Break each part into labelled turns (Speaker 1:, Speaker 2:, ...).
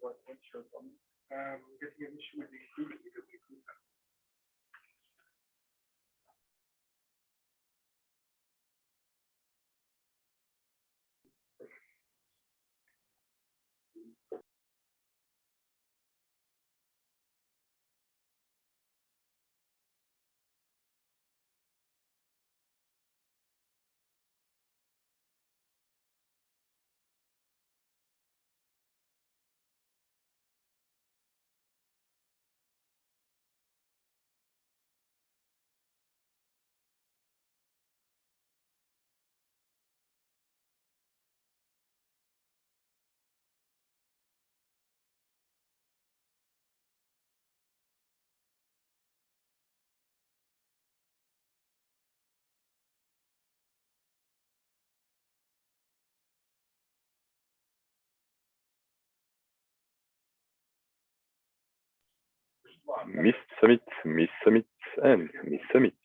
Speaker 1: What's your problem? Getting an issue with the inclusion because the inclusion.
Speaker 2: MISP Summit, MISP Summit, and MISP Summit.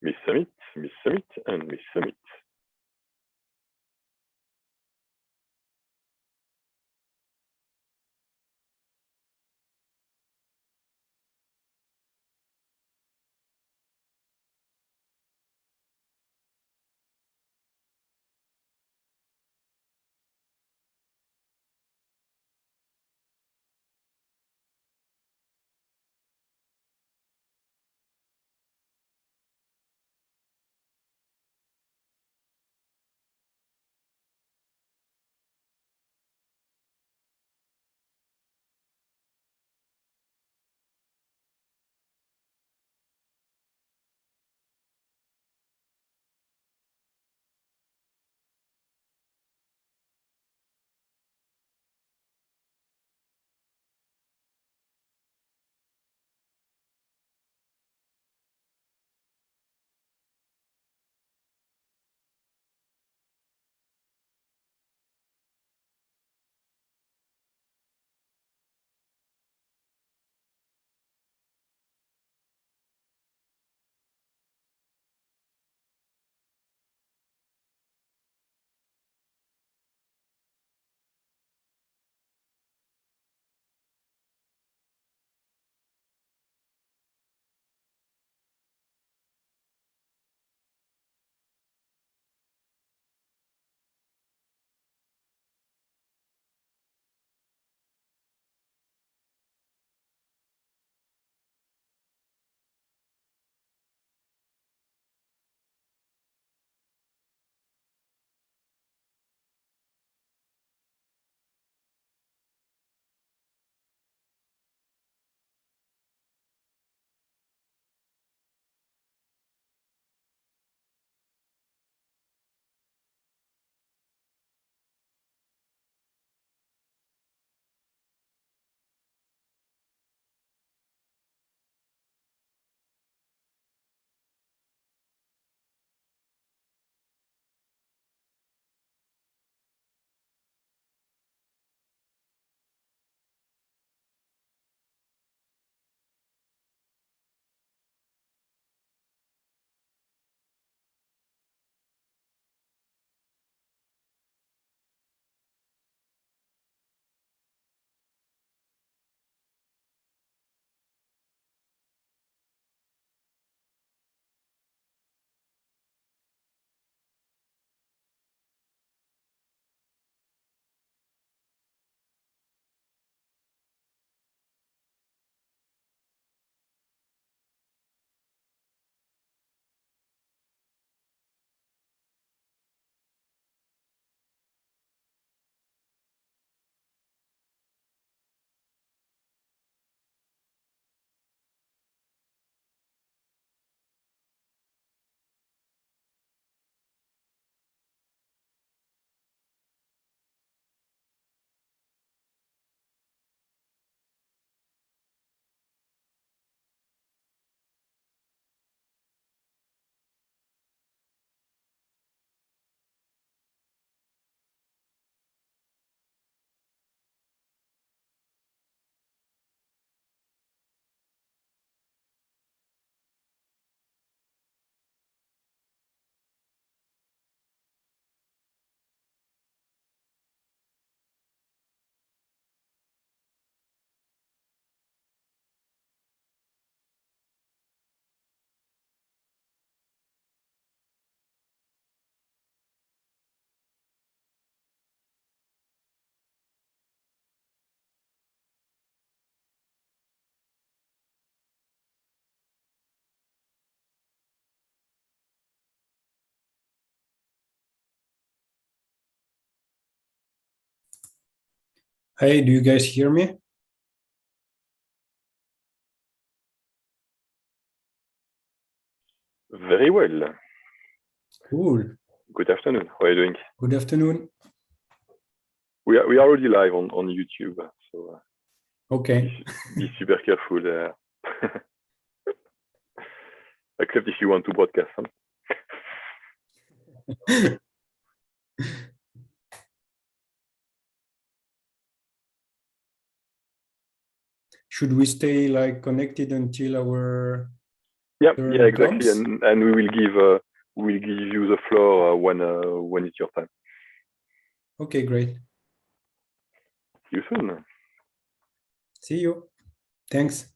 Speaker 2: MISP Summit, MISP Summit, and MISP Summit.
Speaker 3: Hey, do you guys hear me?
Speaker 2: Very well.
Speaker 3: Cool.
Speaker 2: Good afternoon. How are you doing?
Speaker 3: Good afternoon.
Speaker 2: We are already live on YouTube, so
Speaker 3: Okay.
Speaker 2: be super careful. Except if you want to broadcast some.
Speaker 3: Should we stay like connected until our
Speaker 2: Yeah,
Speaker 3: turn
Speaker 2: exactly.
Speaker 3: comes?
Speaker 2: And we will give you the floor when it's your time.
Speaker 3: Okay, great.
Speaker 2: See you soon.
Speaker 3: See you. Thanks.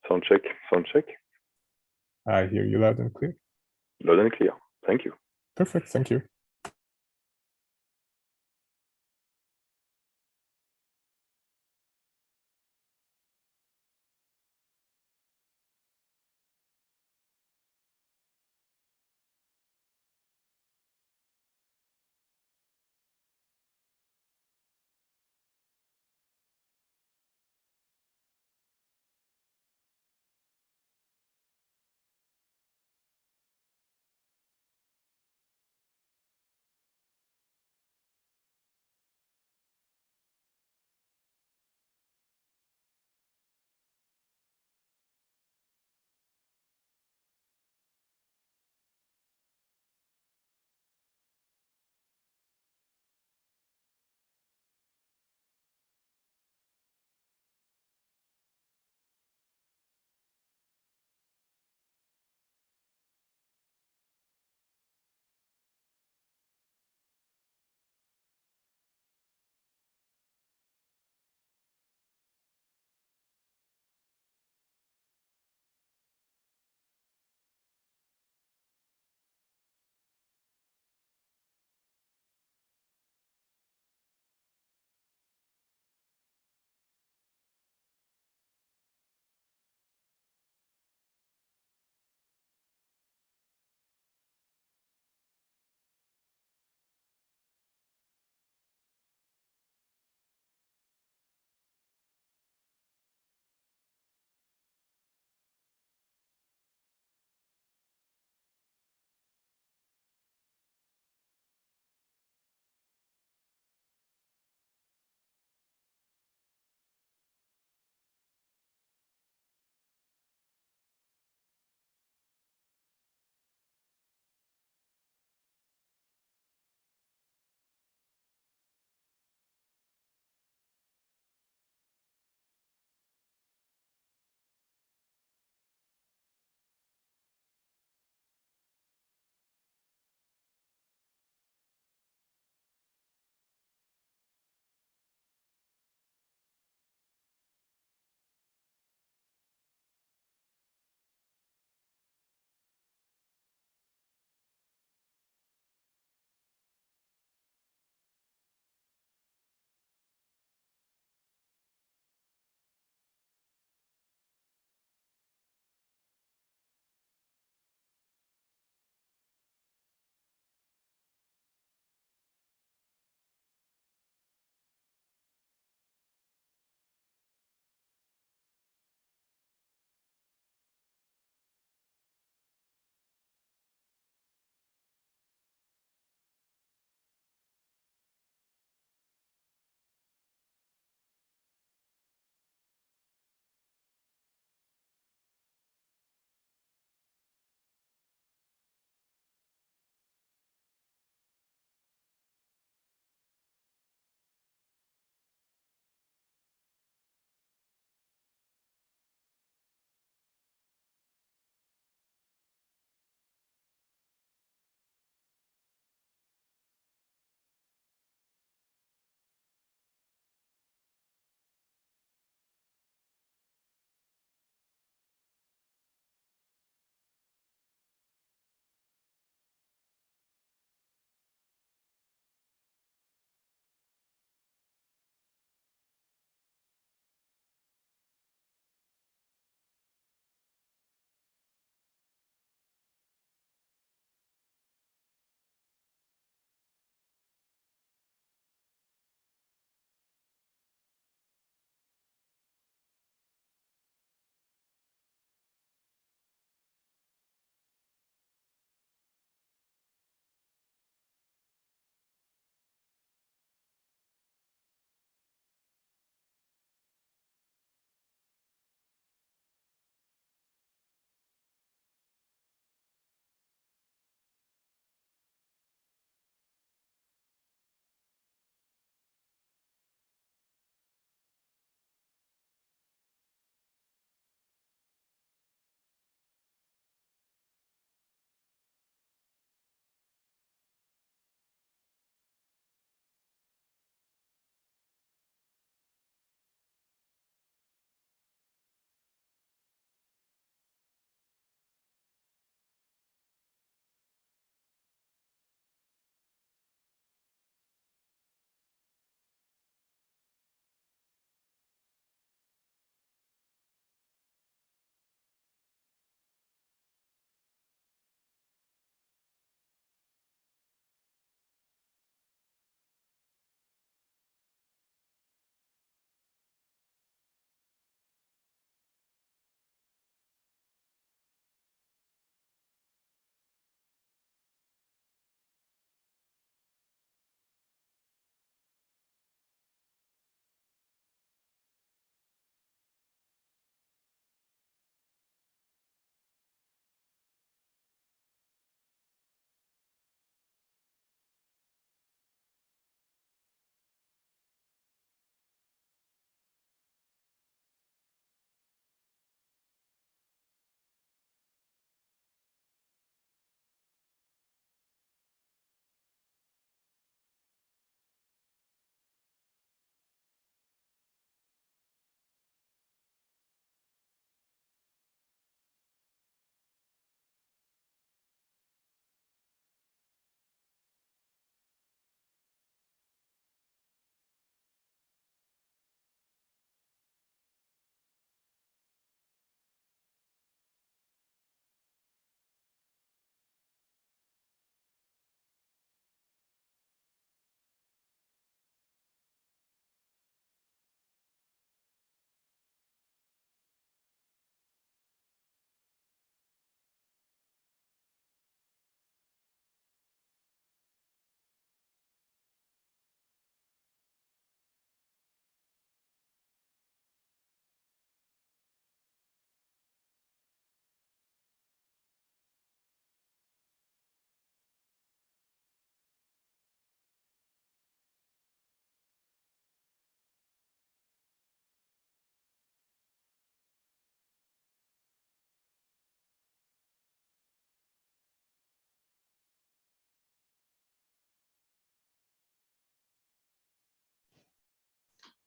Speaker 2: Sound check, sound check.
Speaker 4: I hear you loud and clear.
Speaker 2: Loud and clear. Thank you.
Speaker 4: Perfect, thank you.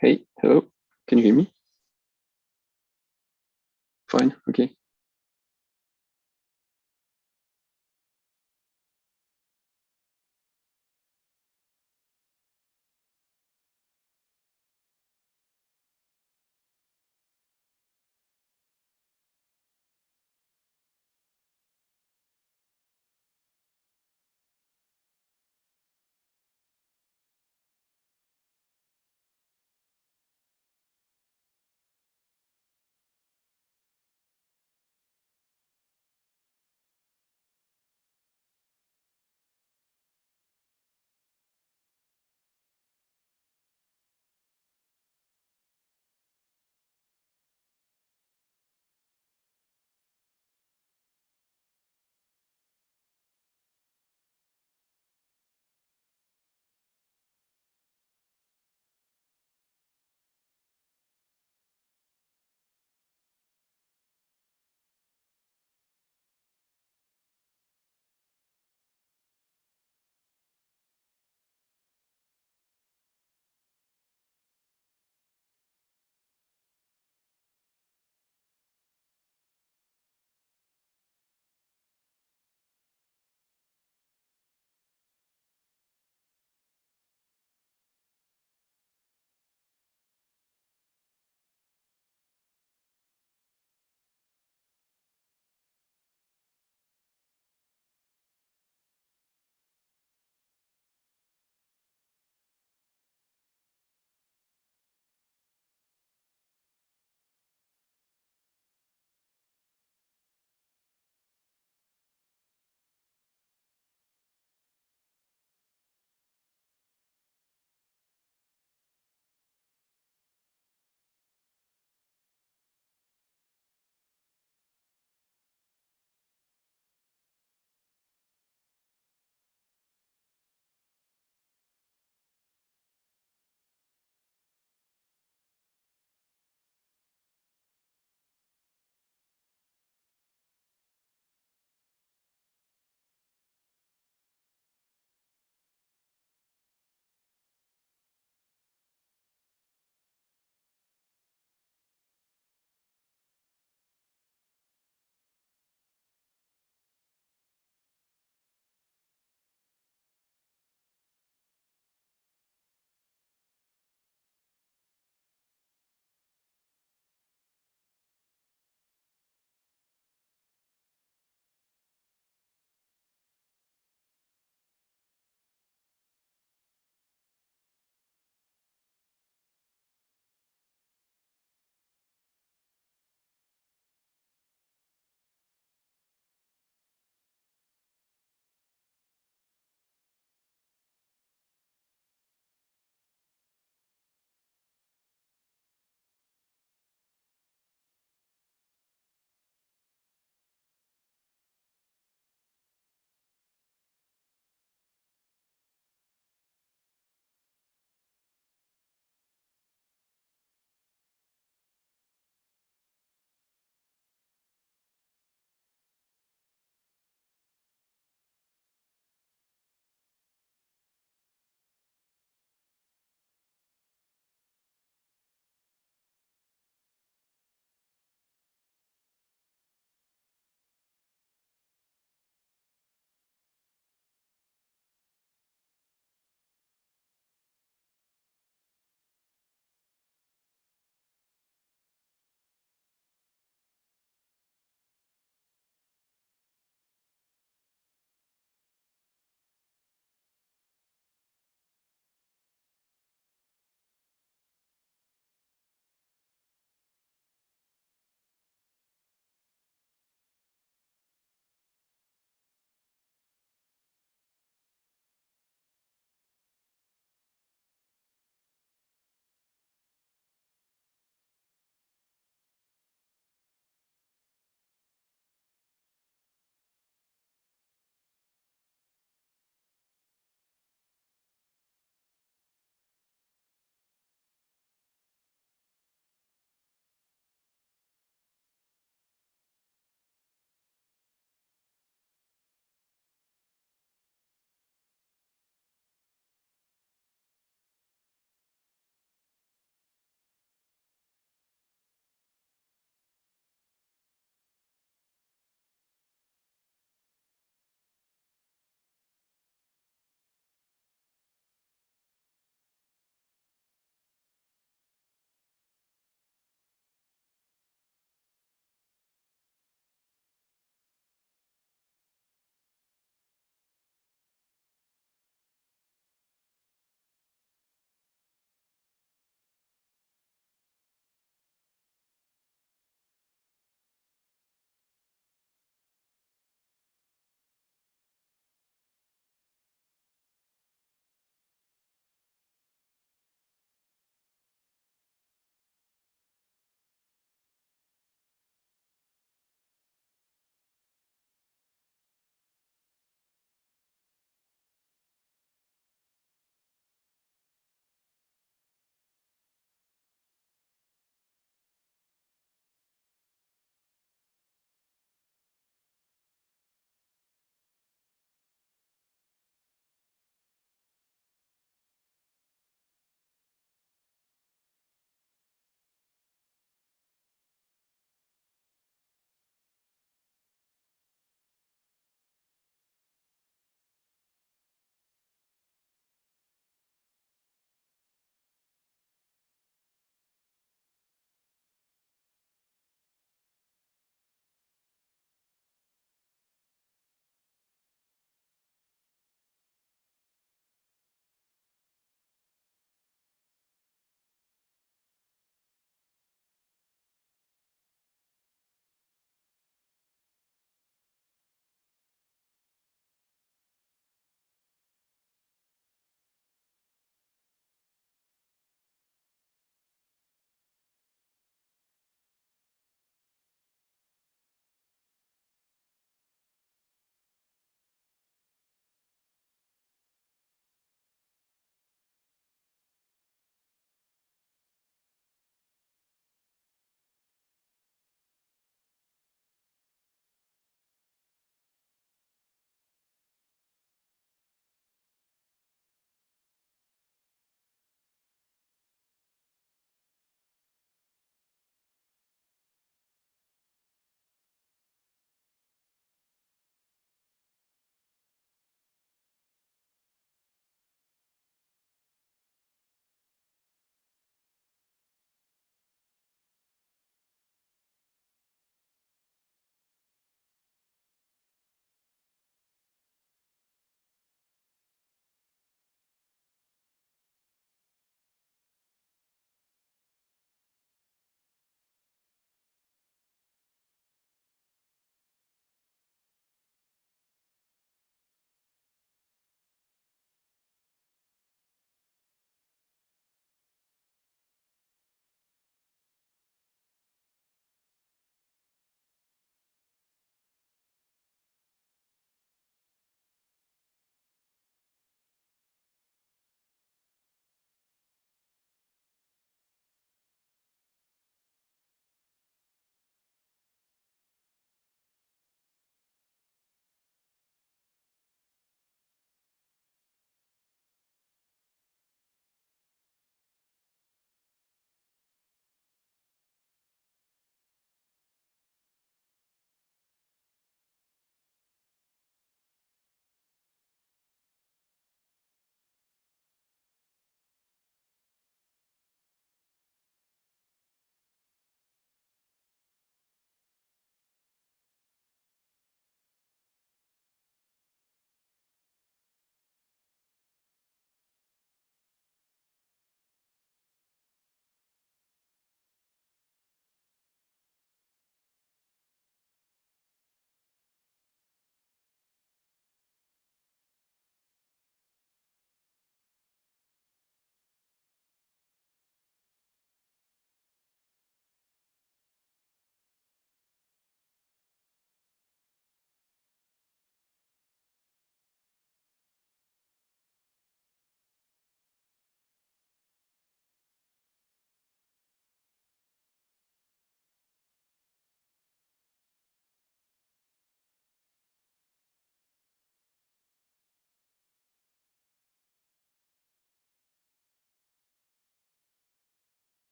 Speaker 5: Hey, hello. Can you hear me? Fine. Okay.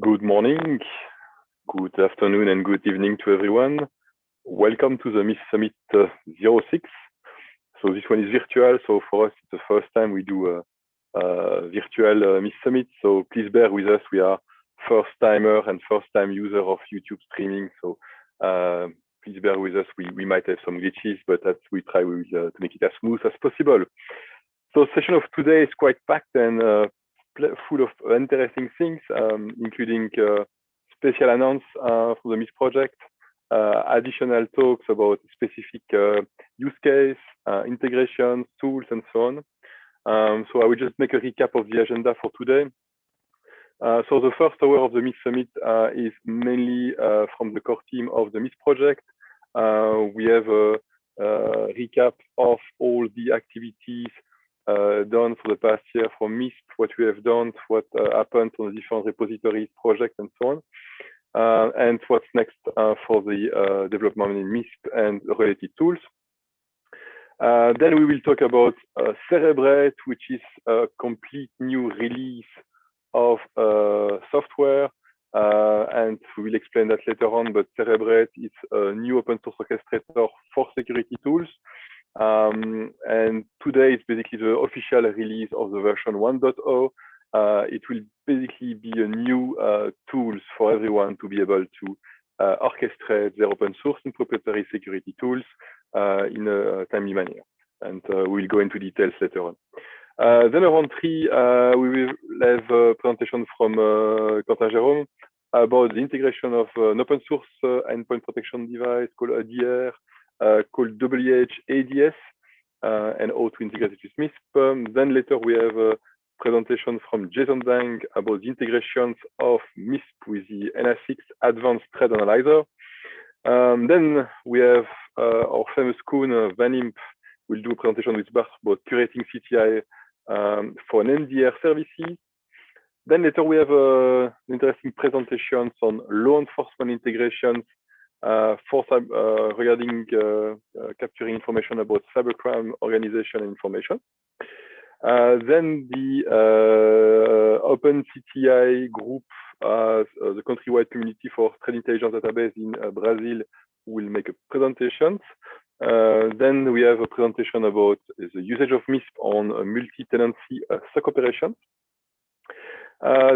Speaker 2: Good morning, good afternoon, and good evening to everyone. Welcome to the MISP Summit 06. So this one is virtual, so for us it's the first time we do a virtual MISP Summit. So please bear with us. We are first timer and first time user of YouTube streaming. So please bear with us. We might have some glitches, but we try to make it as smooth as possible. So the session of today is quite packed and full of interesting things, including special announce for the MISP project, additional talks about specific use case, integrations, tools, and so on. So I will just make a recap of the agenda for today. So the first hour of the MISP Summit is mainly from the core team of the MISP project. We have a recap of all the activities done for the past year for MISP, what we have done, what happened on the different repositories, projects, and so on, and what's next for the development in MISP and related tools. Then we will talk about Cerebrate, which is a complete new release of software, and we will explain that later on, but Cerebrate is a new open source orchestrator for security tools. And today is basically the official release of the version 1.0. It will basically be a new tools for everyone to be able to orchestrate their open source and proprietary security tools in a timely manner. And we'll go into details later on. Then around 3, we will have a presentation from Quentin Jérôme about the integration of an open source endpoint protection device called ADR, called WH-ADS, and how to integrate it with MISP. Then later we have a presentation from Jason Dang about the integrations of MISP with the NS6 Advanced Threat Analyzer. Then we have our famous Koen Van Imp will do a presentation with Bart about curating CTI for an NDR services. Then later we have interesting presentations on law enforcement integrations regarding capturing information about cybercrime organization and information. Then the Open CTI group, the countrywide community for threat intelligence database in Brazil, will make a presentation. Then we have a presentation about the usage of MISP on multi-tenancy SOC operations.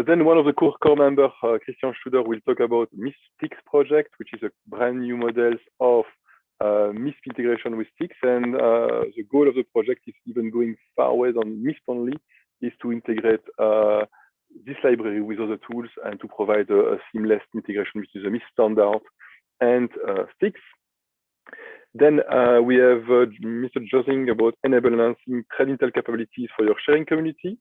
Speaker 2: Then one of the core members, Christian Studer, will talk about MISP project, which is a brand new model of MISP integration with STIX. And the goal of the project is even going far away than MISP only, is to integrate this library with other tools and to provide a seamless integration with the MISP standard and STIX. Then we have Mr. Josing about enable enhancing threat intel capabilities for your sharing community.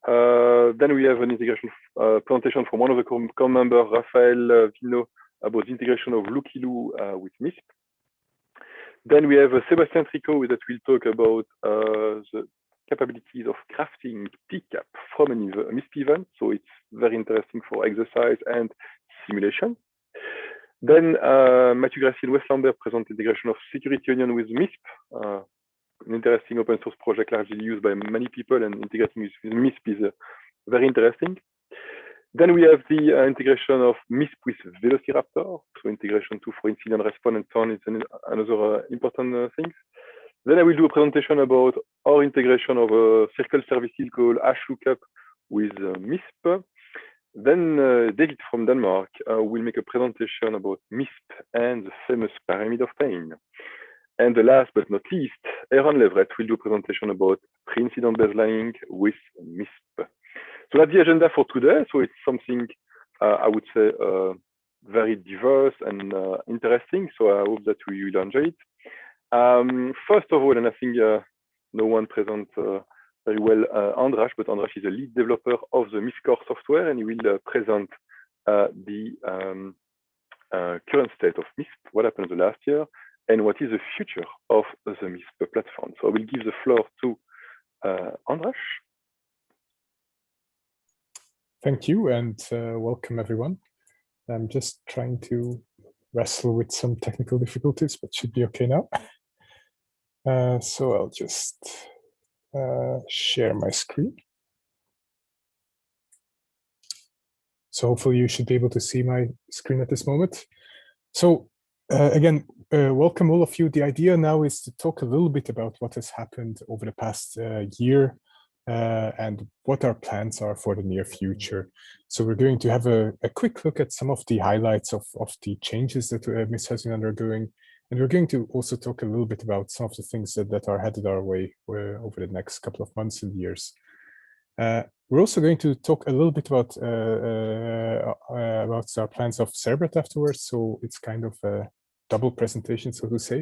Speaker 2: Then we have an integration presentation from one of the core members, Raphael Vino, about the integration of Looky-Loo with MISP. Then we have Sebastian Tricot that will talk about the capabilities of crafting TCAP from a MISP event. So it's very interesting for exercise and simulation. Then Mathieu Grassi and Wes Lambert present integration of Security Onion with MISP. An interesting open source project largely used by many people, and integrating with MISP is very interesting. Then we have the integration of MISP with Velociraptor, so integration too for incident response and so on. It's another important thing. Then I will do a presentation about our integration of a circle services called HashLookup with MISP. Then David from Denmark will make a presentation about MISP and the famous pyramid of pain. And the last but not least, Aaron Leverett will do a presentation about pre-incident baselining with MISP. So that's the agenda for today. So it's something I would say very diverse and interesting. So I hope that you will enjoy it. First of all, and I think no one present very well Andras, but Andras is a lead developer of the MISP core software, and he will present the current state of MISP, what happened the last year, and what is the future of the MISP platform. So I will give the floor to Andras.
Speaker 4: Thank you, and welcome everyone. I'm just trying to wrestle with some technical difficulties, but should be okay now. So I'll just share my screen. So hopefully you should be able to see my screen at this moment. So again, welcome all of you. The idea now is to talk a little bit about what has happened over the past year and what our plans are for the near future. So we're going to have a quick look at some of the highlights of the changes that MISP has been undergoing. And we're going to also talk a little bit about some of the things that are headed our way over the next couple of months and years. We're also going to talk a little bit about our plans of Cerebrate afterwards. So it's kind of a double presentation, so to say.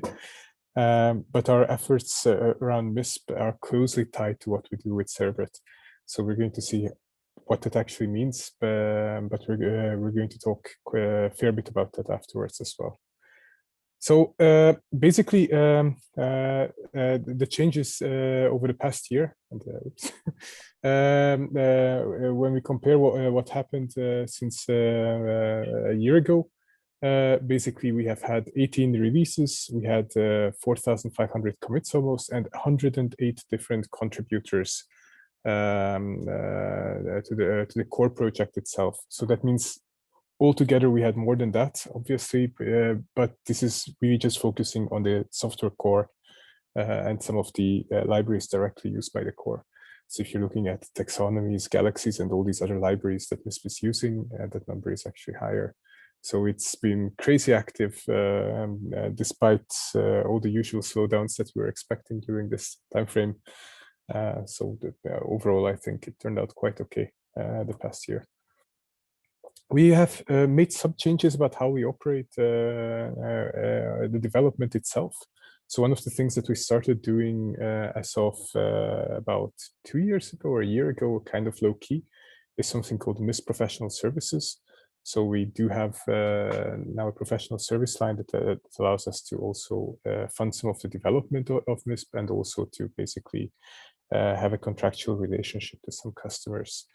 Speaker 4: But our efforts around MISP are closely tied to what we do with Cerebrate. So we're going to see what that actually means, but we're going to talk a fair bit about that afterwards as well. So basically, the changes over the past year, and when we compare what happened since a year ago, basically we have had 18 releases, we had 4,500 commits almost, and 108 different contributors to the core project itself. So that means altogether, we had more than that, obviously, but this is really just focusing on the software core and some of the libraries directly used by the core. So if you're looking at taxonomies, galaxies, and all these other libraries that MISP is using, that number is actually higher. So it's been crazy active despite all the usual slowdowns that we were expecting during this time frame. So overall, I think it turned out quite okay the past year. We have made some changes about how we operate the development itself. So one of the things that we started doing as of about 2 years ago or a year ago, kind of low key, is something called MISP Professional Services. So we do have now a professional service line that allows us to also fund some of the development of MISP and also to basically have a contractual relationship with some customers.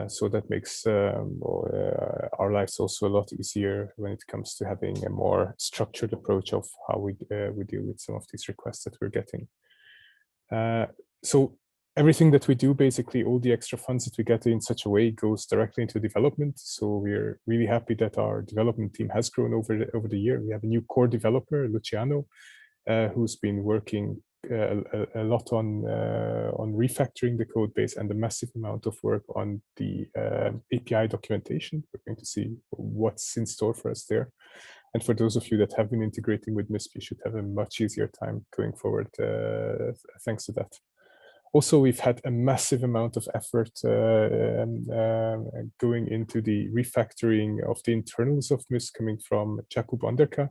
Speaker 4: So that makes our lives also a lot easier when it comes to having a more structured approach of how we deal with some of these requests that we're getting. So everything that we do, basically all the extra funds that we get in such a way goes directly into development. So we're really happy that our development team has grown over the year. We have a new core developer, Luciano, who's been working a lot on refactoring the code base and a massive amount of work on the API documentation. We're going to see what's in store for us there. And for those of you that have been integrating with MISP, you should have a much easier time going forward thanks to that. Also, we've had a massive amount of effort going into the refactoring of the internals of MISP coming from Jakub Onderka.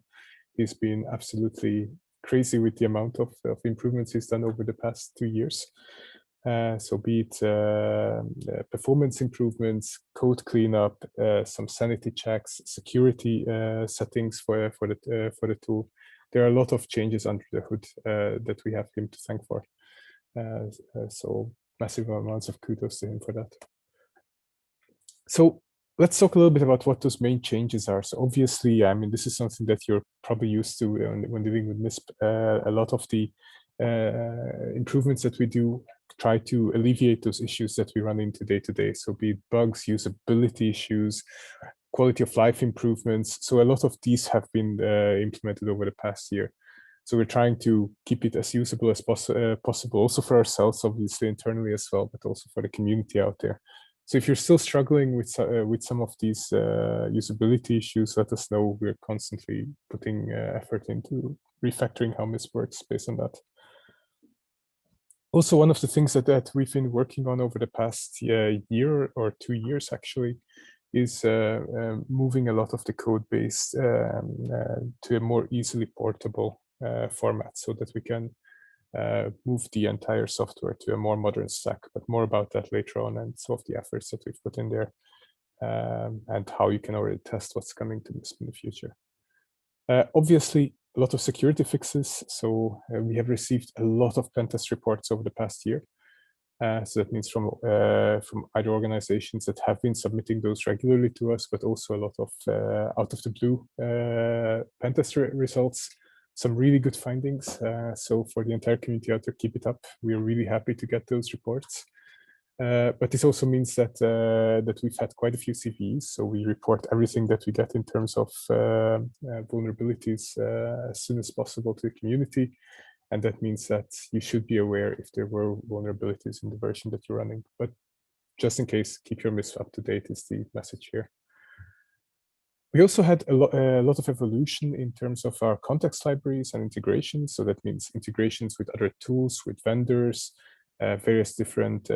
Speaker 4: He's been absolutely crazy with the amount of improvements he's done over the past 2 years. So be it performance improvements, code cleanup, some sanity checks, security settings for the tool. There are a lot of changes under the hood that we have him to thank for. So massive amounts of kudos to him for that. So let's talk a little bit about what those main changes are. So obviously, I mean, this is something that you're probably used to when dealing with MISP. A lot of the improvements that we do try to alleviate those issues that we run into day to day. So be it bugs, usability issues, quality of life improvements. So a lot of these have been implemented over the past year. So we're trying to keep it as usable as possible, also for ourselves, obviously internally as well, but also for the community out there. So if you're still struggling with some of these usability issues, let us know. We're constantly putting effort into refactoring how MISP works based on that. Also, one of the things that we've been working on over the past year or 2 years actually is moving a lot of the code base to a more easily portable format so that we can move the entire software to a more modern stack, but more about that later on and some of the efforts that we've put in there and how you can already test what's coming to MISP in the future. Obviously, a lot of security fixes. So we have received a lot of pen test reports over the past year. So that means from either organizations that have been submitting those regularly to us, but also a lot of out of the blue pen test results. Some really good findings. So for the entire community out there, keep it up. We're really happy to get those reports. But this also means that that we've had quite a few CVEs, so we report everything that we get in terms of vulnerabilities as soon as possible to the community, and that means that you should be aware if there were vulnerabilities in the version that you're running. But just in case, keep your MISP up to date is the message here. We also had a lot of evolution in terms of our context libraries and integrations. So that means integrations with other tools, with vendors, various different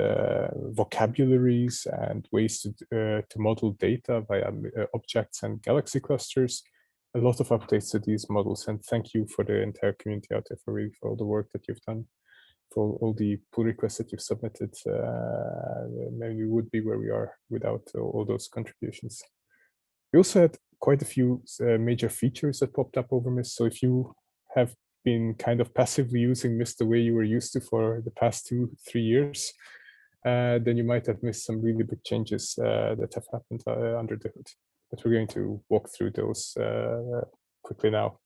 Speaker 4: vocabularies and ways to model data via objects and galaxy clusters. A lot of updates to these models, and thank you for the entire community out there for all the work that you've done, for all the pull requests that you've submitted. Maybe we would be where we are without all those contributions. We also had quite a few major features that popped up over MISP. So if you have been kind of passively using MISP the way you were used to for the past 2-3 years, then you might have missed some really big changes that have happened under the hood. But we're going to walk through those quickly now.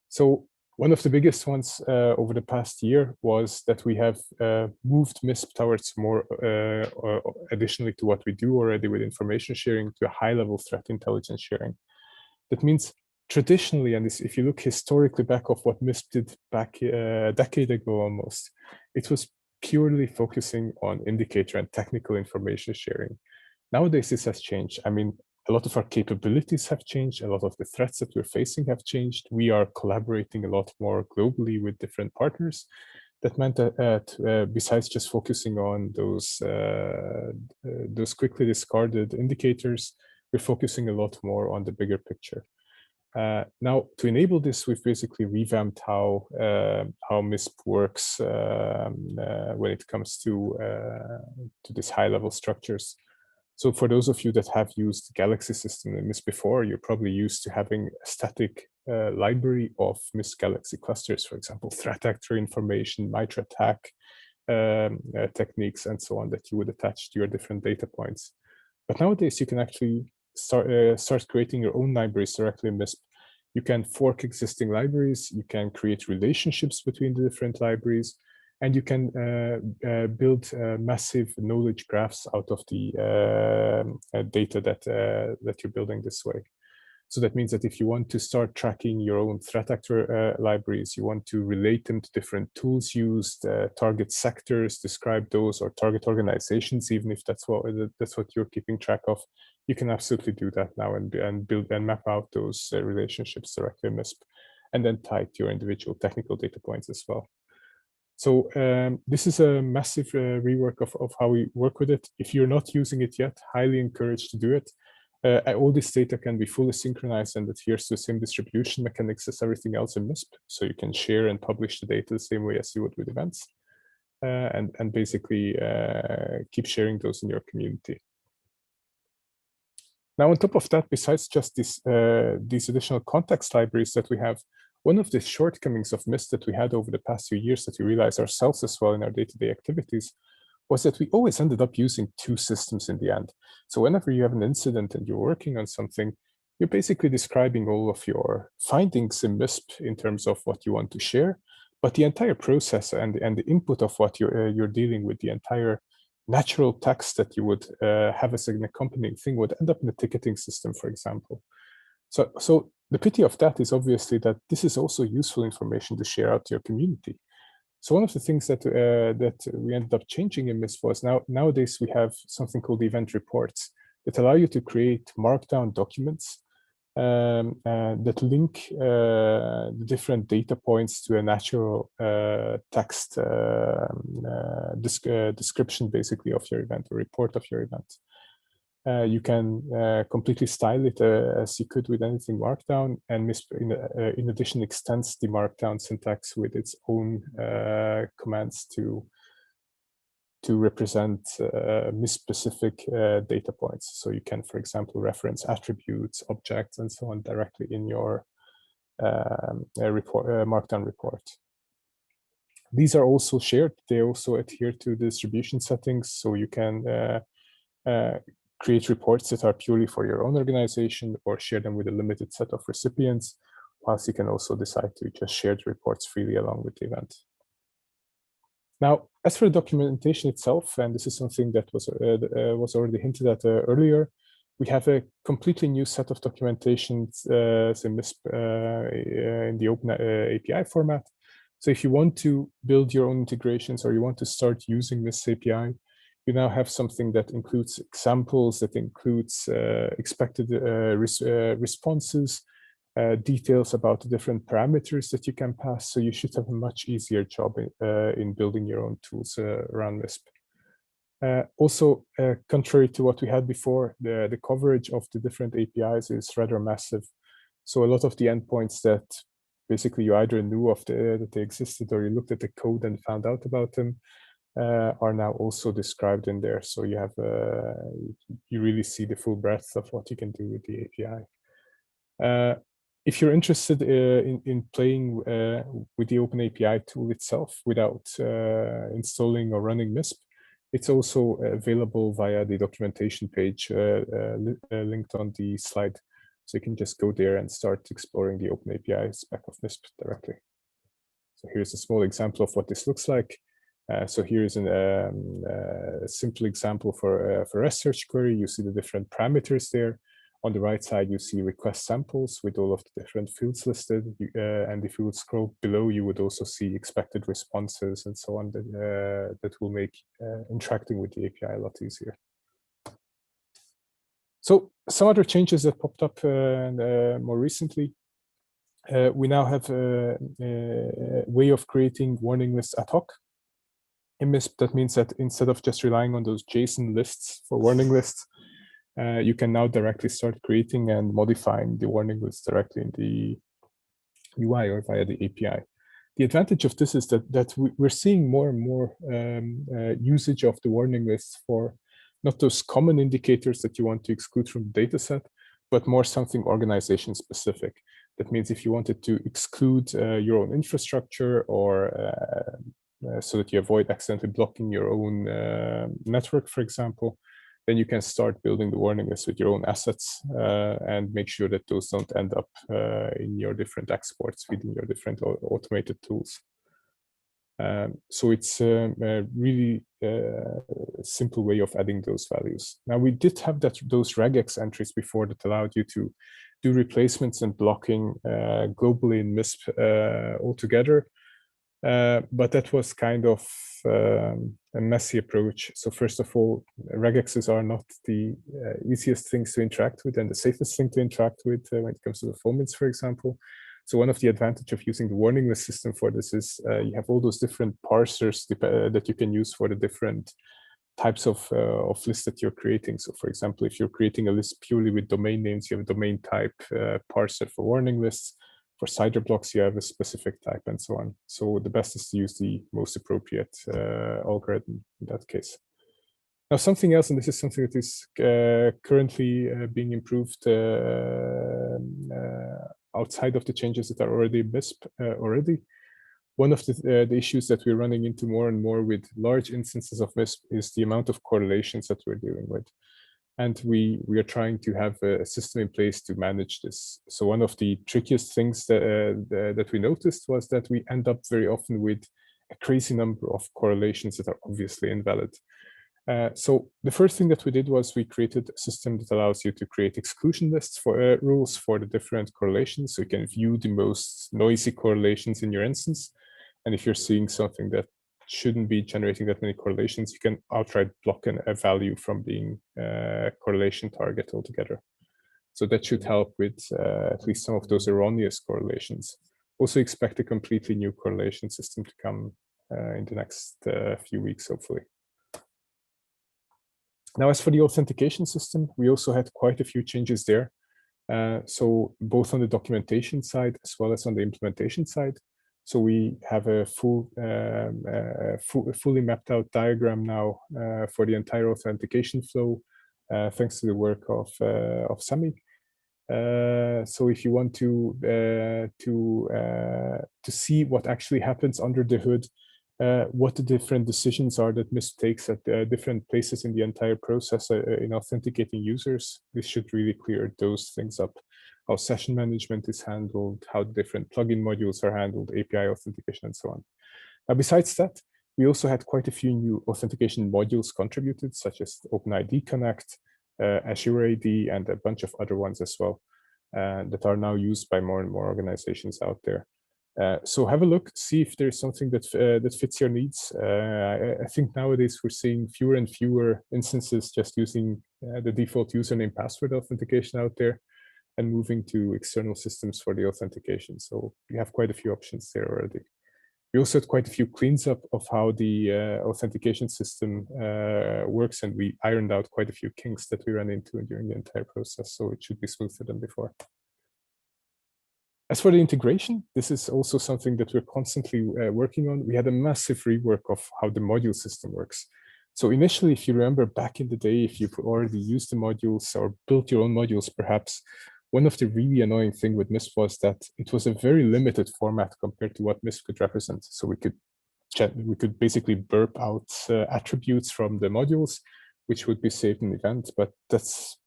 Speaker 4: So one of the biggest ones over the past year was that we have moved MISP towards more, additionally to what we do already with information sharing, to a high-level threat intelligence sharing. That means traditionally, and this, if you look historically back of what MISP did back a decade ago almost, it was purely focusing on indicator and technical information sharing. Nowadays, this has changed. I mean, a lot of our capabilities have changed. A lot of the threats that we're facing have changed. We are collaborating a lot more globally with different partners. That meant that besides just focusing on those quickly discarded indicators, we're focusing a lot more on the bigger picture. Now, to enable this, we've basically revamped how MISP works when it comes to these high-level structures. So for those of you that have used Galaxy system in MISP before, you're probably used to having a static library of MISP Galaxy clusters, for example, threat actor information, MITRE attack techniques, and so on, that you would attach to your different data points. But nowadays, you can actually start creating your own libraries directly in MISP. You can fork existing libraries, you can create relationships between the different libraries, and you can build massive knowledge graphs out of the data that you're building this way. So that means that if you want to start tracking your own threat actor libraries, you want to relate them to different tools used, target sectors, describe those, or target organizations, even if that's what you're keeping track of, you can absolutely do that now and build and map out those relationships directly in MISP, and then tie it to your individual technical data points as well. So this is a massive rework of how we work with it. If you're not using it yet, highly encouraged to do it. All this data can be fully synchronized and adheres to the same distribution mechanics as everything else in MISP. So you can share and publish the data the same way as you would with events, and basically keep sharing those in your community. Now, on top of that, besides just these additional context libraries that we have, one of the shortcomings of MISP that we had over the past few years that we realized ourselves as well in our day-to-day activities was that we always ended up using two systems in the end. So whenever you have an incident and you're working on something, you're basically describing all of your findings in MISP in terms of what you want to share, but the entire process and the input of what you're dealing with, the entire natural text that you would have as an accompanying thing would end up in a ticketing system, for example. So the pity of that is obviously that this is also useful information to share out to your community. So one of the things that we ended up changing in MISP was nowadays we have something called event reports that allow you to create markdown documents that link the different data points to a natural text description, basically, of your event, a report of your event. You can completely style it as you could with anything Markdown, and MISP in addition extends the Markdown syntax with its own commands to represent MISP-specific data points. So you can, for example, reference attributes, objects, and so on directly in your Markdown report. These are also shared. They also adhere to the distribution settings, so you can create reports that are purely for your own organization or share them with a limited set of recipients, whilst you can also decide to just share the reports freely along with the event. Now, As for the documentation itself, and this is something that was already hinted at earlier, we have a completely new set of documentations in MISP in the open API format. So if you want to build your own integrations or you want to start using this API, you now have something that includes examples, that includes expected responses, details about the different parameters that you can pass. So you should have a much easier job in building your own tools around MISP. Also, contrary to what we had before, the coverage of the different APIs is rather massive. So a lot of the endpoints that basically you either knew of that they existed or you looked at the code and found out about them are now also described in there. So you have you really see the full breadth of what you can do with the API. If you're interested in playing with the OpenAPI tool itself without installing or running MISP, it's also available via the documentation page linked on the slide. So you can just go there and start exploring the OpenAPI spec of MISP directly. So here's a small example of what this looks like. So here's a simple example for a REST search query. You see the different parameters there. On the right side, you see request samples with all of the different fields listed. And if you would scroll below, you would also see expected responses and so on that will make interacting with the API a lot easier. So some other changes that popped up more recently. We now have a way of creating warning lists ad hoc. In MISP, that means that instead of just relying on those JSON lists for warning lists, you can now directly start creating and modifying the warning lists directly in the UI or via the API. The advantage of this is that we're seeing more and more usage of the warning lists for not those common indicators that you want to exclude from the dataset, but more something organization specific. That means if you wanted to exclude your own infrastructure or so that you avoid accidentally blocking your own network, for example, then you can start building the warning list with your own assets and make sure that those don't end up in your different exports within your different automated tools. So it's a really simple way of adding those values. Now, we did have those regex entries before that allowed you to do replacements and blocking globally in MISP altogether. But that was kind of a messy approach. So first of all, regexes are not the easiest things to interact with and the safest thing to interact with when it comes to performance, for example. So one of the advantages of using the warning list system for this is you have all those different parsers that you can use for the different types of lists that you're creating. So for example, if you're creating a list purely with domain names, you have a domain type parser for warning lists. For CIDR blocks, you have a specific type and so on. So the best is to use the most appropriate algorithm in that case. Now, something else, and this is something that is currently being improved outside of the changes that are already MISP already. One of the issues that we're running into more and more with large instances of MISP is the amount of correlations that we're dealing with. And we are trying to have a system in place to manage this. So one of the trickiest things that we noticed was that we end up very often with a crazy number of correlations that are obviously invalid. So the first thing that we did was we created a system that allows you to create exclusion lists for rules for the different correlations. So you can view the most noisy correlations in your instance. And if you're seeing something that shouldn't be generating that many correlations, you can outright block a value from being a correlation target altogether. So that should help with at least some of those erroneous correlations. Also expect a completely new correlation system to come in the next few weeks, hopefully. Now, as for the authentication system, we also had quite a few changes there. So both on the documentation side as well as on the implementation side. So we have a fully mapped out diagram now for the entire authentication flow, thanks to the work of Sami. So if you want to see what actually happens under the hood, what the different decisions are that MISP takes at different places in the entire process in authenticating users, this should really clear those things up. How session management is handled, how different plugin modules are handled, API authentication, and so on. Now, besides that, We also had quite a few new authentication modules contributed, such as OpenID Connect, Azure AD, and a bunch of other ones as well that are now used by more and more organizations out there. So have a look, see if there's something that that fits your needs. I think nowadays we're seeing fewer and fewer instances just using the default username password authentication out there and moving to external systems for the authentication. So we have quite a few options there already. We also had quite a few cleans up of how the authentication system works, and we ironed out quite a few kinks that we ran into during the entire process, so it should be smoother than before. As for the integration, this is also something that we're constantly working on. We had a massive rework of how the module system works. So initially, if you remember back in the day, if you've already used the modules or built your own modules, perhaps, one of the really annoying thing with MISP was that it was a very limited format compared to what MISP could represent. So we could basically burp out attributes from the modules, which would be saved in event, but that's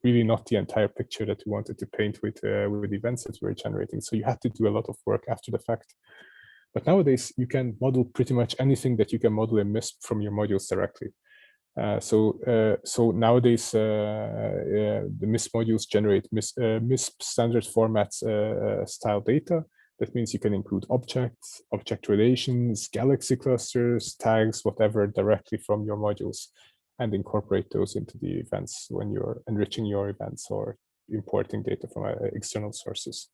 Speaker 4: really not the entire picture that we wanted to paint with events that we're generating. So you had to do a lot of work after the fact. But nowadays, you can model pretty much anything that you can model in MISP from your modules directly. So nowadays, the MISP modules generate MISP standard formats style data. That means you can include objects, object relations, galaxy clusters, tags, whatever, directly from your modules, and incorporate those into the events when you're enriching your events or importing data from external sources.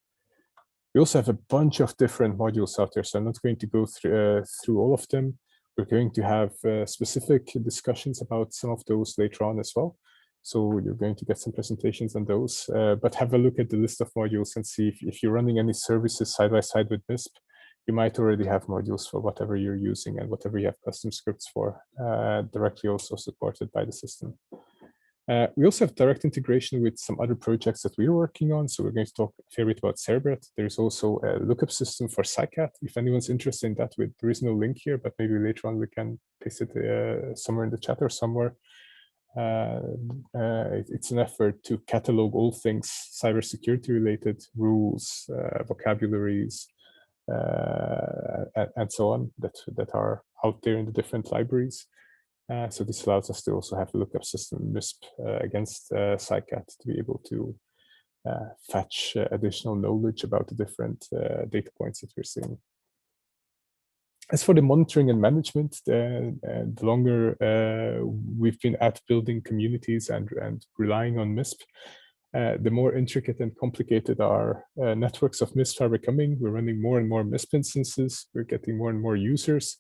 Speaker 4: We also have a bunch of different modules out there, so I'm not going to go through all of them. We're going to have specific discussions about some of those later on as well. So you're going to get some presentations on those, but have a look at the list of modules and see if you're running any services side by side with MISP, you might already have modules for whatever you're using and whatever you have custom scripts for, directly also supported by the system. We also have direct integration with some other projects that we're working on. So we're going to talk a fair bit about Cerebrate. There's also a lookup system for SciCat. If anyone's interested in that, there is no link here, but maybe later on we can paste it somewhere in the chat or somewhere. It's an effort to catalog all things cybersecurity related, rules, vocabularies, and so on that are out there in the different libraries. So this allows us to also have a lookup system MISP against SciCat to be able to fetch additional knowledge about the different data points that we're seeing. As for the monitoring and management, the longer we've been at building communities and relying on MISP, the more intricate and complicated our networks of MISP are becoming. We're running more and more MISP instances. We're getting more and more users.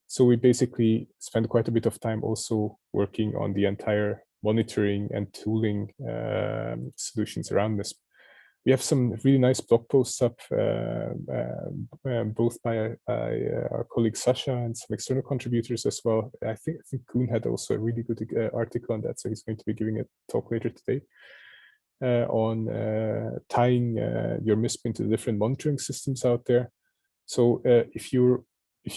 Speaker 4: So we basically spend quite a bit of time also working on the entire monitoring and tooling solutions around MISP. We have some really nice blog posts up, both by our colleague Sasha and some external contributors as well. I think Koen had also a really good article on that, so he's going to be giving a talk later today on tying your MISP into the different monitoring systems out there. So if you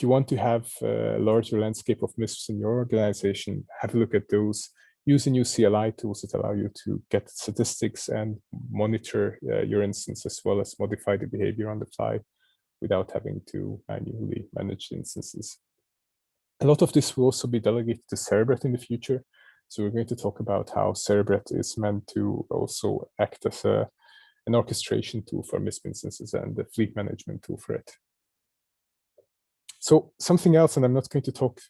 Speaker 4: want to have a larger landscape of MISPs in your organization, have a look at those. Use the new CLI tools that allow you to get statistics and monitor your instance, as well as modify the behavior on the fly without having to manually manage the instances. A lot of this will also be delegated to Cerebrate in the future. So we're going to talk about how Cerebrate is meant to also act as an orchestration tool for MISP instances and the fleet management tool for it. So something else, and I'm not going to talk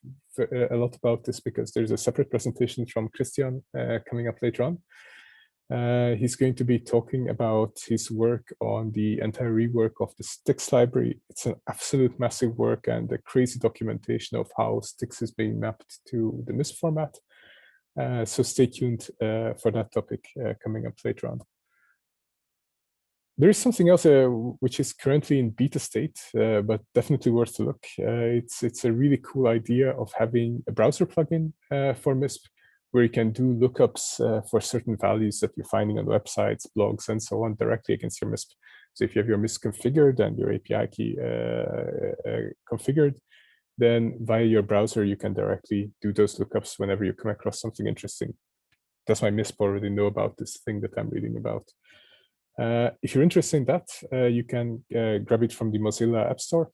Speaker 4: a lot about this because there's a separate presentation from Christian coming up later on. He's going to be talking about his work on the entire rework of the Stix library. It's an absolute massive work and a crazy documentation of how Stix is being mapped to the MISP format. So stay tuned for that topic coming up later on. There is something else which is currently in beta state, but definitely worth a look. It's a really cool idea of having a browser plugin for MISP, where you can do lookups for certain values that you're finding on websites, blogs, and so on directly against your MISP. So if you have your MISP configured and your API key configured, then via your browser, you can directly do those lookups whenever you come across something interesting. Does my MISP already know about this thing that I'm reading about? If you're interested in that, you can grab it from the Mozilla App Store.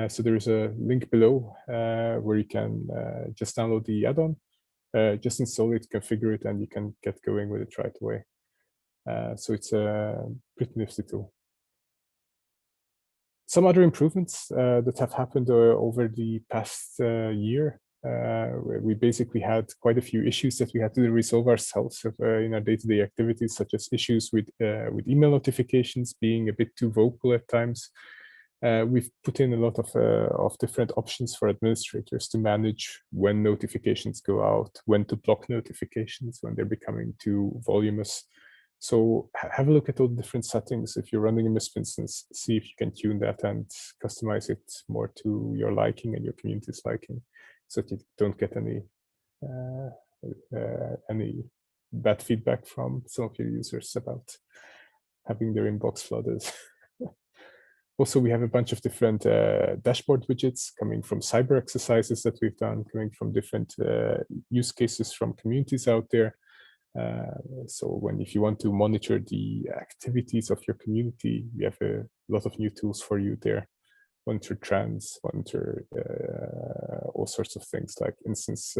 Speaker 4: So there is a link below where you can just download the add-on, just install it, configure it, and you can get going with it right away. So it's a pretty nifty tool. Some other improvements that have happened over the past year. We basically had quite a few issues that we had to resolve ourselves in our day-to-day activities, such as issues with email notifications being a bit too vocal at times. We've put in a lot of different options for administrators to manage when notifications go out, when to block notifications, when they're becoming too voluminous. So have a look at all the different settings. If you're running a MISP instance, see if you can tune that and customize it more to your liking and your community's liking, so that you don't get any bad feedback from some of your users about having their inbox flooded. Also, we have a bunch of different dashboard widgets coming from cyber exercises that we've done, coming from different use cases from communities out there. So if you want to monitor the activities of your community, we have a lot of new tools for you there. Monitor trends, monitor all sorts of things like instance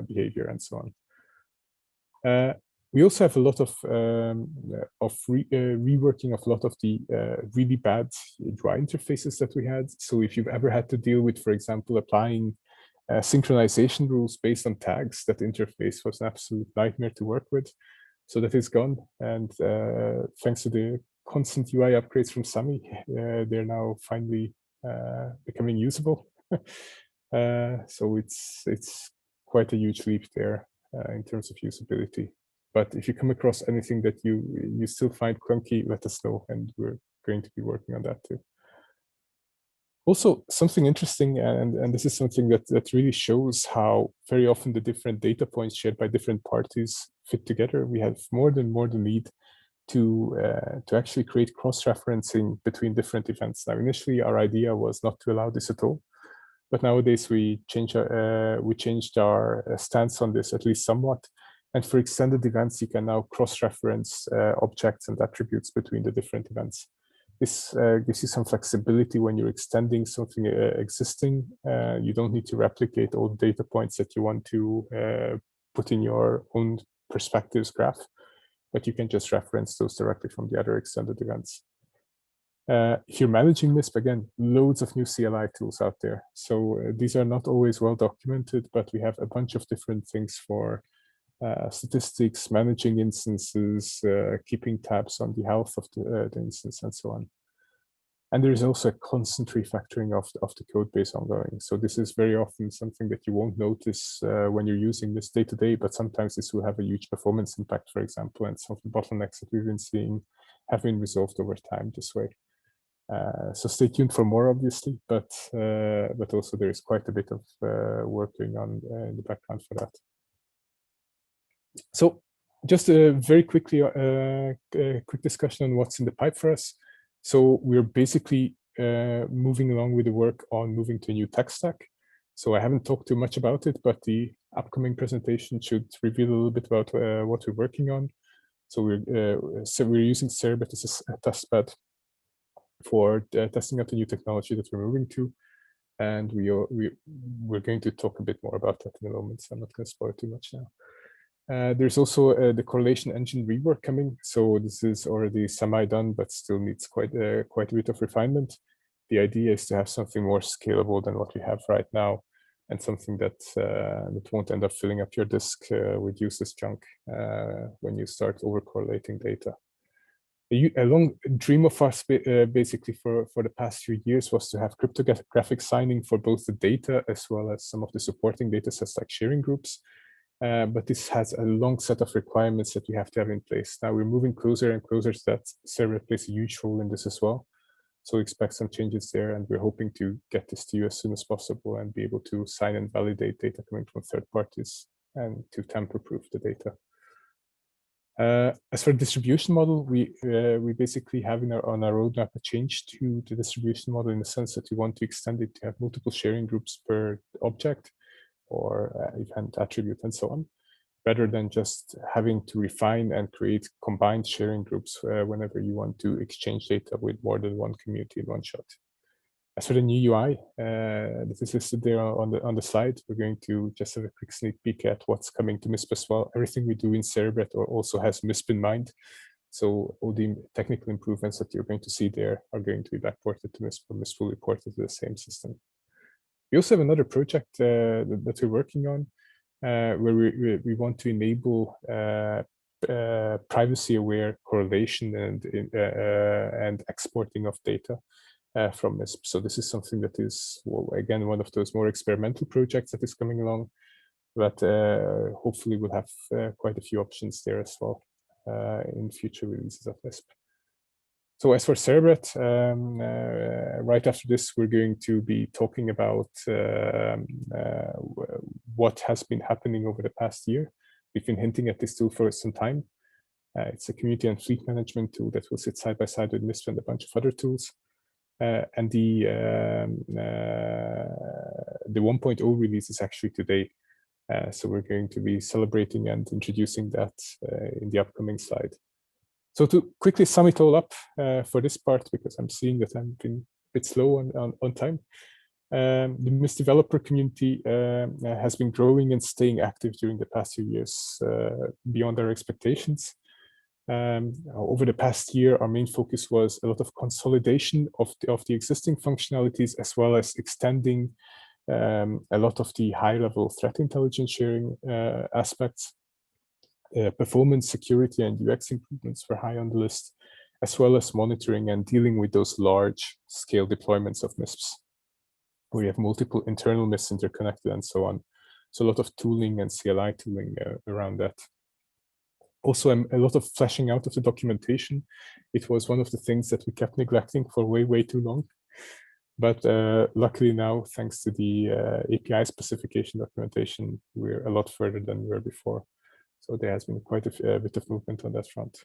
Speaker 4: behavior and so on. We also have a lot of reworking of a lot of the really bad UI interfaces that we had. So if you've ever had to deal with, for example, applying synchronization rules based on tags, that interface was an absolute nightmare to work with. So that is gone. And thanks to the constant UI upgrades from Sami, they're now finally becoming usable. So it's quite a huge leap there in terms of usability. But if you come across anything that you still find clunky, let us know, and we're going to be working on that too. Also, something interesting, and this is something that really shows how very often the different data points shared by different parties fit together. We have more than need to actually create cross-referencing between different events. Now, initially, our idea was not to allow this at all, but nowadays we changed our stance on this at least somewhat. And for extended events, you can now cross-reference objects and attributes between the different events. This gives you some flexibility when you're extending something existing. You don't need to replicate all the data points that you want to put in your own perspectives graph, but you can just reference those directly from the other extended events. If you're managing MISP, again, loads of new CLI tools out there. So these are not always well documented, but we have a bunch of different things for statistics, managing instances, keeping tabs on the health of the instance, and so on. And there is also a constant refactoring of the code base ongoing. So this is very often something that you won't notice when you're using this day to day, but sometimes this will have a huge performance impact, for example, and some of the bottlenecks that we've been seeing have been resolved over time this way. So stay tuned for more, obviously, but also there is quite a bit of work going on in the background for that. So just very quickly, a quick discussion on what's in the pipe for us. So we're basically moving along with the work on moving to a new tech stack. So I haven't talked too much about it, but the upcoming presentation should reveal a little bit about what we're working on. So we're using Cerebrate as a testbed for testing out the new technology that we're moving to. And we're going to talk a bit more about that in a moment, so I'm not going to spoil too much now. There's also the correlation engine rework coming. So this is already semi-done, but still needs quite a bit of refinement. The idea is to have something more scalable than what we have right now, and something that won't end up filling up your disk with useless junk when you start over-correlating data. A long dream of us, basically, for the past few years was to have cryptographic signing for both the data as well as some of the supporting data sets like sharing groups. But this has a long set of requirements that we have to have in place. Now we're moving closer and closer to that. Cerebrate plays a huge role in this as well. So expect some changes there, and we're hoping to get this to you as soon as possible and be able to sign and validate data coming from third parties and to tamper-proof the data. As for the distribution model, we basically have on our roadmap a change to the distribution model in the sense that we want to extend it to have multiple sharing groups per object or event attribute and so on, rather than just having to refine and create combined sharing groups whenever you want to exchange data with more than one community in one shot. As for the new UI that is listed there on the slide, we're going to just have a quick sneak peek at what's coming to MISP as well. Everything we do in Cerebrate also has MISP in mind. So all the technical improvements that you're going to see there are going to be backported to MISP, or MISP will report it to the same system. We also have another project that we're working on where we want to enable privacy-aware correlation and exporting of data from MISP. So this is something that is, well, again, one of those more experimental projects that is coming along, but hopefully we'll have quite a few options there as well in future releases of MISP. So as for Cerebrate, right after this, we're going to be talking about what has been happening over the past year. We've been hinting at this tool for some time. It's a community and fleet management tool that will sit side by side with MISP and a bunch of other tools. And the 1.0 release is actually today. So we're going to be celebrating and introducing that in the upcoming slide. So to quickly sum it all up for this part, because I'm seeing that I've been a bit slow on time. The MISP developer community has been growing and staying active during the past few years beyond our expectations. Over the past year, our main focus was a lot of consolidation of the existing functionalities, as well as extending a lot of the high-level threat intelligence sharing aspects. Performance, security, and UX improvements were high on the list, as well as monitoring and dealing with those large-scale deployments of MISPs. We have multiple internal MISPs interconnected and so on. So a lot of tooling and CLI tooling around that. Also, a lot of fleshing out of the documentation. It was one of the things that we kept neglecting for way, way too long. But luckily now, thanks to the API specification documentation, we're a lot further than we were before. So there has been quite a bit of movement on that front.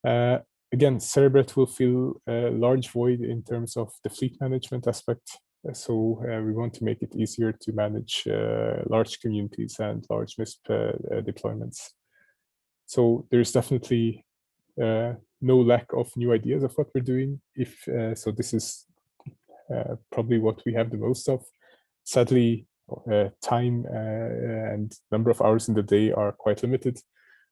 Speaker 4: Again, Cerebrate will fill a large void in terms of the fleet management aspect. So we want to make it easier to manage large communities and large MISP deployments. So there's definitely no lack of new ideas of what we're doing. So this is probably what we have the most of. Sadly, time and number of hours in the day are quite limited.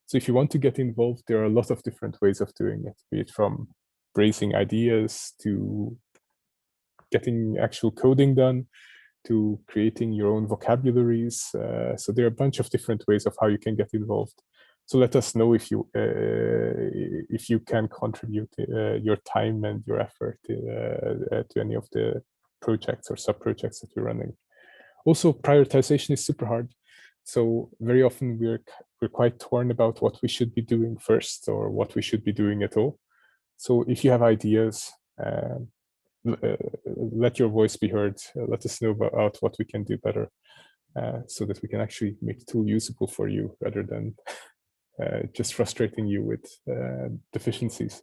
Speaker 4: So if you want to get involved, there are a lot of different ways of doing it, be it from raising ideas to getting actual coding done, to creating your own vocabularies. So there are a bunch of different ways of how you can get involved. So let us know if you can contribute your time and your effort to any of the projects or sub-projects that we're running. Also, prioritization is super hard. So very often we're quite torn about what we should be doing first or what we should be doing at all. So if you have ideas, let your voice be heard. Let us know about what we can do better so that we can actually make the tool usable for you rather than just frustrating you with deficiencies.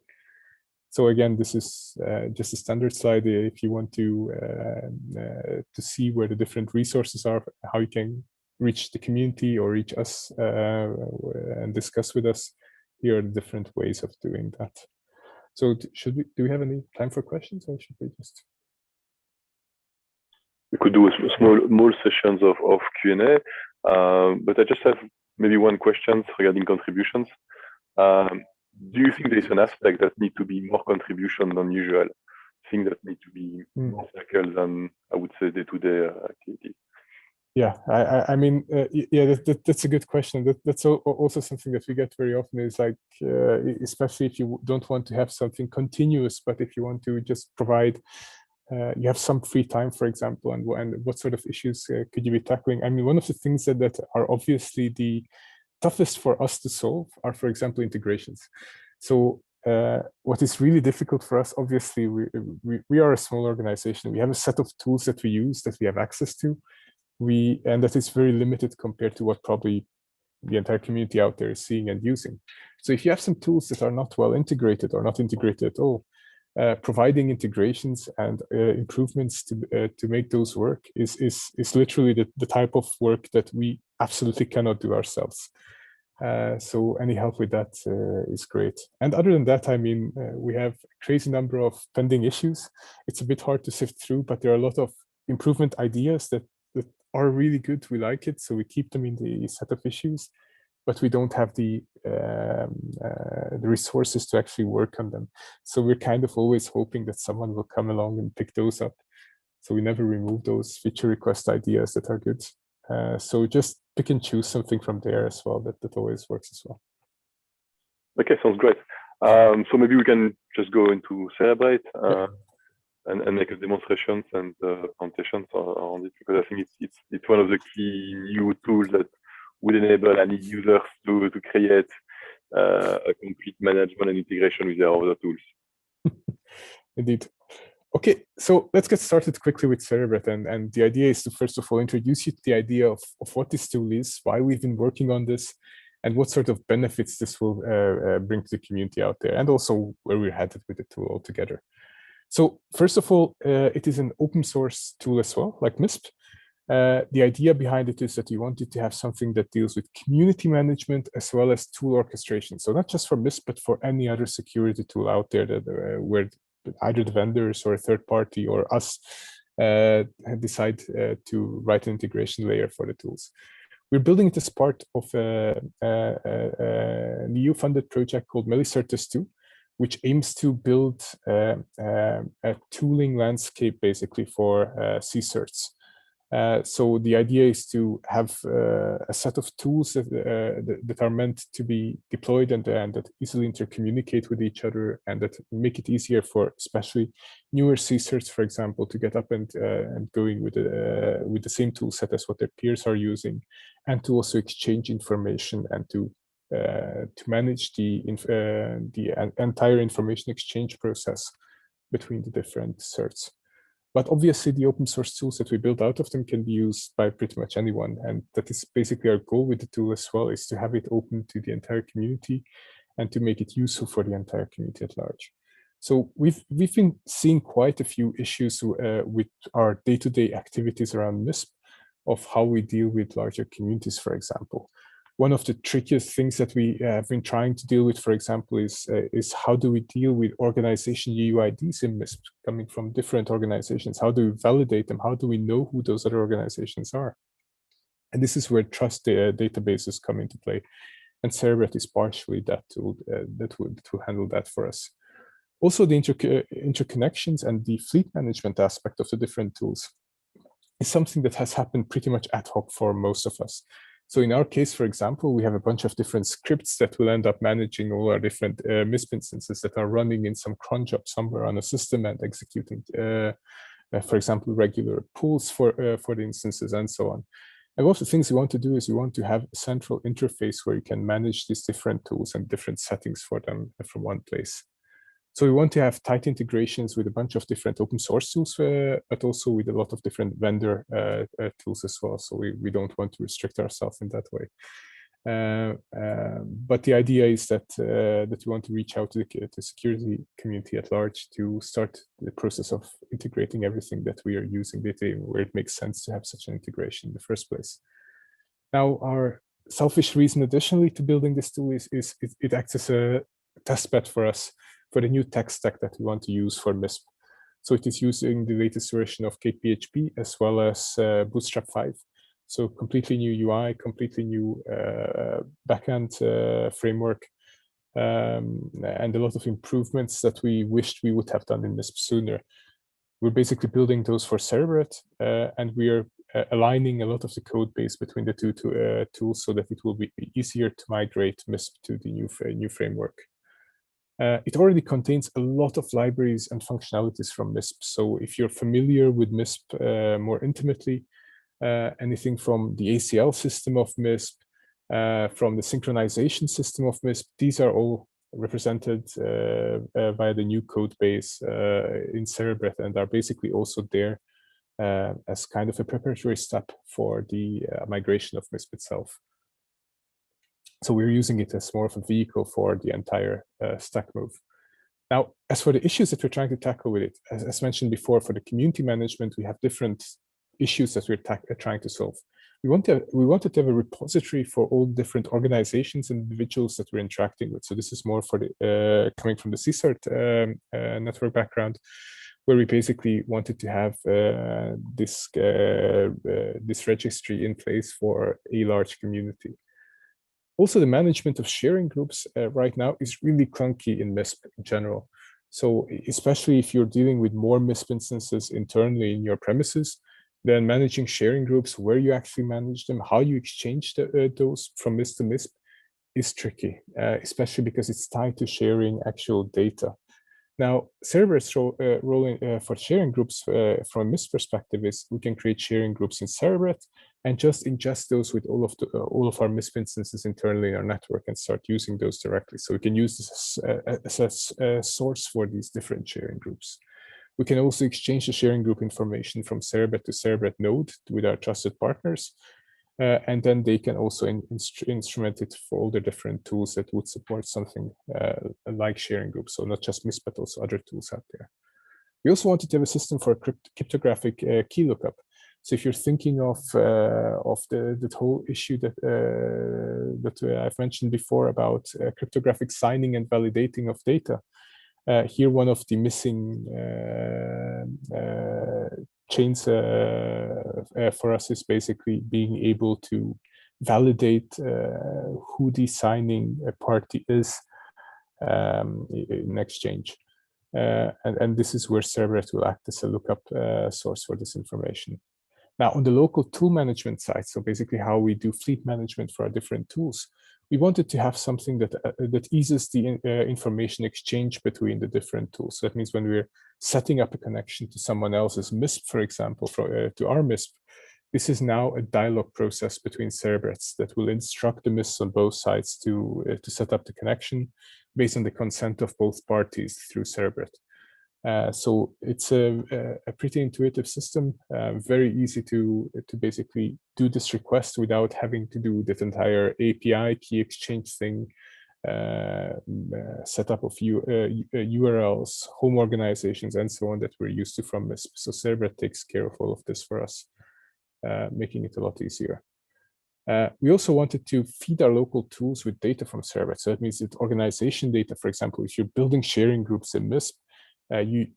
Speaker 4: So again, this is just a standard slide. If you want to see where the different resources are, how you can reach the community or reach us and discuss with us, here are the different ways of doing that. So do we have any time for questions, or should we just?
Speaker 2: We could do a small sessions of Q&A, but I just have maybe one question regarding contributions. Do you think there is an aspect that need to be more contribution than usual? Things that need to be more tackled than, I would say, day-to-day activity?
Speaker 4: Yeah, I mean, yeah, that's a good question. That's also something that we get very often is like, especially if you don't want to have something continuous, but if you want to just provide, you have some free time, for example, and what sort of issues could you be tackling? I mean, one of the things that are obviously the toughest for us to solve are, for example, integrations. So what is really difficult for us, obviously, we are a small organization. We have a set of tools that we use, that we have access to. And that is very limited compared to what probably the entire community out there is seeing and using. So if you have some tools that are not well integrated or not integrated at all, providing integrations and improvements to make those work is literally the type of work that we absolutely cannot do ourselves. So any help with that is great. And other than that, I mean, we have a crazy number of pending issues. It's a bit hard to sift through, but there are a lot of improvement ideas that are really good. We like it, so we keep them in the set of issues, but we don't have the resources to actually work on them. So we're kind of always hoping that someone will come along and pick those up. So we never remove those feature request ideas that are good. So just pick and choose something from there as well. That always works as well.
Speaker 2: Okay, sounds great. So maybe we can just go into Cerebrate and make a demonstrations and presentations on it, because I think it's one of the key new tools that would enable any users to create a complete management and integration with their other tools.
Speaker 4: Indeed. Okay, so let's get started quickly with Cerebrate. And the idea is to first of all introduce you to the idea of what this tool is, why we've been working on this, and what sort of benefits this will bring to the community out there, and also where we're headed with the tool altogether. So first of all, it is an open source tool as well, like MISP. The idea behind it is that you wanted to have something that deals with community management as well as tool orchestration. So not just for MISP, but for any other security tool out there that where either the vendors or a third party or us decide to write an integration layer for the tools. We're building it as part of a EU-funded project called Melicertus 2, which aims to build a tooling landscape basically for CSerts. So the idea is to have a set of tools that are meant to be deployed and that easily intercommunicate with each other, and that make it easier for especially newer CSerts, for example, to get up and going with the same tool set as what their peers are using, and to also exchange information and to manage the entire information exchange process between the different certs. But obviously, the open source tools that we build out of them can be used by pretty much anyone. And that is basically our goal with the tool as well, is to have it open to the entire community and to make it useful for the entire community at large. So we've been seeing quite a few issues with our day-to-day activities around MISP, of how we deal with larger communities, for example. One of the trickiest things that we have been trying to deal with, for example, is how do we deal with organization UUIDs in MISP coming from different organizations? How do we validate them? How do we know who those other organizations are? And this is where trust databases come into play. And Cerebrate is partially that tool that will handle that for us. Also, the interconnections and the fleet management aspect of the different tools is something that has happened pretty much ad hoc for most of us. So in our case, for example, we have a bunch of different scripts that will end up managing all our different MISP instances that are running in some cron job somewhere on a system and executing, for example, regular pulls for the instances and so on. And one of the things you want to do is you want to have a central interface where you can manage these different tools and different settings for them from one place. So we want to have tight integrations with a bunch of different open source tools, but also with a lot of different vendor tools as well. So we don't want to restrict ourselves in that way. But the idea is that we want to reach out to the security community at large to start the process of integrating everything that we are using day-to-day, where it makes sense to have such an integration in the first place. Now, our selfish reason additionally to building this tool is it acts as a test bed for us for the new tech stack that we want to use for MISP. So it is using the latest version of KPHP as well as Bootstrap 5. So completely new UI, completely new backend framework, and a lot of improvements that we wished we would have done in MISP sooner. We're basically building those for Cerebrate, and we are aligning a lot of the code base between the two tools so that it will be easier to migrate MISP to the new framework. It already contains a lot of libraries and functionalities from MISP. So if you're familiar with MISP more intimately, anything from the ACL system of MISP, from the synchronization system of MISP, these are all represented by the new code base in Cerebrate, and are basically also there as kind of a preparatory step for the migration of MISP itself. So we're using it as more of a vehicle for the entire stack move. Now, as for the issues that we're trying to tackle with it, as mentioned before, for the community management, we have different issues that we're trying to solve. wanted to have a repository for all different organizations and individuals that we're interacting with. So this is more for the coming from the CSART network background, where we basically wanted to have this registry in place for a large community. Also, the management of sharing groups right now is really clunky in MISP in general. So especially if you're dealing with more MISP instances internally in your premises, then managing sharing groups, where you actually manage them, how you exchange those from MISP to MISP is tricky, especially because it's tied to sharing actual data. Now, Cerebrate's role for sharing groups from a MISP perspective is we can create sharing groups in Cerebrate and just ingest those with all of our MISP instances internally in our network and start using those directly. So we can use this as a source for these different sharing groups. We can also exchange the sharing group information from Cerebrate to Cerebrate node with our trusted partners. And then they can also instrument it for all the different tools that would support something like sharing groups. So not just MISP, but also other tools out there. We also wanted to have a system for cryptographic key lookup. So if you're thinking of the whole issue that I've mentioned before about cryptographic signing and validating of data, here one of the missing chains for us is basically being able to validate who the signing party is in exchange. And this is where Cerebrate will act as a lookup source for this information. Now, on the local tool management side, so basically how we do fleet management for our different tools, we wanted to have something that eases the information exchange between the different tools. So that means when we're setting up a connection to someone else's MISP, for example, to our MISP, this is now a dialogue process between Cerebrates that will instruct the MISPs on both sides to set up the connection based on the consent of both parties through Cerebrate. So it's a pretty intuitive system, very easy to basically do this request without having to do that entire API key exchange thing, setup of URLs, home organizations, and so on that we're used to from MISP. So Cerebrate takes care of all of this for us, making it a lot easier. We also wanted to feed our local tools with data from Cerebrate. So that means that organization data, for example, if you're building sharing groups in MISP,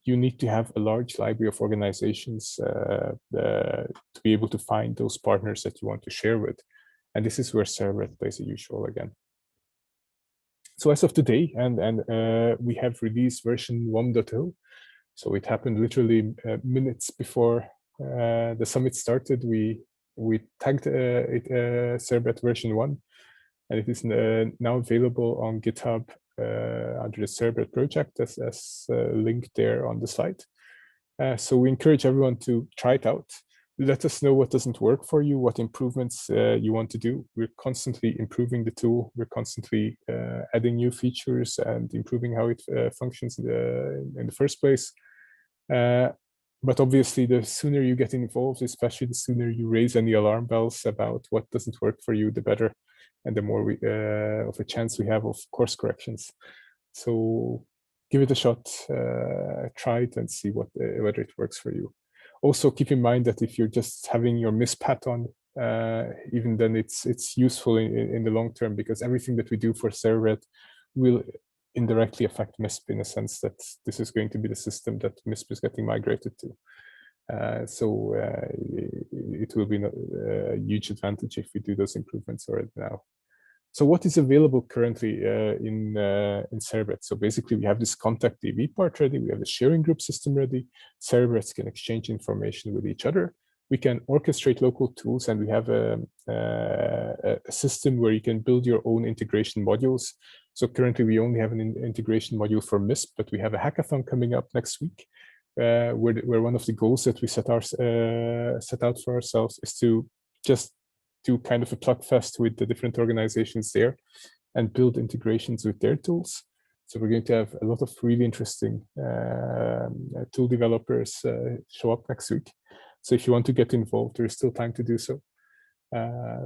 Speaker 4: you need to have a large library of organizations to be able to find those partners that you want to share with. And this is where Cerebrate plays a huge role again. So as of today, and we have released version 1.0. So it happened literally minutes before the summit started. We tagged it Cerebrate version 1, and it is now available on GitHub under the Cerebrate project as linked there on the slide. So we encourage everyone to try it out. Let us know what doesn't work for you, what improvements you want to do. We're constantly improving the tool. We're constantly adding new features and improving how it functions in the first place. But obviously, the sooner you get involved, especially the sooner you raise any alarm bells about what doesn't work for you, the better, and the more of a chance we have of course corrections. So give it a shot, try it, and see whether it works for you. Also, keep in mind that if you're just having your MISP hat on, even then it's useful in the long term, because everything that we do for Cerebrate will indirectly affect MISP in a sense that this is going to be the system that MISP is getting migrated to. So it will be a huge advantage if we do those improvements already now. So what is available currently in Cerebrate? So basically, we have this contact DB part ready. We have the sharing group system ready. Cerebrates can exchange information with each other. We can orchestrate local tools, and we have a system where you can build your own integration modules. So currently, we only have an integration module for MISP, but we have a hackathon coming up next week, where one of the goals that we set out for ourselves is to just do kind of a plug fest with the different organizations there and build integrations with their tools. So we're going to have a lot of really interesting tool developers show up next week. So if you want to get involved, there is still time to do so.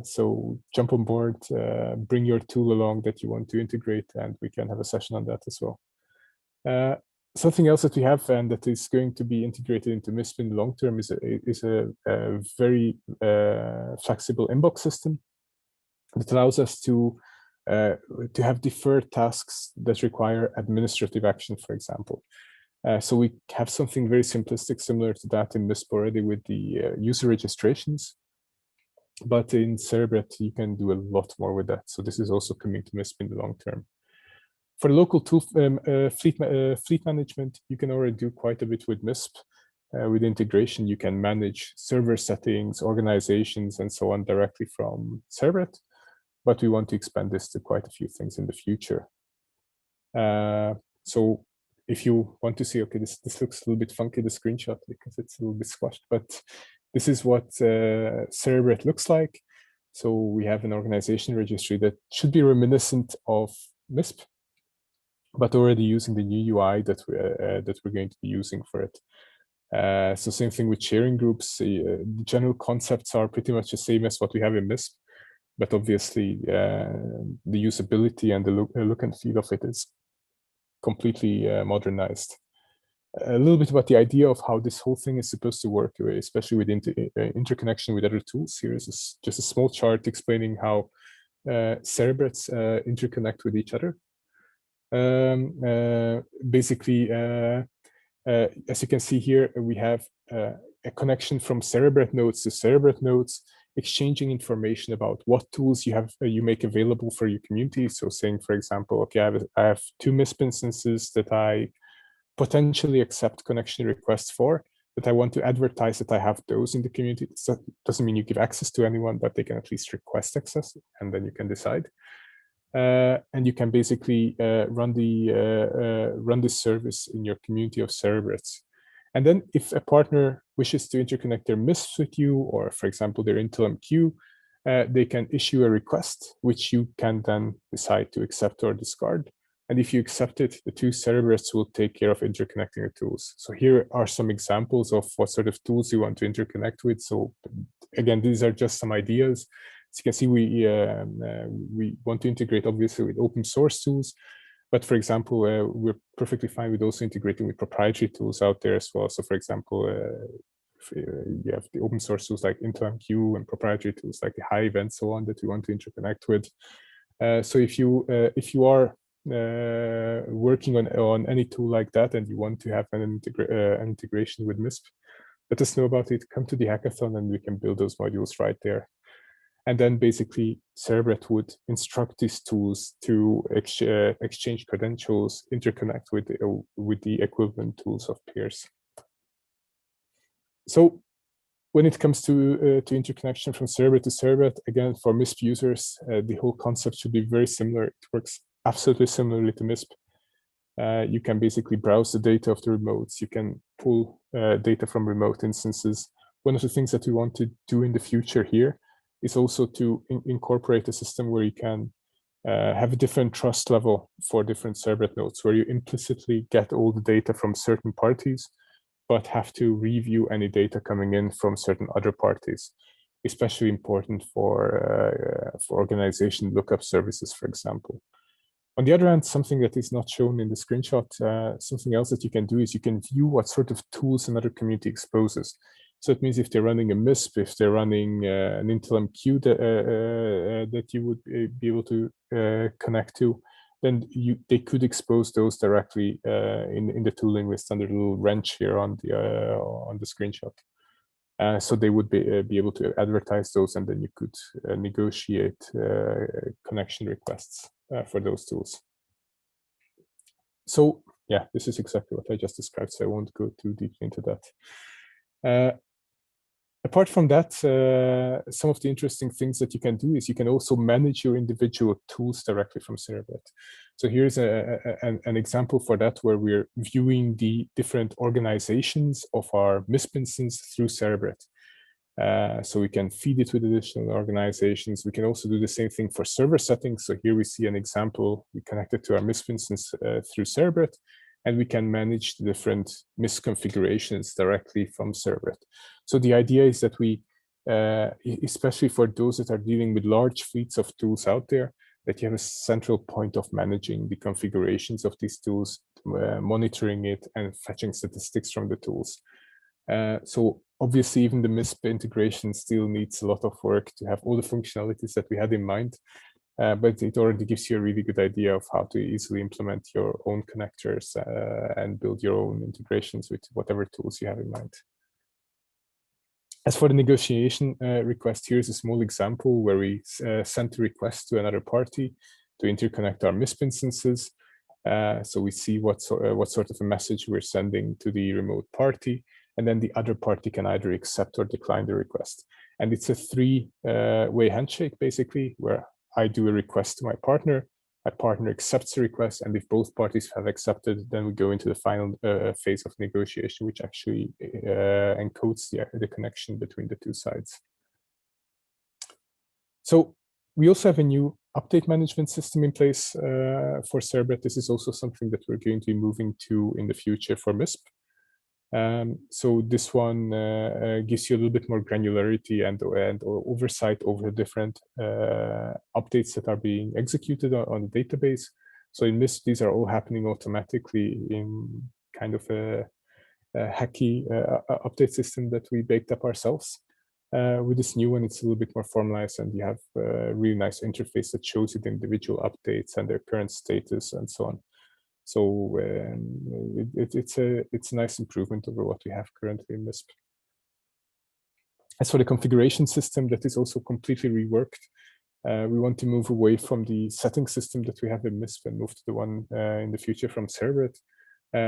Speaker 4: So jump on board, bring your tool along that you want to integrate, and we can have a session on that as well. Something else that we have and that is going to be integrated into MISP in the long term is a very flexible inbox system that allows us to have deferred tasks that require administrative action, for example. So we have something very simplistic, similar to that in MISP already with the user registrations. But in Cerebrate, you can do a lot more with that. So this is also coming to MISP in the long term. For local tool fleet management, you can already do quite a bit with MISP. With integration, you can manage server settings, organizations, and so on directly from Cerebrate. But we want to expand this to quite a few things in the future. So if you want to see, okay, this looks a little bit funky, the screenshot, because it's a little bit squashed, but this is what Cerebrate looks like. So we have an organization registry that should be reminiscent of MISP, but already using the new UI that we're going to be using for it. So same thing with sharing groups. The general concepts are pretty much the same as what we have in MISP, but obviously the usability and the look and feel of it is completely modernized. A little bit about the idea of how this whole thing is supposed to work, especially with interconnection with other tools. Here is just a small chart explaining how Cerebrates interconnect with each other. Basically, as you can see here, we have a connection from Cerebrate nodes to Cerebrate nodes, exchanging information about what tools you make available for your community. So saying, for example, okay, I have 2 MISP instances that I potentially accept connection requests for, that I want to advertise that I have those in the community. So it doesn't mean you give access to anyone, but they can at least request access, and then you can decide. And you can basically run this service in your community of Cerebrates. And then if a partner wishes to interconnect their MISPs with you, or for example, their Intel MQ, they can issue a request, which you can then decide to accept or discard. And if you accept it, the 2 Cerebrates will take care of interconnecting the tools. So here are some examples of what sort of tools you want to interconnect with. So again, these are just some ideas. As you can see, we want to integrate obviously with open source tools, but for example, we're perfectly fine with also integrating with proprietary tools out there as well. So for example, you have the open source tools like Intel MQ and proprietary tools like the Hive and so on that we want to interconnect with. So if you are working on any tool like that and you want to have an integration with MISP, let us know about it. Come to the hackathon and we can build those modules right there. And then basically Cerebrate would instruct these tools to exchange credentials, interconnect with the equivalent tools of peers. So when it comes to interconnection from Cerebrate to Cerebrate, again, for MISP users, the whole concept should be very similar. It works absolutely similarly to MISP. You can basically browse the data of the remotes. You can pull data from remote instances. One of the things that we want to do in the future here is also to incorporate a system where you can have a different trust level for different Cerebrate nodes, where you implicitly get all the data from certain parties, but have to review any data coming in from certain other parties. Especially important for organization lookup services, for example. On the other hand, something that is not shown in the screenshot, something else that you can do is you can view what sort of tools another community exposes. So it means if they're running a MISP, if they're running an Intel MQ that you would be able to connect to, then they could expose those directly in the tooling list under the little wrench here on the screenshot. So they would be able to advertise those, and then you could negotiate connection requests for those tools. So yeah, this is exactly what I just described, so I won't go too deeply into that. Apart from that, some of the interesting things that you can do is you can also manage your individual tools directly from Cerebrate. So here's an example for that, where we're viewing the different organizations of our MISP instance through Cerebrate. So we can feed it with additional organizations. We can also do the same thing for server settings. So here we see an example. We connect it to our MISP instance through Cerebrate, and we can manage the different MISP configurations directly from Cerebrate. So the idea is that we, especially for those that are dealing with large fleets of tools out there, that you have a central point of managing the configurations of these tools monitoring it, and fetching statistics from the tools. So obviously, even the MISP integration still needs a lot of work to have all the functionalities that we had in mind. But it already gives you a really good idea of how to easily implement your own connectors and build your own integrations with whatever tools you have in mind. As for the negotiation request, here's a small example where we sent a request to another party to interconnect our MISP instances. So we see what sort of a message we're sending to the remote party, and then the other party can either accept or decline the request. And it's a three-way handshake, basically, where I do a request to my partner accepts the request, and if both parties have accepted, then we go into the final phase of negotiation, which actually encodes the connection between the two sides. So we also have a new update management system in place for Cerebrate. This is also something that we're going to be moving to in the future for MISP. So this one gives you a little bit more granularity and oversight over the different updates that are being executed on the database. So in MISP, these are all happening automatically in kind of a hacky update system that we baked up ourselves. With this new one, it's a little bit more formalized, and you have a really nice interface that shows you the individual updates and their current status and so on. So it's a nice improvement over what we have currently in MISP. As for the configuration system, that is also completely reworked. We want to move away from the setting system that we have in MISP and move to the one in the future from Cerebrate.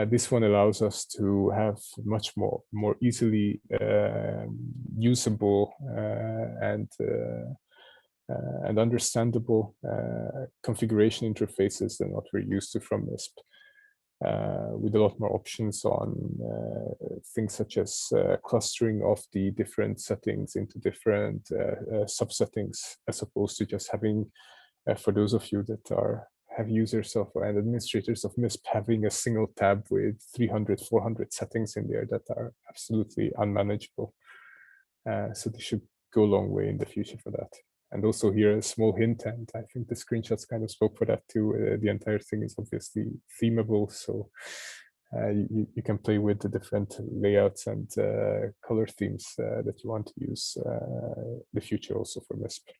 Speaker 4: This one allows us to have much more easily usable and understandable configuration interfaces than what we're used to from MISP, with a lot more options on things such as clustering of the different settings into different subsettings, as opposed to just having, for those of you that have users of and administrators of MISP, having a single tab with 300, 400 settings in there that are absolutely unmanageable. So they should go a long way in the future for that. And also here a small hint, and I think the screenshots kind of spoke for that too. The entire thing is obviously themable, so you can play with the different layouts and color themes that you want to use in the future also for MISP.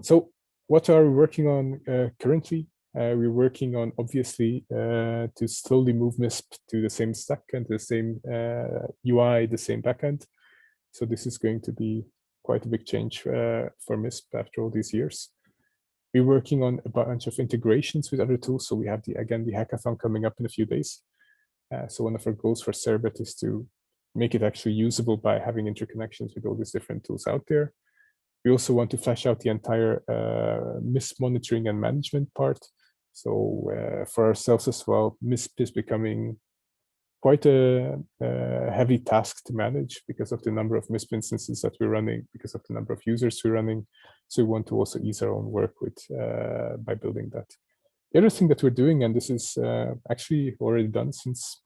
Speaker 4: So what are we working on currently? We're working on, obviously, to slowly move MISP to the same stack and the same UI, the same backend. So this is going to be quite a big change for MISP after all these years. We're working on a bunch of integrations with other tools. So we have again the hackathon coming up in a few days. So one of our goals for Cerebrate is to make it actually usable by having interconnections with all these different tools out there. We also want to flesh out the entire MISP monitoring and management part. So for ourselves as well, MISP is becoming quite a heavy task to manage because of the number of MISP instances that we're running, because of the number of users we're running. So we want to also ease our own work with by building that. The other thing that we're doing, and this is actually already done since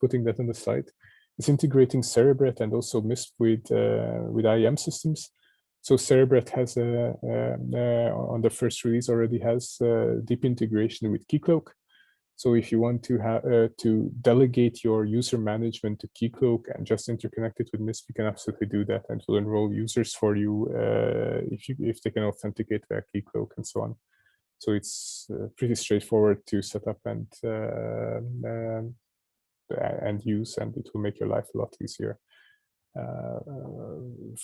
Speaker 4: putting that on the slide, is integrating Cerebrate and also MISP with IAM systems. So Cerebrate has on the first release already has deep integration with Keycloak. So if you want to delegate your user management to Keycloak and just interconnect it with MISP, you can absolutely do that, and will enroll users for you if they can authenticate via Keycloak and so on. So it's pretty straightforward to set up and use, and it will make your life a lot easier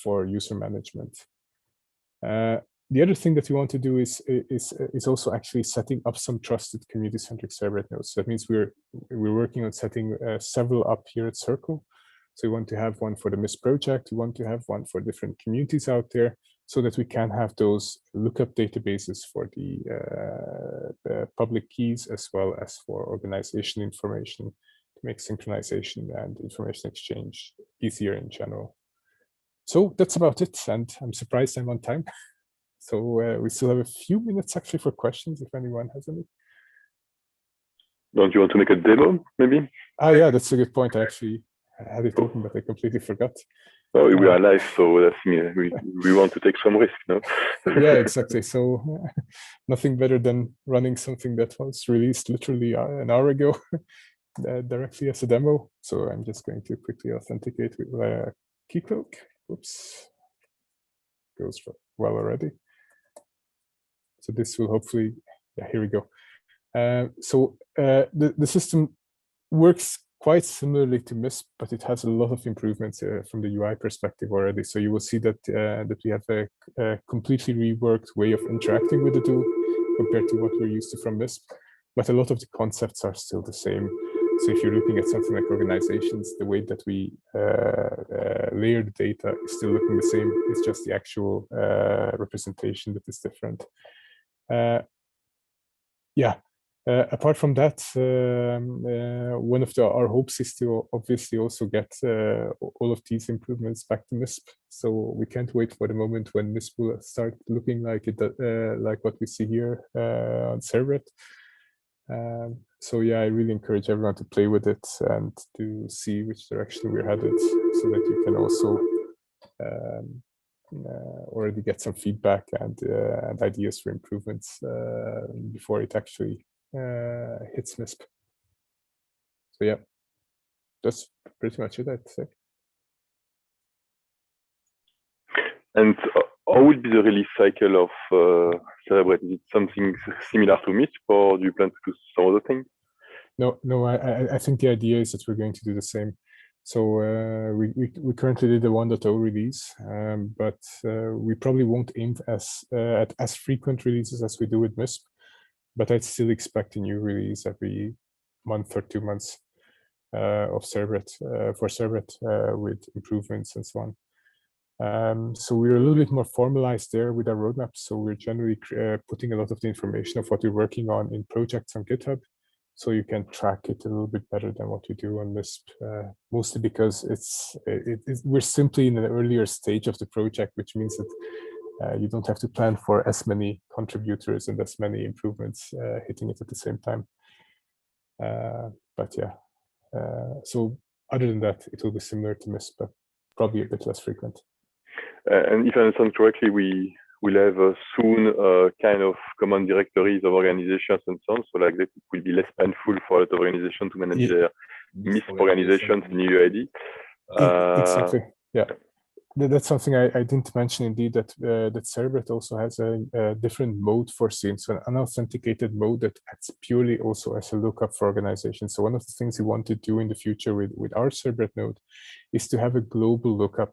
Speaker 4: for user management. The other thing that we want to do is also actually setting up some trusted community-centric Cerebrate nodes. So that means we're working on setting several up here at Circle. So we want to have one for the MISP project. We want to have one for different communities out there, so that we can have those lookup databases for the public keys, as well as for organization information, to make synchronization and information exchange easier in general. So that's about it, and I'm surprised I'm on time. So we still have a few minutes actually for questions, if anyone has any.
Speaker 2: Don't you want to make a demo, maybe?
Speaker 4: Ah, yeah, that's a good point. I actually had it open, but I completely forgot.
Speaker 2: Oh, we are live, so that's we want to take some risk, no?
Speaker 4: Yeah, exactly. So nothing better than running something that was released literally an hour ago directly as a demo. So I'm just going to quickly authenticate with a key cloak. Oops, goes well already. So this will hopefully, yeah, here we go. The system works quite similarly to MISP, but it has a lot of improvements from the UI perspective already. So you will see that that we have a completely reworked way of interacting with the tool compared to what we're used to from MISP. But a lot of the concepts are still the same. So if you're looking at something like organizations, the way that we layer the data is still looking the same. It's just the actual representation that is different. Yeah. Apart from that, one of our hopes is to obviously also get all of these improvements back to MISP. So we can't wait for the moment when MISP will start looking like it, like what we see here on Cerebrate. So yeah, I really encourage everyone to play with it and to see which direction we're headed, so that you can also already get some feedback and ideas for improvements before it actually hits MISP. So yeah, that's pretty much it, I'd say.
Speaker 2: And how will be the release cycle of Cerebrate? Is it something similar to MISP, or do you plan to do some other thing?
Speaker 4: No, I think the idea is that we're going to do the same. So we currently did the 1.0 release, but we probably won't aim at as frequent releases as we do with MISP. But I'd still expect a new release every month or 2 months of Cerebrate for Cerebrate with improvements and so on. So we're a little bit more formalized there with our roadmap. So we're generally putting a lot of the information of what we're working on in projects on GitHub, so you can track it a little bit better than what we do on MISP. Mostly because we're simply in an earlier stage of the project, which means that you don't have to plan for as many contributors and as many improvements hitting it at the same time. But yeah, so other than that, it will be similar to MISP, but probably a bit less frequent.
Speaker 2: And if I understand correctly, we will have soon kind of common directories of organizations and so on. So like that, it will be less painful for a lot of organizations to manage their MISP organizations in UID.
Speaker 4: Exactly. Yeah. That's something I didn't mention, indeed, that Cerebrate also has a different mode for scenes, so an unauthenticated mode that acts purely also as a lookup for organizations. So one of the things we want to do in the future with our Cerebrate node is to have a global lookup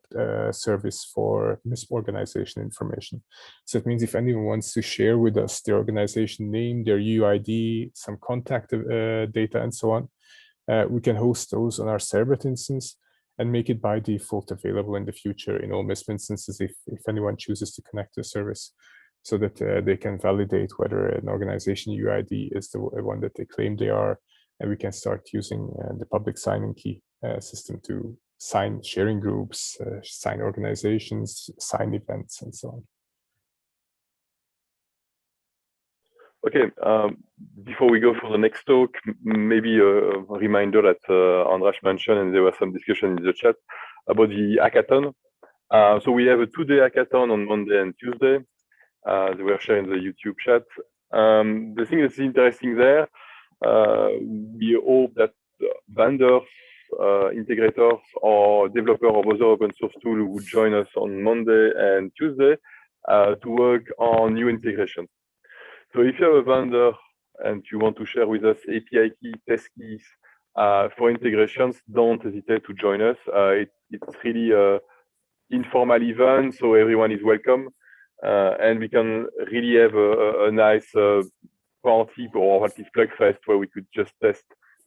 Speaker 4: service for MISP organization information. So it means if anyone wants to share with us their organization name, their UID, some contact data, and so on, we can host those on our Cerebrate instance and make it by default available in the future in all MISP instances if anyone chooses to connect to the service, so that they can validate whether an organization UID is the one that they claim they are, and we can start using the public signing key system to sign sharing groups, sign organizations, sign events, and so on.
Speaker 2: Okay, before we go for the next talk, maybe a reminder that Andras mentioned, and there was some discussion in the chat about the hackathon. So we have a 2-day hackathon on Monday and Tuesday. They were sharing the YouTube chat. The thing that's interesting there, we hope that vendors, integrators, or developers of other open source tools would join us on Monday and Tuesday to work on new integrations. So if you have a vendor and you want to share with us API key, test keys for integrations, don't hesitate to join us. It's really an informal event, so everyone is welcome. And we can really have a nice party or at least plug fest where we could just test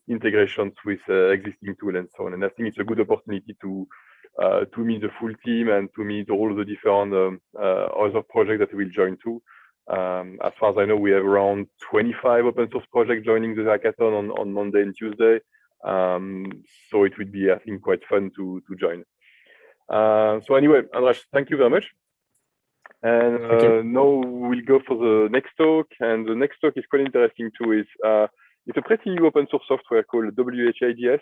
Speaker 2: integrations with existing tools and so on. And I think it's a good opportunity to meet the full team and to meet all the different other projects that we will join too. As far as I know, we have around 25 open source projects joining the hackathon on Monday and Tuesday. So it would be, I think, quite fun to join. So anyway, Andras, thank you very much. And now we'll go for the next talk. And the next talk is quite interesting too. It's a pretty new open source software called WHIDS.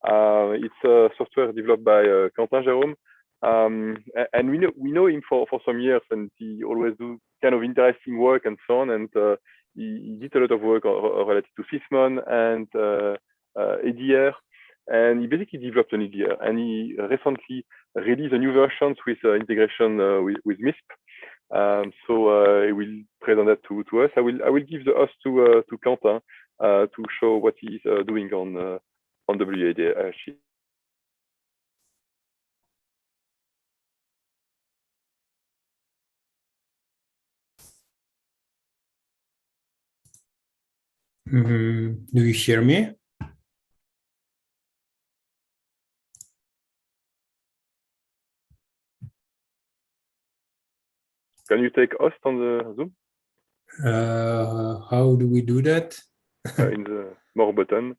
Speaker 2: It's a software developed by Quentin Jérôme, And we know him for some years, and he always do kind of interesting work and so on. And he did a lot of work related to Sysmon and ADR, and he basically developed an ADR. And he recently released a new version with integration with MISP. So he will present that to us. I will give the host to Quentin to show what he's doing on WAD sheet.
Speaker 3: Do you hear me?
Speaker 2: Can you take host on the Zoom?
Speaker 3: How do we do that?
Speaker 2: In the more button.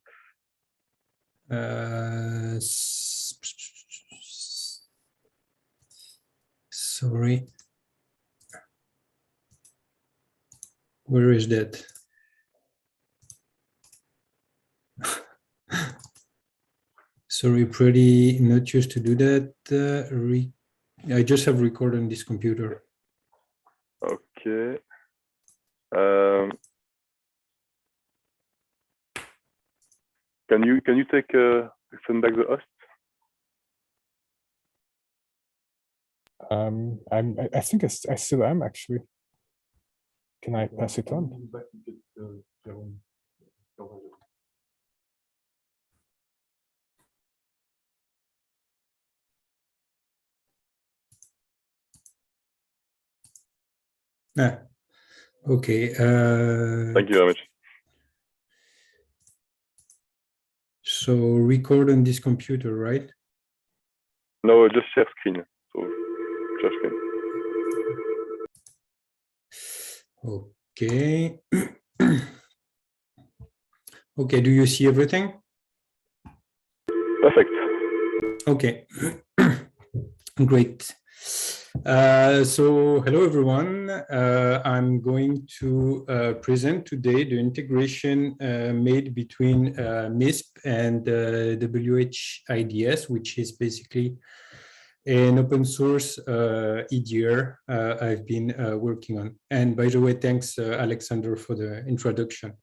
Speaker 3: Sorry. Where is that? Sorry, pretty not used to do that. I just have record on this computer.
Speaker 2: Okay. Can you take send back the host?
Speaker 4: I think I still am actually. Can I pass it on?
Speaker 3: Okay.
Speaker 2: Thank you very much.
Speaker 3: So record on this computer, right?
Speaker 2: No, just share screen. So share screen.
Speaker 3: Okay. Okay, do you see everything?
Speaker 2: Perfect.
Speaker 3: Okay. Great. So hello everyone. I'm going to present today the integration made between MISP and WHIDS, which is basically an open source EDR I've been working on. And by the way, thanks Alexandre for the introduction.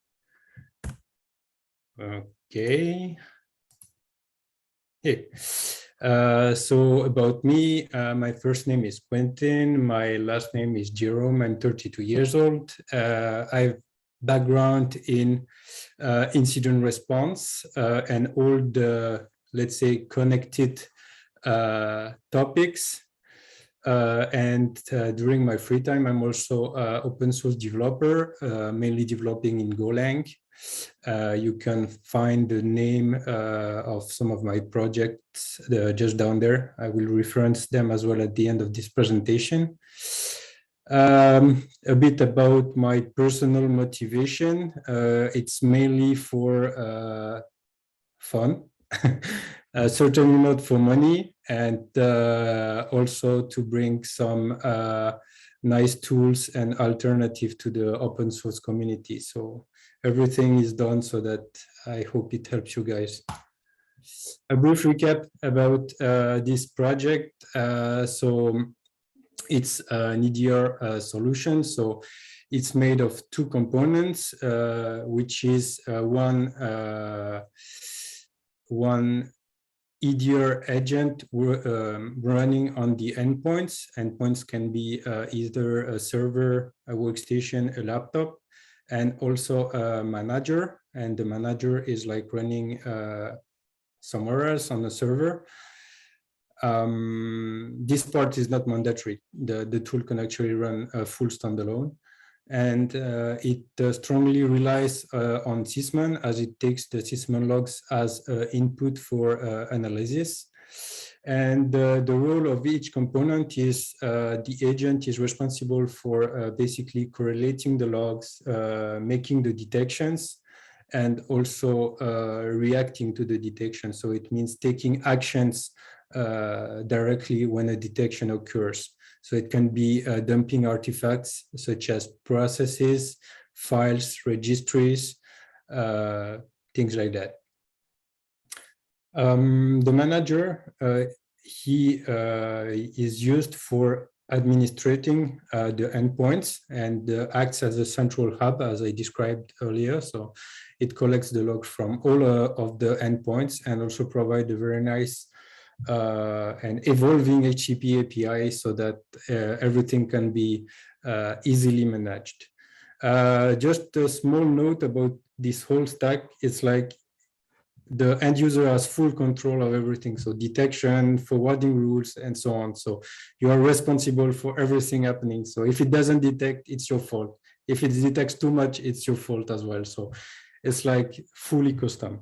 Speaker 3: Okay. Hey. So about me, my first name is Quentin. My last name is Jerome. I'm 32 years old. I have background in incident response and all the, let's say, connected topics. And during my free time, I'm also an open source developer, mainly developing in Golang. You can find the name of some of my projects just down there. I will reference them as well at the end of this presentation. A bit about my personal motivation. It's mainly for fun, certainly not for money, and also to bring some nice tools and alternative to the open source community. So everything is done so that I hope it helps you guys. A brief recap about this project. So it's an EDR solution. So it's made of two components, which is one EDR agent running on the endpoints. Endpoints can be either a server, a workstation, a laptop, and also a manager. And the manager is like running somewhere else on the server. This part is not mandatory. The tool can actually run a full standalone. And it strongly relies on Sysmon, as it takes the Sysmon logs as input for analysis. And the role of each component is the agent is responsible for basically correlating the logs, making the detections, and also reacting to the detection. So it means taking actions directly when a detection occurs. So it can be dumping artifacts such as processes, files, registries, things like that. The manager he is used for administrating the endpoints and acts as a central hub, as I described earlier. So it collects the logs from all of the endpoints and also provide a very nice and evolving HTTP API so that everything can be easily managed. Just a small note about this whole stack. It's like the end user has full control of everything. So detection, forwarding rules, and so on. So you are responsible for everything happening. So if it doesn't detect, it's your fault. If it detects too much, it's your fault as well. So it's like fully custom.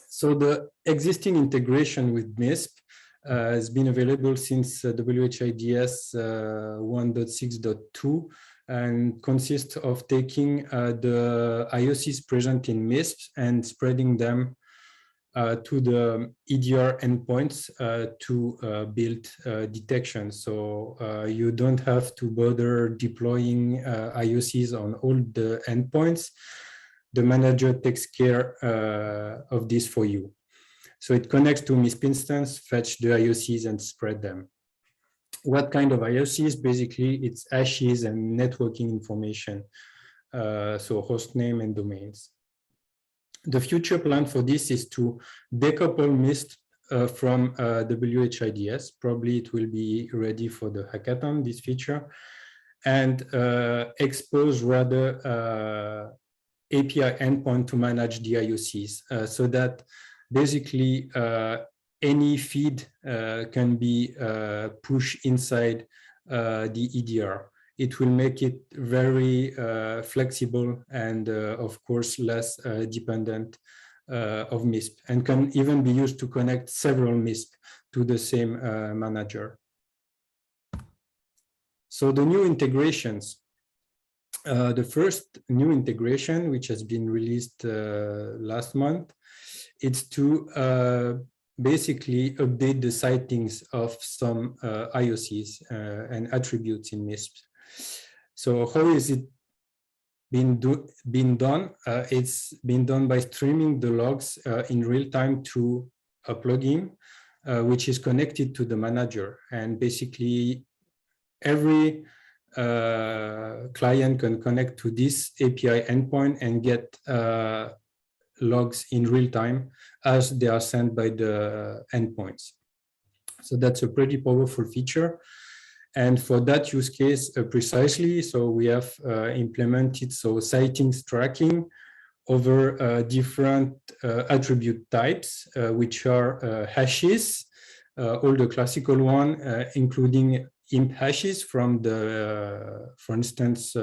Speaker 3: So the existing integration with MISP has been available since WHIDS 1.6.2 and consists of taking the IOCs present in MISP and spreading them to the EDR endpoints to build detection. So you don't have to bother deploying IOCs on all the endpoints. The manager takes care of this for you. So it connects to MISP instance, fetch the IOCs and spread them. What kind of IOCs? Basically, it's hashes and networking information. So host name and domains. The future plan for this is to decouple MISP from WHIDS. Probably it will be ready for the hackathon, this feature, and expose rather API endpoint to manage the IOCs so that basically any feed can be pushed inside the EDR. It will make it very flexible and of course less dependent of MISP, and can even be used to connect several MISP to the same manager. So the new integrations. The first new integration, which has been released last month, it's to basically update the sightings of some IOCs and attributes in MISP. So how is it been done? It's been done by streaming the logs in real time to a plugin, which is connected to the manager. And basically every client can connect to this API endpoint and get logs in real time as they are sent by the endpoints. So that's a pretty powerful feature. And for that use case precisely, so we have implemented sightings tracking over different attribute types, which are hashes, all the classical one, including imp hashes from the, for instance,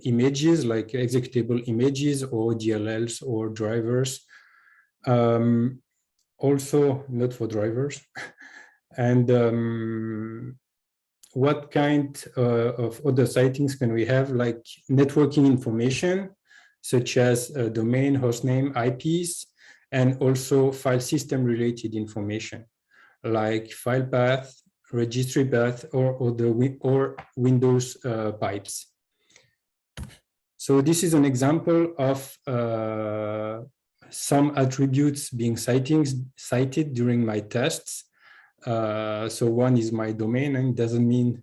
Speaker 3: images like executable images or DLLs or drivers. Also not for drivers. And what kind of other sightings can we have, like networking information, such as domain, hostname, IPs, and also file system related information, like file path, registry path, or Windows pipes. So this is an example of some attributes being cited during my tests. So one is my domain, and it doesn't mean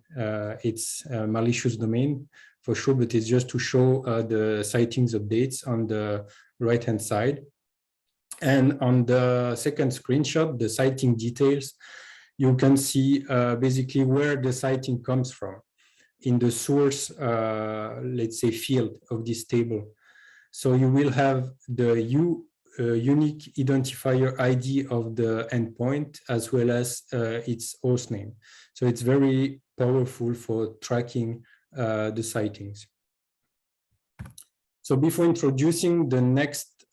Speaker 3: it's a malicious domain for sure, but it's just to show the sightings updates on the right-hand side. And on the second screenshot, the sighting details, you can see basically where the sighting comes from in the source, let's say, field of this table. So you will have the unique identifier ID of the endpoint as well as its host name. So it's very powerful for tracking the sightings. So before introducing the next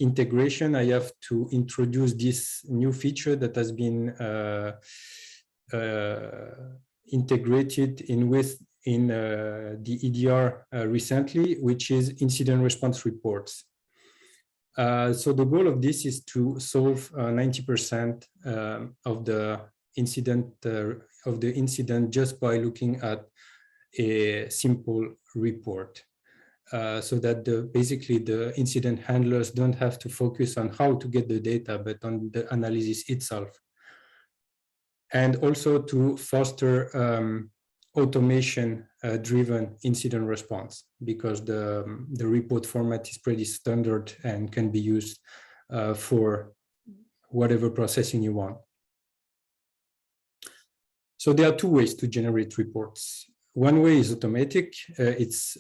Speaker 3: integration, I have to introduce this new feature that has been integrated in the EDR recently, which is incident response reports. So the goal of this is to solve 90% of the incident just by looking at a simple report. so that basically the incident handlers don't have to focus on how to get the data, but on the analysis itself. And also to foster automation-driven incident response, because the report format is pretty standard and can be used for whatever processing you want. So there are two ways to generate reports. One way is automatic. It's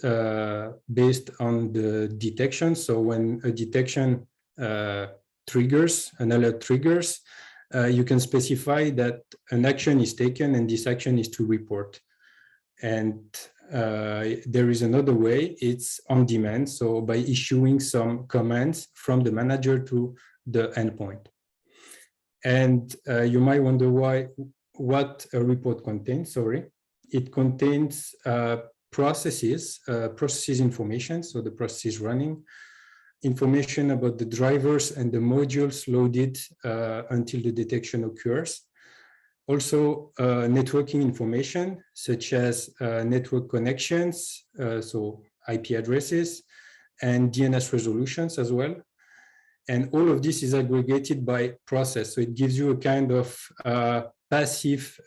Speaker 3: based on the detection. So when a detection triggers, an alert triggers, you can specify that an action is taken and this action is to report. And there is another way, it's on demand. So by issuing some commands from the manager to the endpoint. And you might wonder what a report contains, It contains processes information, so the process is running, information about the drivers and the modules loaded until the detection occurs. Also, networking information, such as network connections, so IP addresses, and DNS resolutions as well. And all of this is aggregated by process. So it gives you a kind of passive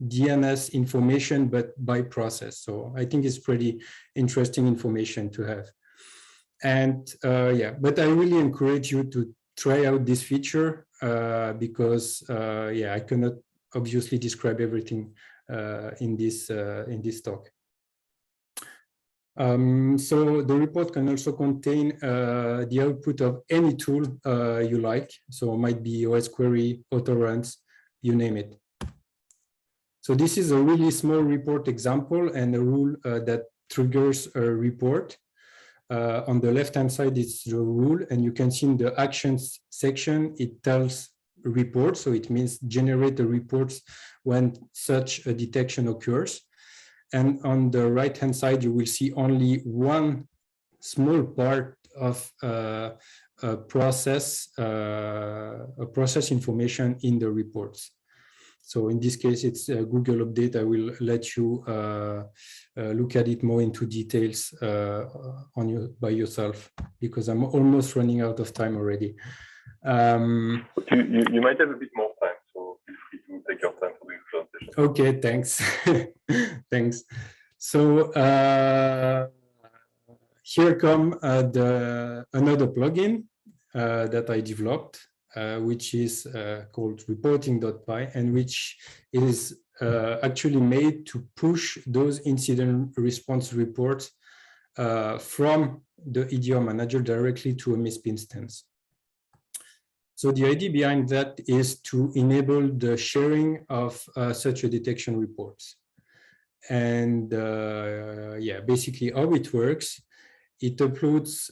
Speaker 3: DNS information, but by process. So I think it's pretty interesting information to have. And yeah, but I really encourage you to try out this feature because yeah, I cannot obviously describe everything in this talk. So the report can also contain the output of any tool you like. So it might be OS query, autoruns, you name it. So this is a really small report example and a rule that triggers a report. On the left-hand side, it's the rule, and you can see in the actions section, it tells report. So it means generate the reports when such a detection occurs. And on the right-hand side, you will see only one small part of process information in the reports. So in this case, it's Google Update. I will let you look at it more into details by yourself, because I'm almost running out of time already.
Speaker 2: You might have a bit more time, so feel free to take your time for the presentation.
Speaker 3: Okay, thanks. Thanks. So here come another plugin that I developed, which is called reporting.py, and which is actually made to push those incident response reports from the EDR manager directly to a MISP instance. So the idea behind that is to enable the sharing of such a detection reports. And yeah, basically how it works, it uploads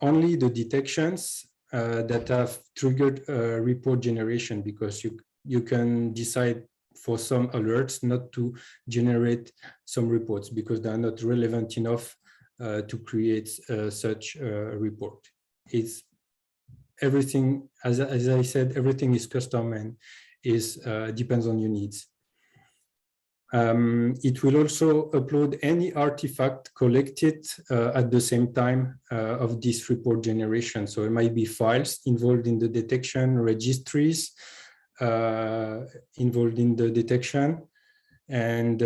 Speaker 3: only the detections that have triggered report generation, because you can decide for some alerts not to generate some reports because they are not relevant enough to create such a report. It's everything, as I said, everything is custom and depends on your needs. It will also upload any artifact collected at the same time of this report generation. So it might be files involved in the detection, registries involved in the detection, and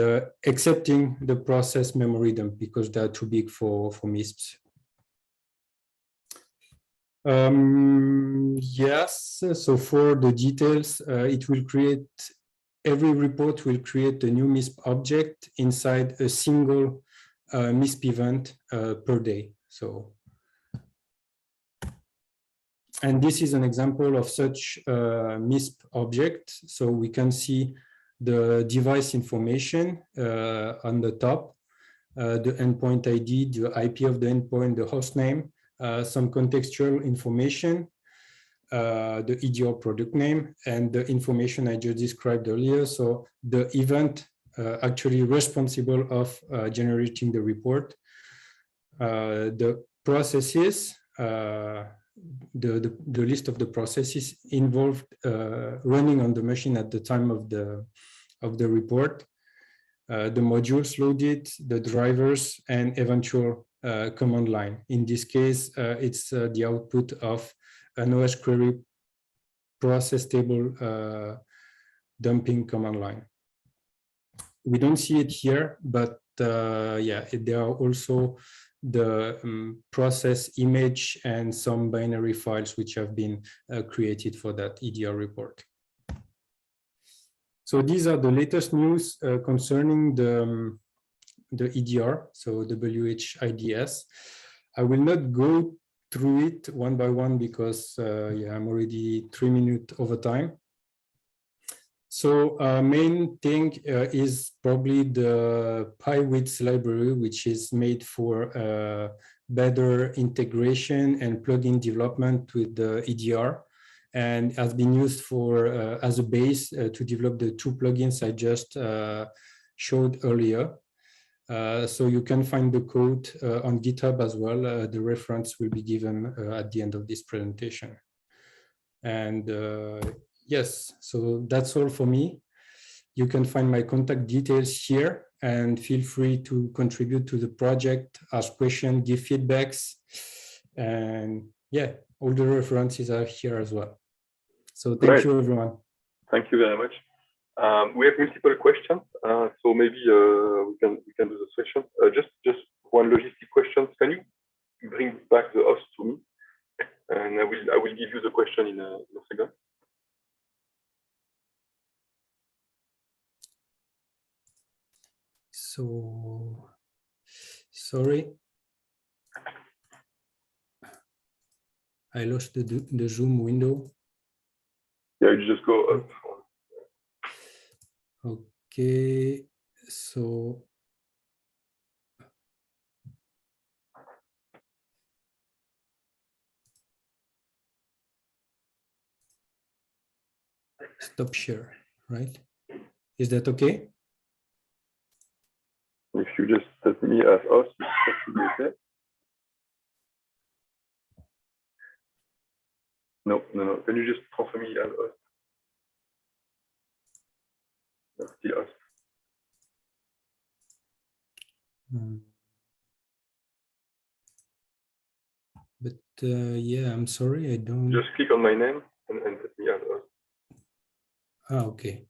Speaker 3: accepting the process memory dump because they are too big for MISPs. Yes, so for the details, it will create, every report will create a new MISP object inside a single MISP event per day. So, and this is an example of such MISP object. So we can see the device information on the top, the endpoint ID, the IP of the endpoint, the host name, some contextual information, the EDR product name, and the information I just described earlier. So the event actually responsible of generating the report, the processes, the list of the processes involved running on the machine at the time of the report, the modules loaded, the drivers, and eventual command line. In this case, it's the output of an OS query process table dumping command line. We don't see it here, but yeah, there are also the process image and some binary files which have been created for that EDR report. So these are the latest news concerning the EDR, so WHIDS. I will not go through it one by one because yeah, I'm already 3 minutes over time. So main thing is probably the PyWidth library, which is made for better integration and plugin development with the EDR, and has been used for as a base to develop the 2 plugins I just showed earlier. So you can find the code on GitHub as well. The reference will be given at the end of this presentation. And yes, so that's all for me. You can find my contact details here, and feel free to contribute to the project, ask questions, give feedbacks. And yeah, all the references are here as well. So thank you, everyone.
Speaker 2: Thank you very much. We have multiple questions, so maybe we can do the session. Just one logistic question. Can you bring back the host to me? And I will give you the question in a second.
Speaker 3: So, sorry, I lost the Zoom window.
Speaker 2: Yeah, you just go up.
Speaker 3: Okay, so stop share, right? Is that okay?
Speaker 2: If you just set me as host, that should be okay. No. Can you just transfer me as host? No, still host.
Speaker 3: But yeah, I'm sorry, I don't.
Speaker 2: Just click on my name and set me as host.
Speaker 3: Ah, okay.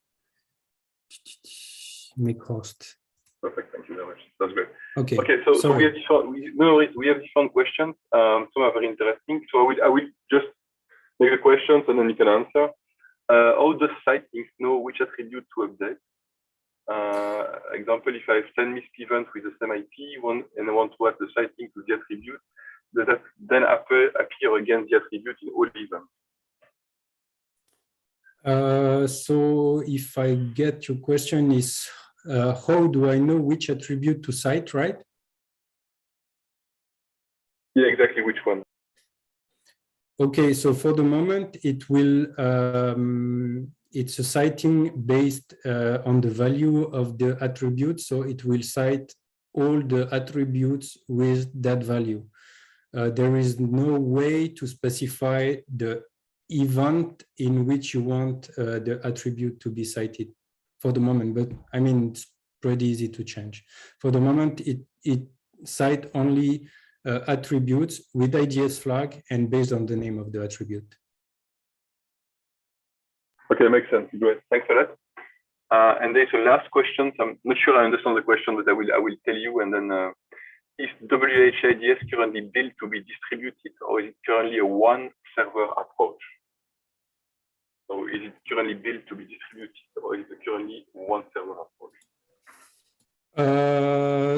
Speaker 3: Make host.
Speaker 2: Perfect. Thank you very much. That's great.
Speaker 3: Okay.
Speaker 2: Okay. So we have different questions. Some are very interesting. So I will just make the questions and then you can answer. How does Sightlink know which attribute to update? Example, if I have 10 MISP events with the same IP and I want to add the Sightlink to the attribute, does that then appear against the attribute in all events?
Speaker 3: So if I get your question is, how do I know which attribute to cite, right?
Speaker 2: Yeah, exactly. Which one?
Speaker 3: Okay, so for the moment, it will, it's a citing based on the value of the attribute. So it will cite all the attributes with that value. There is no way to specify the event in which you want the attribute to be cited for the moment, but I mean, it's pretty easy to change. For the moment, it cite only attributes with IDS flag and based on the name of the attribute.
Speaker 2: Okay, makes sense. Great. Thanks for that. And there's a last question. I'm not sure I understand the question, but I will tell you. And then, is WHIDS currently built to be distributed, or is it currently a one server approach? So is it currently built to be distributed, or is it currently one server approach?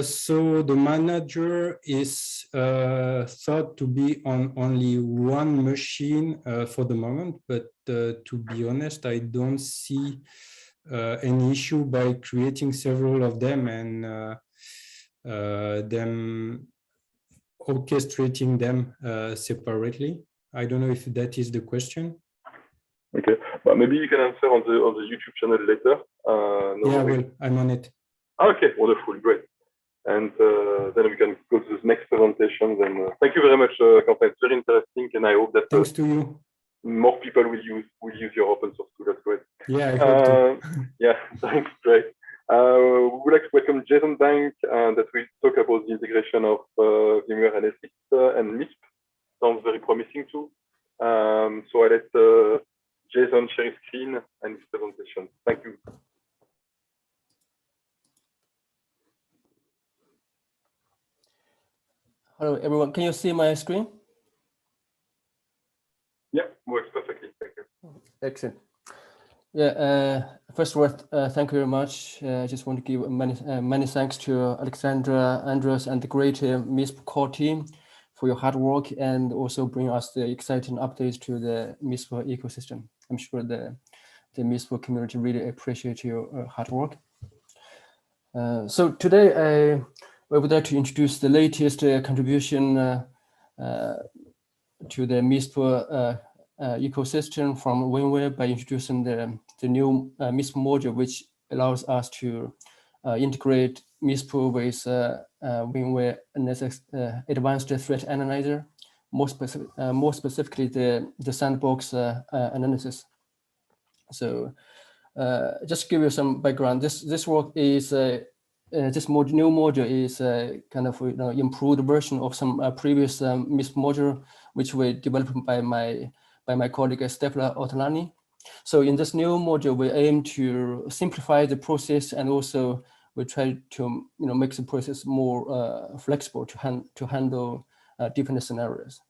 Speaker 3: So the manager is thought to be on only one machine for the moment, but to be honest, I don't see any issue by creating several of them and them orchestrating them separately. I don't know if that is the question.
Speaker 2: Okay, but maybe you can answer on the YouTube channel later.
Speaker 3: No yeah, well, I'm on it.
Speaker 2: Okay, wonderful, great. And then we can go to this next presentation. And thank you very much, Quentin. It's very interesting, and I hope that
Speaker 3: thanks to you.
Speaker 2: More people will use your open source tool. That's great.
Speaker 3: Yeah, I hope to.
Speaker 2: Yeah, thanks, great. We would like to welcome Jason Bank that will talk about the integration of VMware NSX and MISP. Sounds very promising too. So I let Jason share his screen and his presentation. Thank you.
Speaker 6: Hello, everyone. Can you see my screen?
Speaker 2: Yeah, works perfectly. Thank you.
Speaker 6: Excellent. Yeah. First of all, thank you very much. I just want to give many thanks to Alexandre, Andras, and the great MISP core team for your hard work and also bring us the exciting updates to the MISP ecosystem. I'm sure the MISP community really appreciate your hard work. So today we would like to introduce the latest contribution to the MISP ecosystem from VMware by introducing the new MISP module, which allows us to integrate MISP with VMware NSX Advanced Threat Analyzer, more specifically the sandbox analysis. So just to give you some background, this work is this new module is kind of improved version of some previous MISP module, which were developed by my colleague Stefano Ortolani. So in this new module, we aim to simplify the process, and also we try to make the process more flexible to handle different scenarios.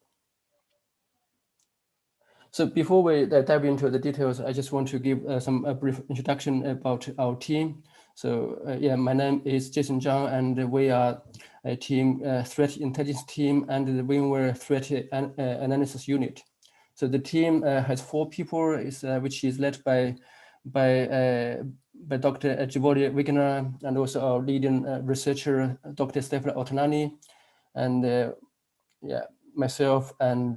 Speaker 6: So before we dive into the details, I just want to give some brief introduction about our team. So yeah, my name is Jason Zhang, and we are a team threat intelligence team and the VMware threat analysis unit. So the team has 4 people, which is led by Dr. Giovanni Wigner, and also our leading researcher, Dr. Stefano Ortolani, and yeah, myself and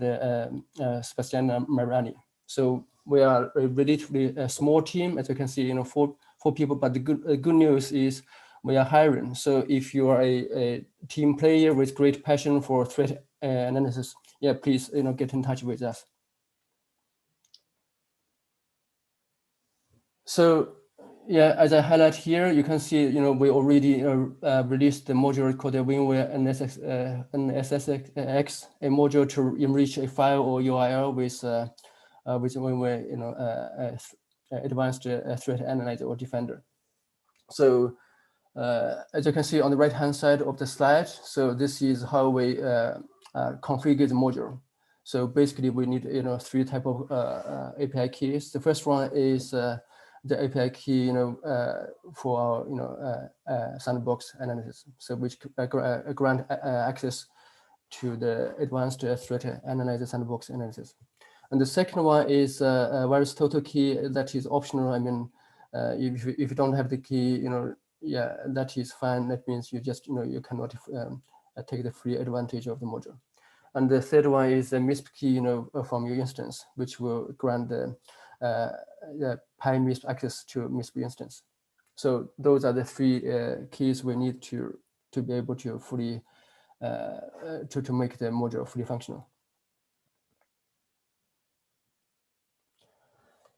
Speaker 6: Sebastiana Mariani. So we are a relatively small team, as you can see, 4 people. But the good news is we are hiring. So if you are a team player with great passion for threat analysis, yeah, please get in touch with us. So yeah, as I highlight here, you can see we already released the module called the VMware NSX, a module to enrich a file or URL with VMware Advanced Threat Analyzer or Defender. So as you can see on the right hand side of the slide, so this is how we configure the module. So basically we need 3 type of API keys. The first one is the API key for our sandbox analysis, so which grant access to the Advanced Threat Analyzer sandbox analysis. And the second one is a virus total key that is optional. I mean, if you don't have the key, yeah, that is fine. That means you just you cannot take the free advantage of the module. And the third one is a MISP key from your instance, which will grant the PyMISP access to MISP instance. So those are the 3 keys we need to be able to fully to make the module fully functional.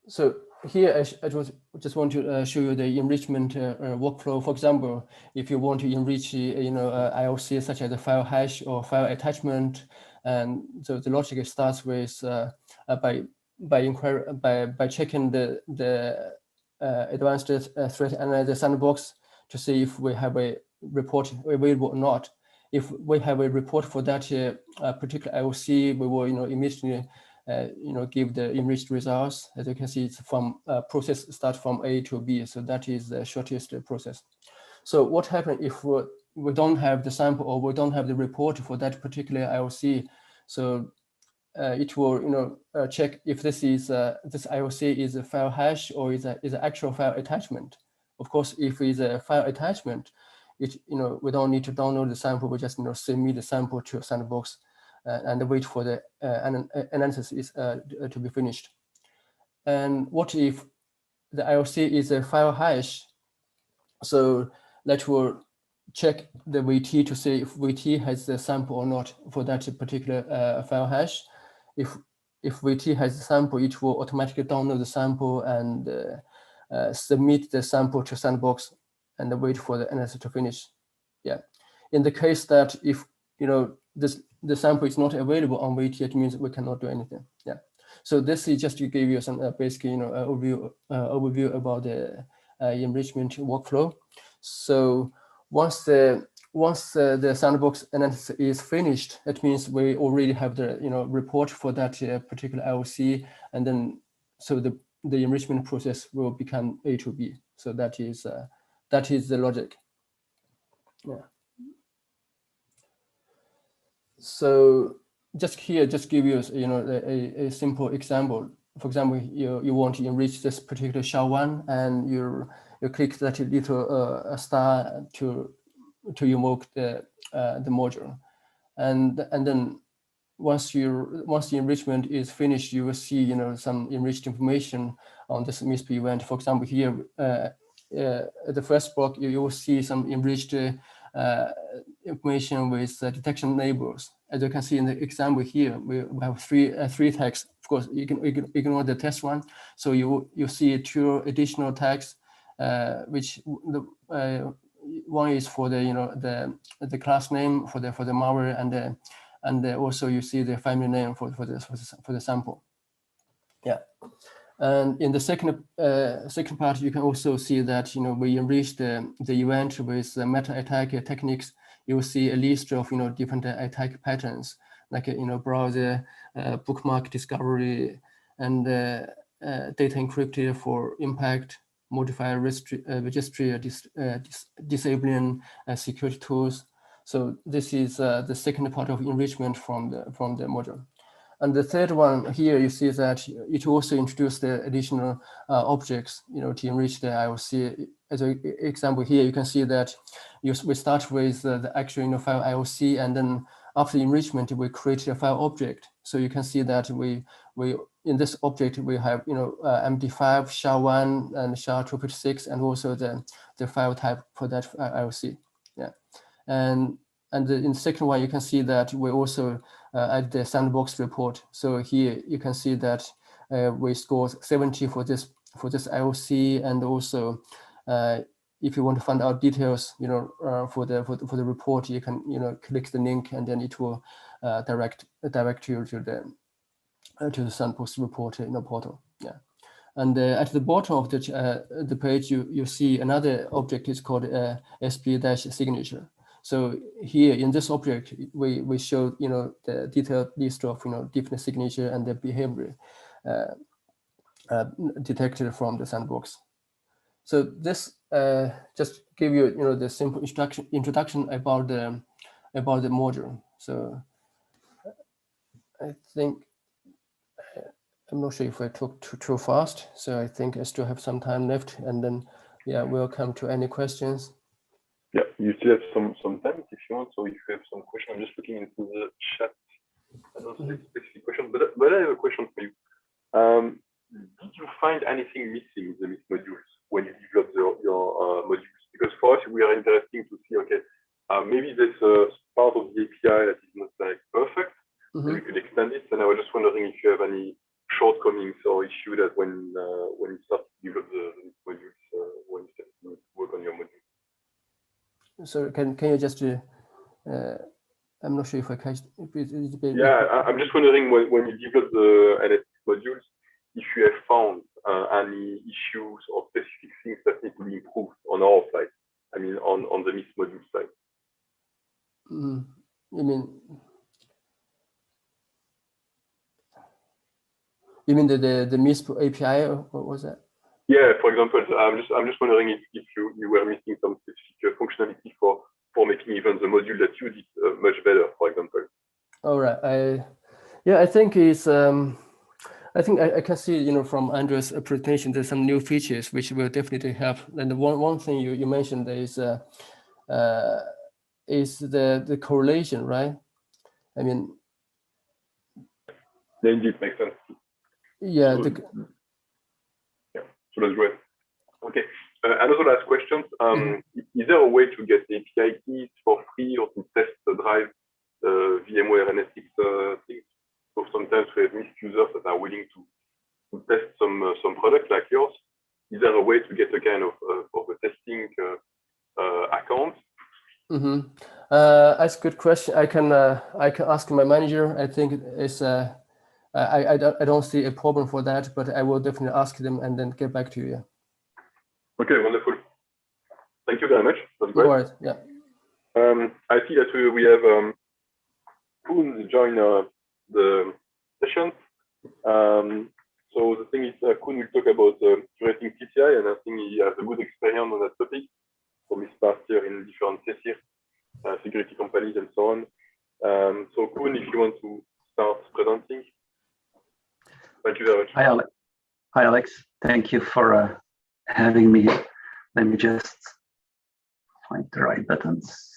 Speaker 6: So here I just want to show you the enrichment workflow. For example, if you want to enrich IOC such as a file hash or file attachment, and so the logic starts with by checking the Advanced Threat Analyzer sandbox to see if we have a report available or not. If we have a report for that particular IOC, we will immediately give the enriched results. As you can see, it's from process start from A to B, so that is the shortest process. So what happens if we don't have the sample or we don't have the report for that particular IOC? So it will check if this IOC is a file hash or is an actual file attachment. Of course, if it's a file attachment, we don't need to download the sample. We just submit the sample to Sandbox and wait for the analysis to be finished. And what if the IOC is a file hash? So that will check the VT to see if VT has the sample or not for that particular file hash. If VT has the sample, it will automatically download the sample and submit the sample to Sandbox and then wait for the analysis to finish. Yeah. In the case that if the sample is not available on wait, it means we cannot do anything. Yeah. So this is just to give you some basic overview about the enrichment workflow. So once the sandbox analysis is finished, it means we already have the report for that particular IOC, and then so the enrichment process will become A to B. So that is the logic. Yeah. So just give you a simple example. For example, you want to enrich this particular SHA-1, and you click that little star to invoke the module, and then once the enrichment is finished, you will see some enriched information on this MISP event. For example, here the first block you will see some enriched information with detection labels. As you can see in the example here, we have three tags. Of course, you can ignore the test one. So you see 2 additional tags, which one is for the class name for the malware, and also you see the family name for the sample. Yeah. And in the second part, you can also see that we enrich the event with meta attack techniques. You will see a list of different attack patterns, like browser, bookmark discovery, and data encrypted for impact, modifier registry, disabling security tools. So this is the second part of enrichment from the module. And the third one here, you see that it also introduced the additional objects, to enrich the IOC. As an example here, you can see that we start with the actual file IOC, and then after enrichment, we create a file object. So you can see that we in this object we have MD5, SHA-1, and SHA-256, and also the file type for that IOC. Yeah, and in the second one, you can see that we also add the sandbox report. So here you can see that we scored 70 for this IOC, and also if you want to find out details, for the report, you can click the link, and then it will direct you to the sandbox report in the portal. Yeah, and at the bottom of the page, you see another object is called SP-signature. So here in this object, we show the detailed list of different signature and the behavior detected from the sandbox. So this just give you the simple introduction about the module. So I think I'm not sure if I talked too fast. So I think I still have some time left, and then we'll come to any questions.
Speaker 2: Yeah, you still have some time if you want. So if you have some question, I'm just looking into the chat. I don't see a specific question, but I have a question for you. Did you find anything missing in the MISP modules when you developed your modules? Because for us, we are interested to see, okay, maybe there's a part of the API that is not perfect, and we could extend it. And I was just wondering if you have any shortcomings or issue that when you start to develop the modules, when you start to work on your modules. So
Speaker 6: can you just I'm not sure if I catch.
Speaker 2: Yeah, I'm just wondering when you develop the NSX modules, if you have found any issues or specific things that need to be improved on our side. I mean, on the MISP module side.
Speaker 6: You mean the MISP API, or what was that?
Speaker 2: Yeah, for example, I'm just wondering if you were missing some specific functionality for making even the module that you did much better, for example. All right.
Speaker 6: I think it's I think I can see from Andras' presentation there's some new features which will definitely help. And one thing you mentioned is the correlation, right? I mean,
Speaker 2: yeah, indeed, makes sense.
Speaker 6: Yeah.
Speaker 2: So that's great. Okay. Another last question. Is there a way to get API keys for free or to test the drive VMware NSX things? So sometimes we have MISP users that are willing to test some product like yours. Is there a way to get a kind of a testing account?
Speaker 6: That's a good question. I can ask my manager. I think it's I don't see a problem for that, but I will definitely ask them and then get back to you.
Speaker 2: Okay, wonderful. Thank you very much. That's great.
Speaker 6: All right. Yeah.
Speaker 2: I see that we have Koen join the session. So the thing is, Koen will talk about curating CTI, and I think he has a good experience on that topic from his past year in different CSIR, security companies and so on. So Koen, if you want to start presenting. Thank you very much.
Speaker 7: Hi, Alex. Thank you for having me. Let me just find the right buttons.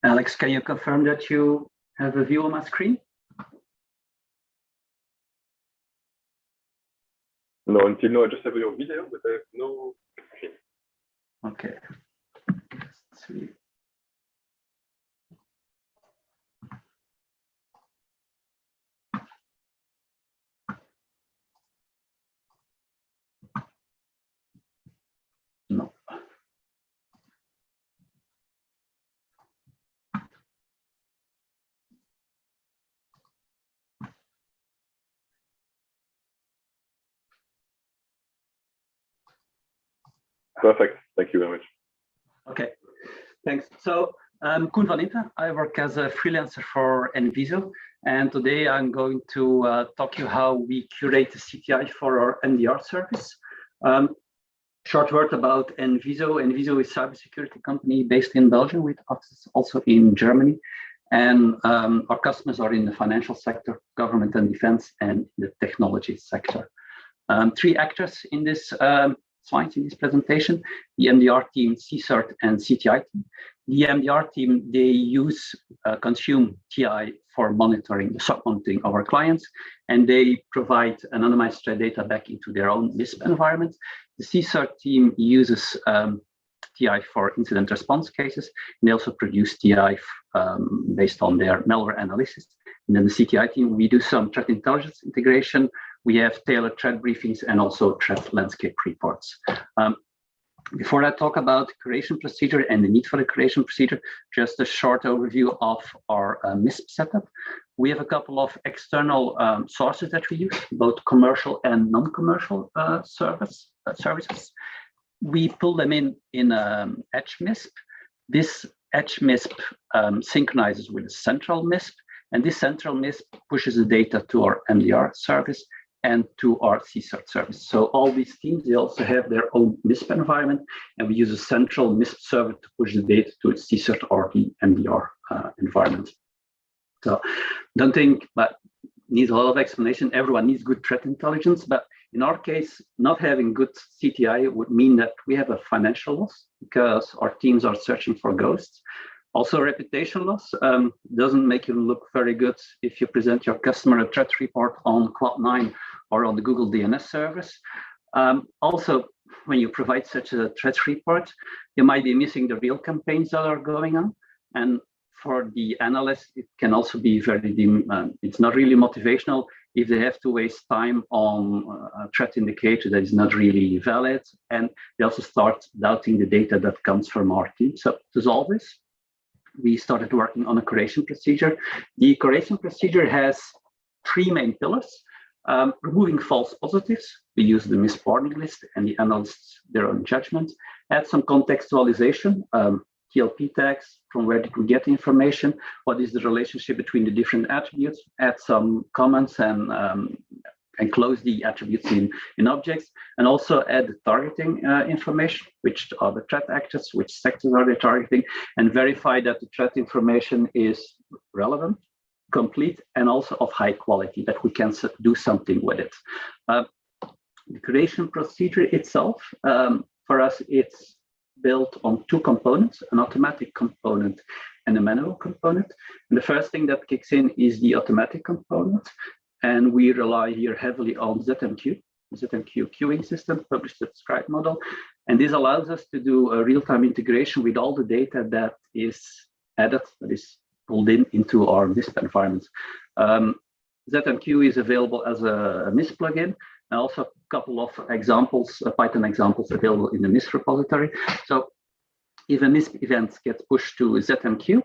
Speaker 7: Alex, can you confirm that you have a view on my screen?
Speaker 2: No, until now I just have your video, but I have no.
Speaker 7: Okay. Let's see. No.
Speaker 2: Perfect. Thank you very much.
Speaker 7: Okay, thanks. So Koen van Inten, I work as a freelancer for NVISO, and today I'm going to talk you how we curate the CTI for our MDR service. Short word about NVISO. NVISO is a cybersecurity company based in Belgium with offices also in Germany. And our customers are in the financial sector, government and defense, and the technology sector. Three actors in this slides in this presentation: the MDR team, CSIRT, and CTI team. The MDR team, they consume TI for monitoring, the SOC monitoring of our clients, and they provide anonymized threat data back into their own MISP environment. The CSIRT team uses TI for incident response cases, and they also produce TI based on their malware analysis. And then the CTI team, we do some threat intelligence integration. We have tailored threat briefings and also threat landscape reports. Before I talk about curation procedure and the need for the curation procedure, just a short overview of our MISP setup. We have a couple of external sources that we use, both commercial and non-commercial services. We pull them in Edge MISP. This Edge MISP synchronizes with the central MISP, and this central MISP pushes the data to our MDR service and to our CSIRT service. So all these teams, they also have their own MISP environment, and we use a central MISP server to push the data to its CSIRT or the MDR environment. So don't think that needs a lot of explanation. Everyone needs good threat intelligence, but in our case, not having good CTI would mean that we have a financial loss because our teams are searching for ghosts. Also, reputation loss doesn't make you look very good if you present your customer a threat report on Cloud9 or on the Google DNS service. Also, when you provide such a threat report, you might be missing the real campaigns that are going on. And for the analyst, it can also be very, it's not really motivational if they have to waste time on a threat indicator that is not really valid. And they also start doubting the data that comes from our team. So to solve this, we started working on a curation procedure. The curation procedure has three main pillars. Removing false positives. We use the MISP warning list and the analysts their own judgment. Add some contextualization, TLP tags, from where did we get the information? What is the relationship between the different attributes? Add some comments and close the attributes in objects, and also add the targeting information, which are the threat actors, which sectors are they targeting, and verify that the threat information is relevant, complete, and also of high quality, that we can do something with it. The curation procedure itself, for us, it's built on two components, an automatic component and a manual component. And the first thing that kicks in is the automatic component. And we rely here heavily on ZMQ queuing system, publish subscribe model. And this allows us to do a real-time integration with all the data that is added, that is pulled into our MISP environment. ZMQ is available as a MISP plugin, and also a couple of examples, Python examples available in the MISP repository. So if a MISP event gets pushed to ZMQ,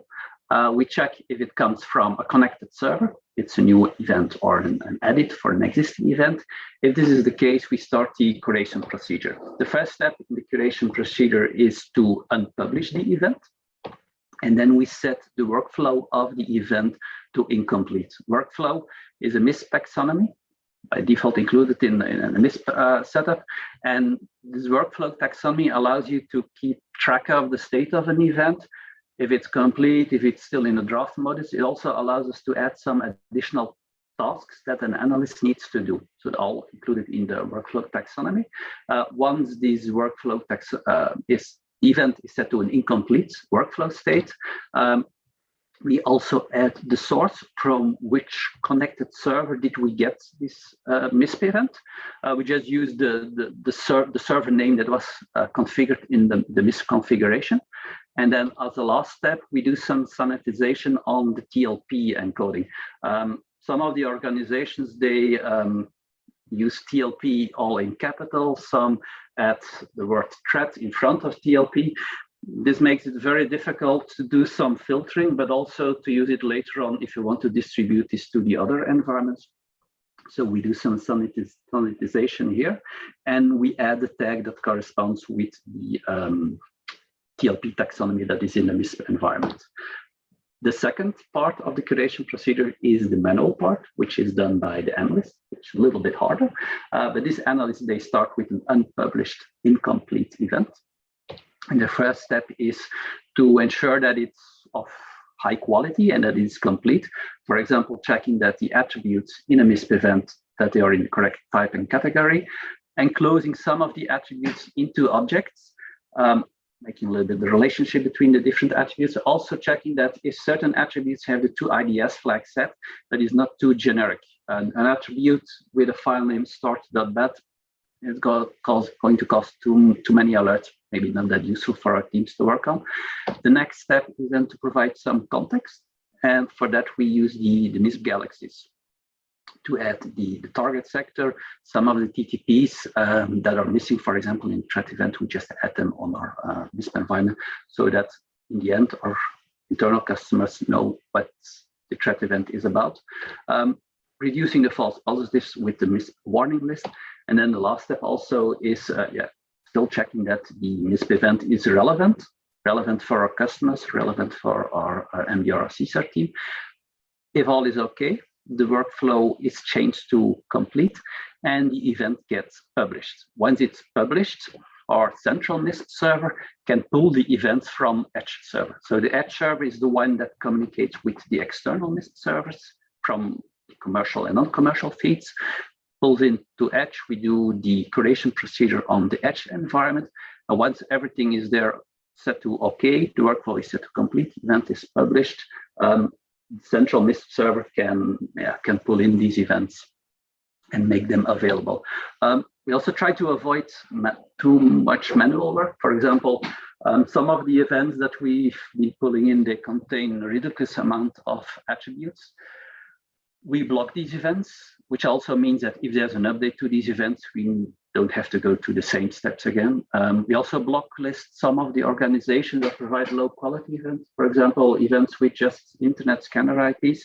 Speaker 7: we check if it comes from a connected server, it's a new event or an edit for an existing event. If this is the case, we start the curation procedure. The first step in the curation procedure is to unpublish the event. And then we set the workflow of the event to incomplete. Workflow is a MISP taxonomy, by default included in a MISP setup. And this workflow taxonomy allows you to keep track of the state of an event. If it's complete, if it's still in a draft mode, it also allows us to add some additional tasks that an analyst needs to do. So it's all included in the workflow taxonomy. Once this workflow event is set to an incomplete workflow state, we also add the source from which connected server did we get this MISP event. We just use the server name that was configured in the MISP configuration. And then as a last step, we do some sanitization on the TLP encoding. Some of the organizations, they use TLP all in capital, some add the word thread in front of TLP. This makes it very difficult to do some filtering, but also to use it later on if you want to distribute this to the other environments. So we do some sanitization here, and we add a tag that corresponds with the TLP taxonomy that is in the MISP environment. The second part of the curation procedure is the manual part, which is done by the analyst, which is a little bit harder. But this analyst, they start with an unpublished incomplete event. And the first step is to ensure that it's of high quality and that it's complete. For example, checking that the attributes in a MISP event, that they are in the correct type and category, and closing some of the attributes into objects, making a little bit the relationship between the different attributes, also checking that if certain attributes have the two IDS flags set, that is not too generic. An attribute with a file name start.bat is going to cause too many alerts, maybe not that useful for our teams to work on. The next step is then to provide some context. And for that, we use the MISP galaxies to add the target sector, some of the TTPs that are missing, for example, in threat event, we just add them on our MISP environment so that in the end, our internal customers know what the threat event is about. Reducing the false positives with the MISP warning list. And then the last step also is still checking that the MISP event is relevant for our customers, relevant for our MDR CSAR team. If all is okay, the workflow is changed to complete and the event gets published. Once it's published, our central MISP server can pull the events from Edge server. So the Edge server is the one that communicates with the external MISP servers from commercial and non-commercial feeds, pulls into Edge. We do the curation procedure on the Edge environment. And once everything is there set to okay, the workflow is set to complete, event is published. Central MISP server can pull in these events and make them available. We also try to avoid too much manual work. For example, some of the events that we've been pulling in, they contain a ridiculous amount of attributes. We block these events, which also means that if there's an update to these events, we don't have to go through the same steps again. We also blocklist some of the organizations that provide low quality events. For example, events with just internet scanner IPs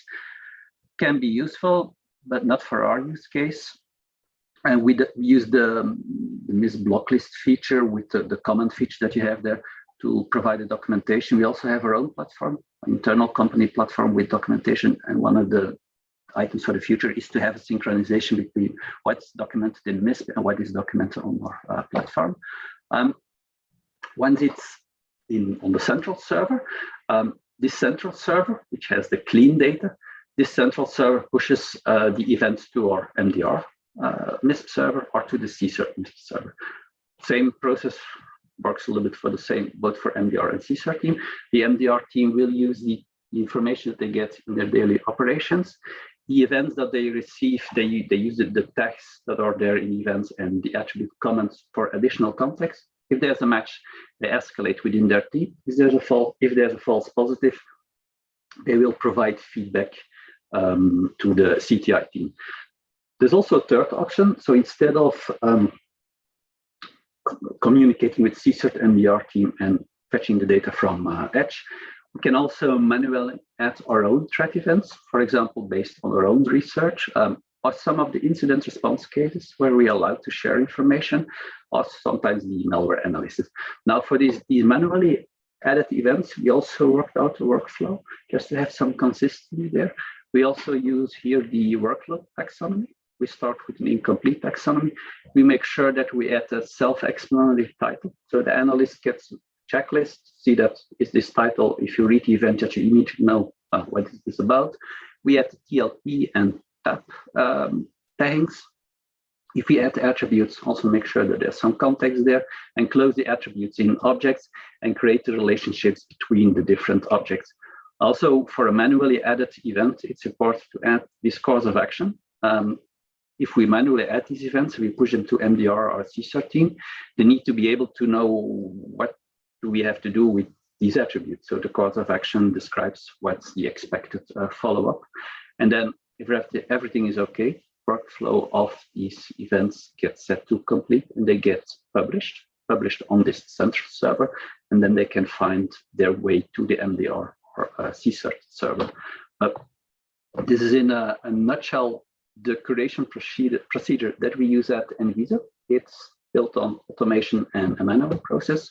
Speaker 7: can be useful, but not for our use case. And we use the MISP blocklist feature with the comment feature that you have there to provide the documentation. We also have our own platform, an internal company platform with documentation. And one of the items for the future is to have a synchronization between what's documented in MISP and what is documented on our platform. Once it's on the central server, this central server, which has the clean data, this central server pushes the events to our MDR MISP server or to the CSAR MISP server. Same process works a little bit for the same, both for MDR and CSAR team. The MDR team will use the information that they get in their daily operations. The events that they receive, they use the tags that are there in events and the attribute comments for additional context. If there's a match, they escalate within their team. If there's a false positive, they will provide feedback to the CTI team. There's also a third option. So instead of communicating with CSERT MDR team and fetching the data from Edge, we can also manually add our own threat events, for example, based on our own research, or some of the incident response cases where we are allowed to share information, or sometimes the malware analysis. Now, for these manually added events, we also worked out a workflow just to have some consistency there. We also use here the workload taxonomy. We start with an incomplete taxonomy. We make sure that we add a self-explanatory title. So the analyst gets a checklist, see that is this title. If you read the event, that you immediately know what is this about. We add TLP and tab tags. If we add attributes, also make sure that there's some context there, and close the attributes in objects and create the relationships between the different objects. Also, for a manually added event, it's important to add this course of action. If we manually add these events, we push them to MDR or CSERT team, they need to be able to know what do we have to do with these attributes. So the course of action describes what's the expected follow-up. And then if everything is okay, workflow of these events gets set to complete, and they get published on this central server, and then they can find their way to the MDR or CSERT server. This is in a nutshell the curation procedure that we use at NVISO. It's built on automation and a manual process,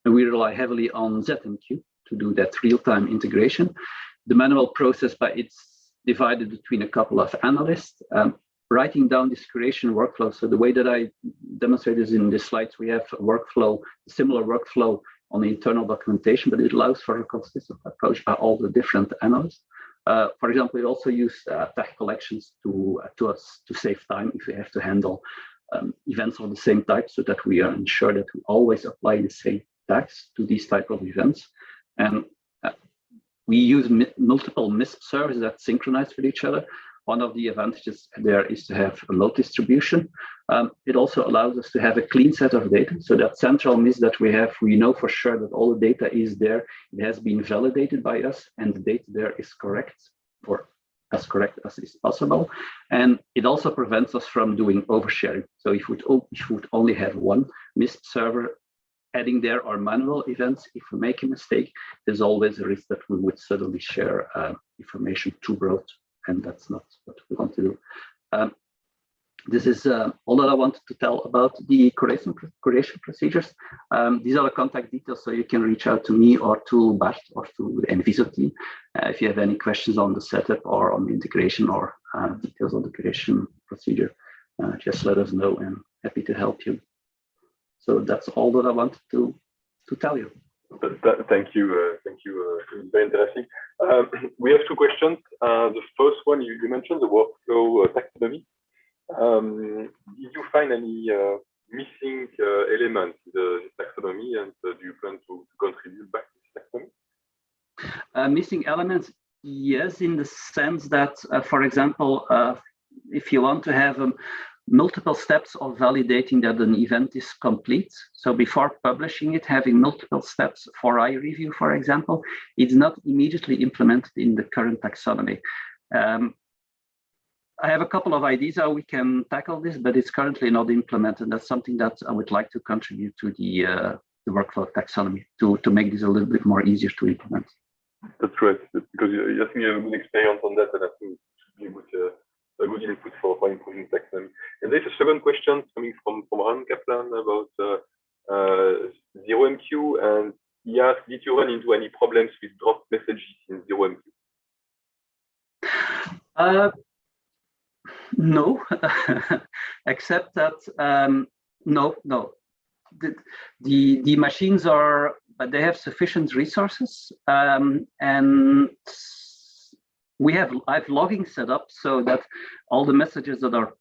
Speaker 7: and we rely heavily on ZMQ to do that real-time integration. The manual process, it's divided between a couple of analysts, writing down this curation workflow. So the way that I demonstrated is in the slides, we have a workflow, a similar workflow on the internal documentation, but it allows for a consistent approach by all the different analysts. For example, we also use tag collections to save time if we have to handle events of the same type, so that we are ensure that we always apply the same tags to these type of events. And we use multiple MISP services that synchronize with each other. One of the advantages there is to have a load distribution. It also allows us to have a clean set of data. So that central MISP that we have, we know for sure that all the data is there. It has been validated by us, and the data there is correct, or as correct as is possible. And it also prevents us from doing oversharing. So if we would only have one MISP server adding there our manual events, if we make a mistake, there's always a risk that we would suddenly share information too broad, and that's not what we want to do. This is all that I wanted to tell about the curation procedures. These are the contact details, so you can reach out to me or to Bart or to the NVISO team if you have any questions on the setup or on the integration or details on the curation procedure. Just let us know, and happy to help you. So that's all that I wanted to tell you.
Speaker 2: Thank you. It's very interesting. We have two questions. The first one, you mentioned the workflow taxonomy. Did you find any missing elements in the taxonomy, and do you plan to contribute back to this taxonomy?
Speaker 7: Missing elements, yes, in the sense that, for example, if you want to have multiple steps of validating that an event is complete. So before publishing it, having multiple steps for eye review, for example, it's not immediately implemented in the current taxonomy. I have a couple of ideas how we can tackle this, but it's currently not implemented. That's something that I would like to contribute to the workflow taxonomy to make this a little bit more easier to implement.
Speaker 2: That's right, because I think you have a good experience on that, and I think it should be a good input for improving taxonomy. And there's a second question coming from Han Kaplan about ZeroMQ, and he asked, did you run into any problems with dropped messages in ZeroMQ?
Speaker 7: No, except that no. The machines are, but they have sufficient resources, and I've logging set up so that all the messages that are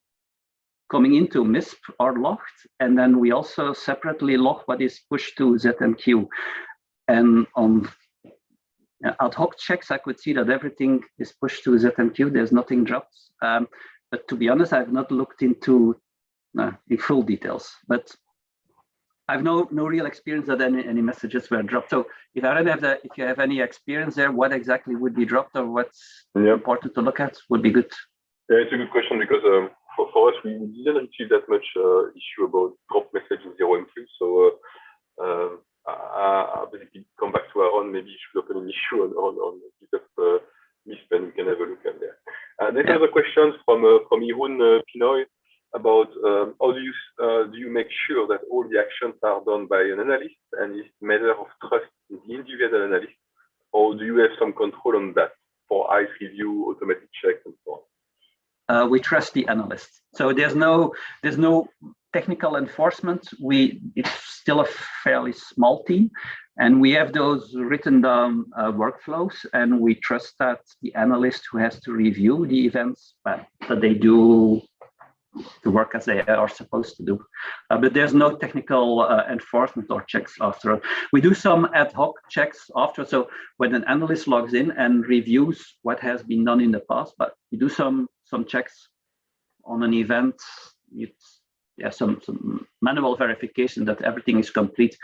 Speaker 7: coming into MISP are logged, and then we also separately log what is pushed to ZMQ. And on ad hoc checks, I could see that everything is pushed to ZMQ. There's nothing dropped. But to be honest, I've not looked into in full details. But I've no real experience that any messages were dropped. So if if you have any experience there, what exactly would be dropped or what's important to look at would be good.
Speaker 2: Yeah, it's a good question because for us, we didn't receive that much issue about drop message in 0 and 2. So I'll basically come back to Aaron. Maybe you should open an issue on GitHub MISP, and we can have a look at there. There's another question from Irun Pinoy about how do you make sure that all the actions are done by an analyst and it's a matter of trust in the individual analyst, or do you have some control on that for ICE review, automatic checks, and so on?
Speaker 7: We trust the analysts. So there's no technical enforcement. It's still a fairly small team, and we have those written down workflows, and we trust that the analyst who has to review the events that they do the work as they are supposed to do. But there's no technical enforcement or checks after. We do some ad hoc checks after. So when an analyst logs in and reviews what has been done in the past, but we do some checks on an event. Some manual verification that everything is complete,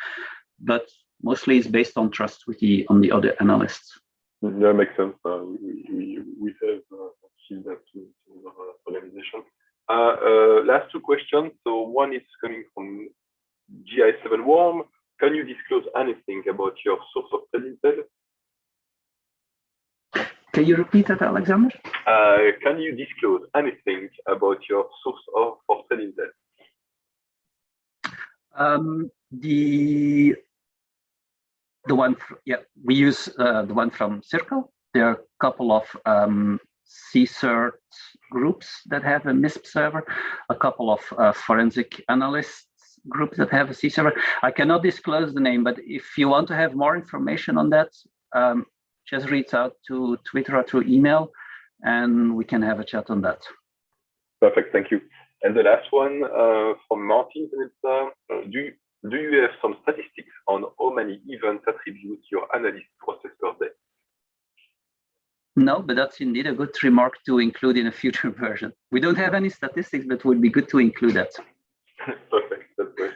Speaker 7: but mostly it's based on trust on the other analysts.
Speaker 2: That makes sense. We have seen that in our organization. Last two questions. So one is coming from GI7 Worm. Can you disclose anything about your source of threat intel?
Speaker 7: Can you repeat that, Alexandre?
Speaker 2: Can you disclose anything about your source of threat intel?
Speaker 7: The one, we use the one from Circle. There are a couple of CSERT groups that have a MISP server, a couple of forensic analysts groups that have a C server. I cannot disclose the name, but if you want to have more information on that, just reach out to Twitter or through email, and we can have a chat on that.
Speaker 2: Perfect, thank you. And the last one from Martin, do you have some statistics on how many event attributes your analyst process per day?
Speaker 7: No, but that's indeed a good remark to include in a future version. We don't have any statistics, but it would be good to include that.
Speaker 2: Perfect, that's great.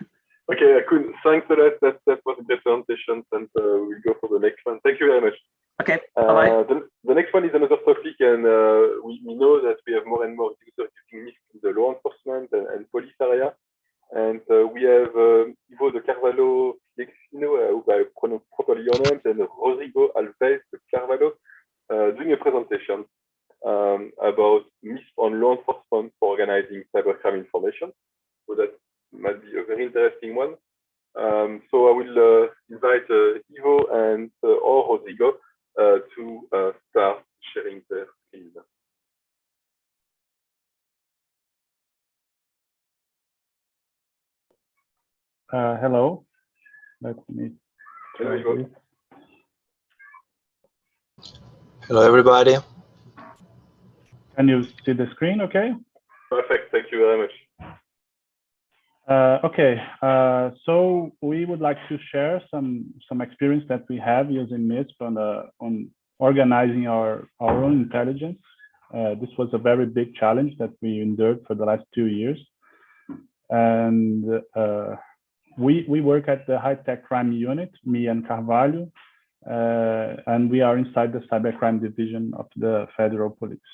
Speaker 2: Okay, cool. Thanks a lot. That was a great presentation, and we'll go for the next one. Thank you very much.
Speaker 7: Okay, bye-bye.
Speaker 2: The next one is another topic, and we know that we have more and more users using MISP in the law enforcement and police area. And we have Ivo de Carvalho Flexino, I hope I pronounce properly your names, and Rodrigo Alves de Carvalho doing a presentation about MISP on law enforcement for organizing cybercrime information. So that might be a very interesting one. So I will invite Ivo and or Rodrigo to start sharing their screen.
Speaker 8: Hello. Let me try this.
Speaker 9: Hello, everybody.
Speaker 8: Can you see the screen okay?
Speaker 2: Perfect. Thank you very much.
Speaker 8: Okay. So we would like to share some experience that we have using MISP on organizing our own intelligence. This was a very big challenge that we endured for the last 2 years. And we work at the high-tech crime unit, me and Carvalho, and we are inside the cybercrime division of the federal police.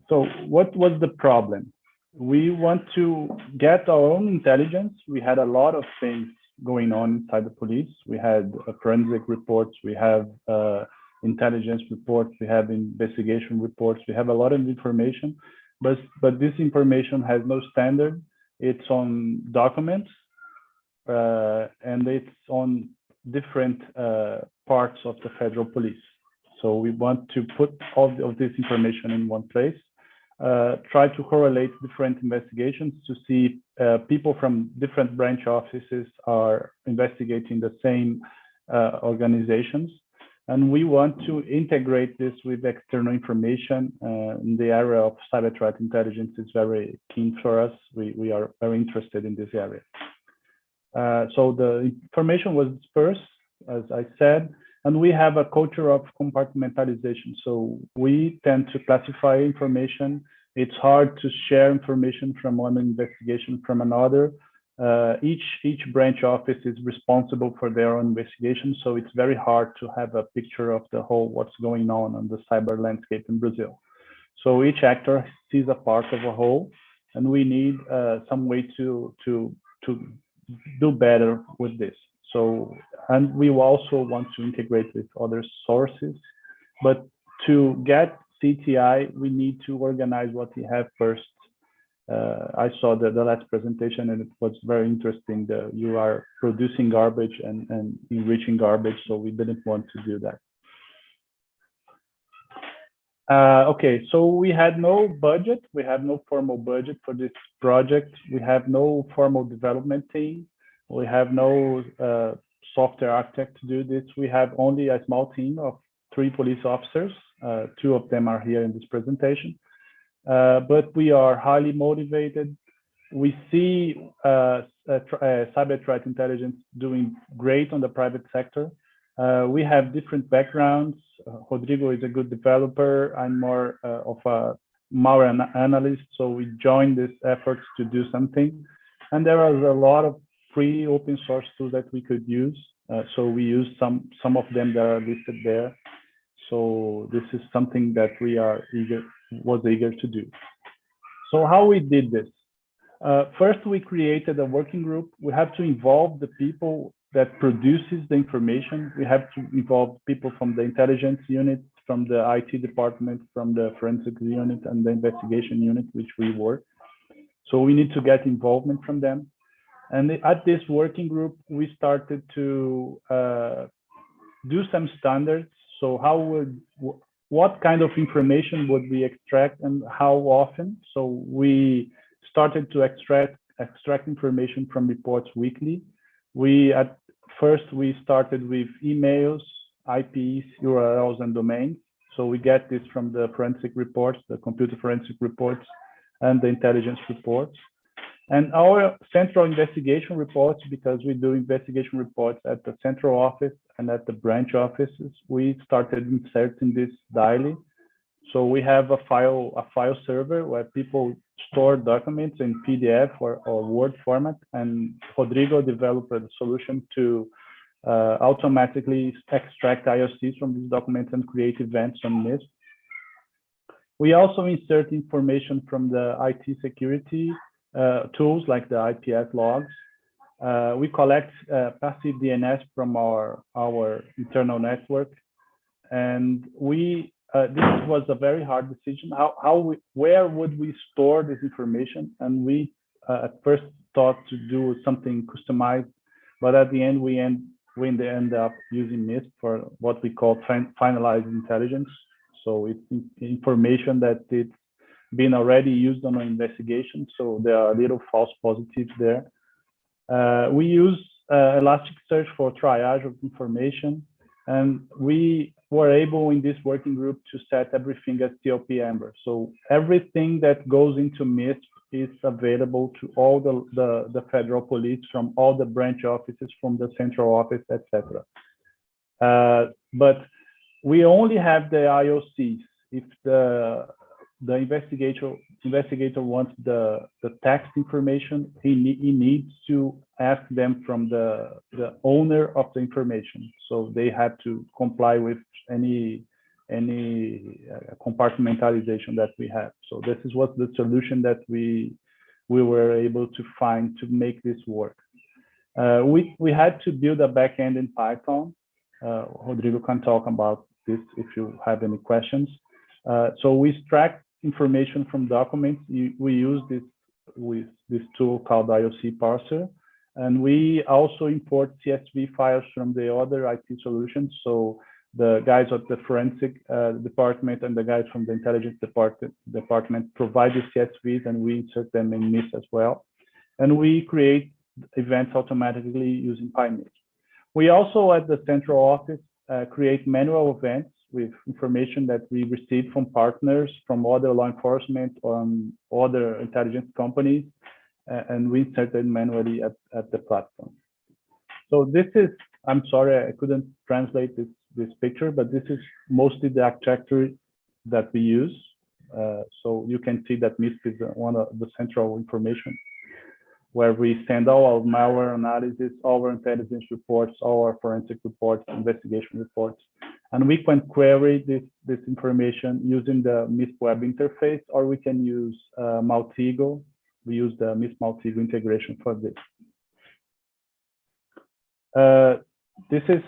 Speaker 8: So what was the problem? We want to get our own intelligence. We had a lot of things going on inside the police. We had forensic reports, we have intelligence reports, we have investigation reports, we have a lot of information, but this information has no standard. It's on documents, and it's on different parts of the federal police. So we want to put all of this information in one place, try to correlate different investigations to see people from different branch offices are investigating the same organizations. And we want to integrate this with external information in the area of cyber threat intelligence. Is very keen for us. We are very interested in this area. So the information was dispersed, as I said, and we have a culture of compartmentalization. So we tend to classify information. It's hard to share information from one investigation from another. Each branch office is responsible for their own investigation, so it's very hard to have a picture of the whole what's going on the cyber landscape in Brazil. So each actor sees a part of a whole, and we need some way to do better with this. So, and we also want to integrate with other sources, but to get CTI, we need to organize what we have first. I saw the last presentation and it was very interesting that you are producing garbage and enriching garbage, so we didn't want to do that. Okay, so we had no budget. We have no formal budget for this project. We have no formal development team. We have no software architect to do this. We have only a small team of 3 police officers. 2 of them are here in this presentation. But we are highly motivated. We see cyber threat intelligence doing great on the private sector. We have different backgrounds. Rodrigo is a good developer. I'm more of a malware analyst, so we joined this efforts to do something. And there are a lot of free open source tools that we could use. So we use some of them that are listed there. So this is something that we are was eager to do. So how we did this? First, we created a working group. We have to involve the people that produces the information. We have to involve people from the intelligence unit, from the IT department, from the forensic unit, and the investigation unit, which we were. So we need to get involvement from them. And at this working group, we started to do some standards. So what kind of information would we extract and how often? So we started to extract information from reports weekly. At first we started with emails, IPs, URLs, and domains. So we get this from the forensic reports, the computer forensic reports, and the intelligence reports. And our central investigation reports, because we do investigation reports at the central office and at the branch offices, we started inserting this daily. So we have a file server where people store documents in PDF or Word format, and Rodrigo developed a solution to automatically extract IOCs from these documents and create events on MISP. We also insert information from the IT security tools like the IPS logs. We collect passive DNS from our internal network, and this was a very hard decision. Where would we store this information? And we at first thought to do something customized, but at the end we end up using MISP for what we call finalized intelligence. So it's information that it's been already used on an investigation, so there are little false positives there. We use Elasticsearch for triage of information, and we were able in this working group to set everything as TLP Amber. So everything that goes into MISP is available to all the federal police from all the branch offices, from the central office, etc. But we only have the IOCs. If the investigator wants the text information, he needs to ask them from the owner of the information. So they have to comply with any compartmentalization that we have. So this is what the solution that we were able to find to make this work. We had to build a backend in Python. Rodrigo can talk about this if you have any questions. So we extract information from documents. We use this tool called IOC parser, and we also import CSV files from the other IT solutions. So the guys at the forensic department and the guys from the intelligence department provide the CSVs, and we insert them in MISP as well. And we create events automatically using PyMISP. We also at the central office create manual events with information that we receive from partners, from other law enforcement or other intelligence companies, and we insert them manually at the platform. So this is, I'm sorry, I couldn't translate this picture, but this is mostly the architecture that we use. So you can see that MISP is one of the central information. where we send all our malware analysis, all our intelligence reports, all our forensic reports, investigation reports. And we can query this information using the MISP web interface, or we can use Maltigo. We use the MISP Maltigo integration for this. This is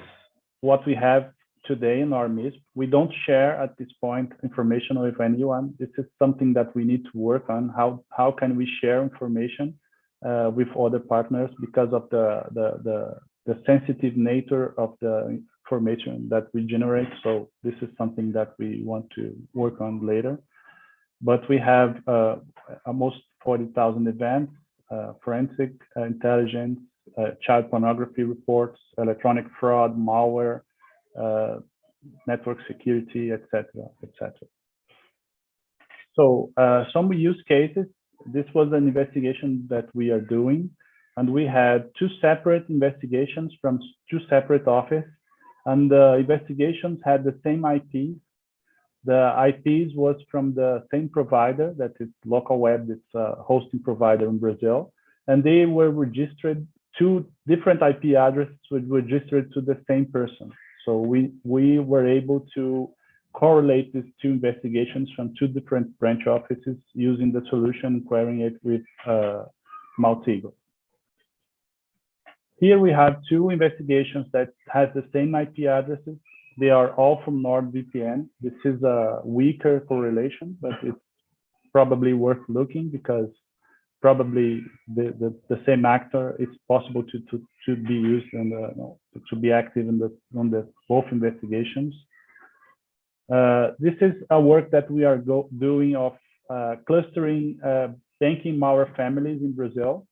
Speaker 8: what we have today in our MISP. We don't share at this point information with anyone. This is something that we need to work on. How can we share information with other partners because of the sensitive nature of the information that we generate. So this is something that we want to work on later. But we have almost 40,000 events, forensic intelligence, child pornography reports, electronic fraud, malware, network security, etc., etc. So some use cases. This was an investigation that we are doing, and we had two separate investigations from two separate offices, and the investigations had the same IPs. The IPs was from the same provider, that is local web, it's a hosting provider in Brazil, and they were registered. Two different IP addresses were registered to the same person. So we were able to correlate these two investigations from two different branch offices using the solution, querying it with Maltigo. Here we have two investigations that have the same IP addresses. They are all from NordVPN. This is a weaker correlation, but it's probably worth looking because probably the same actor is possible to be used and to be active in on the both investigations. This is a work that we are doing of clustering banking malware families in Brazil.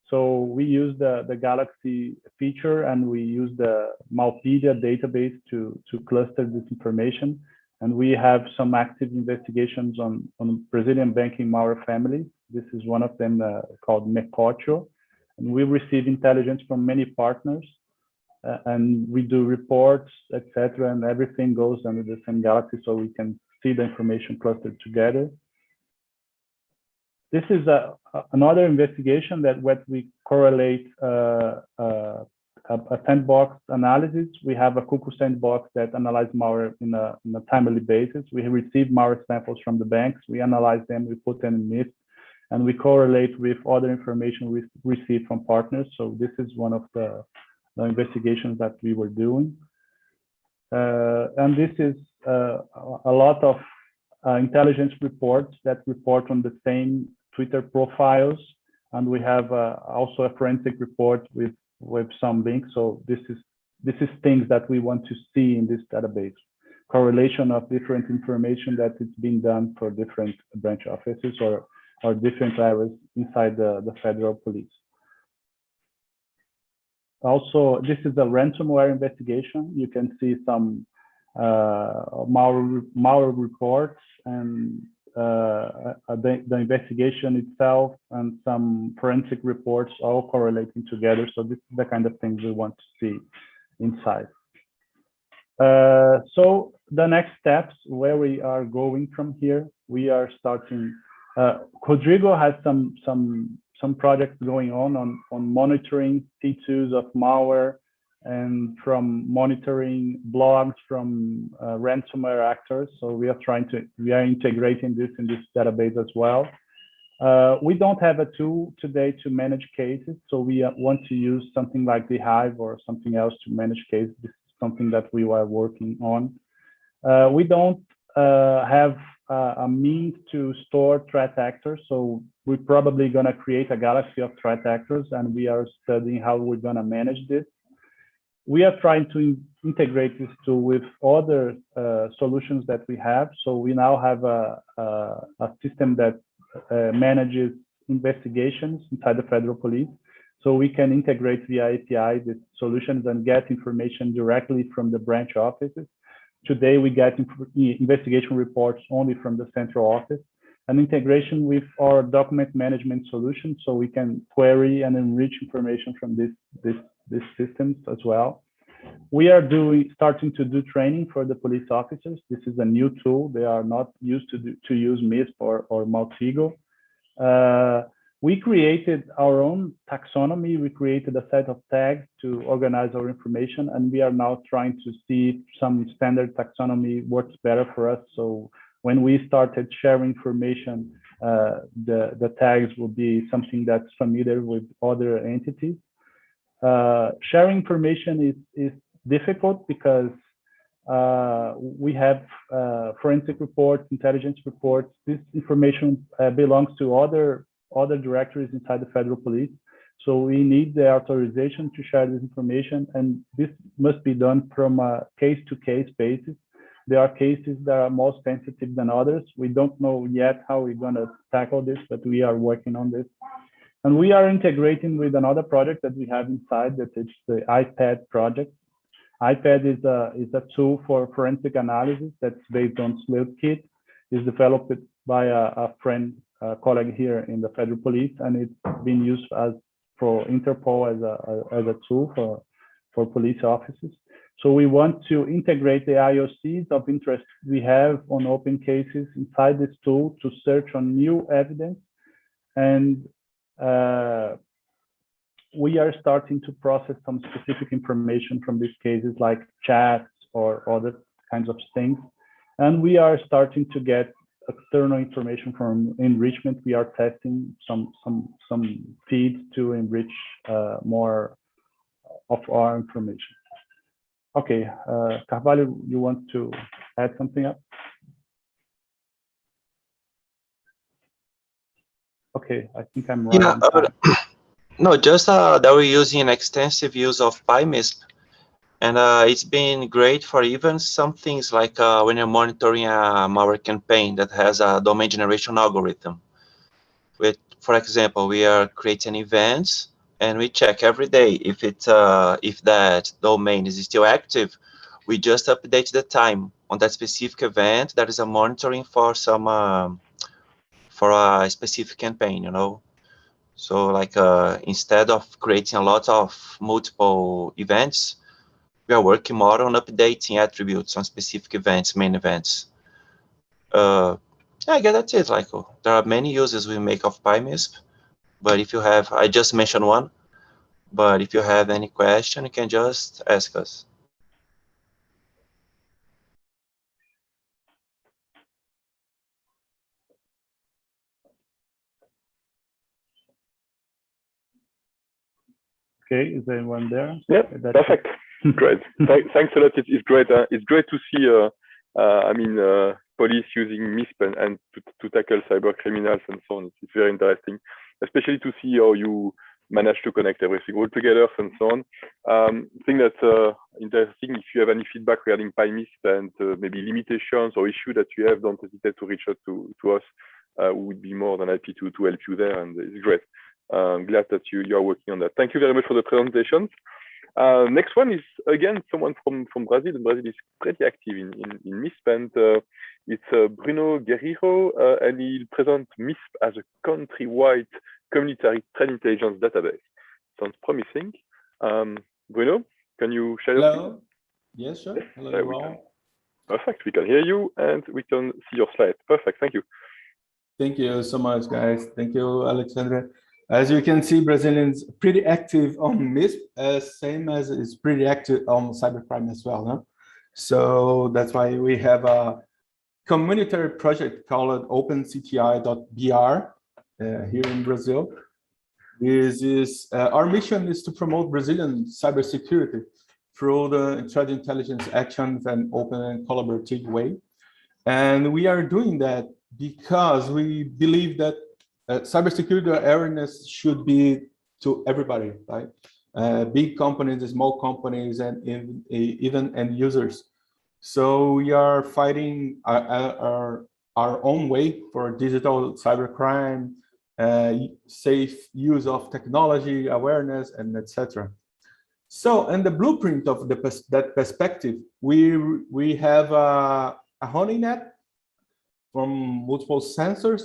Speaker 8: So we use the Galaxy feature and we use the Malpedia database to cluster this information. And we have some active investigations on Brazilian banking malware families. This is one of them called Mecocho. And we receive intelligence from many partners and we do reports, etc. And everything goes under the same Galaxy so we can see the information clustered together. This is another investigation that what we correlate a sandbox analysis. We have a Cuckoo sandbox that analyzes malware in a timely basis. We receive malware samples from the banks. We analyze them, we put them in MISP, and we correlate with other information we receive from partners. So this is one of the investigations that we were doing. And this is a lot of intelligence reports that report on the same Twitter profiles. And we have also a forensic report with some links. So this is things that we want to see in this database. Correlation of different information that is being done for different branch offices or different areas inside the federal police. Also, this is a ransomware investigation. You can see some malware reports and the investigation itself and some forensic reports all correlating together. So this is the kind of things we want to see inside. So the next steps, where we are going from here, we are starting. Rodrigo has some projects going on monitoring T2s of malware and from monitoring blogs from ransomware actors. So we are integrating this in this database as well. We don't have a tool today to manage cases, so we want to use something like the Hive or something else to manage cases. This is something that we are working on. We don't have a means to store threat actors, so we're probably going to create a galaxy of threat actors, and we are studying how we're going to manage this. We are trying to integrate this tool with other solutions that we have. So we now have a system that manages investigations inside the federal police. So we can integrate via API the solutions and get information directly from the branch offices. Today, we get investigation reports only from the central office, and integration with our document management solution, so we can query and enrich information from these systems as well. We are starting to do training for the police officers. This is a new tool. They are not used to use MISP or Maltigo. we created our own taxonomy. We created a set of tags to organize our information, and we are now trying to see if some standard taxonomy works better for us. So when we started sharing information, the tags will be something that's familiar with other entities. Sharing information is difficult because we have forensic reports, intelligence reports. This information belongs to other directories inside the federal police. So we need the authorization to share this information, and this must be done from a case-to-case basis. There are cases that are more sensitive than others. We don't know yet how we're going to tackle this, but we are working on this. And we are integrating with another project that we have inside, that is the IPAD project. IPAD is a tool for forensic analysis that's based on SleuthKit. It's developed by a colleague here in the federal police, and it's been used for Interpol as a tool for police officers. So we want to integrate the IOCs of interest we have on open cases inside this tool to search on new evidence. And we are starting to process some specific information from these cases, like chats or other kinds of things. And we are starting to get external information from enrichment. We are testing some feeds to enrich more of our information. Okay, Carvalho, you want to add something up? Okay, I think I'm right.
Speaker 9: Yeah, no, just that we're using an extensive use of MISP, and it's been great for even some things like when you're monitoring a malware campaign that has a domain generation algorithm. For example, we are creating events, and we check every day if that domain is still active. We just update the time on that specific event. That is a monitoring for some for a specific campaign, you know. So like instead of creating a lot of multiple events, we are working more on updating attributes on specific events, main events. Yeah, I guess that's it. Like there are many uses we make of MISP, but if you have, I just mentioned one, but if you have any question, you can just ask us.
Speaker 8: Okay, is there anyone there?
Speaker 2: Yeah, perfect. Great. Thanks a lot. It's great. It's great to see. I mean, police using MISP and to tackle cyber criminals and so on. It's very interesting, especially to see how you manage to connect everything all together and so on. I think that's interesting. If you have any feedback regarding MISP and maybe limitations or issues that you have, don't hesitate to reach out to us. We would be more than happy to help you there, and it's great. I'm glad that you are working on that. Thank you very much for the presentations. Next one is again someone from Brazil, and Brazil is pretty active in MISP, and it's Bruno Guerreiro, and he'll present MISP as a countrywide community threat intelligence database. Sounds promising. Bruno, can you share?
Speaker 10: Hello. Yes, sure. Hello, everyone.
Speaker 2: Perfect. We can hear you and we can see your slide. Perfect. Thank you.
Speaker 10: Thank you so much, guys. Thank you, Alexandre. As you can see, Brazilians pretty active on MISP, same as is pretty active on cybercrime as well. No? So that's why we have a community project called opencti.br here in Brazil. This is our mission is to promote Brazilian cybersecurity through the threat intelligence actions and open and collaborative way. And we are doing that because we believe that cybersecurity awareness should be to everybody, right? Big companies, small companies, and even end users. So we are fighting our own way for digital cybercrime, safe use of technology, awareness, and etc. So, in the blueprint of that perspective, we have a honeynet from multiple sensors,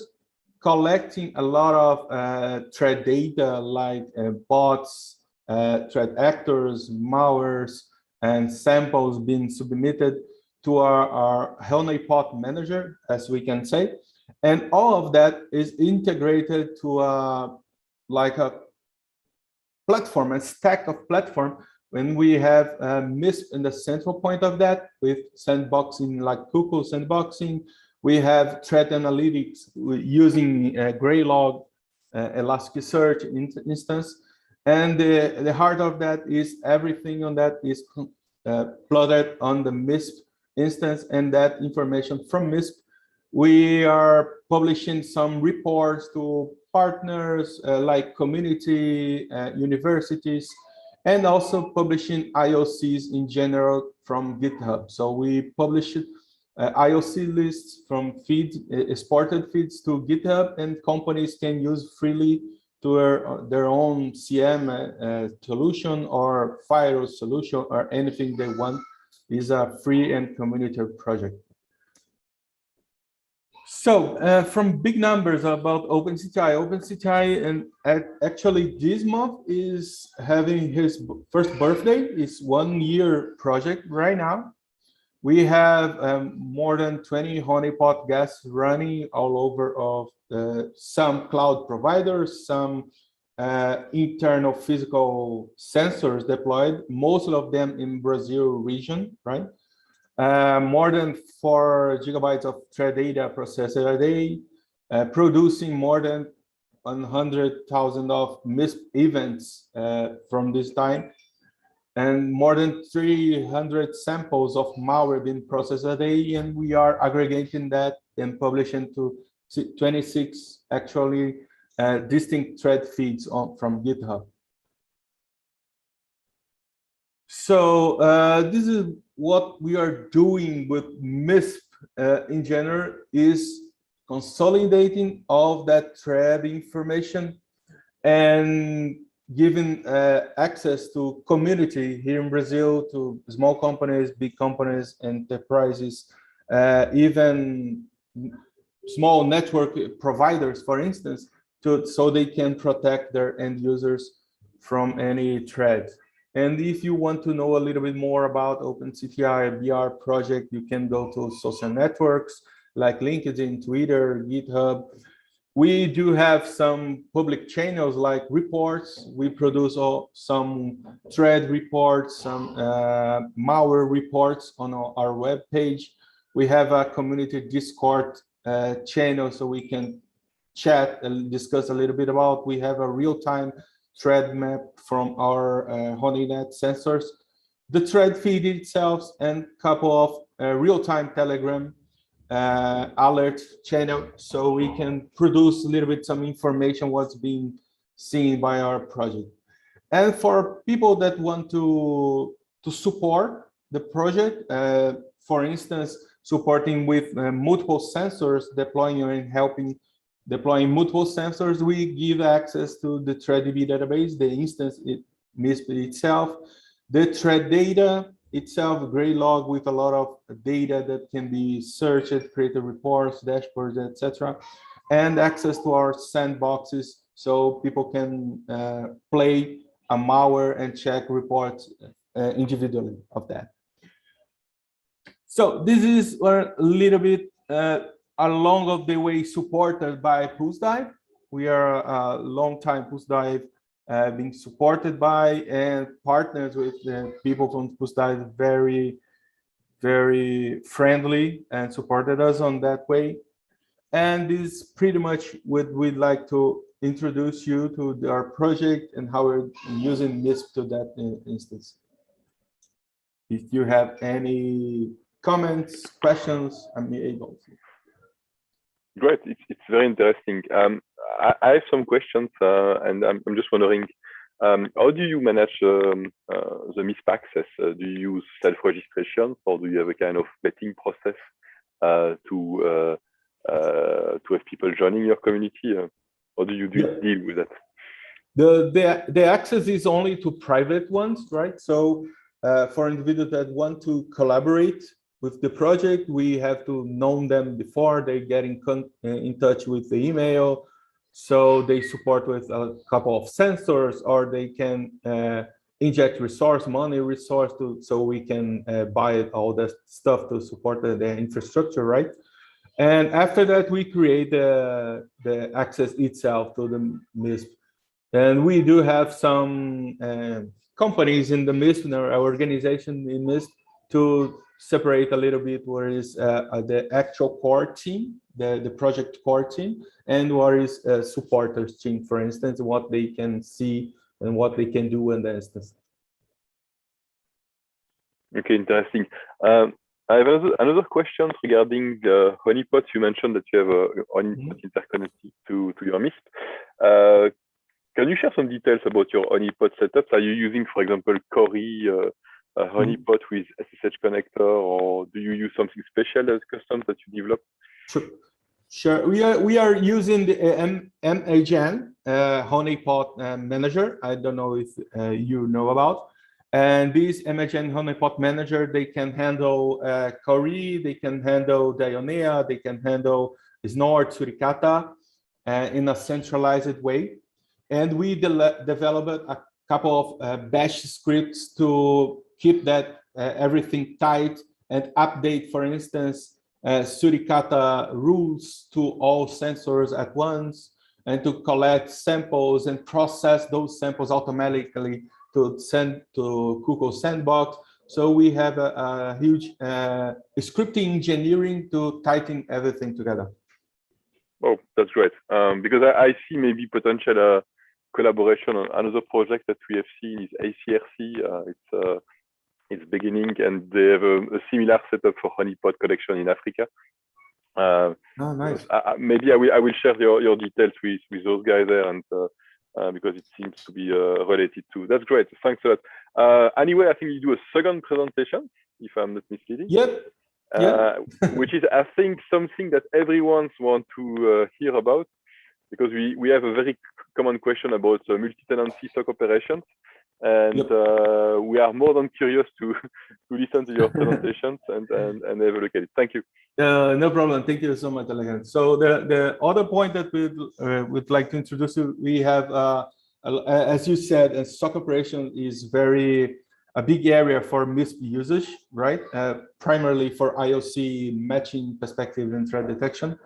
Speaker 10: collecting a lot of threat data like bots, threat actors, malwares, and samples being submitted to our honeypot manager, as we can say. And all of that is integrated to a like a platform, a stack of platform. When we have MISP in the central point of that, with sandboxing like Kuku sandboxing, we have threat analytics using Graylog, Elasticsearch instance, and the heart of that is everything on that is plotted on the MISP instance, and that information from MISP we are publishing some reports to partners like community, universities, and also publishing IOCs in general from GitHub. So we published IOC lists from exported feeds to GitHub, and companies can use freely to their own CM solution or firewall solution or anything they want. Is a free and community project. So from big numbers about OpenCTI, and actually this month is having his first birthday. It's 1 year project right now. We have more than 20 honeypot guests running all over of some cloud providers, some internal physical sensors deployed, most of them in Brazil region, right? More than 4 gigabytes of thread data processed a day, producing more than 100,000 of MISP events from this time, and more than 300 samples of malware being processed a day, and we are aggregating that and publishing to 26 actually distinct thread feeds from GitHub. So this is what we are doing with MISP in general, is consolidating all that thread information and giving access to community here in Brazil, to small companies, big companies, enterprises, even small network providers, for instance, so they can protect their end users from any threat. And if you want to know a little bit more about OpenCTI BR project, you can go to social networks like LinkedIn, Twitter, GitHub. We do have some public channels like reports. We produce some thread reports, some malware reports on our web page. We have a community Discord channel so we can chat and discuss a little bit about. We have a real-time thread map from our honeynet sensors, the thread feed itself, and a couple of real-time Telegram alert channel, so we can produce a little bit some information what's being seen by our project. And for people that want to support the project, for instance, supporting with multiple sensors, deploying and helping deploying multiple sensors, we give access to the ThreadDB database, the instance MISP itself, the thread data itself, Graylog with a lot of data that can be searched, created reports, dashboards, etc., and access to our sandboxes so people can play a malware and check reports individually of that. So this is a little bit along of the way supported by PulseDive. We are a long time PulseDive being supported by and partners with people from PulseDive, very, very friendly and supported us on that way. And this is pretty much what we'd like to introduce you to our project and how we're using MISP to that instance. If you have any comments, questions, I'm able to.
Speaker 2: Great, it's very interesting. I have some questions, and I'm just wondering, how do you manage the MISP access? Do you use self-registration, or do you have a kind of vetting process to have people joining your community? Or do you deal with that?
Speaker 10: The access is only to private ones, right? So for individuals that want to collaborate with the project, we have to know them before they get in touch with the email. So they support with a couple of sensors, or they can inject money resource so we can buy all the stuff to support the infrastructure, right? And after that, we create the access itself to the MISP. And we do have some companies in the MISP, in our organization in MISP, to separate a little bit what is the actual core team, the project core team, and what is a supporters team, for instance, what they can see and what they can do in the instance.
Speaker 2: Okay, interesting. I have another question regarding the honeypots. You mentioned that you have a honeypot interconnected to your MISP. Can you share some details about your honeypot setups? Are you using, for example, Cori a honeypot with SSH connector, or do you use something special as custom that you develop?
Speaker 10: Sure. We are using the MAGN honeypot manager. I don't know if you know about. And this MAGN honeypot manager, they can handle Cori, they can handle Dionea, they can handle Snort, Suricata in a centralized way. And we developed a couple of bash scripts to keep that everything tight and update, for instance, Suricata rules to all sensors at once, and to collect samples and process those samples automatically to send to Google Sandbox. So we have a huge scripting engineering to tighten everything together.
Speaker 2: Oh, that's great. Because I see maybe potential collaboration on another project that we have seen is ACRC. It's beginning, and they have a similar setup for honeypot collection in Africa.
Speaker 10: Oh, nice.
Speaker 2: Maybe I will share your details with those guys there, and because it seems to be related to. That's great. Thanks a lot. Anyway, I think you do a second presentation, if I'm not misleading.
Speaker 10: Yep.
Speaker 2: Which is, I think, something that everyone wants to hear about, because we have a very common question about multi-tenancy stock operations. And we are more than curious to listen to your presentations and have a look at it. Thank you.
Speaker 10: No problem. Thank you so much, Alexandre. So the other point that we would like to introduce you, we have, as you said, a stock operation is a big area for MISP usage, right? Primarily for IOC matching perspective and threat detection.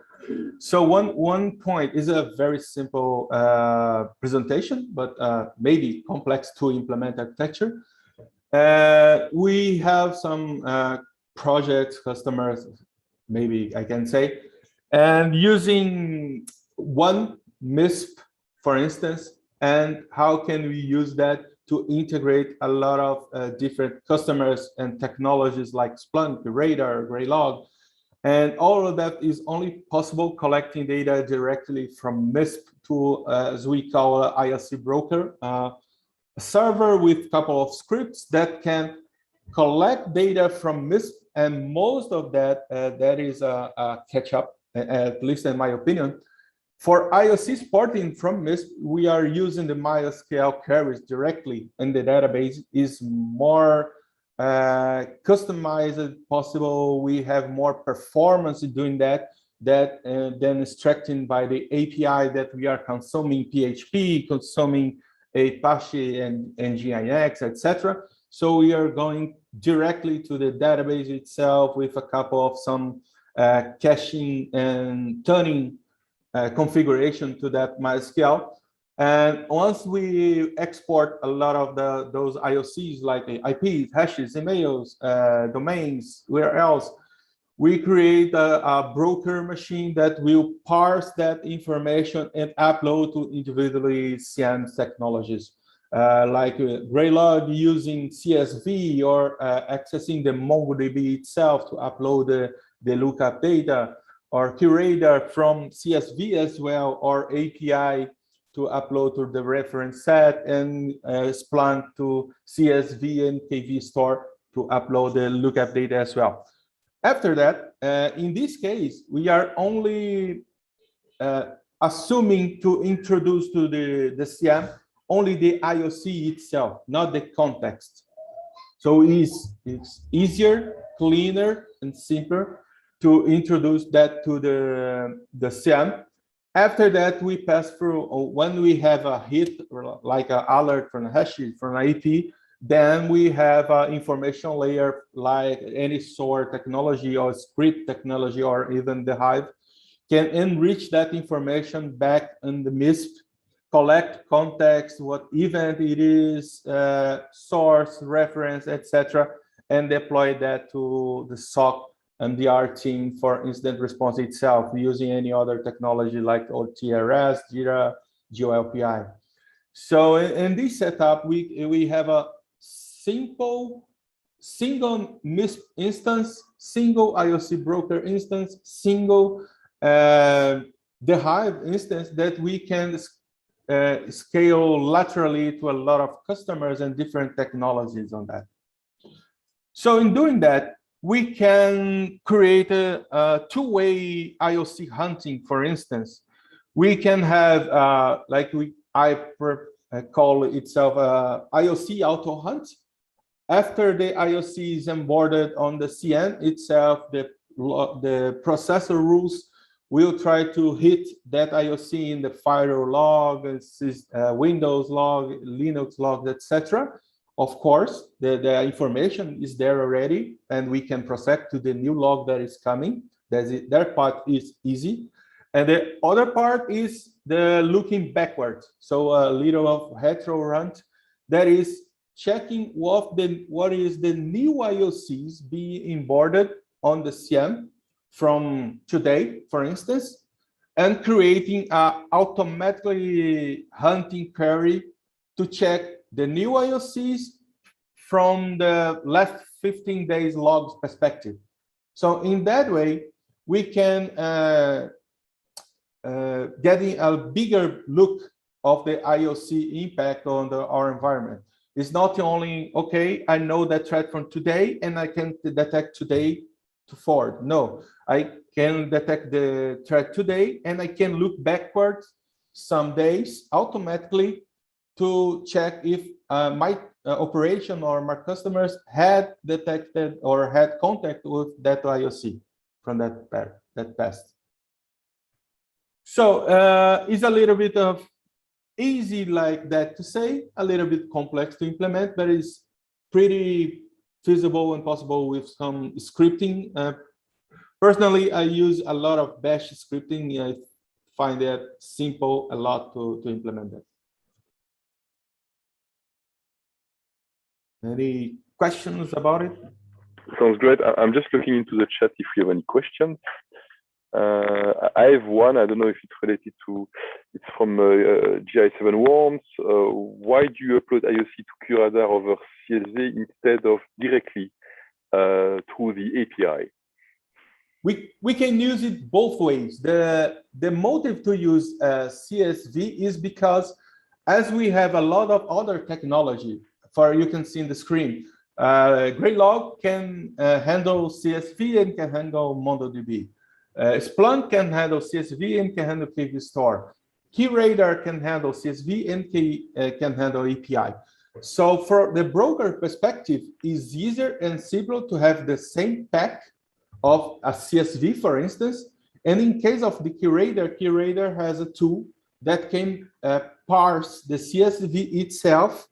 Speaker 10: So one point is a very simple presentation, but maybe complex to implement architecture. We have some projects, customers, maybe I can say, and using one MISP, for instance, and how can we use that to integrate a lot of different customers and technologies like Splunk, Radar, Graylog. And all of that is only possible collecting data directly from MISP to, as we call, an IOC broker, a server with a couple of scripts that can collect data from MISP. And most of that, that is a catch-up, at least in my opinion. For IOC porting from MISP, we are using the MySQL queries directly in the database. Is more customized possible. We have more performance in doing that than extracting by the API that we are consuming PHP, consuming Apache and Nginx, etc. So we are going directly to the database itself with a couple of some caching and turning configuration to that MySQL. And once we export a lot of those IOCs like IPs, hashes, emails, domains, where else, we create a broker machine that will parse that information and upload to individually SIEM technologies, like Graylog using CSV or accessing the MongoDB itself to upload the lookup data, or Curator from CSV as well, or API to upload to the reference set, and Splunk to CSV and KV store to upload the lookup data as well. After that, in this case, we are only assuming to introduce to the SIEM only the IOC itself, not the context. So it's easier, cleaner, and simpler to introduce that to the SIEM. After that, we pass through, when we have a hit, or like an alert from a hash, from an IP, then we have an information layer like any SOAR technology or script technology or even the Hive can enrich that information back in the MISP, collect context, what event it is, source, reference, etc., and deploy that to the SOC and the R team for incident response itself using any other technology like OTRS, Jira, GOLPI. So in this setup, we have a single MISP instance, single IOC broker instance, single the Hive instance that we can scale laterally to a lot of customers and different technologies on that. So in doing that, we can create a two-way IOC hunting, for instance. We can have, I call itself IOC auto hunt. After the IOC is onboarded on the CN itself, the processor rules will try to hit that IOC in the firewall log, Windows log, Linux log, etc. Of course, the information is there already, and we can process to the new log that is coming. That part is easy. And the other part is the looking backwards. So a little of retro hunt that is checking what is the new IOCs being onboarded on the CM from today, for instance, and creating a automatically hunting query to check the new IOCs from the last 15 days logs perspective. So in that way, we can getting a bigger look of the IOC impact on our environment. It's not only, okay, I know that threat from today and I can detect today to forward. No, I can detect the threat today and I can look backwards some days automatically to check if my operation or my customers had detected or had contact with that IOC from that past. So it's a little bit of easy like that to say, a little bit complex to implement, but it's pretty feasible and possible with some scripting. Personally, I use a lot of bash scripting. I find that simple a lot to implement that. Any questions about it?
Speaker 2: Sounds great. I'm just looking into the chat if you have any questions. I have one. I don't know if it's related to, it's from GI7 Worms. Why do you upload IOC to QRadar over CSV instead of directly through the API?
Speaker 10: We can use it both ways. The motive to use CSV is because as we have a lot of other technology, you can see in the screen, Greylog can handle CSV and can handle MongoDB. Splunk can handle CSV and can handle KV Store. KeyRadar can handle CSV and can handle API. So for the broker perspective, it's easier and simpler to have the same pack of a CSV, for instance. And in case of the KeyRadar has a tool that can parse the CSV itself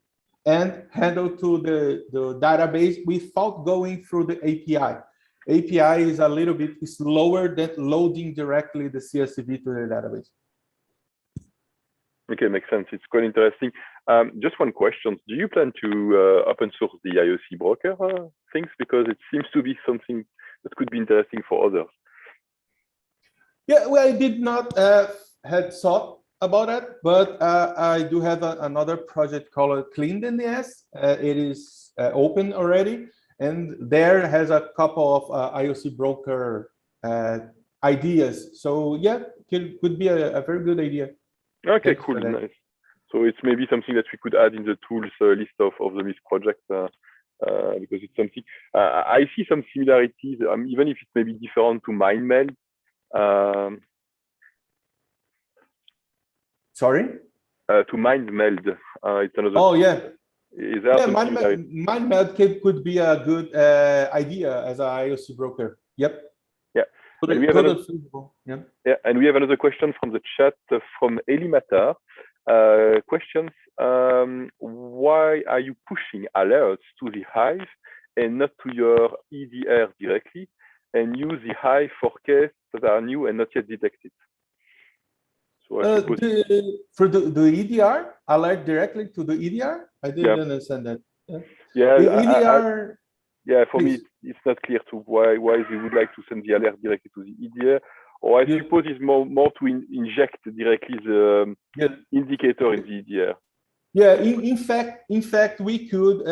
Speaker 10: and handle to the database without going through the API. API is a little bit slower than loading directly the CSV to the database.
Speaker 2: Okay, makes sense. It's quite interesting. Just one question. Do you plan to open source the IOC broker things? Because it seems to be something that could be interesting for others.
Speaker 10: Yeah, well, I did not had thought about it, but I do have another project called CleanDNS. It is open already. And there has a couple of IOC broker ideas. So yeah, could be a very good idea.
Speaker 2: Okay, cool, nice. So it's maybe something that we could add in the tools list of the MISP project because it's something I see some similarities, even if it may be different to MindMeld.
Speaker 10: Sorry?
Speaker 2: To MindMeld. It's another.
Speaker 10: Oh yeah.
Speaker 2: Is there
Speaker 10: MindMeld could be a good idea as an IOC broker. Yep.
Speaker 2: Yeah. And we have another, yeah, and we have another question from the chat from Elimata. Questions: why are you pushing alerts to the Hive and not to your EDR directly, and use the Hive for cases that are new and not yet detected? So I suppose
Speaker 10: for the EDR, alert directly to the EDR? I didn't understand that.
Speaker 2: Yeah,
Speaker 10: the EDR.
Speaker 2: For me, it's not clear to why they would like to send the alert directly to the EDR. Or I suppose it's more to inject directly the indicator in the EDR.
Speaker 10: Yeah, in fact, we could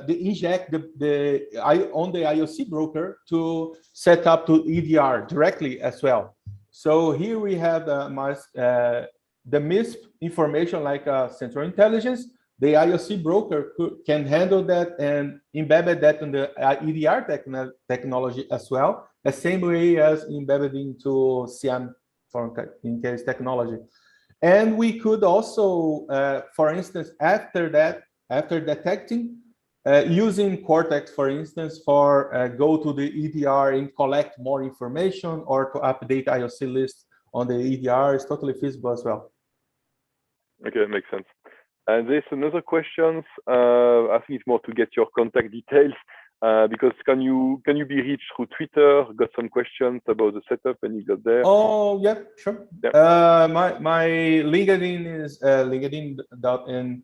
Speaker 10: inject on the IOC broker to set up to EDR directly as well. So here we have the MISP information like central intelligence. The IOC broker can handle that and embed that in the EDR technology as well, the same way as embedded into CM in case technology. And we could also, for instance, after detecting, using Cortex, for instance, for go to the EDR and collect more information or to update IOC list on the EDR is totally feasible as well.
Speaker 2: Okay, makes sense. And there's another question. I think it's more to get your contact details because can you be reached through Twitter? Got some questions about the setup and you got there.
Speaker 10: Oh yeah, sure. Yeah. My LinkedIn is LinkedIn.in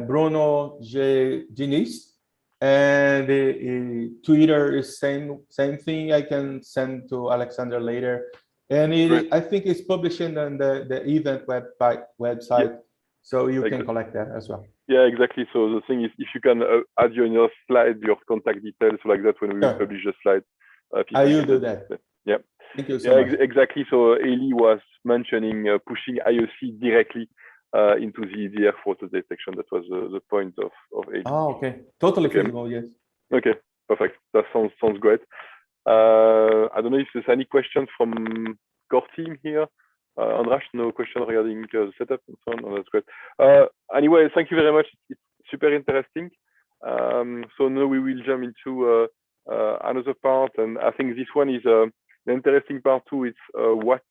Speaker 10: Bruno G. Diniz, and Twitter is same thing. I can send to Alexandre later, and I think it's published on the event website. So you can collect that as well.
Speaker 2: Yeah, exactly. So the thing is, if you can add in your slide your contact details like that when we publish the slide.
Speaker 10: I will do that.
Speaker 2: Yeah.
Speaker 10: Thank you so much.
Speaker 2: Exactly. So Eli was mentioning pushing IOC directly into the EDR photo detection. That was the point of Eli.
Speaker 10: Oh, okay. Totally feasible. Yes.
Speaker 2: Okay. Perfect. That sounds great. I don't know if there's any questions from core team here. Andras, no question regarding the setup and so on. Oh, that's great. Anyway, thank you very much. It's super interesting. So now we will jump into another part, and I think this one is the interesting part too. It's what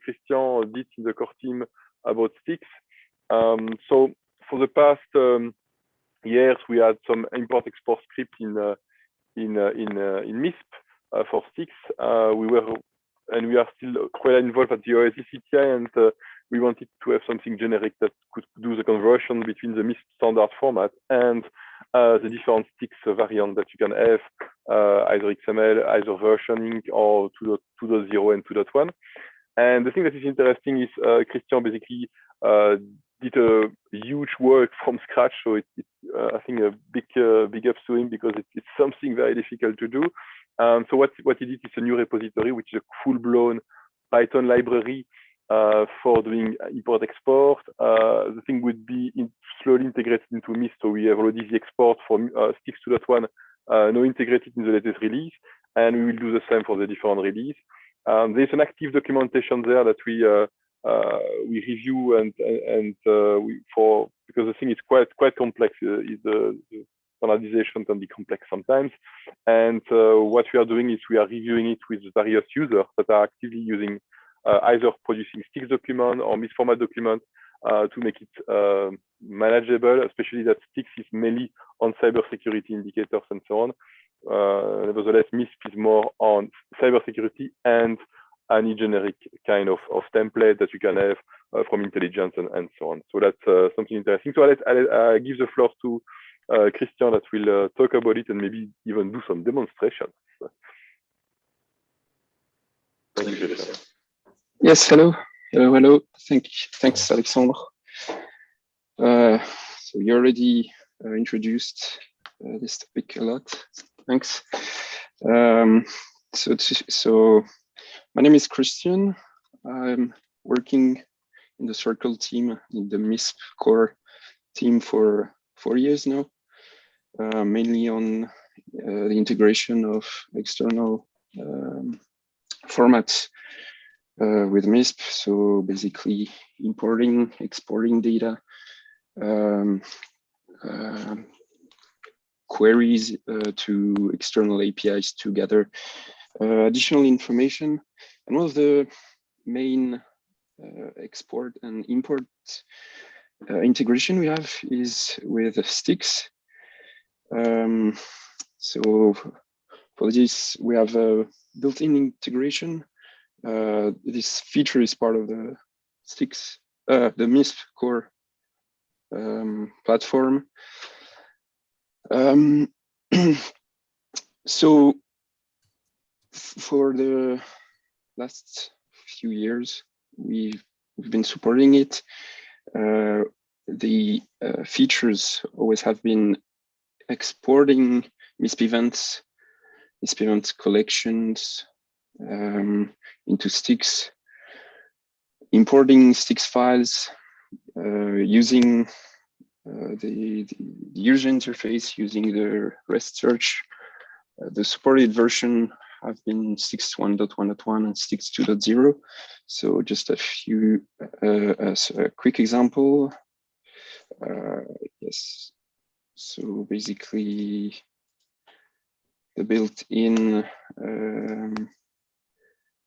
Speaker 2: Christian did in the core team about sticks. So for the past years, we had some import-export script in MISP for sticks. We are still quite involved at the OSI CTI, and we wanted to have something generic that could do the conversion between the MISP standard format and the different sticks variant that you can have, either XML, either versioning, or 2.0 and 2.1. And the thing that is interesting is Christian basically did a huge work from scratch. So it's I think a big ups to him because it's something very difficult to do. So what he did is a new repository, which is a full-blown Python library for doing import-export. The thing would be slowly integrated into MISP. So we have already the export for sticks 2.1 now integrated in the latest release, and we will do the same for the different release. There's an active documentation there that we review because the thing is quite complex. The standardization can be complex sometimes, and what we are doing is we are reviewing it with various users that are actively using either producing sticks document or MISP format document to make it manageable, especially that sticks is mainly on cybersecurity indicators and so on. Nevertheless, MISP is more on cybersecurity and any generic kind of template that you can have from intelligence and so on. So that's something interesting. So I'll give the floor to Christian that will talk about it and maybe even do some demonstrations. Thank you, Christian.
Speaker 5: Yes, hello. Thanks, Alexandre. So you already introduced this topic a lot. Thanks. So my name is Christian. I'm working in the Circle team, in the MISP core team for 4 years now, mainly on the integration of external formats with MISP. So basically importing, exporting data, queries to external APIs to gather additional information. And one of the main export and import integration we have is with sticks. So for this, we have a built-in integration. This feature is part of the Sticks, the MISP core platform. So for the last few years, we've been supporting it. The features always have been exporting MISP events, MISP event collections into sticks, importing sticks files, using the user interface, using the REST search. The supported version have been sticks 1.1.1 and sticks 2.0. So just a few, as a quick example. Yes. So basically, the built-in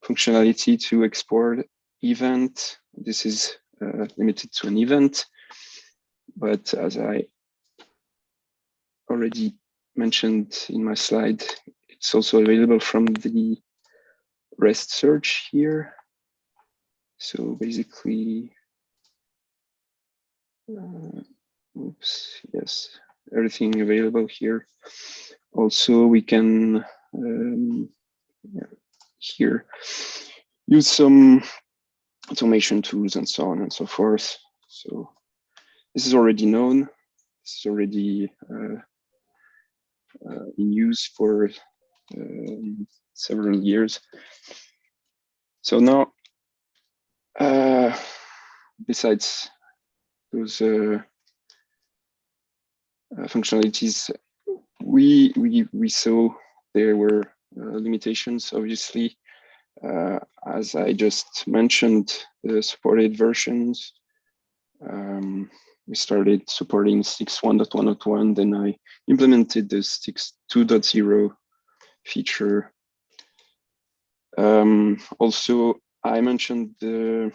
Speaker 5: functionality to export event. This is limited to an event, but as I already mentioned in my slide, it's also available from the REST search here. So basically, oops, yes, everything available here. Also, we can here use some automation tools and so on and so forth. So this is already known. This is already in use for several years. So now, besides those functionalities, we saw there were limitations, obviously. As I just mentioned, the supported versions, we started supporting sticks 1.1.1, then I implemented the sticks 2.0 feature. Also, I mentioned the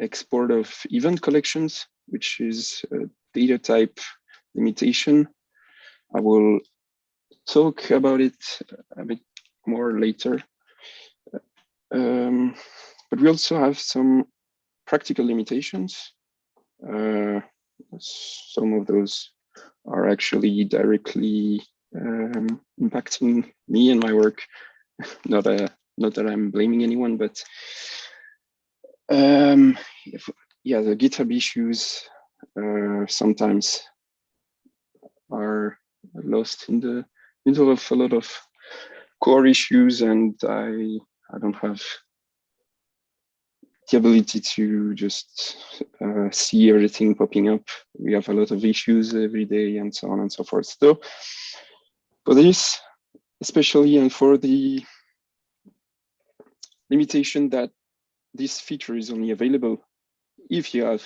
Speaker 5: export of event collections, which is a data type limitation. I will talk about it a bit more later. But we also have some practical limitations. Some of those are actually directly impacting me and my work. Not that I'm blaming anyone, but yeah, the GitHub issues sometimes are lost in the middle of a lot of core issues, and I don't have the ability to just see everything popping up. We have a lot of issues every day and so on and so forth. So for this, especially, and for the limitation that this feature is only available if you have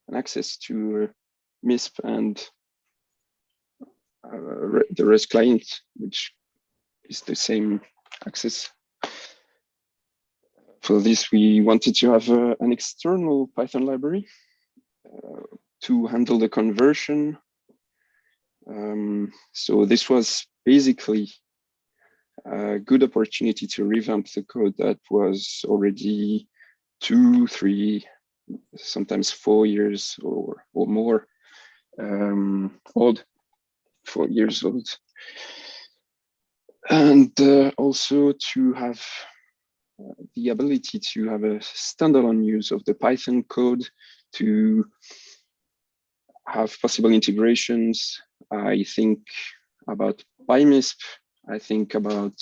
Speaker 5: an access to MISP and the REST client, which is the same access. For this, we wanted to have an external Python library to handle the conversion. So this was basically a good opportunity to revamp the code that was already 2, 3, sometimes 4 years or more old, 4 years old. And also to have the ability to have a standalone use of the Python code, to have possible integrations. I think about PyMISP. I think about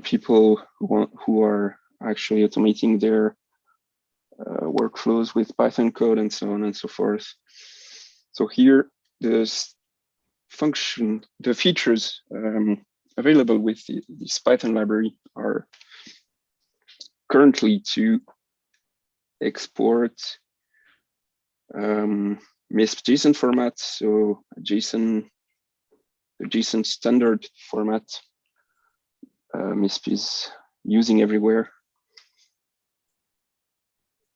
Speaker 5: people who are actually automating their workflows with Python code and so on and so forth. So here, the features available with this Python library are currently to export MISP JSON format, so the JSON standard format MISP is using everywhere,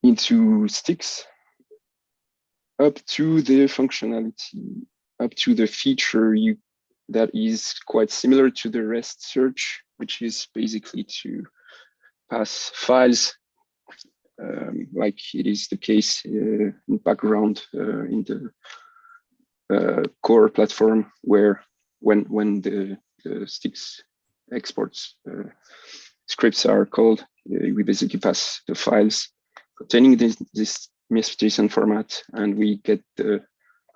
Speaker 5: into sticks, up to the functionality, up to the feature that is quite similar to the REST search, which is basically to pass files like it is the case in background in the core platform, where when the sticks exports scripts are called, we basically pass the files containing this MISP JSON format, and we get the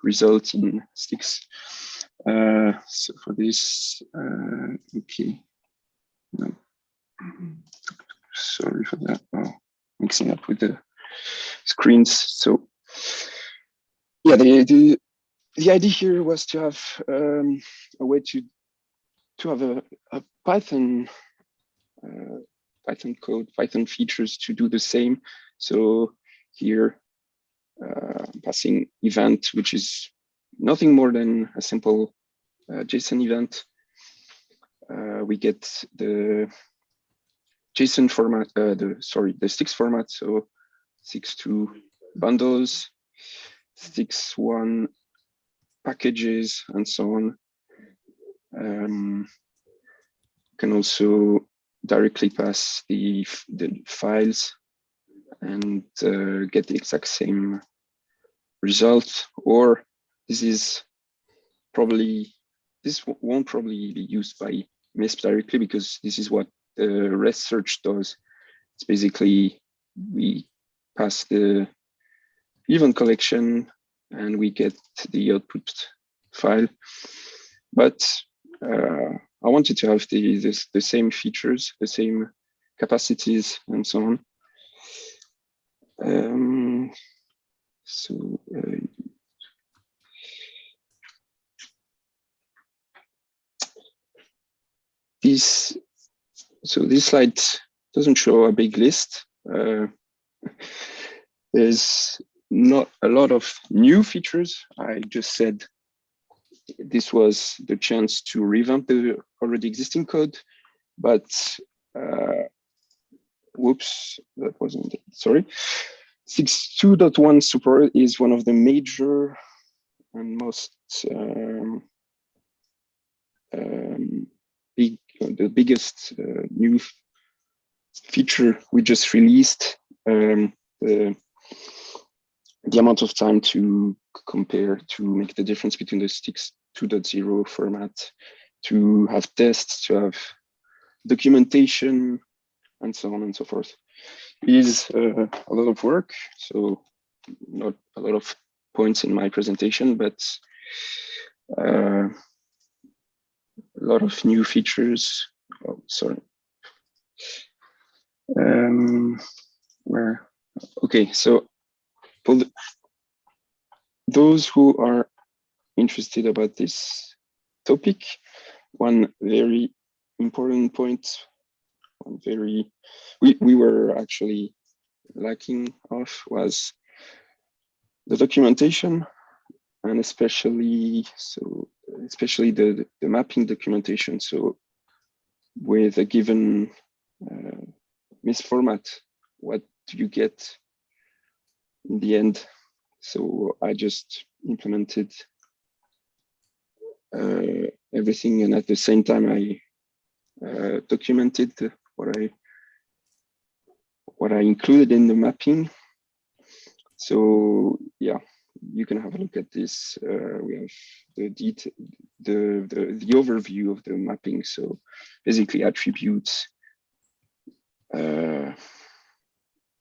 Speaker 5: result in sticks. So for this, okay, no, sorry for that. Oh, mixing up with the screens. So yeah, the idea here was to have a way to have a Python Python code, Python features to do the same. So here, passing event, which is nothing more than a simple JSON event. We get the JSON format, the sticks format. So sticks2 bundles, sticks1 packages, and so on. Can also directly pass the files and get the exact same result, or this won't probably be used by MISP directly, because this is what the REST search does. It's basically we pass the event collection and we get the output file. But I wanted to have the same features, the same capacities, and so on. This slide doesn't show a big list. There's not a lot of new features. I just said this was the chance to revamp the already existing code, but whoops, that wasn't it, sorry. 6.2.1 support is one of the major and most the biggest new feature we just released. The amount of time to compare, to make the difference between the sticks 2.0 format, to have tests, to have documentation, and so on and so forth, is a lot of work. So not a lot of points in my presentation, but a lot of new features. Oh, sorry. Okay, so for those who are interested about this topic, one very important point, we were actually lacking of, was the documentation, and especially the mapping documentation. So with a given MISP format, what do you get in the end? So I just implemented everything, and at the same time I documented what I included in the mapping. So yeah, you can have a look at this. We have the overview of the mapping. So basically attributes,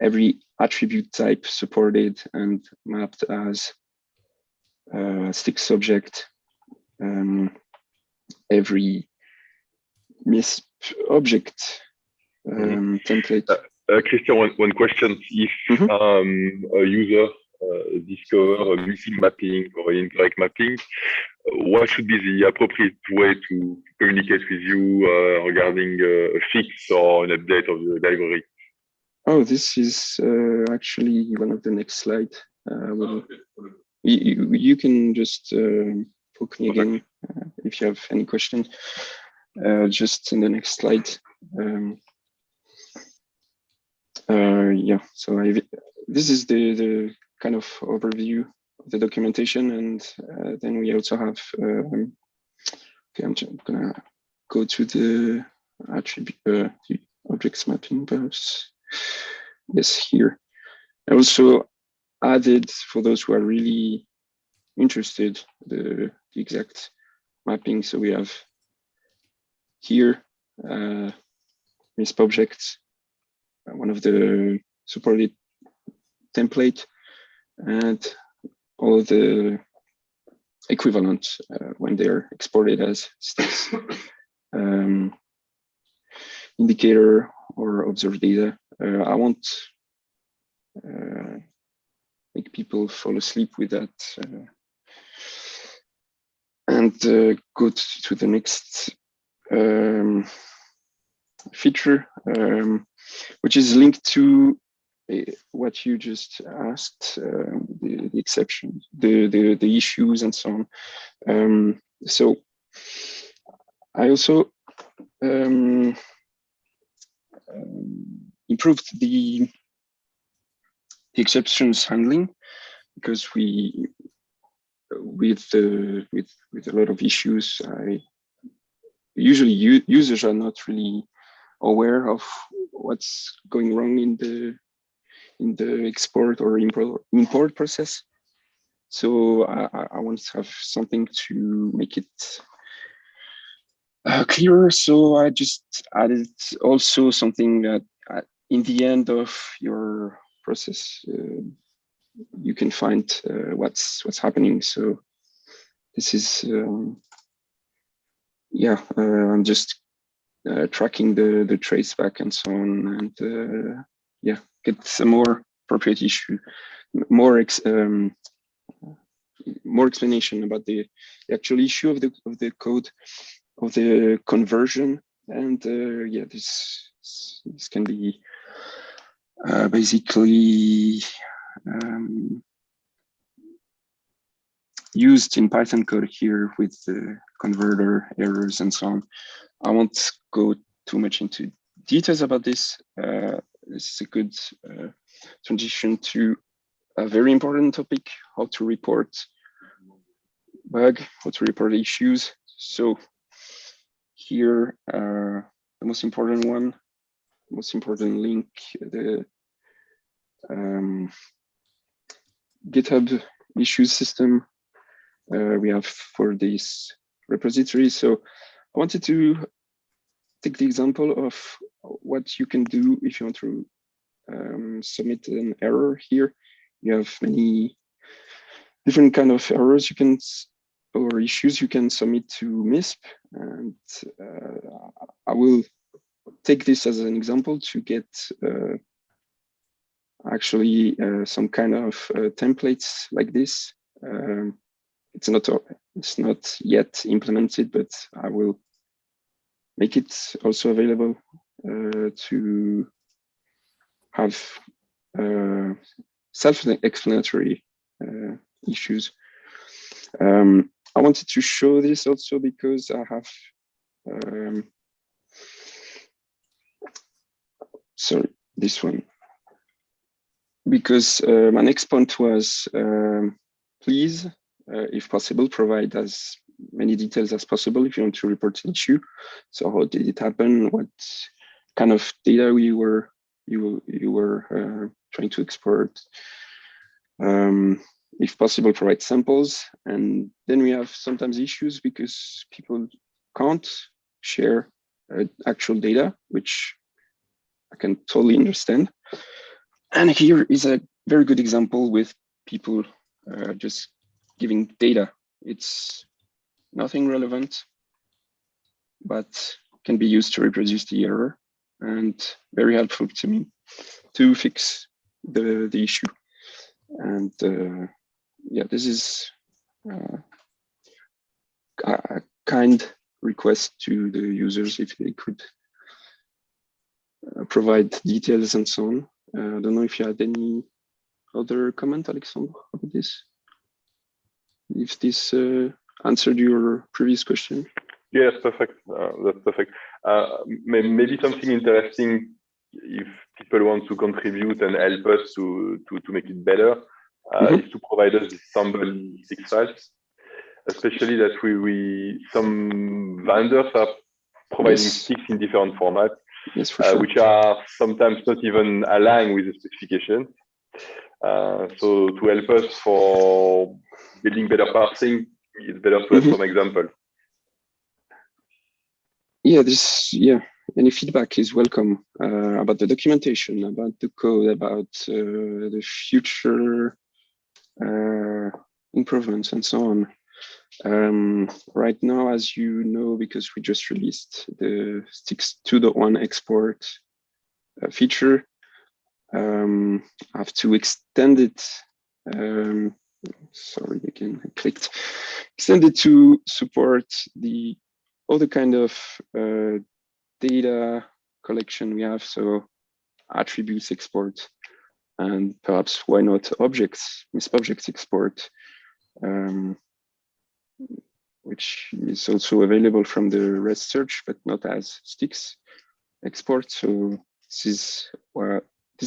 Speaker 5: every attribute type supported and mapped as stick subject. Every MISP object template.
Speaker 2: Christian, one question. If a user discover a missing mapping or incorrect mapping, what should be the appropriate way to communicate with you regarding a fix or an update of the library?
Speaker 5: Oh, this is actually one of the next slides. You can just poke me again if you have any question. Just in the next slide. Yeah, so this is the kind of overview of the documentation, and then we also have, okay, I'm just gonna go to the attribute, the objects mapping, perhaps. Yes, here. I also added, for those who are really interested, the exact mapping. So we have here MISP Project, one of the supported template, and all the equivalent when they're exported as sticks, indicator or observed data. I won't make people fall asleep with that, and go to the next feature, which is linked to what you just asked, the exceptions, the issues, and so on. So I also improved the exceptions handling, because with a lot of issues, usually users are not really aware of what's going wrong in the export or import process. So I want to have something to make it clearer. So I just added also something that in the end of your process, you can find what's happening. So this is, yeah, I'm just tracking the trace back and so on, and yeah, get some more appropriate issue, more explanation about the actual issue of the code, of the conversion, and yeah, this can be basically used in Python code here with the converter errors and so on. I won't go too much into details about this. This is a good transition to a very important topic: how to report bug, how to report issues. So here, the most important one, most important link, the GitHub issues system we have for this repository. So I wanted to take the example of what you can do if you want to submit an error here. You have many different kind of errors you can, or issues you can submit to MISP, and I will take this as an example to get actually some kind of templates like this. It's not yet implemented, but I will make it also available to have self-explanatory issues. I wanted to show this also because I have sorry, this one, because my next point was please, if possible, provide as many details as possible if you want to report an issue. So how did it happen? What kind of data you were trying to export? If possible, provide samples. And then we have sometimes issues because people can't share actual data, which I can totally understand. And here is a very good example with people just giving data. It's nothing relevant, but can be used to reproduce the error, and very helpful to me to fix the issue. And yeah, this is a kind request to the users if they could provide details and so on. I don't know if you had any other comment, Alexandre, about this. If this answered your previous question.
Speaker 2: Yes, perfect. That's perfect. Maybe something interesting, if people want to contribute and help us to make it better, is to provide us with sample sticks files, especially that some vendors are providing sticks in different formats,
Speaker 5: yes, for sure.
Speaker 2: which are sometimes not even aligned with the specification. So to help us for building better parsing, it's better to have some example.
Speaker 5: Yeah, any feedback is welcome about the documentation, about the code, about the future improvements and so on. Right now, as you know, because we just released the Stix 2.1 export feature, I have to extend it. Sorry, again, I clicked. Extend it to support the other kind of data collection we have, so attributes export, and perhaps why not objects, MISP objects export, which is also available from the REST search, but not as Stix export. So this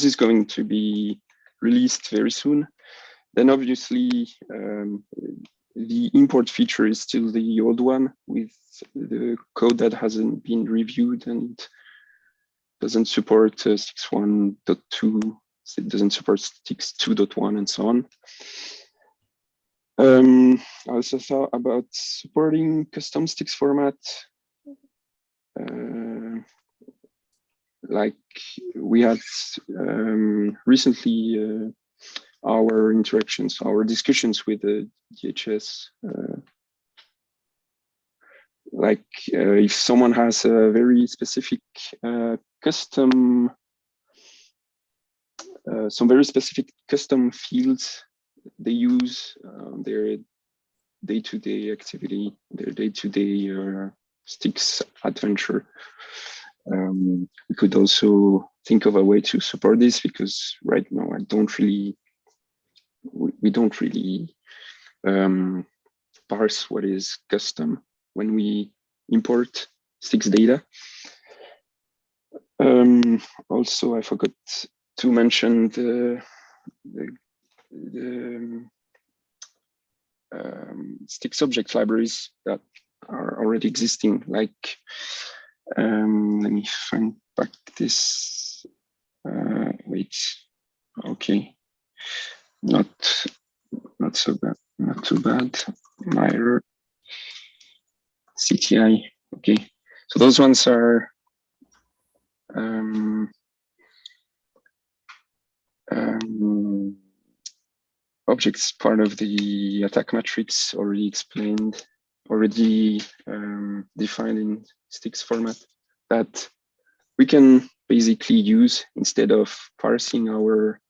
Speaker 5: is going to be released very soon. Then obviously the import feature is still the old one with the code that hasn't been reviewed and doesn't support Stix 1.2, it doesn't support Stix 2.1 and so on. I also thought about supporting custom Stix format. Like we had recently our interactions, our discussions with the DHS, like if someone has a very specific custom, some very specific custom fields they use their day-to-day activity, their day-to-day Stix adventure. We could also think of a way to support this, because right now we don't really parse what is custom when we import Stix data. Also, I forgot to mention the Stix object libraries that are already existing. Like, let me find back this. Wait, okay, not so bad, not too bad. Myr CTI. Okay, so those ones are objects part of the attack matrix, already explained, already defined in Stix format, that we can basically use instead of parsing our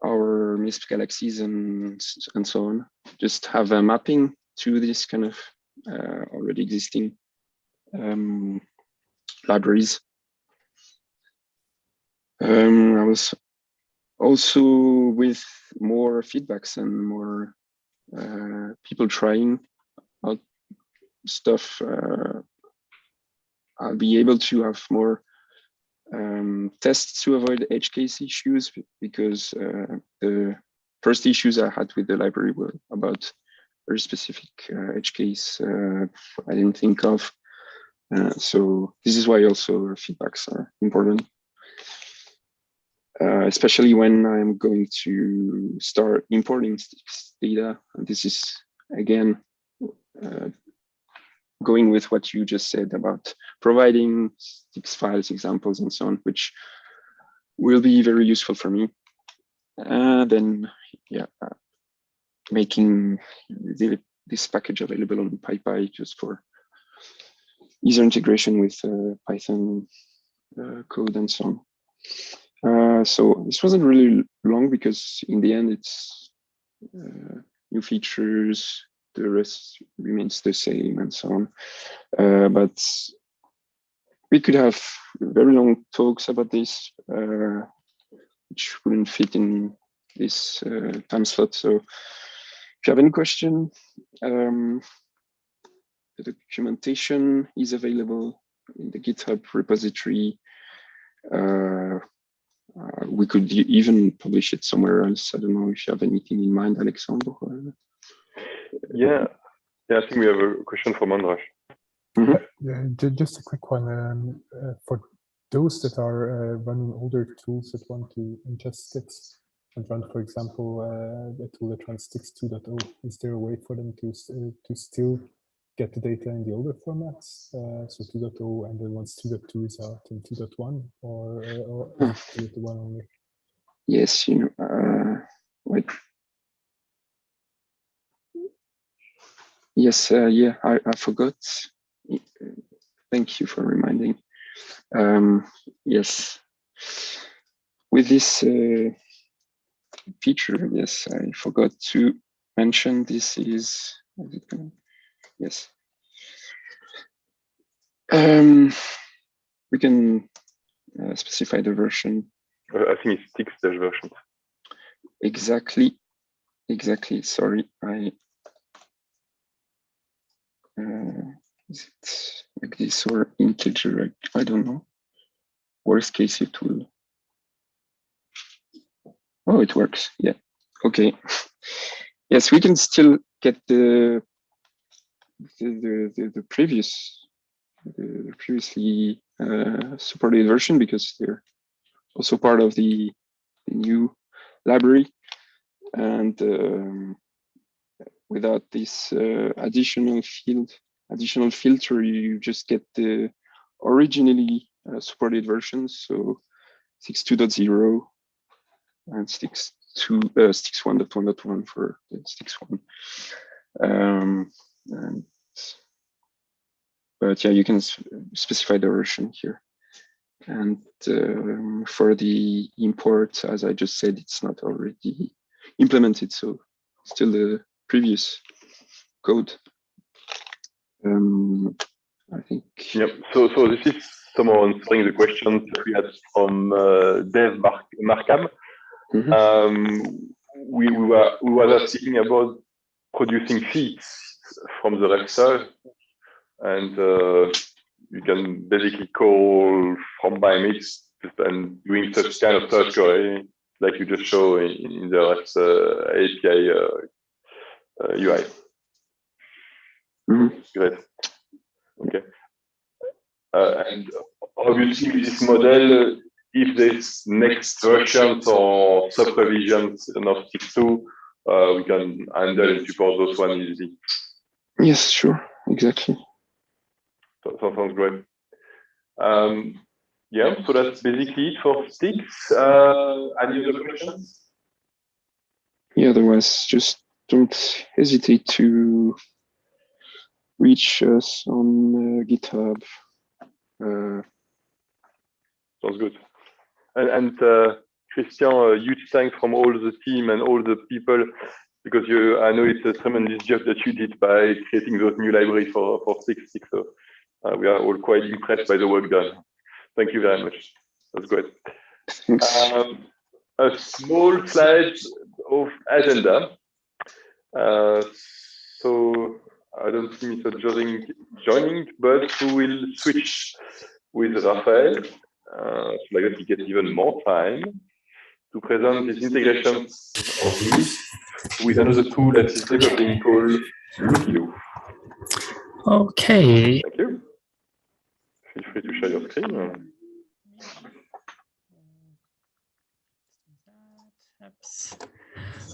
Speaker 5: MISP galaxies and so on. Just have a mapping to this kind of already existing libraries. I was also, with more feedbacks and more people trying out stuff, I'll be able to have more tests to avoid edge case issues, because the first issues I had with the library were about very specific edge case I didn't think of. So this is why also feedbacks are important. Especially when I'm going to start importing Stix data. And this is, again, going with what you just said about providing Stix files, examples, and so on, which will be very useful for me. Then, yeah, making this package available on PyPy just for easier integration with Python code and so on. So this wasn't really long, because in the end it's new features, the rest remains the same and so on. But we could have very long talks about this, which wouldn't fit in this time slot. So if you have any question, the documentation is available in the GitHub repository. We could even publish it somewhere else. I don't know if you have anything in mind, Alexandre.
Speaker 2: Yeah, I think we have a question from Andras.
Speaker 4: Yeah, just a quick one. For those that are running older tools that want to ingest it and run, for example, a tool that runs Stix 2.0, is there a way for them to still get the data in the older formats? So 2.0, and then once 2.2 is out in 2.1, or 2.1 only?
Speaker 5: Yes, wait. Yes, yeah, I forgot. Thank you for reminding. Yes, with this feature, yes, I forgot to mention this is, yes. We can specify the version.
Speaker 2: I think it's Stix version.
Speaker 5: Exactly. Sorry, is it like this or integer? I don't know. Worst case, it will. Oh, it works. Yeah. Okay. Yes, we can still get the previously supported version because they're also part of the new library, and without this additional filter, you just get the originally supported versions. So Stix 2.0 and Stix 1.1.1 for the Stix 1. But yeah, you can specify the version here. And for the import, as I just said, it's not already implemented, so still the previous code. I think.
Speaker 2: Yep. So this is someone answering the questions that we had from Dev Markham. We were speaking about producing feeds from the repository, and you can basically call from MISP and doing such kind of search query like you just show in the REST API UI. Great. Okay. And obviously with this model, if there's next versions or sub-revisions of Stix 2, we can handle and support those ones easily.
Speaker 5: Yes, sure, exactly.
Speaker 2: So sounds great. Yeah, so that's basically it for Stix. Any other questions?
Speaker 5: Yeah, otherwise, just don't hesitate to reach us on GitHub.
Speaker 2: Sounds good. And Christian, huge thanks from all the team and all the people, because I know it's a tremendous job that you did by creating those new libraries for Stix. So we are all quite impressed by the work done. Thank you very much. That's great. A small slide of agenda. So I don't see Mr. joining, but we will switch with Raphael, so I guess we get even more time to present these integrations of MISP with another tool that is developing called Looky.
Speaker 11: Okay.
Speaker 2: Thank you. Feel free to share your screen.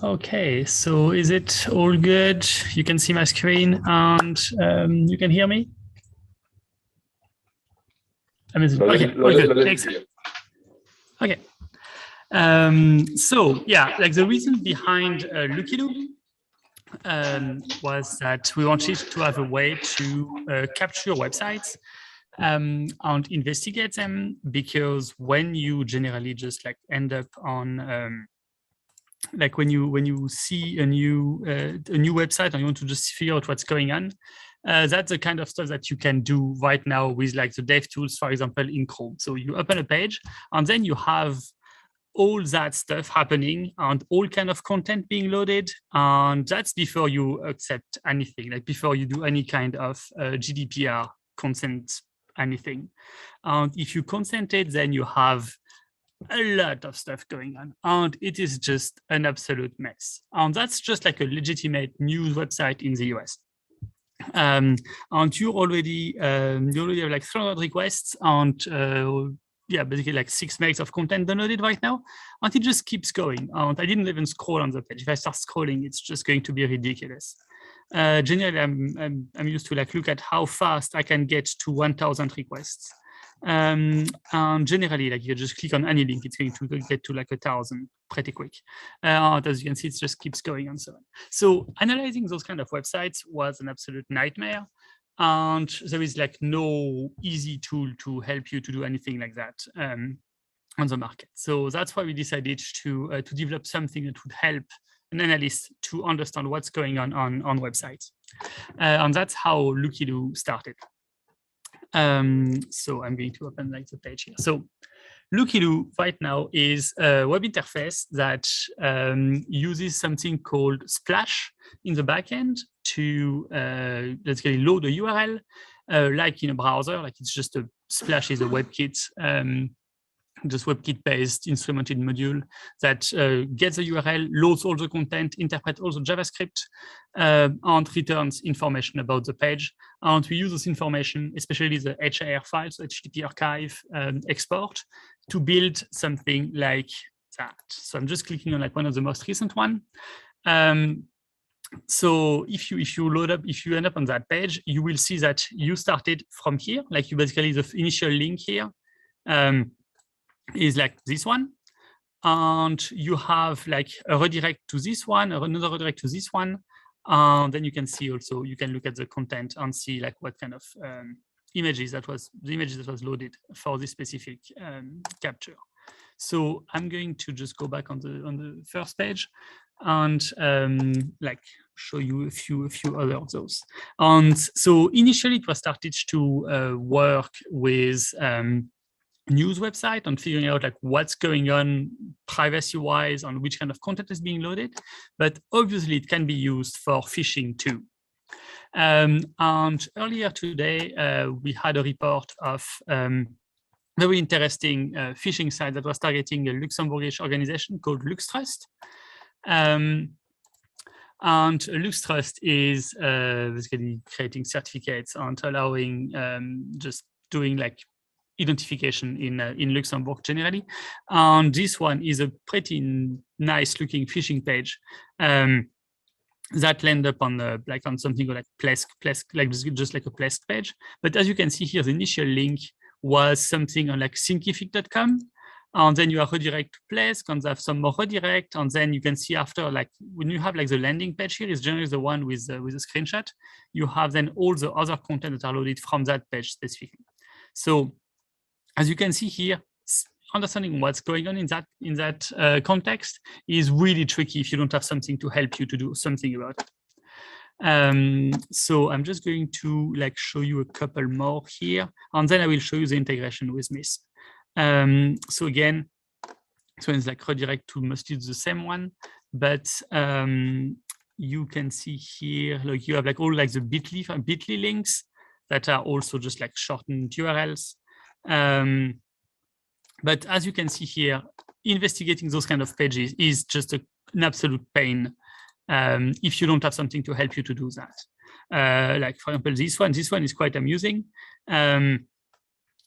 Speaker 11: Okay, so is it all good? You can see my screen and you can hear me? Okay, all good. Excellent. Okay. So yeah, like the reason behind Looky was that we wanted to have a way to capture websites and investigate them, because when you generally just like end up on like when you see a new website and you want to just figure out what's going on, that's the kind of stuff that you can do right now with like the dev tools, for example, in Chrome. So you open a page and then you have all that stuff happening and all kind of content being loaded, and that's before you accept anything, like before you do any kind of GDPR consent anything. And if you consented, then you have a lot of stuff going on, and it is just an absolute mess. And that's just like a legitimate news website in the US. And you already have like 300 requests, and yeah, basically like 6 megs of content downloaded right now, and it just keeps going. And I didn't even scroll on the page. If I start scrolling, it's just going to be ridiculous. Generally, I'm used to like look at how fast I can get to 1,000 requests. And generally, like you just click on any link, it's going to get to like 1,000 pretty quick. As you can see, it just keeps going and so on. So analyzing those kind of websites was an absolute nightmare. And there is like no easy tool to help you to do anything like that on the market. So that's why we decided to develop something that would help an analyst to understand what's going on websites. And that's how Lookiloo started. So I'm going to open like the page here. So Lookiloo right now is a web interface that uses something called Splash in the backend to basically load a URL like in a browser. Like it's just a Splash is a WebKit, just WebKit-based instrumented module that gets the URL, loads all the content, interprets all the JavaScript, and returns information about the page. And we use this information, especially the HAR files, HTTP archive export, to build something like that. So I'm just clicking on like one of the most recent one. So if you end up on that page, you will see that you started from here, like you basically the initial link here. Is like this one, and you have like a redirect to this one, or another redirect to this one, and then you can see also, you can look at the content and see like what kind of images that was loaded for this specific capture. So I'm going to just go back on the first page and like show you a few other of those. And so initially it was started to work with news website and figuring out like what's going on privacy wise and which kind of content is being loaded, but obviously it can be used for phishing too. And earlier today we had a report of very interesting phishing site that was targeting a Luxembourgish organization called LuxTrust. And LuxTrust is basically creating certificates and allowing just doing like identification in Luxembourg generally. And this one is a pretty nice looking phishing page that land up on like on something like Plesk, like just like a Plesk page. But as you can see here, the initial link was something on like thinkific.com. And then you are redirect to Plesk, and they have some more redirect. And then you can see after, like when you have like the landing page here is generally the one with a screenshot. You have then all the other content that are loaded from that page specifically. So as you can see here, understanding what's going on in that context is really tricky if you don't have something to help you to do something about it. So I'm just going to like show you a couple more here, and then I will show you the integration with MISP. So again, so it's like redirect to mostly the same one, but you can see here, like you have like all like the bit.ly links that are also just like shortened URLs. But as you can see here, investigating those kind of pages is just an absolute pain if you don't have something to help you to do that. Like for example, this one is quite amusing.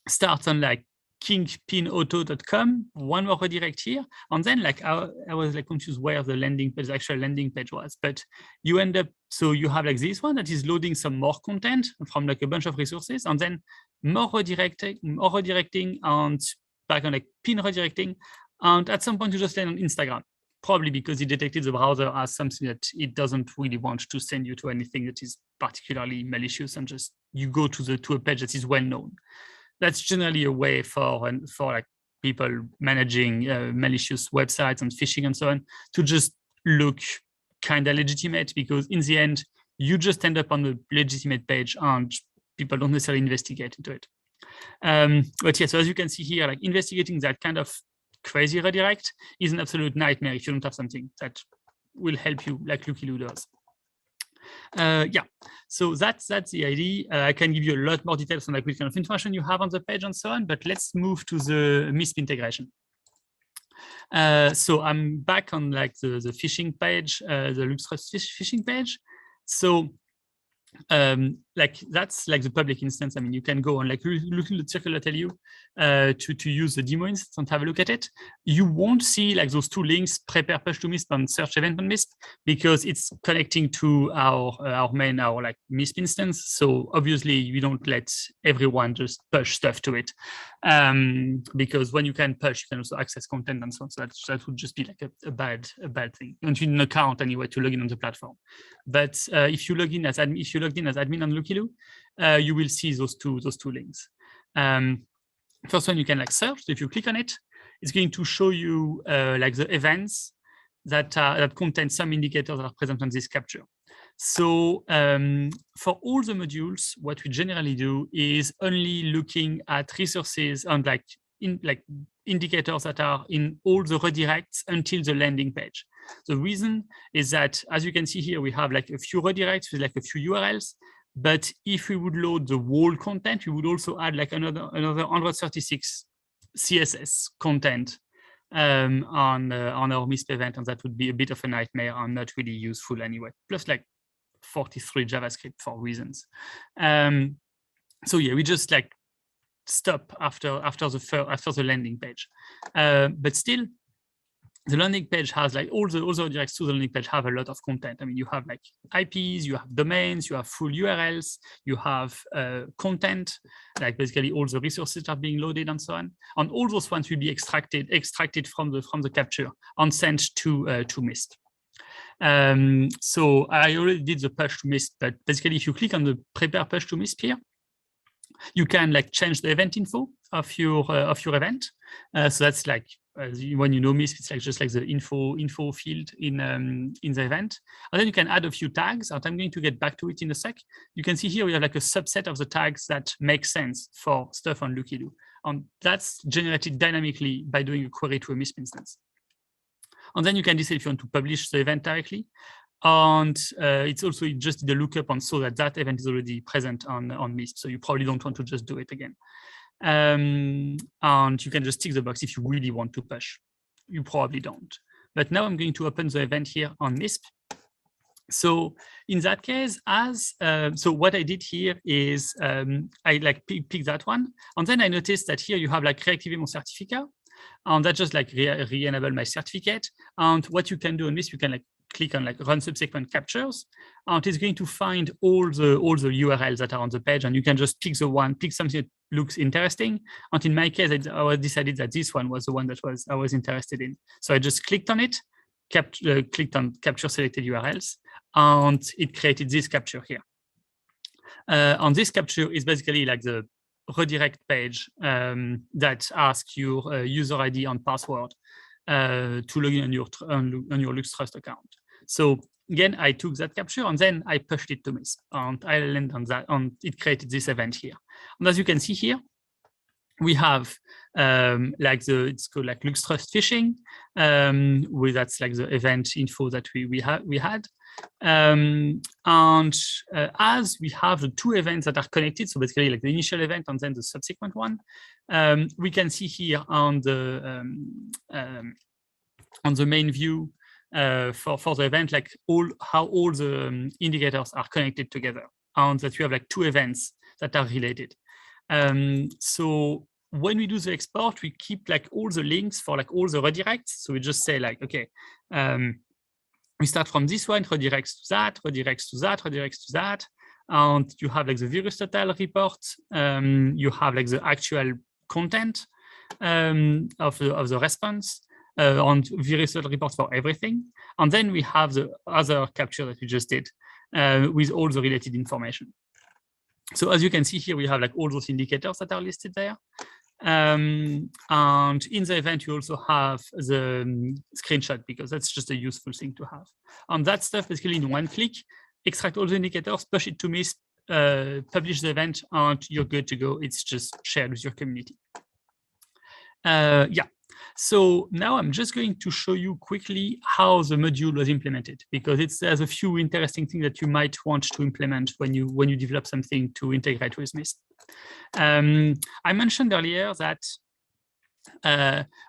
Speaker 11: Starts on like kingpinauto.com, one more redirect here, and then like I was like confused where the actual landing page was, but you end up, so you have like this one that is loading some more content from like a bunch of resources, and then more redirecting and back on like pin redirecting, and at some point you just land on Instagram, probably because it detected the browser as something that it doesn't really want to send you to anything that is particularly malicious, and just you go to a page that is well known. That's generally a way for like people managing malicious websites and phishing and so on to just look kind of legitimate, because in the end you just end up on a legitimate page and people don't necessarily investigate into it. But yeah, so as you can see here, like investigating that kind of crazy redirect is an absolute nightmare if you don't have something that will help you like Lookiloo does. Yeah, so that's the idea. I can give you a lot more details on like which kind of information you have on the page and so on, but let's move to the MISP integration. So I'm back on like the phishing page, the LuxTrust phishing page. So like that's like the public instance. I mean, you can go on like looking at the circular tell you to use the demo instance and have a look at it. You won't see like those two links, prepare push to MISP and search event on MISP, because it's connecting to our main, our like MISP instance. So obviously we don't let everyone just push stuff to it, because when you can push, you can also access content and so on. So that would just be like a bad thing. You don't need an account anyway to log in on the platform. But if you log in as admin on Lookiloo, you will see those two links. First one, you can like search. So if you click on it, it's going to show you like the events that contain some indicators that are present on this capture. So for all the modules, what we generally do is only looking at resources and like indicators that are in all the redirects until the landing page. The reason is that, as you can see here, we have like a few redirects with like a few URLs. But if we would load the whole content, we would also add like another 136 CSS content on our MISP event, and that would be a bit of a nightmare and not really useful anyway. Plus like 43 JavaScript for reasons. So yeah, we just like stop after the landing page. But still, the landing page has like all the redirects to the landing page have a lot of content. I mean, you have like IPs, you have domains, you have full URLs, you have content, like basically all the resources that are being loaded and so on. And all those ones will be extracted from the capture and sent to MISP. So I already did the push to MISP, but basically if you click on the prepare push to MISP here, you can like change the event info of your event. So that's like when you know MISP, it's like just like the info field in the event, and then you can add a few tags. And I'm going to get back to it in a sec. You can see here we have like a subset of the tags that make sense for stuff on Lookiloo, and that's generated dynamically by doing a query to a MISP instance. And then you can decide if you want to publish the event directly. And it's also just the lookup and so that event is already present on MISP. So you probably don't want to just do it again. And you can just tick the box if you really want to push. You probably don't. But now I'm going to open the event here on MISP. So in that case, so what I did here is I like pick that one. And then I noticed that here you have like reactiver mon certificat. And that just like re-enable my certificate. And what you can do on this, you can like click on like run subsequent captures, and it's going to find all the URLs that are on the page, and you can just pick something that looks interesting. And in my case, I decided that this one was the one that I was interested in. So I just clicked on it, clicked on capture selected URLs, and it created this capture here. And this capture is basically like the redirect page that asks your user ID and password to log in on your LuxTrust account. So again, I took that capture and then I pushed it to MISP, and I landed on that, and it created this event here. And as you can see here, we have like it's called like LuxTrust phishing, where that's like the event info that we had. And as we have the two events that are connected, so basically like the initial event and then the subsequent one, we can see here on the main view for the event, like how all the indicators are connected together, and that you have like two events that are related. So when we do the export, we keep like all the links for like all the redirects. So we just say like, okay, we start from this one, redirects to that, redirects to that, redirects to that. And you have like the virus total report. You have like the actual content of the response on virus total report for everything. And then we have the other capture that we just did with all the related information. So as you can see here, we have like all those indicators that are listed there. And in the event, you also have the screenshot, because that's just a useful thing to have. And that stuff basically in one click, extract all the indicators, push it to MISP, publish the event, and you're good to go. It's just shared with your community. Yeah. So now I'm just going to show you quickly how the module was implemented, because there's a few interesting things that you might want to implement when you develop something to integrate with MISP. I mentioned earlier that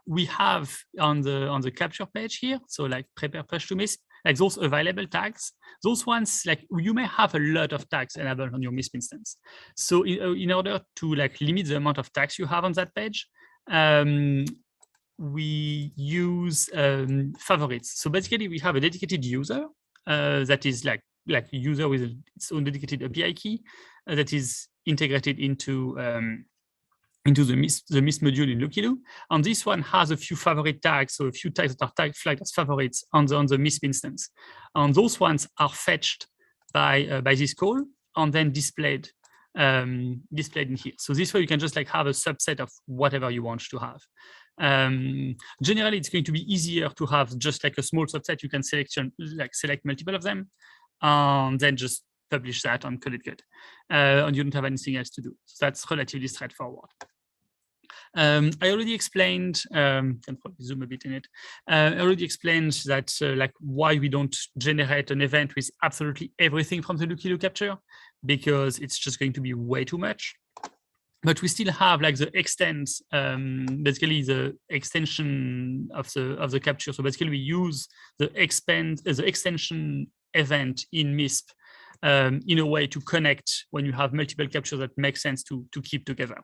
Speaker 11: we have on the capture page here, so like prepare push to MISP, like those available tags, those ones, like you may have a lot of tags enabled on your MISP instance. So in order to like limit the amount of tags you have on that page, we use favorites. So basically we have a dedicated user that is like user with its own dedicated API key that is integrated into the MISP module in Lookiloo. And this one has a few favorite tags, so a few tags that are flagged as favorites on the MISP instance. And those ones are fetched by this call and then displayed in here. So this way you can just like have a subset of whatever you want to have. Generally, it's going to be easier to have just like a small subset. You can select multiple of them, and then just publish that and call it good. And you don't have anything else to do. So that's relatively straightforward. I already explained, can probably zoom a bit in it. I already explained that like why we don't generate an event with absolutely everything from the Lookiloo capture, because it's just going to be way too much. But we still have like the extents, basically the extension of the capture. So basically we use the extension event in MISP in a way to connect when you have multiple captures that make sense to keep together.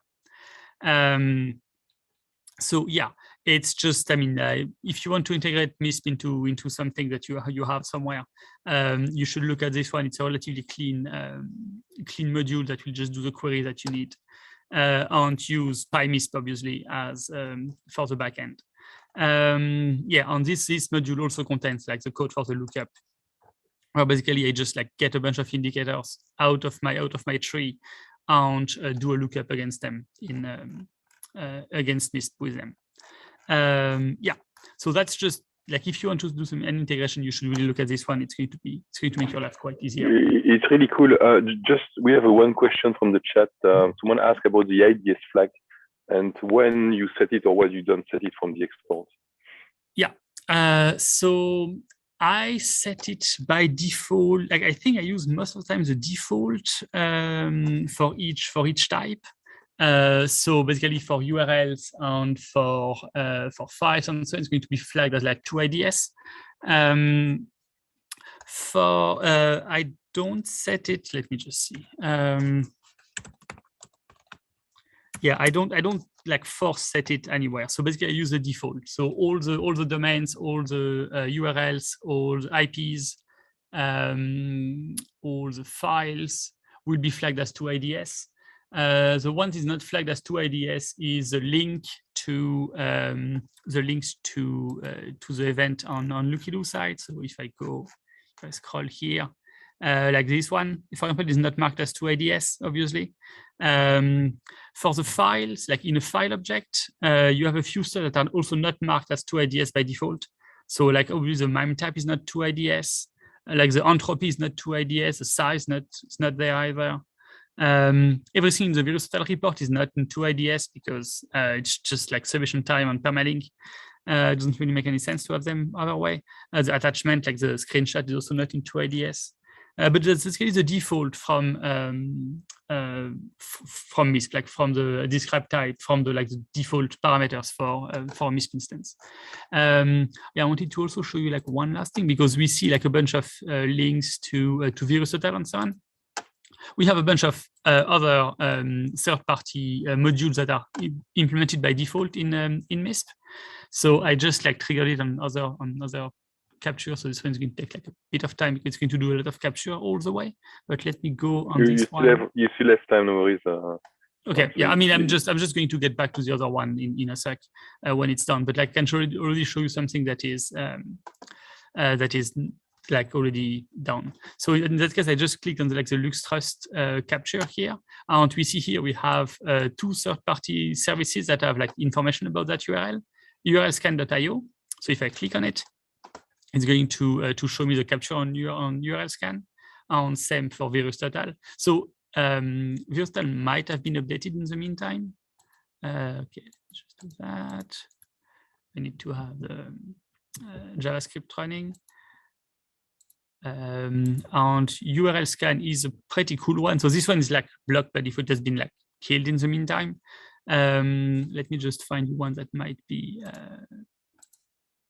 Speaker 11: So yeah, it's just, I mean, if you want to integrate MISP into something that you have somewhere, you should look at this one. It's a relatively clean module that will just do the query that you need. And use PyMISP obviously as for the backend. Yeah, and this module also contains like the code for the lookup, where basically I just like get a bunch of indicators out of my tree and do a lookup against them in against MISP with them. Yeah, so that's just like if you want to do an integration, you should really look at this one. It's going to make your life quite easier.
Speaker 2: It's really cool. Just we have one question from the chat. Someone asked about the IDS flag and when you set it or why you don't set it from the export.
Speaker 11: Yeah. So I set it by default. Like I think I use most of the time the default for each type. So basically for URLs and for files and so on, it's going to be flagged as like 2IDS. I don't set it. Let me just see. Yeah, I don't like force set it anywhere. So basically I use the default. So all the domains, all the URLs, all the IPs, all the files will be flagged as 2IDS. The one that is not flagged as 2IDS is a link to the links to the event on Lookiloo side. So if I scroll here, like this one, for example, is not marked as 2IDS, obviously. For the files, like in a file object, you have a few stuff that are also not marked as 2IDS by default. So like obviously the MIME type is not 2IDS, like the entropy is not 2IDS, the size is not there either. Everything in the VirusTotal report is not in 2IDS because it's just like submission time and permalink. It doesn't really make any sense to have them other way. The attachment, like the screenshot, is also not in 2IDS. But that's basically the default from MISP, like from the describe type, from the like the default parameters for MISP instance. Yeah, I wanted to also show you like one last thing because we see like a bunch of links to VirusTotal and so on. We have a bunch of other third-party modules that are implemented by default in MISP. So I just like triggered it on other capture. So this one is going to take like a bit of time because it's going to do a lot of capture all the way. But let me go on this one.
Speaker 2: You still have time, no worries.
Speaker 11: Okay, yeah, I mean, I'm just going to get back to the other one in a sec when it's done. But like, I can already show you something that is like already done. So in that case, I just clicked on the LuxTrust capture here, and we see here we have two third-party services that have like information about that URL, urlscan.io. So if I click on it, it's going to show me the capture on URL scan, and same for VirusTotal. So VirusTotal might have been updated in the meantime. Okay, let's just do that. I need to have the JavaScript running. And URL scan is a pretty cool one. So this one is like blocked by default, has been like killed in the meantime. Let me just find one that might be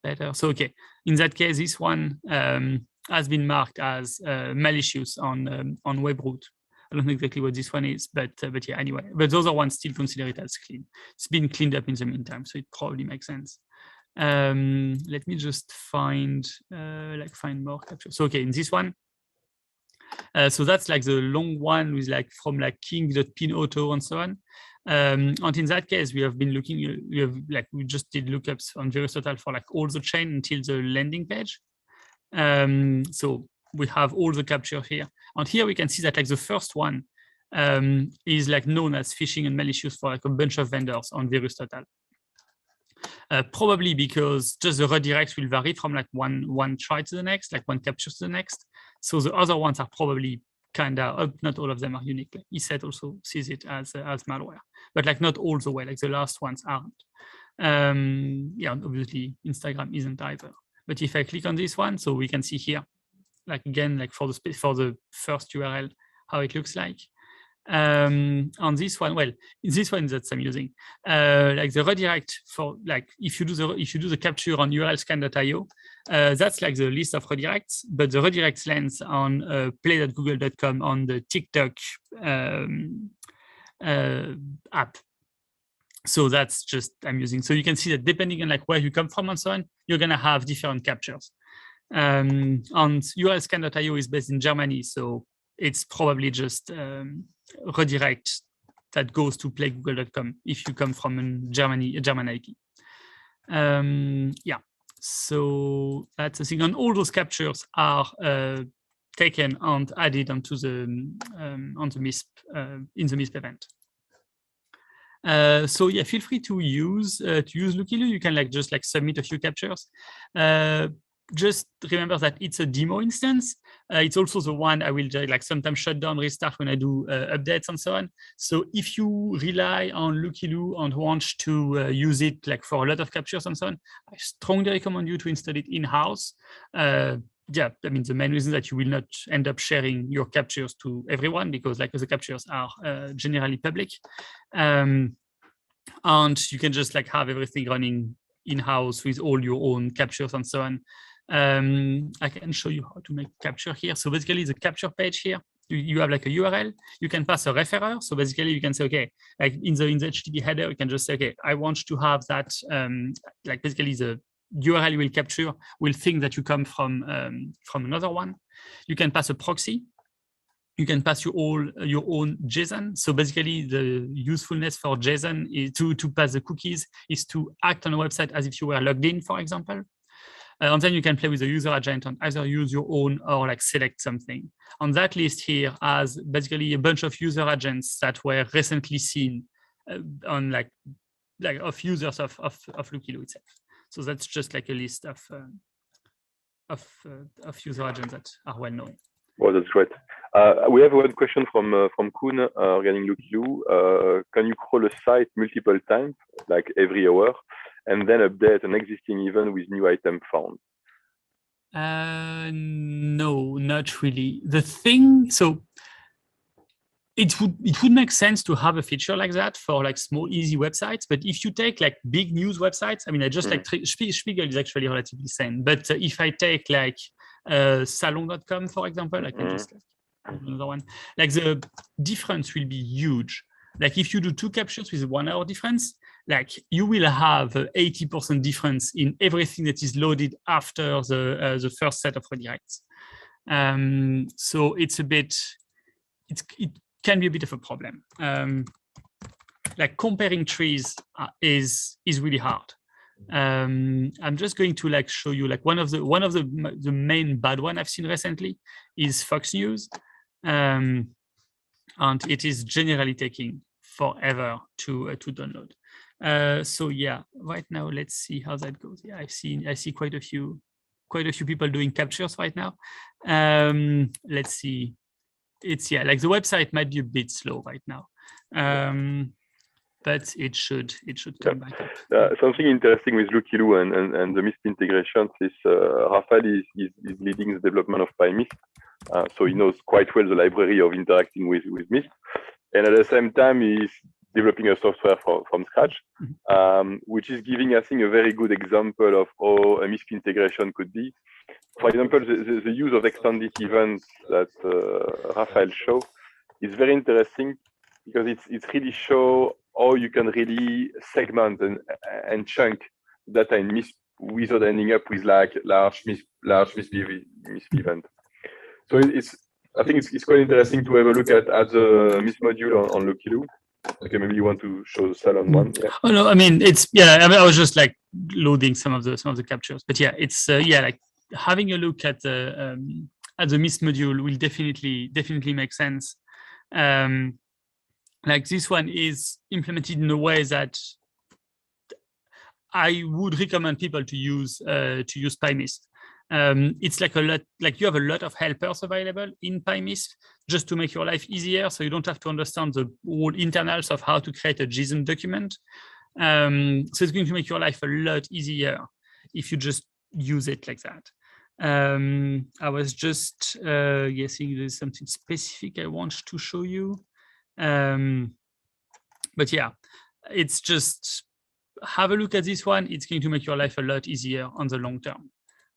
Speaker 11: better. So okay, in that case, this one has been marked as malicious on Webroot. I don't know exactly what this one is, but yeah, anyway. But those are ones still consider it as clean. It's been cleaned up in the meantime, so it probably makes sense. Let me just find more captures. So okay, in this one, so that's like the long one with like from like king.pin auto and so on. And in that case, we have been looking. We just did lookups on VirusTotal for like all the chain until the landing page. So we have all the capture here. And here we can see that like the first one is like known as phishing and malicious for like a bunch of vendors on VirusTotal. Probably because just the redirects will vary from like one try to the next, like one capture to the next. So the other ones are probably kind of, not all of them are unique. Like ESET also sees it as malware, but like not all the way, like the last ones aren't. Yeah, obviously Instagram isn't either. But if I click on this one, so we can see here, like again, like for the first URL, how it looks like. On this one, well, in this one that I'm using, like the redirect for like if you do the capture on urlscan.io, that's like the list of redirects, but the redirects lands on play.google.com on the TikTok app. So that's just I'm using. So you can see that depending on like where you come from and so on, you're gonna have different captures. On urlscan.io is based in Germany, so it's probably just redirect that goes to playgoogle.com if you come from a German IP. Yeah, so that's the thing. And all those captures are taken and added onto the on the MISP in the MISP event. So yeah, feel free to use LookIloo. You can like just like submit a few captures. Just remember that it's a demo instance. It's also the one I will like sometimes shut down, restart when I do updates and so on. So if you rely on LookIloo and want to use it like for a lot of captures and so on, I strongly recommend you to install it in-house. Yeah, I mean, the main reason that you will not end up sharing your captures to everyone because like the captures are generally public. And you can just like have everything running in-house with all your own captures and so on. I can show you how to make capture here. So basically the capture page here, you have like a URL, you can pass a referrer. So basically you can say, okay, like in the HTTP header, you can just say, okay, I want to have that, like basically the URL you will capture will think that you come from another one. You can pass a proxy. You can pass your own JSON. So basically the usefulness for JSON is to pass the cookies is to act on a website as if you were logged in, for example. And then you can play with the user agent and either use your own or like select something. On that list here has basically a bunch of user agents that were recently seen on like of users of LookIloo itself. So that's just like a list of user agents that are well known.
Speaker 2: Well, that's great. We have one question from Koen regarding LookIloo. Can you crawl a site multiple times, like every hour, and then update an existing event with new item found?
Speaker 11: No, not really. The thing, so it would make sense to have a feature like that for like small, easy websites. But if you take like big news websites, I mean, I just like Spiegel is actually relatively same. But if I take like salon.com, for example, I can just like another one, like the difference will be huge. Like if you do two captures with 1 hour difference, like you will have 80% difference in everything that is loaded after the first set of redirects. So it's a bit, it can be a bit of a problem. Like comparing trees is really hard. I'm just going to like show you like one of the main bad one I've seen recently is Fox News, and it is generally taking forever to download. So yeah, right now let's see how that goes. Yeah, I see quite a few people doing captures right now. Let's see. It's like the website might be a bit slow right now. But it should come back up.
Speaker 2: Something interesting with LookIloo and the MISP integrations is Rafael is leading the development of PyMISP, so he knows quite well the library of interacting with MISP, and at the same time he's developing a software from scratch, which is giving, I think, a very good example of how a MISP integration could be. For example, the use of extended events that Raphael showed is very interesting because it's really show how you can really segment and chunk data in MISP without ending up with like large MISP event. So I think it's quite interesting to have a look at the MISP module on Lookiloo. Okay, maybe you want to show the salon one. Yeah.
Speaker 11: Oh no, I mean I was just like loading some of the captures, but yeah, it's like having a look at the MISP module will definitely make sense. Like this one is implemented in a way that I would recommend people to use PyMISP. It's like you have a lot of helpers available in PyMISP just to make your life easier, so you don't have to understand the whole internals of how to create a JSON document. So it's going to make your life a lot easier if you just use it like that. I was just guessing there's something specific I want to show you. But yeah, it's just have a look at this one. It's going to make your life a lot easier on the long term.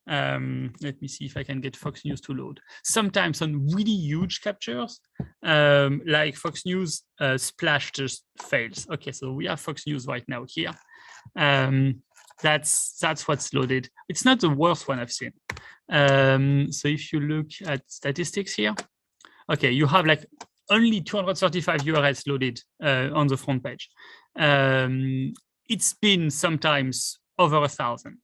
Speaker 11: Let me see if I can get Fox News to load. Sometimes on really huge captures, like Fox News, splash just fails. Okay, so we have Fox News right now here. That's what's loaded. It's not the worst one I've seen. So if you look at statistics here, okay, you have like only 235 URLs loaded on the front page. It's been sometimes over 1,000.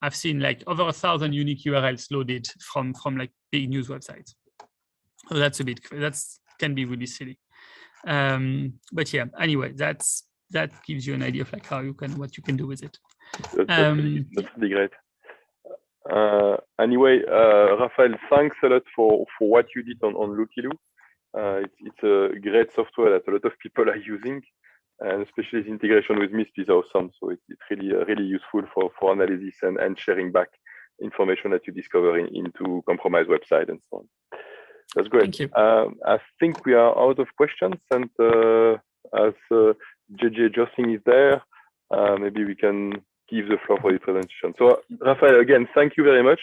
Speaker 11: I've seen like over 1,000 unique URLs loaded from like big news websites. So that's can be really silly. But yeah, anyway, that gives you an idea of like what you can do with it.
Speaker 2: That's really great. Anyway, Raphael, thanks a lot for what you did on Lookiloo. It's a great software that a lot of people are using, and especially the integration with MISP is awesome. So it's really useful for analysis and sharing back information that you discover into compromised website and so on. That's great.
Speaker 11: Thank you.
Speaker 2: I think we are out of questions, and as JJ Jossing is there, maybe we can give the floor for the presentation. So Raphael, again, thank you very much.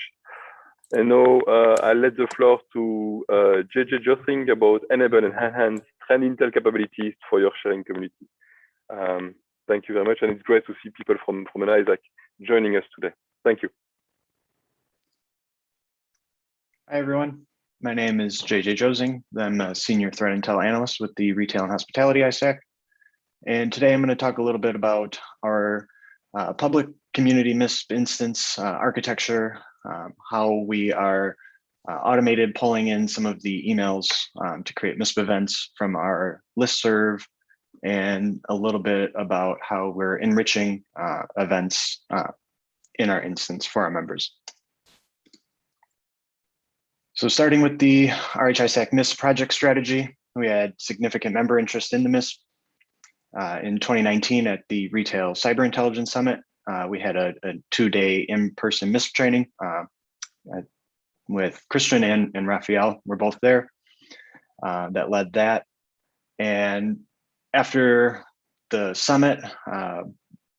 Speaker 2: And now I'll let the floor to JJ Jossing about enable and enhance trend intel capabilities for your sharing community. Thank you very much, and it's great to see people from an Isaac joining us today. Thank you.
Speaker 12: Hi everyone, my name is JJ Jossing. I'm a senior threat intel analyst with the Retail and Hospitality ISAC. And today I'm going to talk a little bit about our public community MISP instance architecture, how we are automated pulling in some of the emails to create MISP events from our listserv, and a little bit about how we're enriching events in our instance for our members. So starting with the RHISAC MISP project strategy, we had significant member interest in the MISP. In 2019 at the Retail Cyber Intelligence Summit, we had a 2-day in-person MISP training with Christian and Raphael. We're both there. That led that. And after the summit,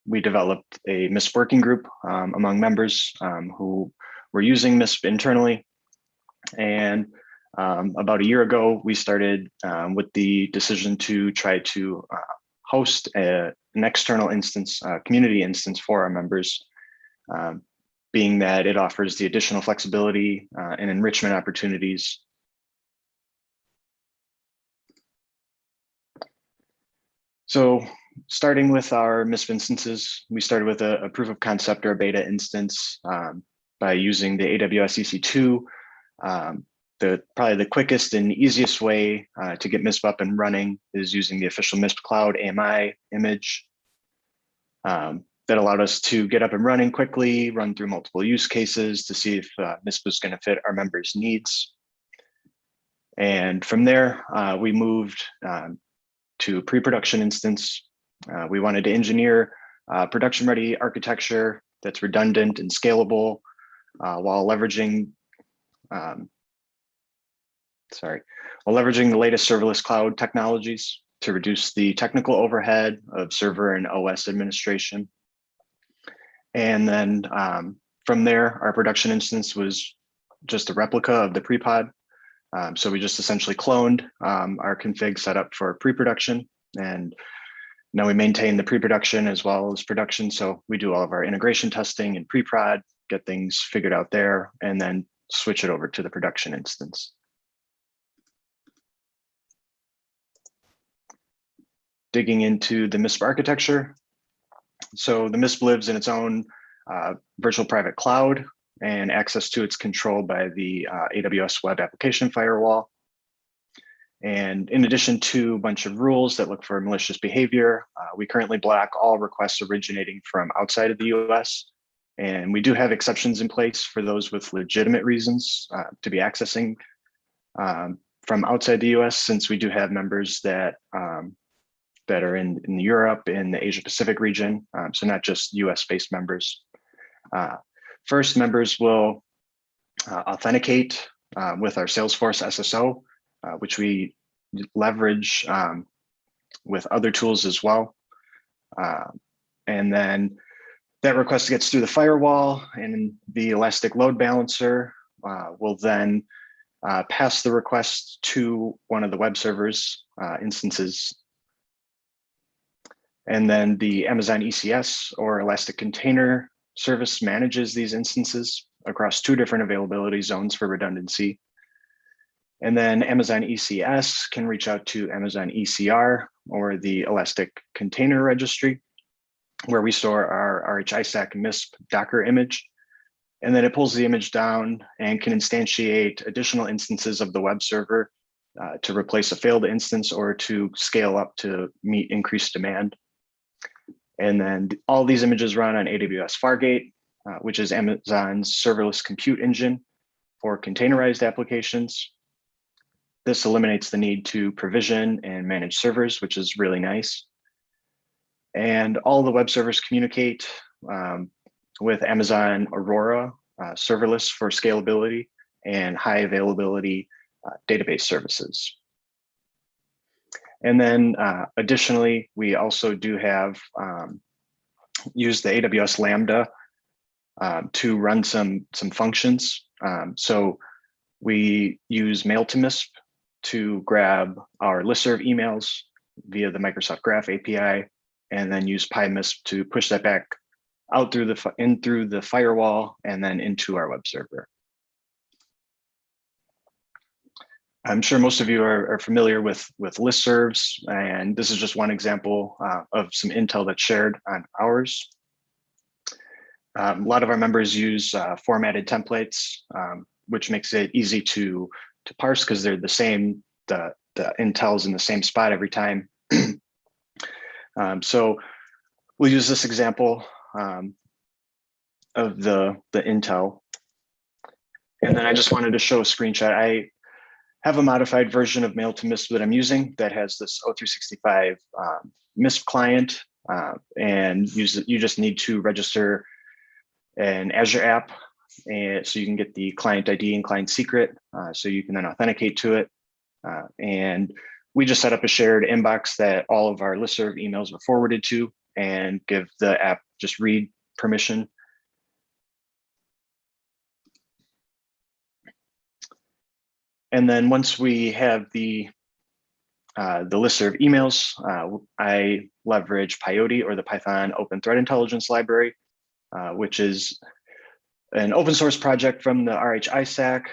Speaker 12: we developed a MISP working group among members who were using MISP internally. And about a year ago, we started with the decision to try to host an external instance, community instance for our members, being that it offers the additional flexibility and enrichment opportunities. So starting with our MISP instances, we started with a proof of concept or a beta instance by using the AWS EC2. Probably the quickest and easiest way to get MISP up and running is using the official MISP Cloud AMI image. That allowed us to get up and running quickly, run through multiple use cases to see if MISP was going to fit our members' needs. And from there, we moved to pre-production instance. We wanted to engineer production-ready architecture that's redundant and scalable while leveraging the latest serverless cloud technologies. to reduce the technical overhead of server and OS administration. And then from there, our production instance was just a replica of the pre-pod. So we just essentially cloned our config setup for pre-production, and now we maintain the pre-production as well as production. So we do all of our integration testing and pre-prod, get things figured out there, and then switch it over to the production instance. Digging into the MISP architecture. So the MISP lives in its own virtual private cloud, and access to it's controlled by the AWS Web Application Firewall. And in addition to a bunch of rules that look for malicious behavior, we currently block all requests originating from outside of the US. And we do have exceptions in place for those with legitimate reasons to be accessing from outside the US, since we do have members that that are in Europe, in the Asia Pacific region, so not just US-based members. First, members will authenticate with our Salesforce SSO, which we leverage with other tools as well. And then that request gets through the firewall, and the Elastic Load Balancer will then pass the request to one of the web servers instances. And then the Amazon ECS, or Elastic Container Service, manages these instances across 2 different availability zones for redundancy. And then Amazon ECS can reach out to Amazon ECR, or the Elastic Container Registry, where we store our RHISAC MISP Docker image. And then it pulls the image down and can instantiate additional instances of the web server to replace a failed instance or to scale up to meet increased demand. And then all these images run on AWS Fargate, which is Amazon's serverless compute engine for containerized applications. This eliminates the need to provision and manage servers, which is really nice. And all the web servers communicate with Amazon Aurora serverless for scalability and high availability database services. And then additionally, we also do have used the AWS Lambda to run some functions. So we use Mail to MISP to grab our listserv emails via the Microsoft Graph API, and then use PyMISP to push that back out through the firewall and then into our web server. I'm sure most of you are familiar with listservs, and this is just one example of some intel that's shared on ours. A lot of our members use formatted templates, which makes it easy to parse because they're the same, the intel's in the same spot every time. So we'll use this example of the intel. And then I just wanted to show a screenshot. I have a modified version of Mail to MISP that I'm using that has this O365 MISP client, and you just need to register an Azure app, and so you can get the client ID and client secret, so you can then authenticate to it. And we just set up a shared inbox that all of our listserv emails are forwarded to, and give the app just read permission. And then once we have the listserv emails, I leverage Peyote, or the Python Open Threat Intelligence Library, which is an open source project from the RHISAC.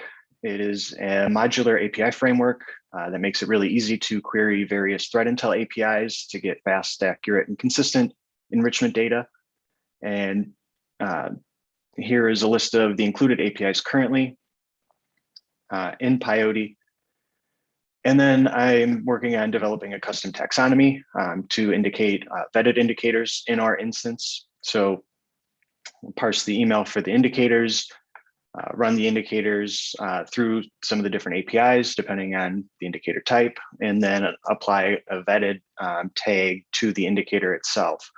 Speaker 12: It is a modular API framework that makes it really easy to query various threat intel APIs to get fast, accurate, and consistent enrichment data. And here is a list of the included APIs currently in Peyote. And then I'm working on developing a custom taxonomy to indicate vetted indicators in our instance. So we'll parse the email for the indicators, run the indicators through some of the different APIs, depending on the indicator type, and then apply a vetted tag to the indicator itself.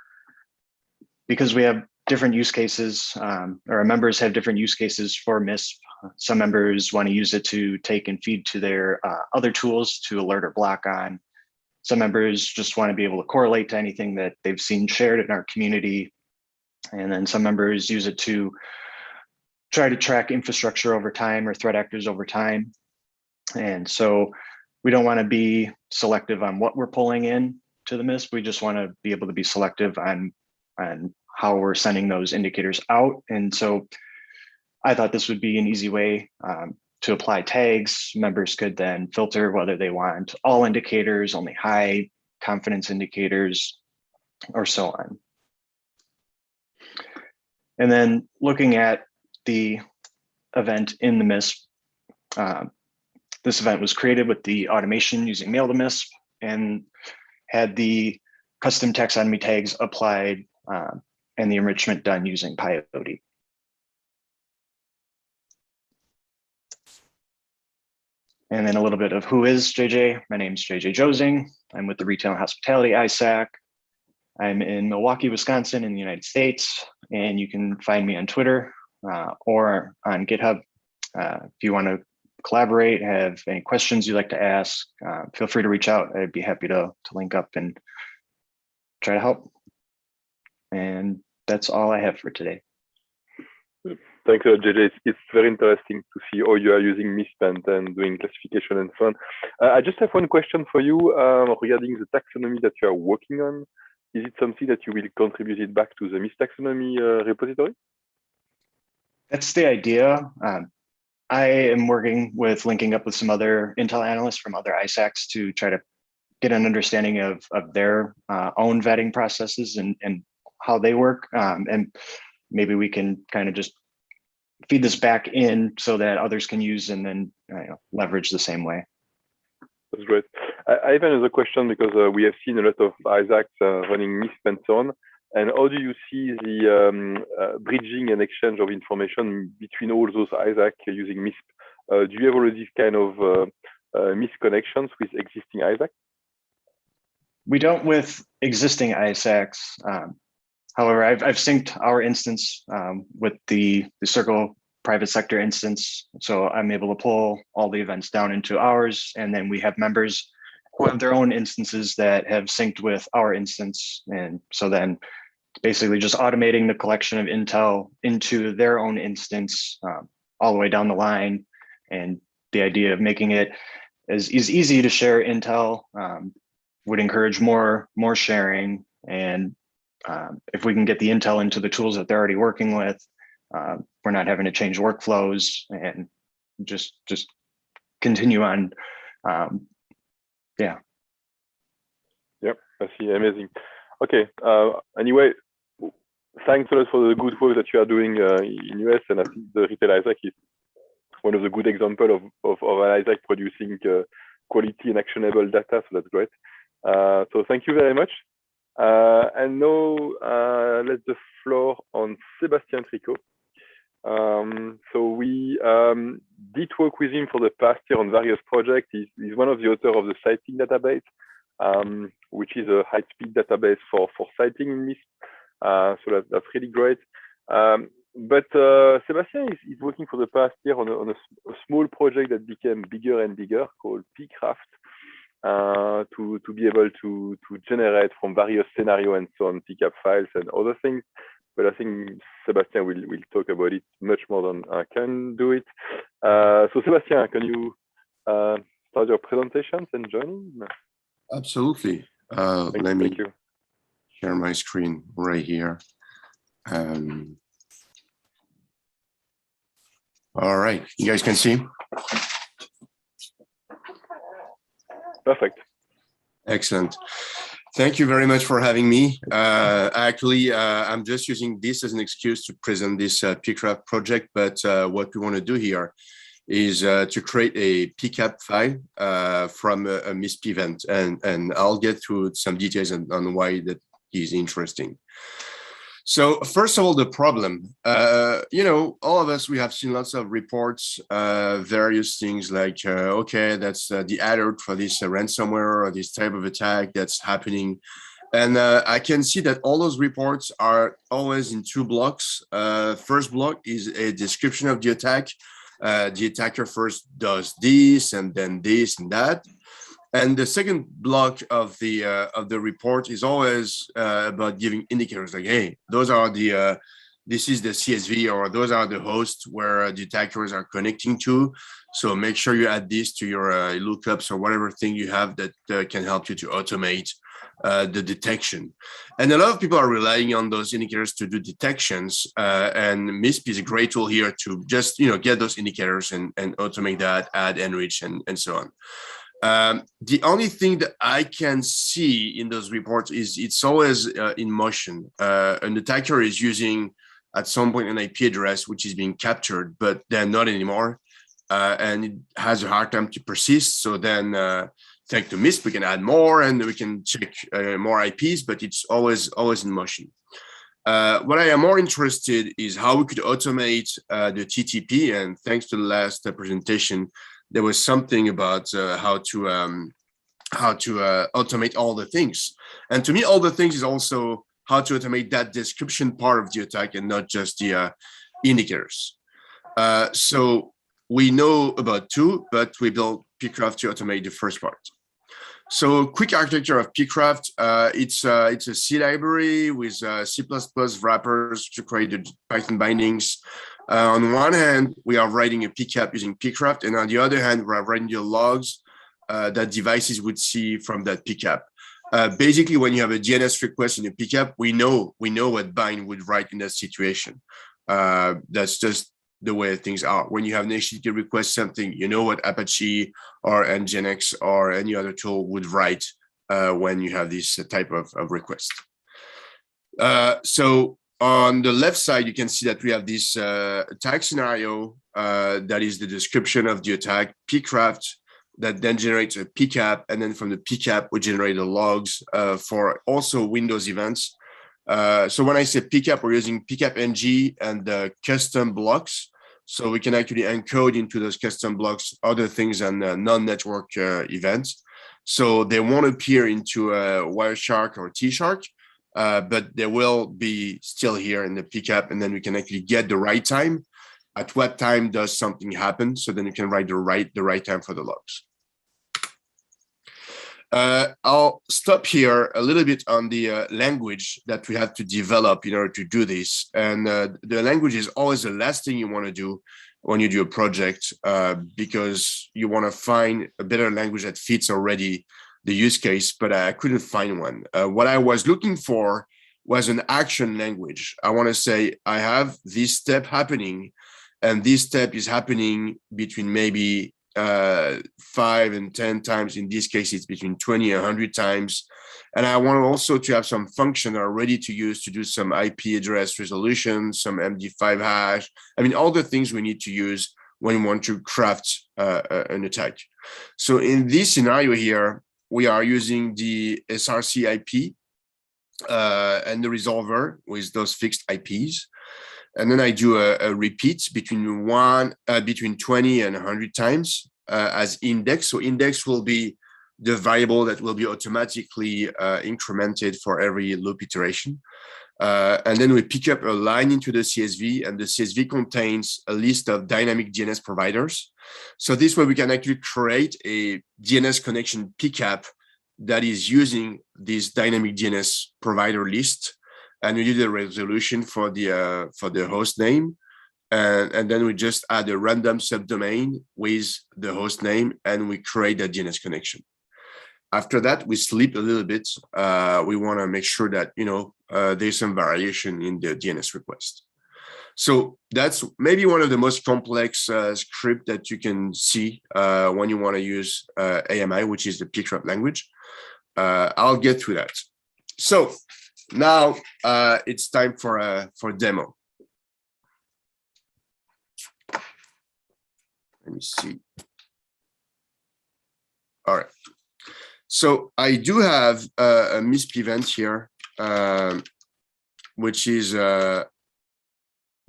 Speaker 12: Because we have different use cases, or our members have different use cases for MISP. Some members want to use it to take and feed to their other tools to alert or block on. Some members just want to be able to correlate to anything that they've seen shared in our community. And then some members use it to try to track infrastructure over time or threat actors over time. And so we don't want to be selective on what we're pulling in to the MISP. We just want to be able to be selective on how we're sending those indicators out. And so I thought this would be an easy way to apply tags. Members could then filter whether they want all indicators, only high confidence indicators, or so on. And then looking at the event in the MISP, this event was created with the automation using Mail to MISP and had the custom taxonomy tags applied and the enrichment done using Peyote. And then a little bit of who is JJ. My name is JJ Josing. I'm with the Retail and Hospitality ISAC. I'm in Milwaukee, Wisconsin in the United States, and you can find me on Twitter or on GitHub. If you want to collaborate, have any questions you'd like to ask, feel free to reach out. I'd be happy to link up and try to help. And that's all I have for today.
Speaker 2: Thanks, JJ. It's very interesting to see how you are using MISP and doing classification and so on. I just have one question for you regarding the taxonomy that you are working on. Is it something that you will contribute it back to the MISP taxonomy repository?
Speaker 12: That's the idea. I am working with linking up with some other Intel analysts from other ISACs to try to get an understanding of their own vetting processes and how they work. And maybe we can kind of just feed this back in so that others can use and then leverage the same way.
Speaker 2: That's great. I have another question because we have seen a lot of ISACs running MISP and so on. And how do you see the bridging and exchange of information between all those ISAC using MISP? Do you have already kind of MISP connections with existing ISAC?
Speaker 12: We don't with existing ISACs. However, I've synced our instance with the Circle private sector instance. So I'm able to pull all the events down into ours. And then we have members who have their own instances that have synced with our instance. And so then basically just automating the collection of intel into their own instance all the way down the line. And the idea of making it as easy to share intel would encourage more sharing. And if we can get the intel into the tools that they're already working with, we're not having to change workflows and just continue on. Yeah.
Speaker 2: Yep, I see. Amazing. Okay. Anyway, thanks a lot for the good work that you are doing in US, and I think the retail ISAC is one of the good examples of an ISAC producing quality and actionable data. So that's great. So thank you very much. And now let the floor on Sebastian Tricot. So we did work with him for the past year on various projects. He's one of the authors of the citing database, which is a high-speed database for citing in MISP. So that's really great. But Sebastian is working for the past year on a small project that became bigger and bigger called pcraft, to be able to generate from various scenarios and so on, pcap files and other things. But I think Sebastian will talk about it much more than I can do it. So Sebastian, can you start your presentations and join?
Speaker 13: Absolutely. Let me share my screen right here. All right, you guys can see?
Speaker 2: Perfect.
Speaker 13: Excellent. Thank you very much for having me. Actually, I'm just using this as an excuse to present this pcraft project, but what we want to do here is to create a pcap file from a MISP event, and I'll get through some details on why that is interesting. So first of all, the problem, all of us, we have seen lots of reports, various things like, okay, that's the alert for this ransomware or this type of attack that's happening. And I can see that all those reports are always in two blocks. First block is a description of the attack. The attacker first does this and then this and that. And the second block of the report is always about giving indicators like, hey, those are the this is the CSV, or those are the hosts where the attackers are connecting to. So make sure you add this to your lookups or whatever thing you have that can help you to automate the detection. And a lot of people are relying on those indicators to do detections, and MISP is a great tool here to just get those indicators and automate that, add, enrich, and so on. The only thing that I can see in those reports is it's always in motion. An attacker is using at some point an IP address which is being captured, but then not anymore, and it has a hard time to persist. So then thanks to MISP, we can add more and we can check more IPs, but it's always in motion. What I am more interested is how we could automate the TTP, and thanks to the last presentation, there was something about how to automate all the things. And to me, all the things is also how to automate that description part of the attack and not just the indicators. So we know about two, but we built pcraft to automate the first part. So quick architecture of pcraft, it's a C library with C++ wrappers to create the Python bindings. On one hand, we are writing a pcap using pcraft, and on the other hand, we are writing the logs that devices would see from that pcap. Basically, when you have a DNS request in a pcap, we know what bind would write in that situation. That's just the way things are. When you have an HTTP request something, you know what Apache or Nginx or any other tool would write when you have this type of request. So on the left side, you can see that we have this attack scenario that is the description of the attack, pcraft, that then generates a pcap, and then from the pcap, we generate the logs for also Windows events. So when I say pcap, we're using pcap-ng and the custom blocks. So we can actually encode into those custom blocks other things than non-network events. So they won't appear into Wireshark or T-Shark, but they will be still here in the pcap, and then we can actually get the right time. At what time does something happen? So then you can write the right time for the logs. I'll stop here a little bit on the language that we have to develop in order to do this. And the language is always the last thing you want to do when you do a project, because you want to find a better language that fits already the use case, but I couldn't find one. What I was looking for was an action language. I want to say I have this step happening, and this step is happening between maybe 5 and 10 times. In this case, it's between 20 and 100 times. And I want also to have some function that are ready to use to do some IP address resolution, some MD5 hash. I mean, all the things we need to use when we want to craft an attack. So in this scenario here, we are using the SRC IP and the resolver with those fixed IPs. And then I do a repeat between 20 and 100 times as index. So index will be the variable that will be automatically incremented for every loop iteration. And then we pick up a line into the CSV, and the CSV contains a list of dynamic DNS providers. So this way we can actually create a DNS connection pcap that is using this dynamic DNS provider list. And we do the resolution for the host name, and then we just add a random subdomain with the host name, and we create a DNS connection. After that, we sleep a little bit. We want to make sure that there's some variation in the DNS request. So that's maybe one of the most complex script that you can see when you want to use AMI, which is the pcraft language. I'll get through that. So now it's time for a demo. Let me see. All right. So I do have a MISP event here, which is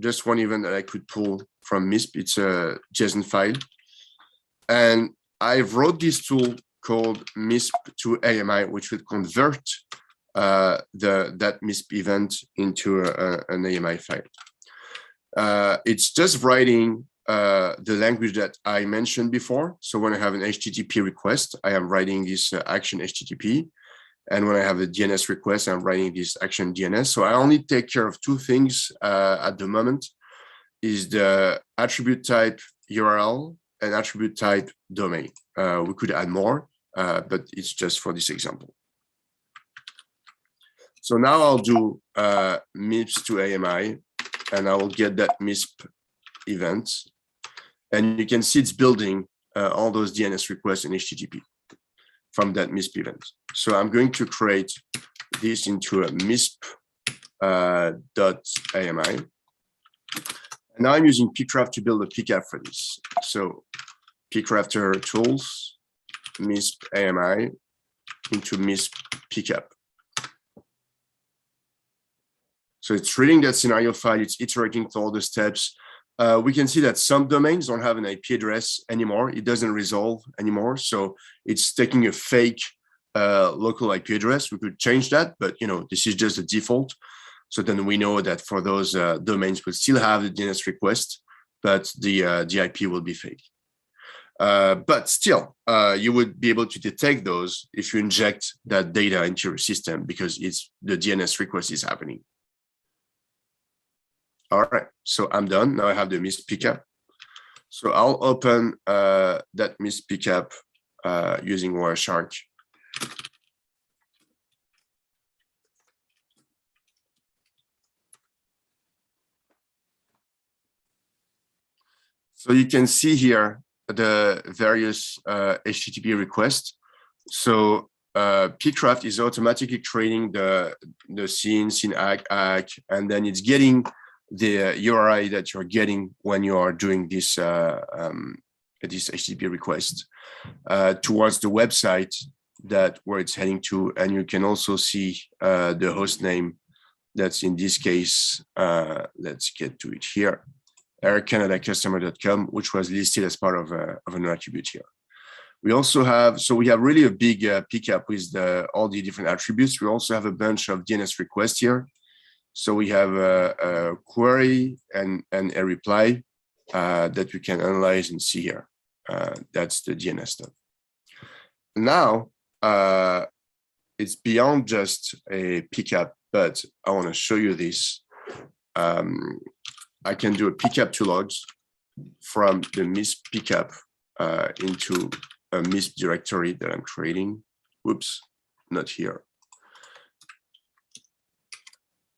Speaker 13: just one event that I could pull from MISP. It's a JSON file. And I wrote this tool called MISP to AMI, which will convert that MISP event into an AMI file. It's just writing the language that I mentioned before. So when I have an HTTP request, I am writing this action HTTP. And when I have a DNS request, I'm writing this action DNS. So I only take care of two things at the moment, is the attribute type URL and attribute type domain. We could add more, but it's just for this example. So now I'll do MISP to AMI, and I will get that MISP event. And you can see it's building all those DNS requests in HTTP from that MISP event. So I'm going to create this into a MISP .ami. And now I'm using pcraft to build a pcap for this. So pcrafter tools, MISP AMI into MISP pcap. So it's reading that scenario file, it's iterating through all the steps. We can see that some domains don't have an IP address anymore. It doesn't resolve anymore. So it's taking a fake local IP address. We could change that, but this is just the default. So then we know that for those domains, we'll still have the DNS request, but the IP will be fake. But still, you would be able to detect those if you inject that data into your system, because the DNS request is happening. All right, so I'm done. Now I have the MISP pcap. So I'll open that MISP pcap using Wireshark. So you can see here the various HTTP requests. So pcraft is automatically creating the scene ACK, and then it's getting the URI that you're getting when you are doing this this HTTP request towards the website where it's heading to, and you can also see the host name. That's in this case. Let's get to it here. aircanadacustomer.com, which was listed as part of an attribute here. We also have really a big pcap with all the different attributes. We also have a bunch of DNS requests here. So we have a query and a reply that we can analyze and see here. That's the DNS stuff. Now, it's beyond just a pcap, but I want to show you this. I can do a pcap to logs from the MISP pcap into a MISP directory that I'm creating. Whoops, not here.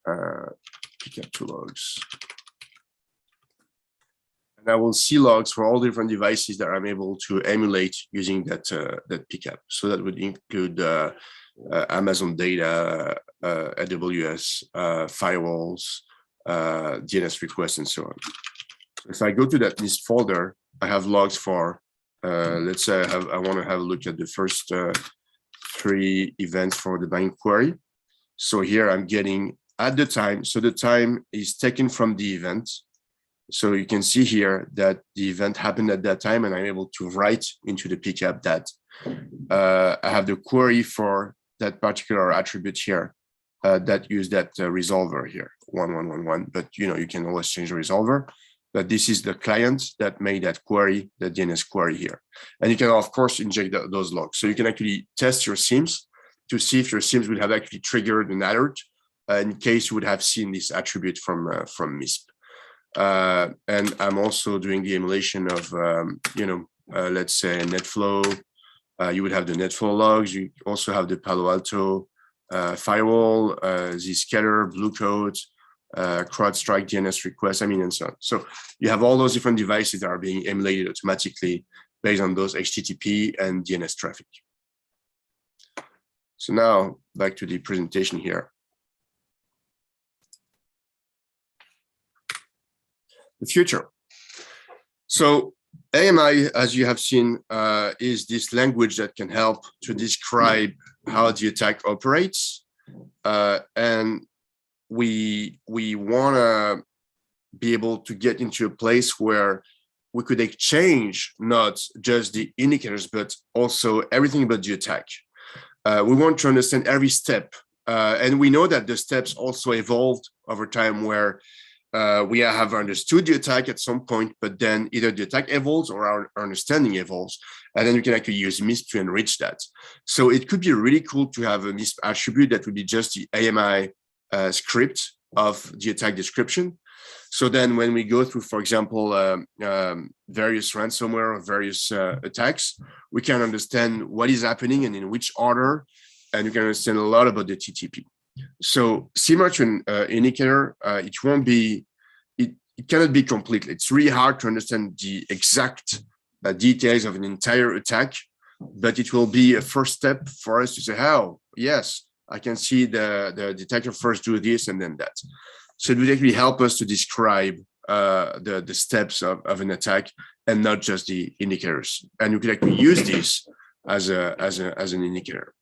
Speaker 13: Pcap to logs. And I will see logs for all different devices that I'm able to emulate using that pcap. So that would include Amazon data, AWS, firewalls, DNS requests, and so on. If I go to that MISP folder, I have logs for, let's say I want to have a look at the first 3 events for the bind query. So here I'm getting at the time. So the time is taken from the event. So you can see here that the event happened at that time, and I'm able to write into the pcap that I have the query for that particular attribute here that use that resolver here, 1111. But you can always change the resolver. But this is the client that made that query, the DNS query here. And you can, of course, inject those logs. So you can actually test your SIEMs to see if your SIEMs would have actually triggered an alert in case you would have seen this attribute from MISP. And I'm also doing the emulation of, let's say NetFlow. You would have the NetFlow logs. You also have the Palo Alto firewall, Zscaler, Blue Coat, CrowdStrike DNS requests, and so on. So you have all those different devices that are being emulated automatically based on those HTTP and DNS traffic. So now back to the presentation here. The future. So AMI, as you have seen, is this language that can help to describe how the attack operates. And we want to be able to get into a place where we could exchange not just the indicators, but also everything about the attack. We want to understand every step. And we know that the steps also evolved over time, where we have understood the attack at some point, but then either the attack evolves or our understanding evolves, and then we can actually use MISP to enrich that. So it could be really cool to have a MISP attribute that would be just the AMI script of the attack description. So then when we go through, for example, various ransomware or various attacks, we can understand what is happening and in which order, and you can understand a lot about the TTP. So similar to an indicator, it won't be, it cannot be complete. It's really hard to understand the exact details of an entire attack, but it will be a first step for us to say, oh, yes, I can see the detector first do this and then that. So it would actually help us to describe the steps of an attack and not just the indicators. And you can actually use this as an indicator.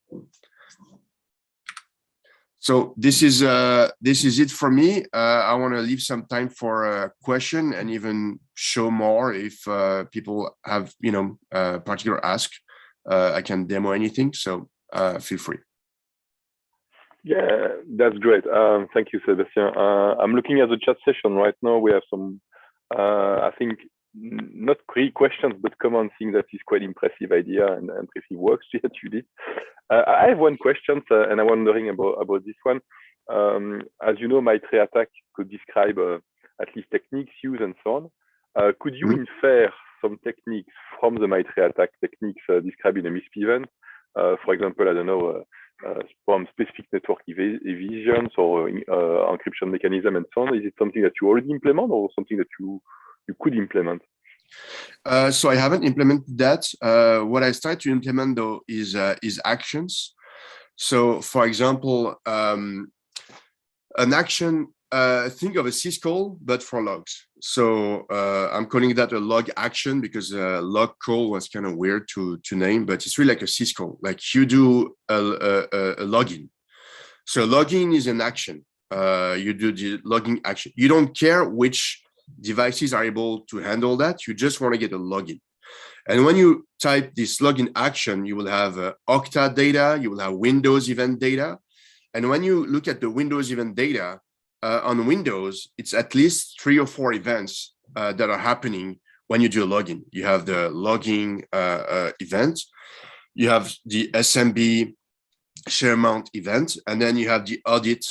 Speaker 13: So this is it for me. I want to leave some time for a question and even show more if people have particular ask. I can demo anything, so feel free.
Speaker 2: Yeah, that's great. Thank you, Sebastien. I'm looking at the chat session right now. We have some, I think, not questions, but common thing that is quite impressive idea and pretty works that you did. I have one question, and I'm wondering about this one. As you know, MITRE attack could describe at least techniques used and so on. Could you infer some techniques from the MITRE attack techniques described in a MISP event? For example, I don't know, from specific network evasions or encryption mechanism and so on. Is it something that you already implement or something that you could implement?
Speaker 13: So I haven't implemented that. What I started to implement though is actions. So for example, an action, think of a syscall, but for logs. So I'm calling that a log action because log call was kind of weird to name, but it's really like a syscall. Like you do a login. So login is an action. You do the logging action. You don't care which devices are able to handle that. You just want to get a login. And when you type this login action, you will have Okta data, you will have Windows event data. And when you look at the Windows event data, on Windows, it's at least 3 or 4 events that are happening when you do a login. You have the logging event, you have the SMB share amount event, and then you have the audit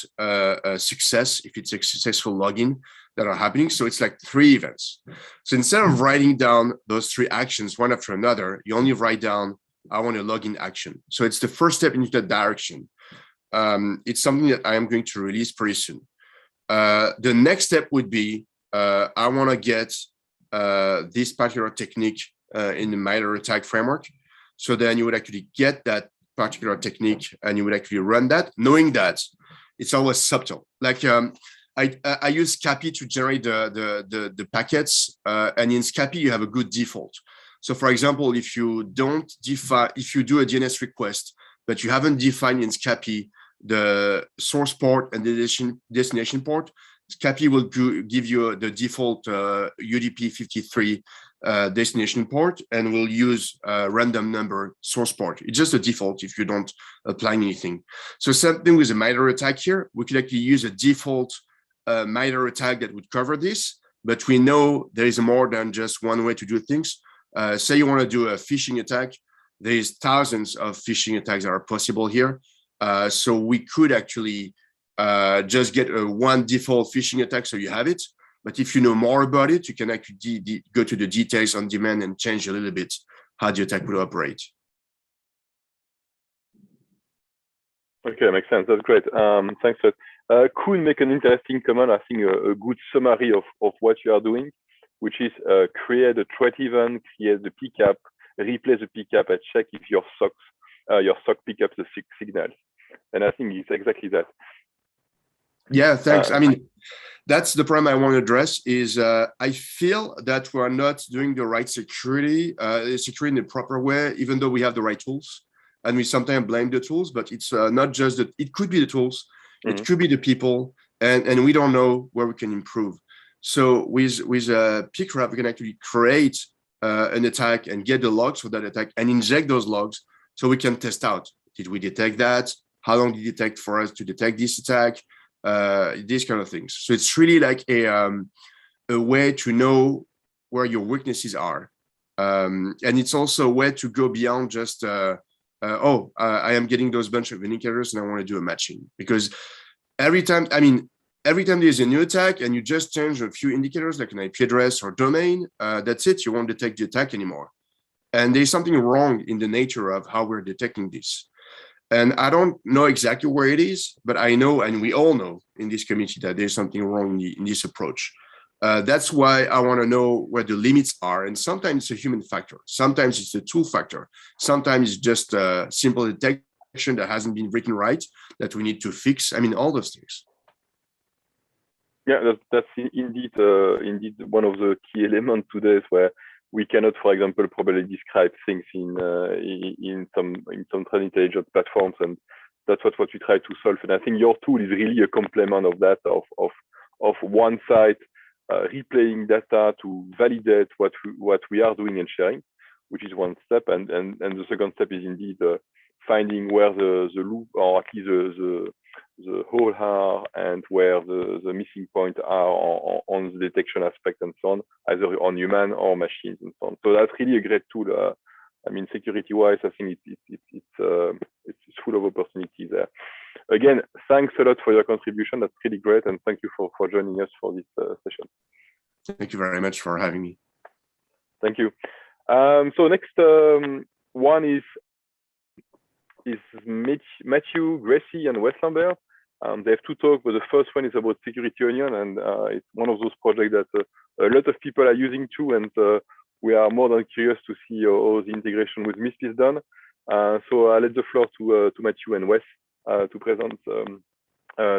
Speaker 13: success, if it's a successful login, that are happening. So it's like 3 events. So instead of writing down those 3 actions one after another, you only write down, I want a login action. So it's the first step into that direction. It's something that I am going to release pretty soon. The next step would be, I want to get this particular technique in the MITRE attack framework. So then you would actually get that particular technique and you would actually run that, knowing that it's always subtle. Like I use Scapy to generate the packets, and in Scapy you have a good default. So for example, if you don't define, if you do a DNS request, but you haven't defined in Scapy the source port and the destination port, Scapy will give you the default UDP 53 destination port and will use a random number source port. It's just a default if you don't apply anything. So same thing with a MITRE attack here. We could actually use a default MITRE attack that would cover this, but we know there is more than just one way to do things. Say you want to do a phishing attack, there's thousands of phishing attacks that are possible here. So we could actually just get one default phishing attack so you have it. But if you know more about it, you can actually go to the details on demand and change a little bit how the attack will operate.
Speaker 2: Okay, makes sense. That's great. Thanks. Could make an interesting comment. I think a good summary of what you are doing, which is create a threat event, create the pickup, replace the pickup, and check if your SOC pick up the signals. And I think it's exactly that.
Speaker 13: Yeah, thanks. I mean, that's the problem I want to address is I feel that we are not doing the right security in the proper way, even though we have the right tools. And we sometimes blame the tools, but it's not just that. It could be the tools, it could be the people, and we don't know where we can improve. So with PICRAP, we can actually create an attack and get the logs for that attack and inject those logs so we can test out. Did we detect that? How long did it take for us to detect this attack? these kind of things. So it's really like a way to know where your weaknesses are. And it's also a way to go beyond just, I am getting those bunch of indicators and I want to do a matching. Because every time there's a new attack and you just change a few indicators like an IP address or domain, that's it, you won't detect the attack anymore. And there's something wrong in the nature of how we're detecting this. And I don't know exactly where it is, but I know, and we all know in this community, that there's something wrong in this approach. That's why I want to know where the limits are. And sometimes it's a human factor. Sometimes it's a tool factor. Sometimes it's just a simple detection that hasn't been written right that we need to fix. I mean, all those things.
Speaker 2: Yeah, that's indeed one of the key elements to this, where we cannot, for example, probably describe things in some threat intelligence platforms, and that's what we try to solve. And I think your tool is really a complement of that, of one side replaying data to validate what we are doing and sharing, which is one step, and the second step is indeed finding where the loop, or at least the hole are, and where the missing points are on the detection aspect and so on, either on human or machines and so on. So that's really a great tool. I mean, security-wise, I think it's full of opportunities there. Again, thanks a lot for your contribution. That's really great, and thank you for joining us for this session.
Speaker 13: Thank you very much for having me.
Speaker 2: Thank you. So next one is Matthew, Gracie, and Wes Lambert. They have two talks, but the first one is about Security Onion, and it's one of those projects that a lot of people are using too, and we are more than curious to see how the integration with MISP is done. So I'll let the floor to Matthew and Wes to present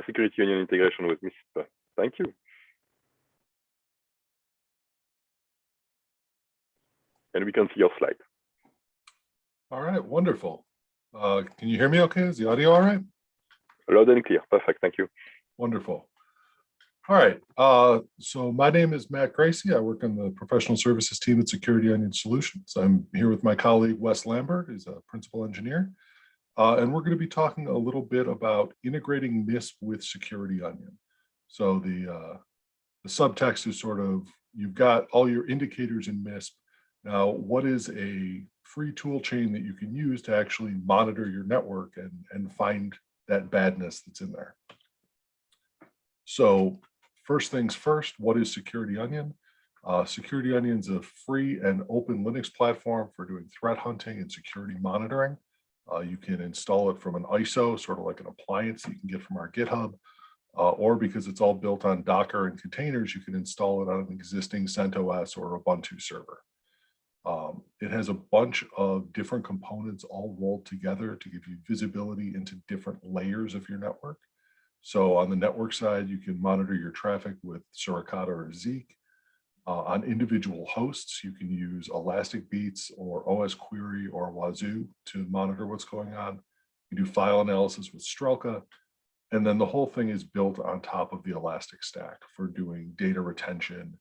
Speaker 2: Security Onion integration with MISP. Thank you. And we can see your slide.
Speaker 14: All right, wonderful. Can you hear me okay? Is the audio all right?
Speaker 2: Loud and clear. Perfect. Thank you.
Speaker 14: Wonderful. All right. So my name is Matt Gracie. I work on the professional services team at Security Onion Solutions. I'm here with my colleague, Wes Lambert, who's a principal engineer. And we're going to be talking a little bit about integrating MISP with Security Onion. So the subtext is sort of, you've got all your indicators in MISP. Now, what is a free tool chain that you can use to actually monitor your network and find that badness that's in there? So first things first, what is Security Onion? Security Onion is a free and open Linux platform for doing threat hunting and security monitoring. You can install it from an ISO, sort of like an appliance you can get from our GitHub, or because it's all built on Docker and containers, you can install it on an existing CentOS or Ubuntu server. It has a bunch of different components all rolled together to give you visibility into different layers of your network. So on the network side, you can monitor your traffic with Cerebrate or Zeek. On individual hosts, you can use Elastic Beats or OS Query or Wazoo to monitor what's going on. You do file analysis with Strelka, and then the whole thing is built on top of the Elastic Stack for doing data retention,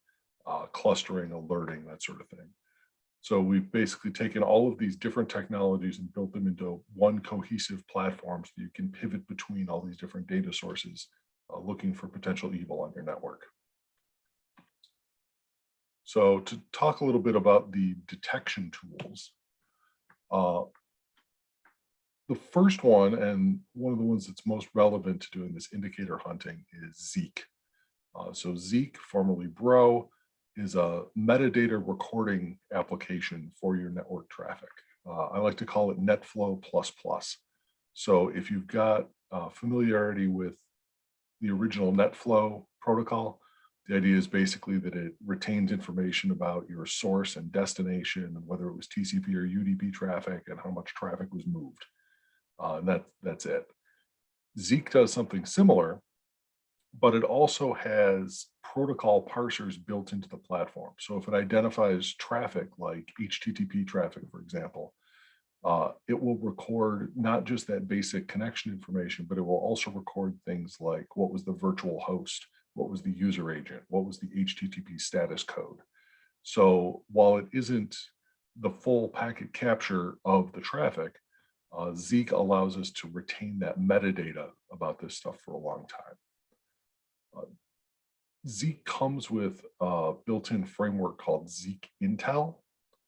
Speaker 14: clustering, alerting, that sort of thing. So we've basically taken all of these different technologies and built them into one cohesive platform so you can pivot between all these different data sources, looking for potential evil on your network. So to talk a little bit about the detection tools, the first one, and one of the ones that's most relevant to doing this indicator hunting, is Zeek. So Zeek, formerly Bro, is a metadata recording application for your network traffic. I like to call it NetFlow++. So if you've got familiarity with the original NetFlow protocol, the idea is basically that it retains information about your source and destination, and whether it was TCP or UDP traffic and how much traffic was moved. And that's it. Zeek does something similar, but it also has protocol parsers built into the platform. So if it identifies traffic like HTTP traffic, for example, it will record not just that basic connection information, but it will also record things like what was the virtual host, what was the user agent, what was the HTTP status code. So while it isn't the full packet capture of the traffic, Zeek allows us to retain that metadata about this stuff for a long time. Zeek comes with a built-in framework called Zeek Intel.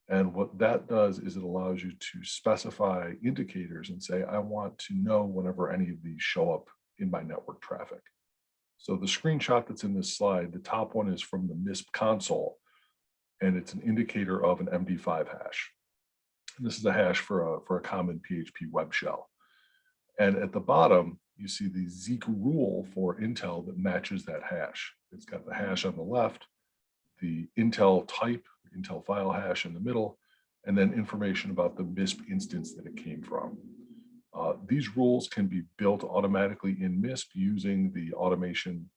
Speaker 14: And what that does is it allows you to specify indicators and say, I want to know whenever any of these show up in my network traffic. So the screenshot that's in this slide, the top one is from the MISP console, and it's an indicator of an MD5 hash. And this is a hash for a common PHP web shell. And at the bottom, you see the Zeek rule for Intel that matches that hash. It's got the hash on the left, the Intel type, Intel file hash in the middle, and then information about the MISP instance that it came from. These rules can be built automatically in MISP using the automation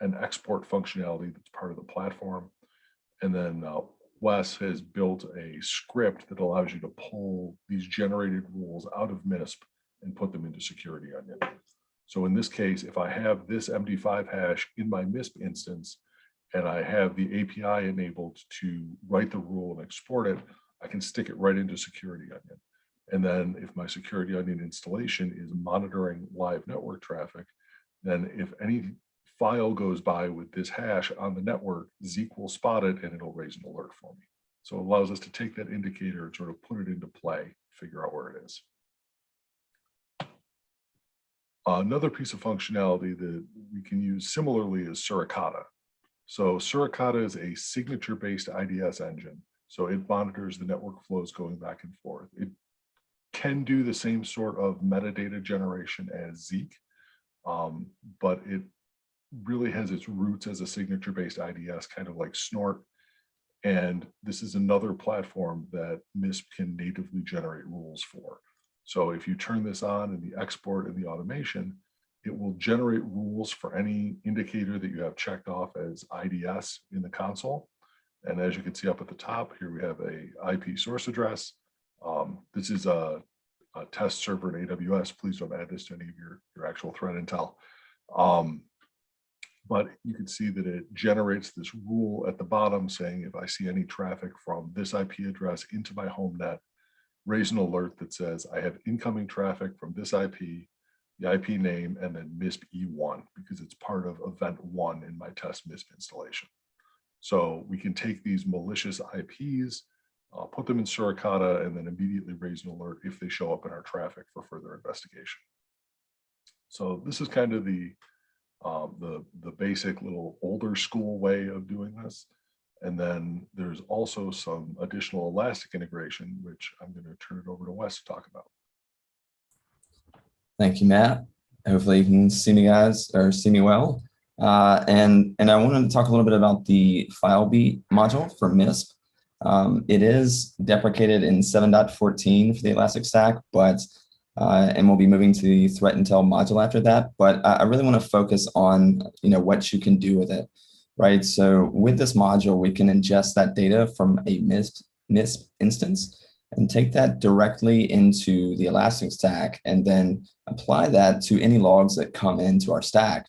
Speaker 14: and export functionality that's part of the platform. And then Wes has built a script that allows you to pull these generated rules out of MISP and put them into Security Onion. So in this case, if I have this MD5 hash in my MISP instance, and I have the API enabled to write the rule and export it, I can stick it right into Security Onion. And then if my Security Onion installation is monitoring live network traffic, then if any file goes by with this hash on the network, Zeek will spot it and it'll raise an alert for me. So it allows us to take that indicator and sort of put it into play, figure out where it is. Another piece of functionality that we can use similarly is Suricata. So Suricata is a signature-based IDS engine. So it monitors the network flows going back and forth. It can do the same sort of metadata generation as Zeek, but it really has its roots as a signature-based IDS, kind of like Snort. And this is another platform that MISP can natively generate rules for. So if you turn this on in the export and the automation, it will generate rules for any indicator that you have checked off as IDS in the console. And as you can see up at the top, here we have a IP source address. This is a test server in AWS. Please don't add this to any of your actual threat intel. But you can see that it generates this rule at the bottom saying, if I see any traffic from this IP address into my home net, raise an alert that says I have incoming traffic from this IP, the IP name, and then MISP E1, because it's part of event 1 in my test MISP installation. So we can take these malicious IPs, put them in Suricata, and then immediately raise an alert if they show up in our traffic for further investigation. So this is kind of the basic little older school way of doing this. And then there's also some additional Elastic integration, which I'm going to turn it over to Wes to talk about.
Speaker 15: Thank you, Matt. Hopefully you can see me guys, or see me well. And I wanted to talk a little bit about the FileBeat module for MISP. It is deprecated in 7.14 for the Elastic Stack, but and we'll be moving to the Threat Intel module after that. But I really want to focus on what you can do with it, right? So with this module, we can ingest that data from a MISP instance and take that directly into the Elastic Stack and then apply that to any logs that come into our stack.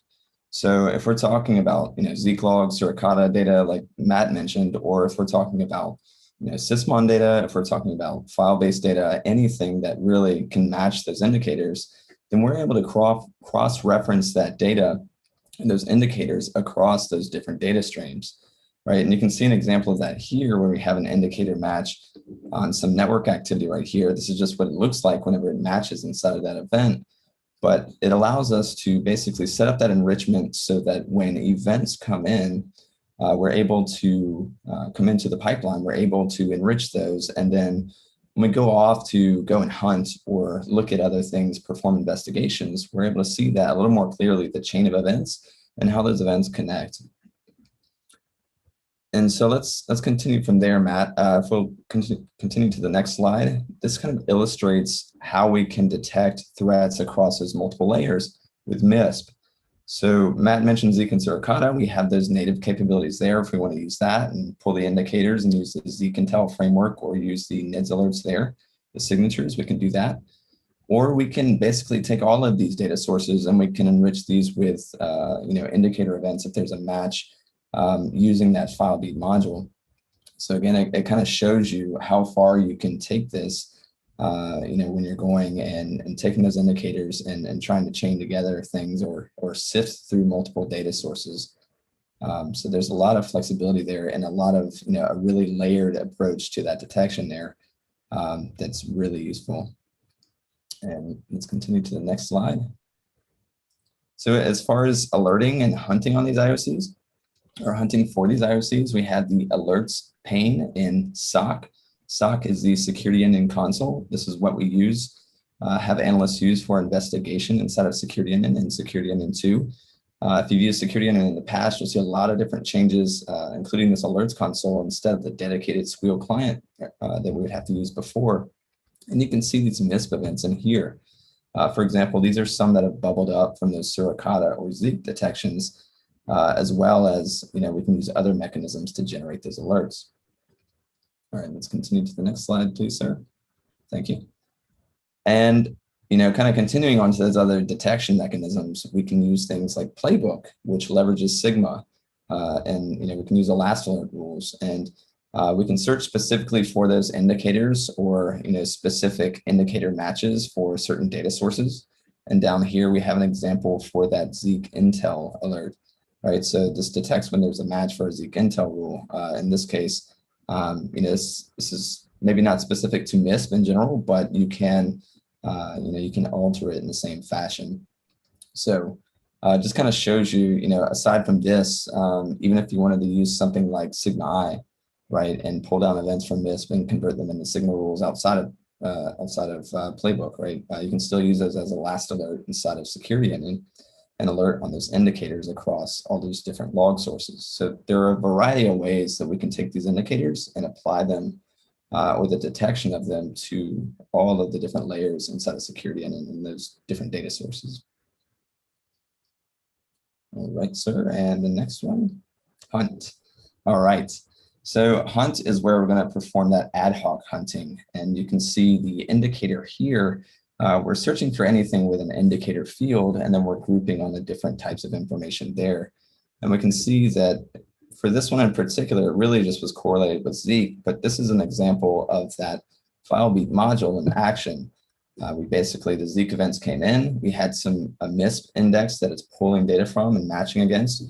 Speaker 15: So if we're talking about Zeek logs, Suricata data like Matt mentioned, or if we're talking about sysmon data, if we're talking about file-based data, anything that really can match those indicators, then we're able to cross-reference that data and those indicators across those different data streams, right? And you can see an example of that here where we have an indicator match on some network activity right here. This is just what it looks like whenever it matches inside of that event. But it allows us to basically set up that enrichment so that when events come in, we're able to come into the pipeline, we're able to enrich those. And then when we go off to go and hunt or look at other things, perform investigations, we're able to see that a little more clearly, the chain of events and how those events connect. And so let's continue from there, Matt. If we'll continue to the next slide, this kind of illustrates how we can detect threats across those multiple layers with MISP. So Matt mentioned Zeek and Suricata. We have those native capabilities there if we want to use that and pull the indicators and use the Zeek Intel framework or use the NIDS alerts there, the signatures, we can do that. Or we can basically take all of these data sources and we can enrich these with indicator events if there's a match using that FileBeat module. So again, it kind of shows you how far you can take this when you're going and taking those indicators and trying to chain together things or sift through multiple data sources. So there's a lot of flexibility there and a lot of, a really layered approach to that detection there that's really useful. And let's continue to the next slide. So as far as alerting and hunting on these IOCs, or hunting for these IOCs, we had the alerts pane in SOC. SOC is the Security Onion console. This is what we have analysts use for investigation inside of Security Onion and Security Onion 2. If you've used Security Onion in the past, you'll see a lot of different changes, including this alerts console instead of the dedicated Squeal client that we would have to use before. And you can see these MISP events in here. For example, these are some that have bubbled up from those Suricata or Zeek detections, as well as, we can use other mechanisms to generate those alerts. All right, let's continue to the next slide, please, sir. Thank you. And, kind of continuing on to those other detection mechanisms, we can use things like Playbook, which leverages Sigma, and, we can use last alert rules. And we can search specifically for those indicators or, specific indicator matches for certain data sources. And down here, we have an example for that Zeek Intel alert, right? So this detects when there's a match for a Zeek Intel rule. In this case, this is maybe not specific to MISP in general, but you can, you can alter it in the same fashion. So just kind of shows you, aside from this, even if you wanted to use something like Sigma I, right, and pull down events from MISP and convert them into signal rules outside of Playbook, right? You can still use those as a last alert inside of Security Onion and alert on those indicators across all those different log sources. So there are a variety of ways that we can take these indicators and apply them or the detection of them to all of the different layers inside of Security Onion and those different data sources. All right, sir, and the next one, Hunt. All right. So Hunt is where we're going to perform that ad hoc hunting. And you can see the indicator here. We're searching for anything with an indicator field, and then we're grouping on the different types of information there. And we can see that for this one in particular, it really just was correlated with Zeek, but this is an example of that FileBeat module in action. We basically, the Zeek events came in, we had a MISP index that it's pulling data from and matching against.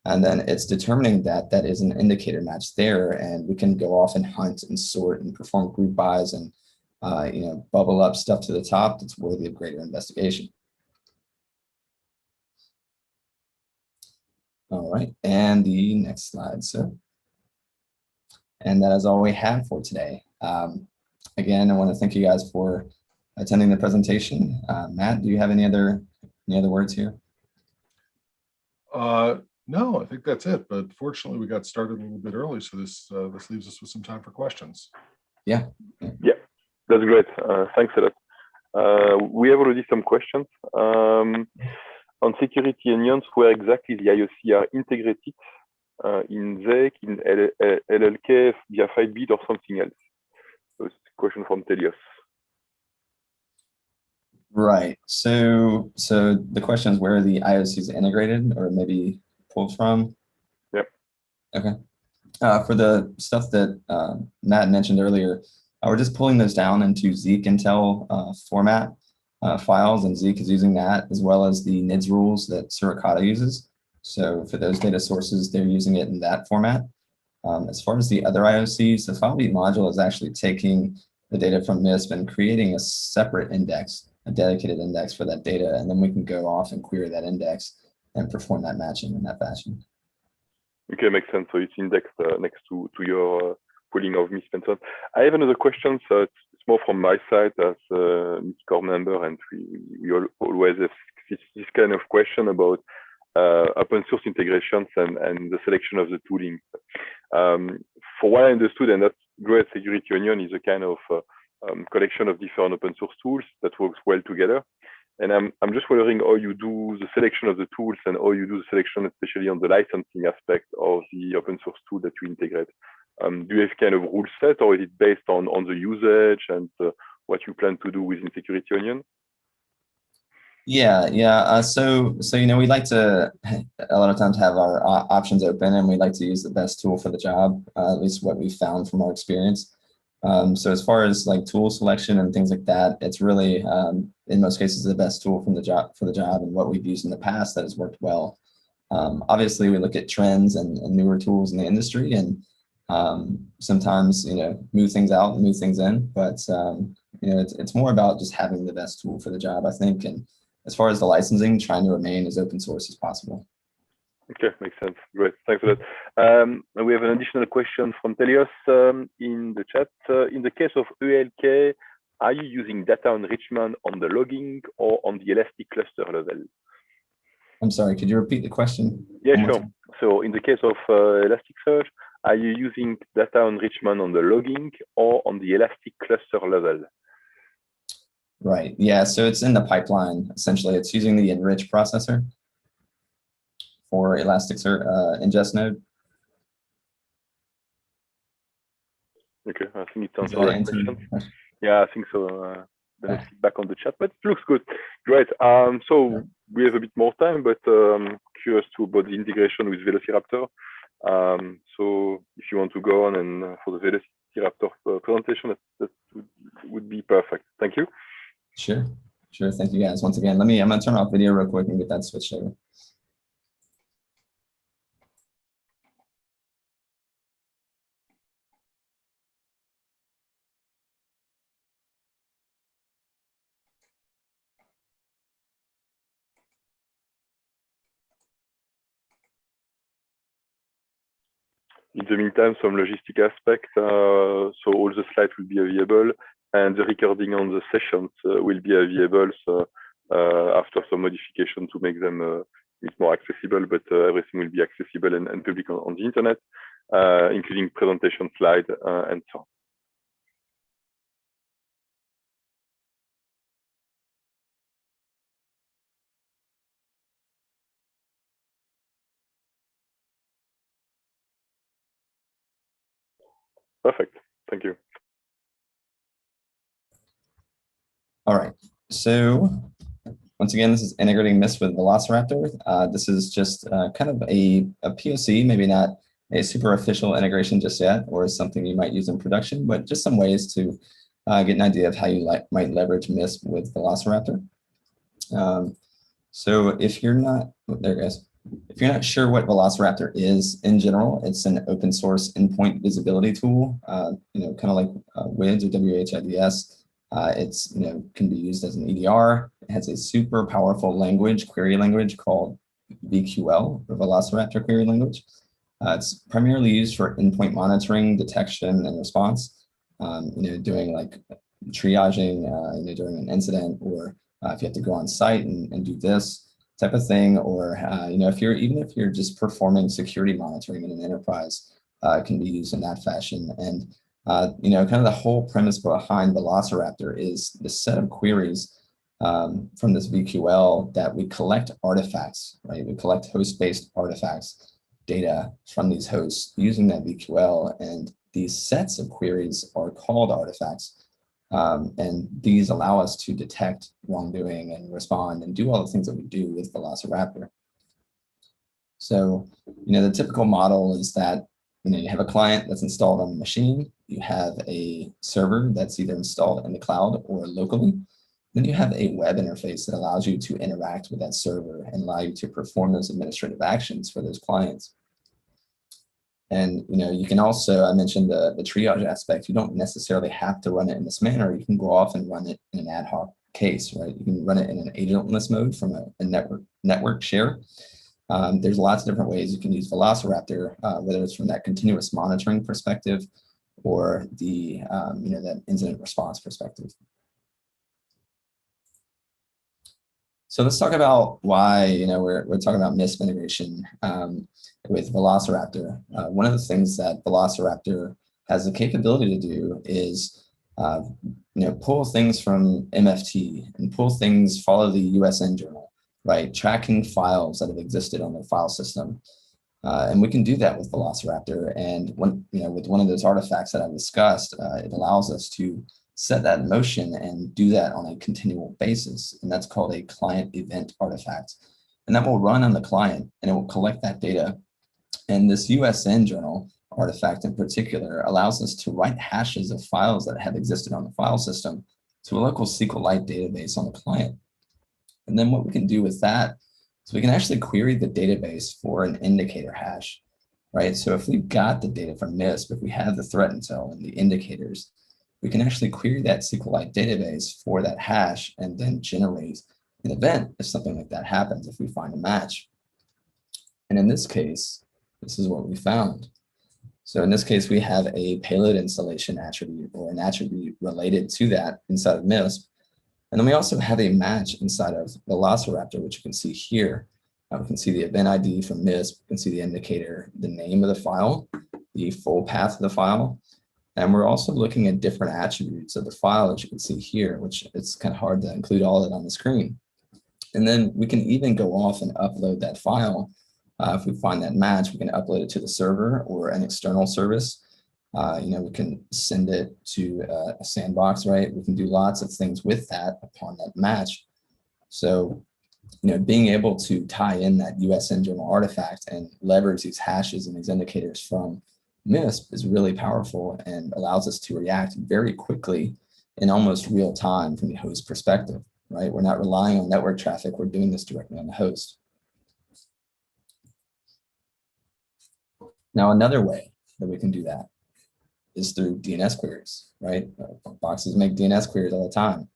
Speaker 15: And then it's determining that that is an indicator match there, and we can go off and hunt and sort and perform group buys and bubble up stuff to the top that's worthy of greater investigation. All right, and the next slide, sir. And that is all we have for today. Again, I want to thank you guys for attending the presentation. Matt, do you have any other words here?
Speaker 14: No, I think that's it. But fortunately, we got started a little bit early, so this leaves us with some time for questions.
Speaker 2: Yeah, that's great. Thanks a lot. We have already some questions on security onions. Where exactly the IOC are integrated in ZEC, in LLK, via FileBeat, or something else? So it's a question from Telios. Right. So the question is where the IOC is integrated, or maybe pulled from. Yep. Okay. For the stuff that Matt mentioned earlier, we're just pulling those down into Zeek Intel format files, and Zeek is using that, as well as the NIDS rules that Suricata uses. So for those data sources, they're using it in that format. As far as the other IOCs, the FileBeat module is actually taking the data from MISP and creating a separate index, a dedicated index for that data, and then we can go off and query that index and perform that matching in that fashion. Okay, makes sense. So it's indexed next to your pooling of MISP and so on. I have another question. So it's more from my side as a MISP core member, and we always have this kind of question about open source integrations and the selection of the tooling. For what I understood, and that's great, Security Onion is a kind of collection of different open source tools that works well together. And I'm just wondering how you do the selection of the tools and how you do the selection, especially on the licensing aspect of the open source tool that you integrate. Do you have kind of rule set, or is it based on the usage and what you plan to do within Security Onion? Yeah. So we like to a lot of times have our options open, and we like to use the best tool for the job. At least what we found from our experience.
Speaker 15: So as far as like tool selection and things like that, it's really, in most cases, the best tool for the job and what we've used in the past that has worked well. Obviously, we look at trends and newer tools in the industry, and sometimes, move things out and move things in. But, it's more about just having the best tool for the job, I think. And as far as the licensing, trying to remain as open source as possible.
Speaker 2: Okay, makes sense. Great, thanks for that. We have an additional question from Telios in the chat. In the case of ELK, are you using data enrichment on the logging or on the Elastic cluster level?
Speaker 15: I'm sorry, could you repeat the question?
Speaker 2: Yeah, sure. So in the case of Elasticsearch, are you using data enrichment on the logging or on the Elastic cluster level?
Speaker 15: Right, yeah, so it's in the pipeline. Essentially, it's using the enrich processor for Elasticsearch ingest node.
Speaker 2: Okay, I think it answers that question. Yeah, I think so. Then it's back on the chat, but it looks good. Great. So we have a bit more time, but curious about the integration with Velociraptor. So if you want to go on and for the Velociraptor presentation, that would be perfect. Thank you.
Speaker 15: Sure. Thank you guys once again. I'm gonna turn off video real quick and get that switched over.
Speaker 2: In the meantime, some logistic aspects. So all the slides will be available, and the recording on the sessions will be available. So after some modification to make them a bit more accessible, but everything will be accessible and public on the internet, including presentation slides and so on. Perfect. Thank you.
Speaker 15: All right. So once again, this is integrating MISP with Velociraptor. This is just kind of a POC, maybe not a super official integration just yet, or something you might use in production, but just some ways to get an idea of how you might leverage MISP with Velociraptor. So if you're not, there it goes. If you're not sure what Velociraptor is in general, it's an open source endpoint visibility tool, kind of like WIDS or WHIDS. It's, can be used as an EDR. It has a super powerful query language called VQL, or Velociraptor Query Language. It's primarily used for endpoint monitoring, detection, and response. Doing like triaging, during an incident, or if you have to go on site and do this type of thing, or if you're just performing security monitoring in an enterprise, it can be used in that fashion. And kind of the whole premise behind Velociraptor is the set of queries from this VQL that we collect artifacts, right? We collect host-based artifacts, data from these hosts using that VQL, and these sets of queries are called artifacts. And these allow us to detect wrongdoing and respond and do all the things that we do with Velociraptor. So, the typical model is that, you have a client that's installed on the machine, you have a server that's either installed in the cloud or locally, then you have a web interface that allows you to interact with that server and allow you to perform those administrative actions for those clients. And you can also, I mentioned the triage aspect. You don't necessarily have to run it in this manner. You can go off and run it in an ad hoc case, right? You can run it in an agentless mode from a network share. There's lots of different ways you can use Velociraptor, whether it's from that continuous monitoring perspective or the that incident response perspective. So let's talk about why we're talking about MISP integration with Velociraptor. One of the things that Velociraptor has the capability to do is pull things from MFT and follow the USN journal, right? Tracking files that have existed on the file system. And we can do that with Velociraptor. And with one of those artifacts that I discussed, it allows us to set that in motion and do that on a continual basis. And that's called a client event artifact. And that will run on the client and it will collect that data. And this USN journal artifact in particular allows us to write hashes of files that have existed on the file system to a local SQLite database on the client. And then what we can do with that is we can actually query the database for an indicator hash, right? So if we've got the data from MISP, if we have the threat intel and the indicators, we can actually query that SQLite database for that hash and then generate an event if something like that happens, if we find a match. And in this case, this is what we found. So in this case, we have a payload installation attribute or an attribute related to that inside of MISP. And then we also have a match inside of Velociraptor, which you can see here. We can see the event ID from MISP, we can see the indicator, the name of the file, the full path of the file. And we're also looking at different attributes of the file that you can see here, which it's kind of hard to include all of it on the screen. And then we can even go off and upload that file. If we find that match, we can upload it to the server or an external service. We can send it to a sandbox, right? We can do lots of things with that upon that match. So, being able to tie in that USN journal artifact and leverage these hashes and these indicators from MISP is really powerful and allows us to react very quickly in almost real time from the host perspective, right? We're not relying on network traffic. We're doing this directly on the host. Now, another way that we can do that is through DNS queries, right? Boxes make DNS queries all the time.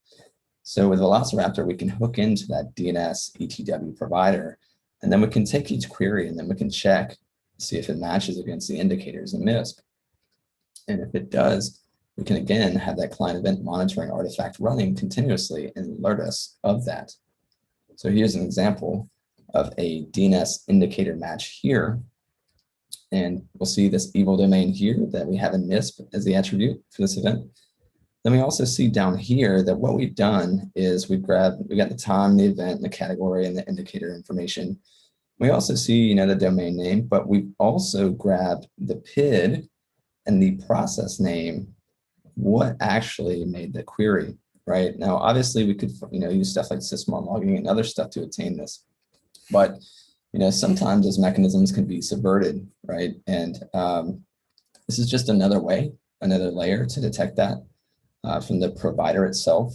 Speaker 15: So with Velociraptor, we can hook into that DNS ETW provider, and then we can take each query and then we can check, see if it matches against the indicators in MISP. And if it does, we can again have that client event monitoring artifact running continuously and alert us of that. So here's an example of a DNS indicator match here. And we'll see this evil domain here that we have in MISP as the attribute for this event. Then we also see down here that what we've done is we got the time, the event, the category, and the indicator information. We also see, the domain name, but we've also grabbed the PID and the process name, what actually made the query, right? Now, obviously we could, use stuff like sysmon logging and other stuff to attain this, but sometimes those mechanisms can be subverted, right? And this is just another way, another layer to detect that from the provider itself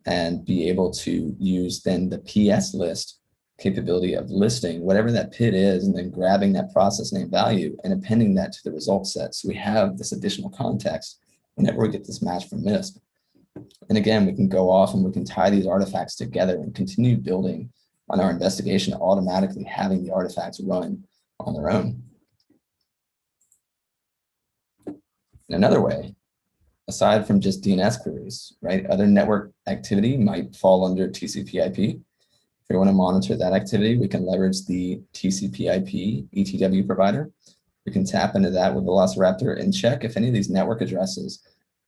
Speaker 15: and be able to use then the PS list capability of listing whatever that PID is and then grabbing that process name value and appending that to the result set. So we have this additional context whenever we get this match from MISP. And again, we can go off and we can tie these artifacts together and continue building on our investigation, automatically having the artifacts run on their own. In another way, aside from just DNS queries, right, other network activity might fall under TCP/IP. If we want to monitor that activity, we can leverage the TCP/IP ETW provider. We can tap into that with Velociraptor and check if any of these network addresses,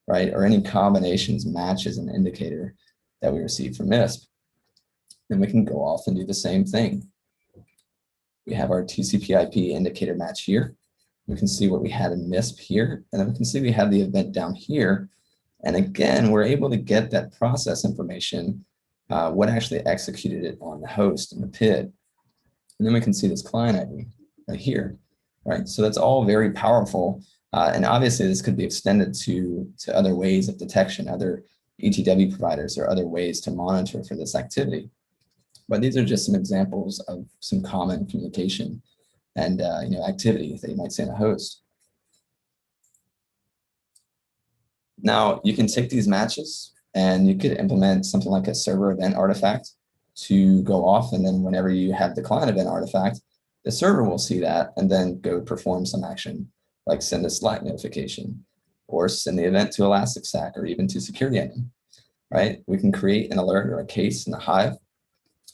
Speaker 15: right, or any combinations matches an indicator that we receive from MISP. Then we can go off and do the same thing. We have our TCP/IP indicator match here. We can see what we had in MISP here, and then we can see we have the event down here. And again, we're able to get that process information, what actually executed it on the host and the PID. And then we can see this client ID right here, right? So that's all very powerful. And obviously this could be extended to other ways of detection, other ETW providers or other ways to monitor for this activity. But these are just some examples of some common communication and activity that you might see in a host. Now you can take these matches and you could implement something like a server event artifact to go off, and then whenever you have the client event artifact, the server will see that and then go perform some action, like send a Slack notification or send the event to Elasticsearch or even to security onion, right? We can create an alert or a case in the Hive,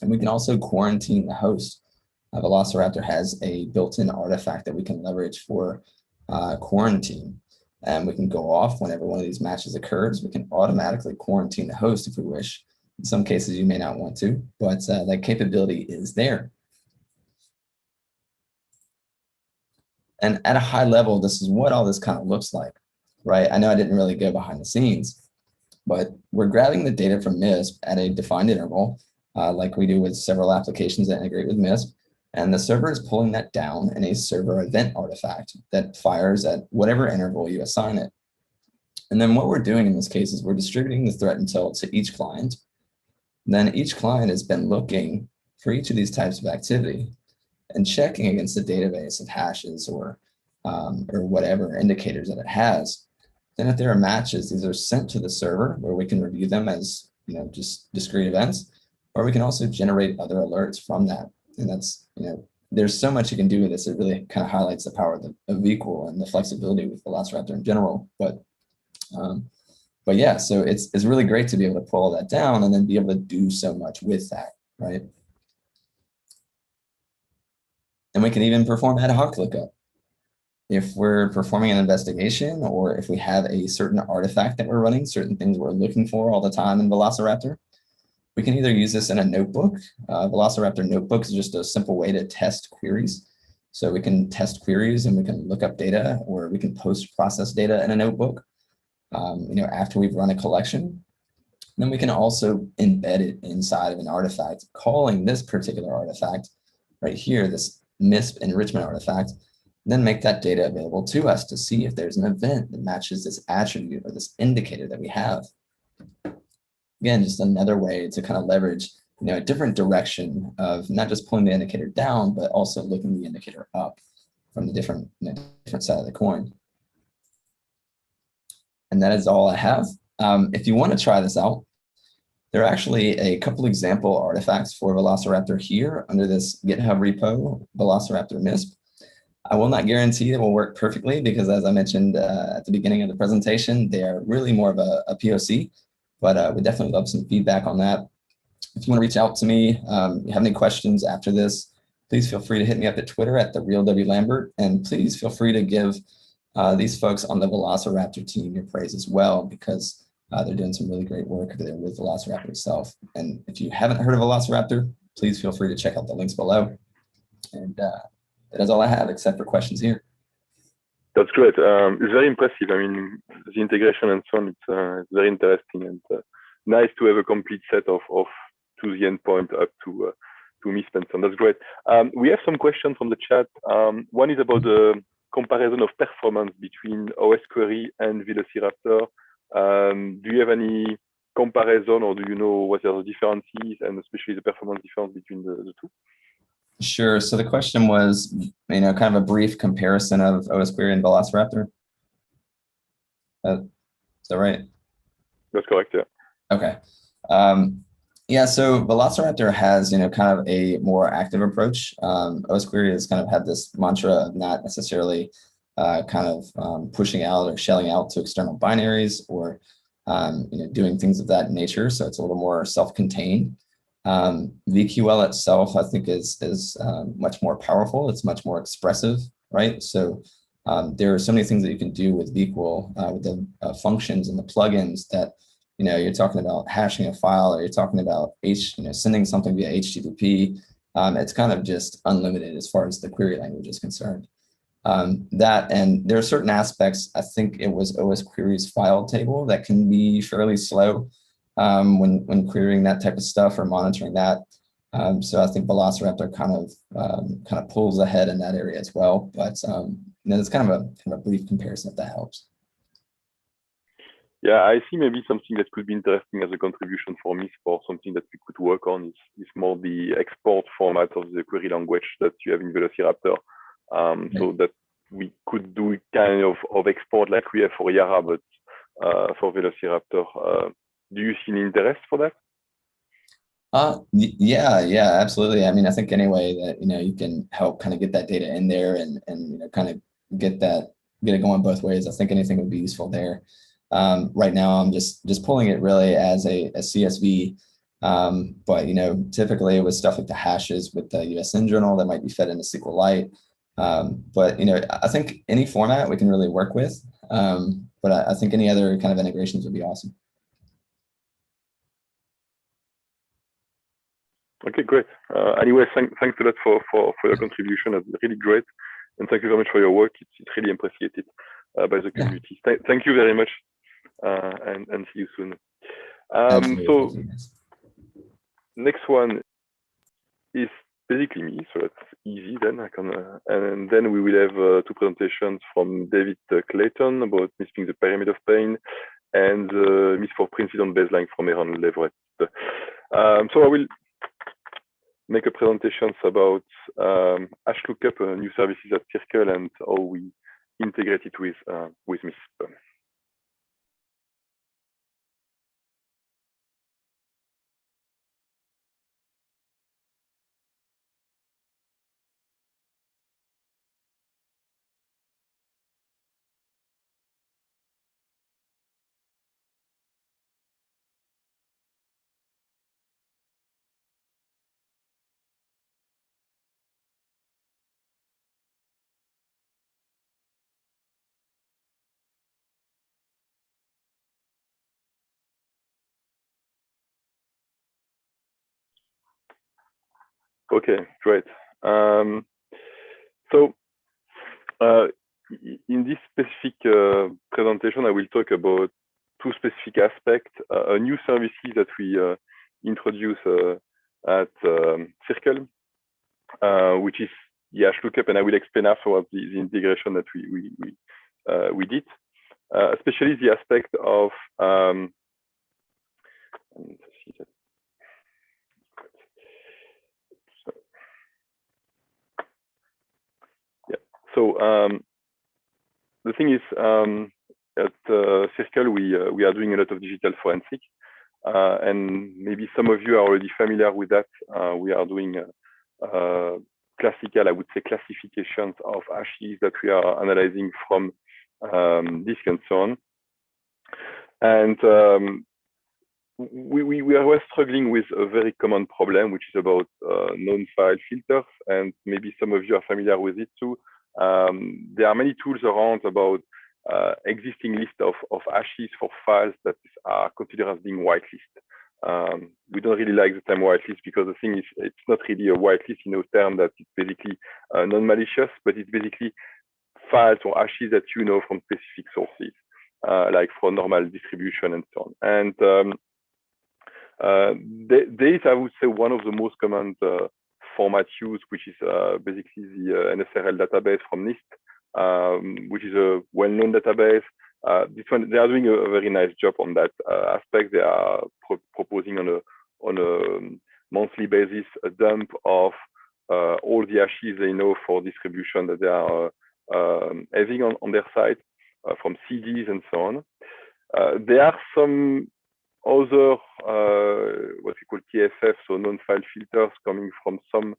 Speaker 15: and we can also quarantine the host. Velociraptor has a built-in artifact that we can leverage for quarantine. And we can go off whenever one of these matches occurs. We can automatically quarantine the host if we wish. In some cases, you may not want to, but that capability is there. And at a high level, this is what all this kind of looks like, right? I know I didn't really go behind the scenes, but we're grabbing the data from MISP at a defined interval, like we do with several applications that integrate with MISP. And the server is pulling that down in a server event artifact that fires at whatever interval you assign it. And then what we're doing in this case is we're distributing the threat intel to each client. Then each client has been looking for each of these types of activity and checking against the database of hashes or whatever indicators that it has. Then if there are matches, these are sent to the server where we can review them as just discrete events, or we can also generate other alerts from that. And that's, there's so much you can do with this. It really kind of highlights the power of VQual and the flexibility with Velociraptor in general. But yeah, so it's really great to be able to pull all that down and then be able to do so much with that, right? And we can even perform ad hoc lookup. If we're performing an investigation, or if we have a certain artifact that we're running, certain things we're looking for all the time in Velociraptor, we can either use this in a notebook. Velociraptor notebook is just a simple way to test queries. So we can test queries and we can look up data, or we can post-process data in a notebook, after we've run a collection. Then we can also embed it inside of an artifact, calling this particular artifact right here, this MISP enrichment artifact, then make that data available to us to see if there's an event that matches this attribute or this indicator that we have. Again, just another way to kind of leverage, a different direction of not just pulling the indicator down, but also looking the indicator up from the different, different side of the coin. And that is all I have. If you want to try this out, there are actually a couple example artifacts for Velociraptor here under this GitHub repo, Velociraptor MISP. I will not guarantee it will work perfectly because, as I mentioned at the beginning of the presentation, they are really more of a POC, but we definitely love some feedback on that. If you want to reach out to me, you have any questions after this, please feel free to hit me up at Twitter at @TheRealWLambert, and please feel free to give these folks on the Velociraptor team your praise as well, because they're doing some really great work there with Velociraptor itself. And if you haven't heard of Velociraptor, please feel free to check out the links below. And that is all I have, except for questions here.
Speaker 2: That's great. It's very impressive. I mean, the integration and so on, it's very interesting, and nice to have a complete set of to the endpoint up to MISP and so on. That's great. We have some questions from the chat. One is about the comparison of performance between OS Query and Velociraptor. Do you have any comparison, or do you know what are the differences, and especially the performance difference between the two?
Speaker 15: Sure. So the question was, kind of a brief comparison of OS Query and Velociraptor. Is that right?
Speaker 2: That's correct. Yeah.
Speaker 15: Okay. Yeah. So Velociraptor has, kind of a more active approach. OS Query has kind of had this mantra of not necessarily pushing out or shelling out to external binaries or, doing things of that nature. So it's a little more self-contained. VQL itself, I think, is much more powerful. It's much more expressive, right? So there are so many things that you can do with VQL, with the functions and the plugins that, you're talking about hashing a file, or you're talking about sending something via HTTP. It's kind of just unlimited as far as the query language is concerned. That, and there are certain aspects, I think it was OS Query's file table that can be fairly slow when querying that type of stuff or monitoring that. So I think Velociraptor kind of pulls ahead in that area as well. But it's kind of a brief comparison if that helps.
Speaker 2: Yeah, I see maybe something that could be interesting as a contribution for MISP, or something that we could work on is more the export format of the query language that you have in Velociraptor. So that we could do kind of export like we have for Yara, but for Velociraptor. Do you see any interest for that?
Speaker 15: Yeah, absolutely. I mean, I think anyway that you can help kind of get that data in there and kind of get it going both ways. I think anything would be useful there. Right now, I'm just pulling it really as a CSV, but typically with stuff like the hashes with the USN journal that might be fed into SQLite. But I think any format we can really work with. But I think any other kind of integrations would be awesome.
Speaker 2: Okay, great. Anyway, thanks a lot for your contribution. It's really great, and thank you very much for your work. It's really appreciated by the community. Yeah. Thank you very much, and see you soon. So next one is basically me. So easy then. And then we will have 2 presentations from David Clayton about MISPing the pyramid of pain, and MISP for precedent baseline from Aaron Leverett. So I will make a presentation about hash lookup, new services at Circle, and how we integrate it with MISP. Okay, great. So in this specific presentation, I will talk about 2 specific aspects, a new services that we introduce at Circle, which is the hash lookup, and I will explain afterwards the integration that we did, especially the aspect of So the thing is, at Circle, we are doing a lot of digital forensic, and maybe some of you are already familiar with that. We are doing classical, I would say, classifications of hashes that we are analyzing from disk and so on. And we were struggling with a very common problem, which is about non-file filters, and maybe some of you are familiar with it too. There are many tools around about existing list of hashes for files that are considered as being whitelist. We don't really like the term whitelist because the thing is, it's not really a whitelist in a term that it's basically non-malicious, but it's basically files or hashes that you know from specific sources, like for normal distribution and so on. And there is, I would say, one of the most common format used, which is basically the NSRL database from NIST, which is a well-known database. This one, they are doing a very nice job on that aspect. They are proposing on a monthly basis a dump of all the hashes they know for distribution that they are having on their site, from CDs and so on. There are some other what we call TFF, so non-file filters coming from some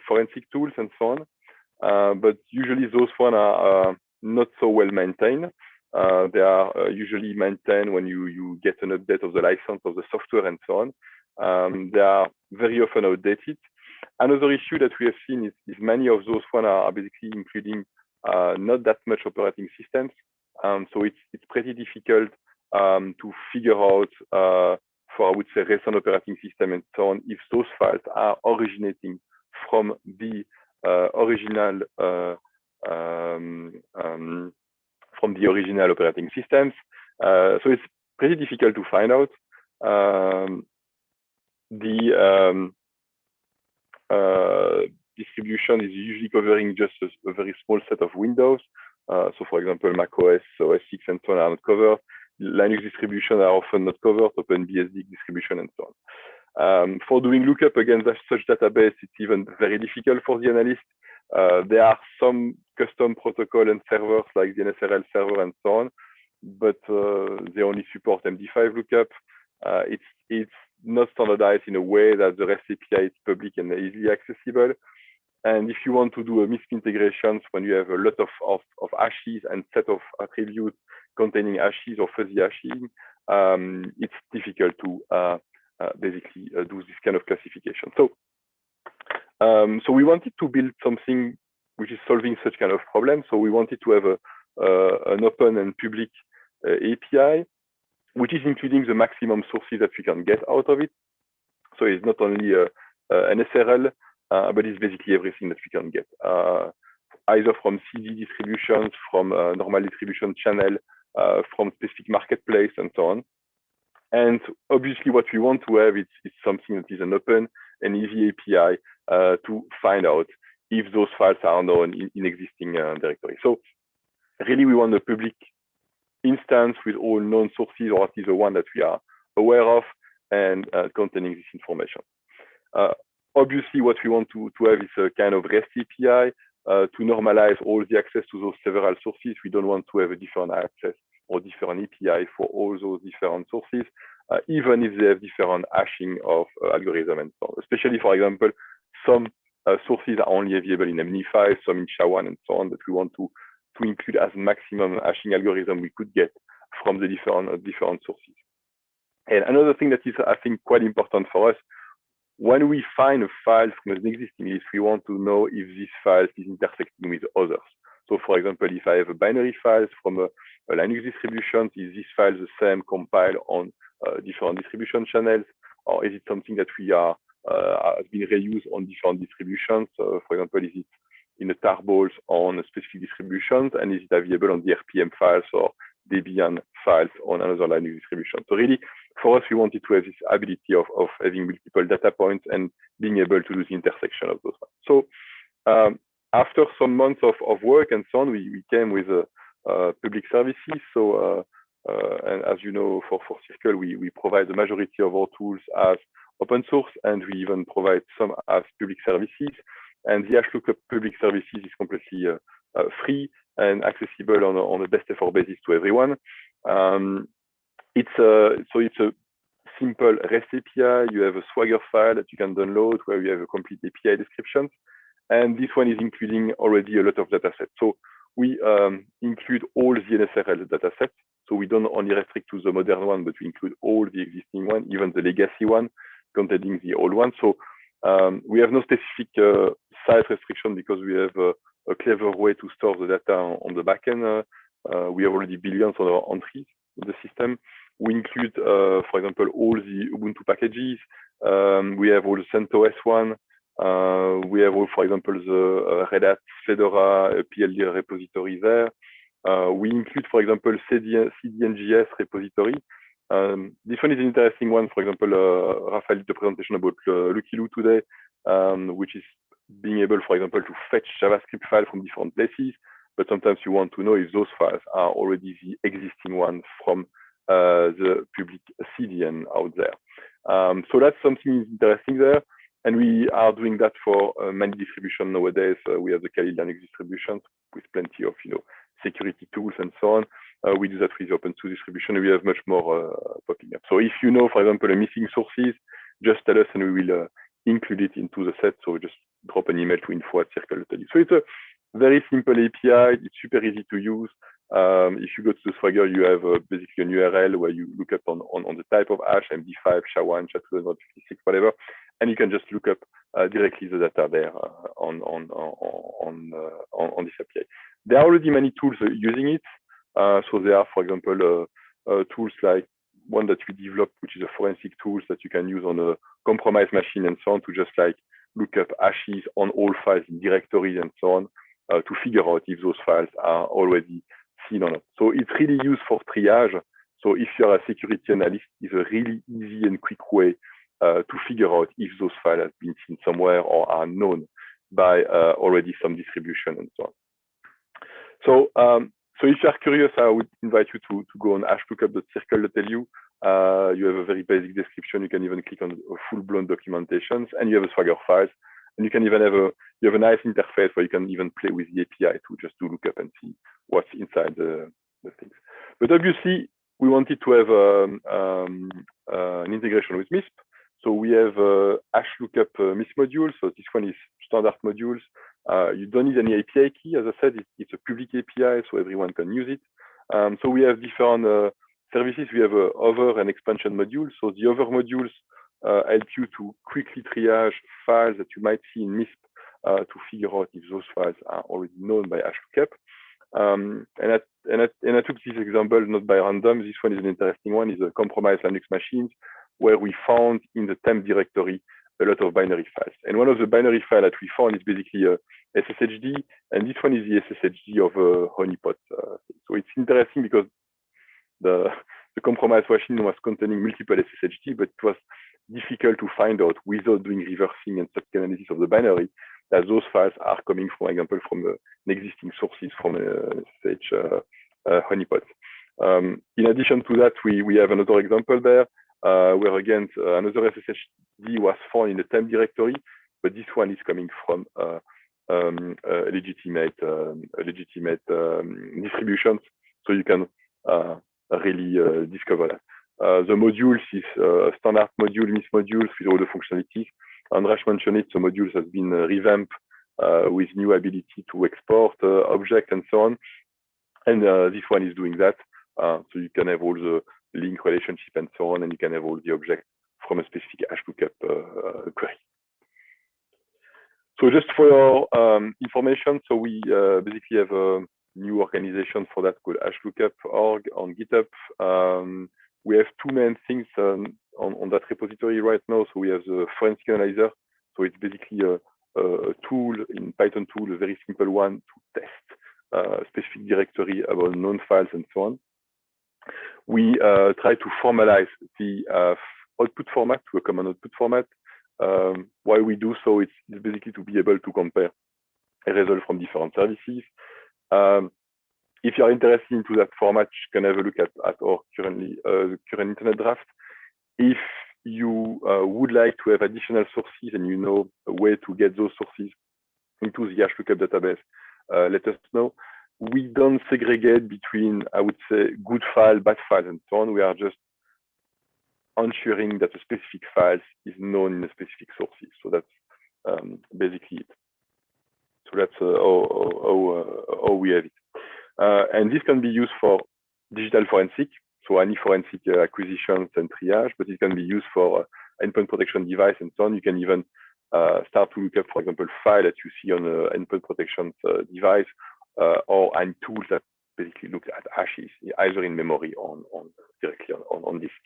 Speaker 2: forensic tools and so on. But usually those ones are not so well maintained. They are usually maintained when you get an update of the license of the software and so on. They are very often outdated. Another issue that we have seen is many of those ones are basically including not that much operating systems. So it's pretty difficult to figure out for, I would say, recent operating system and so on, if those files are originating from the original operating systems. So it's pretty difficult to find out. Distribution is usually covering just a very small set of windows. So for example, Mac OS, OS X and so on are not covered. Linux distribution are often not covered, OpenBSD distribution and so on. For doing lookup against such database, it's even very difficult for the analyst. There are some custom protocol and servers like the NSRL server and so on, but they only support MD5 lookup. It's not standardized in a way that the REST API is public and easily accessible. And if you want to do a MISP integrations when you have a lot of hashes and set of attributes containing hashes or fuzzy hashing, it's difficult to basically do this kind of classification. So we wanted to build something which is solving such kind of problem. So we wanted to have an open and public API, which is including the maximum sources that we can get out of it. So it's not only an SRL, but it's basically everything that we can get, either from CD distributions, from normal distribution channel, from specific marketplace, and so on. And obviously, what we want to have is something that is an open an easy API to find out if those files are known in existing directory. So really, we want a public instance with all known sources, or at least the one that we are aware of, and containing this information. Obviously, what we want to have is a kind of REST API to normalize all the access to those several sources. We don't want to have a different access or different API for all those different sources, even if they have different hashing of algorithm and so on. Especially, for example, some sources are only available in MD5, some in SHA-1 and so on, but we want to include as maximum hashing algorithm we could get from the different sources. And another thing that is, I think, quite important for us, when we find a file from an existing list, we want to know if this file is intersecting with others. So, for example, if I have a binary file from a Linux distribution, is this file the same compiled on different distribution channels, or is it something that we has been reused on different distributions? For example, is it in the tarballs on specific distributions, and is it available on the RPM files or Debian files on another Linux distribution? So really, for us, we wanted to have this ability of having multiple data points and being able to do the intersection of those files. So after some months of work and so on, we came with public services. So and as you know, for Circle, we provide the majority of our tools as open source, and we even provide some as public services. And the HashLookup public services is completely free and accessible on a best effort basis to everyone. It's a simple REST API. You have a Swagger file that you can download where you have a complete API description. And this one is including already a lot of datasets. So we include all the NSRL datasets. So we don't only restrict to the modern one, but we include all the existing one, even the legacy one containing the old one. So we have no specific size restriction because we have a clever way to store the data on the backend. We have already billions of entries in the system. We include, for example, all the Ubuntu packages. We have all the CentOS one. We have all, for example, the Red Hat Fedora PLD repository there. We include, for example, CDNGS repository. This one is an interesting one. For example, Raphael did a presentation about Lucky Lou today, which is being able, for example, to fetch JavaScript files from different places. But sometimes you want to know if those files are already the existing ones from the public CDN out there. So that's something interesting there. And we are doing that for many distributions nowadays. We have the Kali Linux distributions with plenty of security tools and so on. We do that with the open source distribution. We have much more popping up. So if you know, for example, a missing sources, just tell us and we will include it into the set. So just drop an email to info@circle.lu. So it's a very simple API. It's super easy to use. If you go to the Swagger, you have basically an URL where you look up on the type of hash, MD5, SHA-1, SHA-256, whatever, and you can just look up directly the data there on this API. There are already many tools using it. So there are, for example, tools like one that we developed, which is a forensic tools that you can use on a compromised machine and so on to just like look up hashes on all files in directories and so on to figure out if those files are already seen or not. So it's really used for triage. So if you're a security analyst, it's a really easy and quick way to figure out if those files have been seen somewhere or are known by already some distribution and so on. So if you're curious, I would invite you to go on hashlookup.circle.lu. You have a very basic description. You can even click on full-blown documentations, and you have a Swagger files. And you can even have a nice interface where you can even play with the API to just to look up and see what's inside the things. But obviously, we wanted to have an integration with MISP. So we have HashLookup MISP modules. So this one is standard modules. You don't need any API key. As I said, it's a public API, so everyone can use it. So we have different services. We have over and expansion modules. So the over modules help you to quickly triage files that you might see in MISP to figure out if those files are already known by HashLookup. And I took this example not by random. This one is an interesting one. Is a compromised Linux machines where we found in the temp directory a lot of binary files. And one of the binary files that we found is basically a SSHD, and this one is the SSHD of a honeypot. So it's interesting because the compromised machine was containing multiple SSHD, but it was difficult to find out without doing reversing and static analysis of the binary that those files are coming, for example, from an existing sources from SSH honeypots. In addition to that, we have another example there where again another SSHD was found in the temp directory, but this one is coming from legitimate distributions, so you can really discover that. The modules is standard module, MISP modules with all the functionalities. Andras mentioned it, the modules has been revamped with new ability to export objects and so on. And this one is doing that. So you can have all the link relationship and so on, and you can have all the objects from a specific hash lookup query. So just for your information, so we basically have a new organization for that called hashlookup.org on GitHub. We have two main things on that repository right now. So we have the forensic analyzer. So it's basically a tool in Python tool, a very simple one to test specific directory about known files and so on. We try to formalize the output format to a common output format. Why we do so, it's basically to be able to compare a result from different services. If you're interested into that format, you can have a look at our current internet draft. If you would like to have additional sources and you know a way to get those sources into the hashlookup database, let us know. We don't segregate between, I would say, good file, bad files, and so on. We are just ensuring that a specific file is known in a specific sources. So that's basically it. So that's how we have it. And this can be used for digital forensic, so any forensic acquisitions and triage, but it can be used for endpoint protection device and so on. You can even start to look up, for example, file that you see on an endpoint protection device, or any tools that basically look at hashes, either in memory or directly on disk.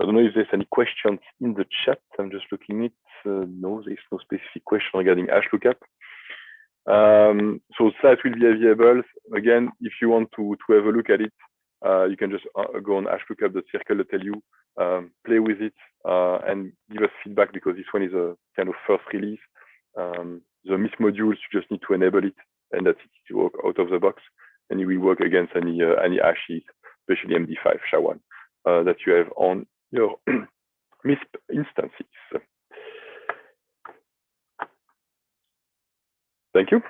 Speaker 2: I don't know if there's any questions in the chat. I'm just looking at it. No, there's no specific question regarding hashlookup. So that will be available. Again, if you want to have a look at it, you can just go on hashlookup.circle.lu, play with it, and give us feedback, because this one is a kind of first release. The MISP modules, you just need to enable it, and that's it to work out of the box, and it will work against any hashes, especially MD5 SHA-1 that you have on your MISP instances. Thank you.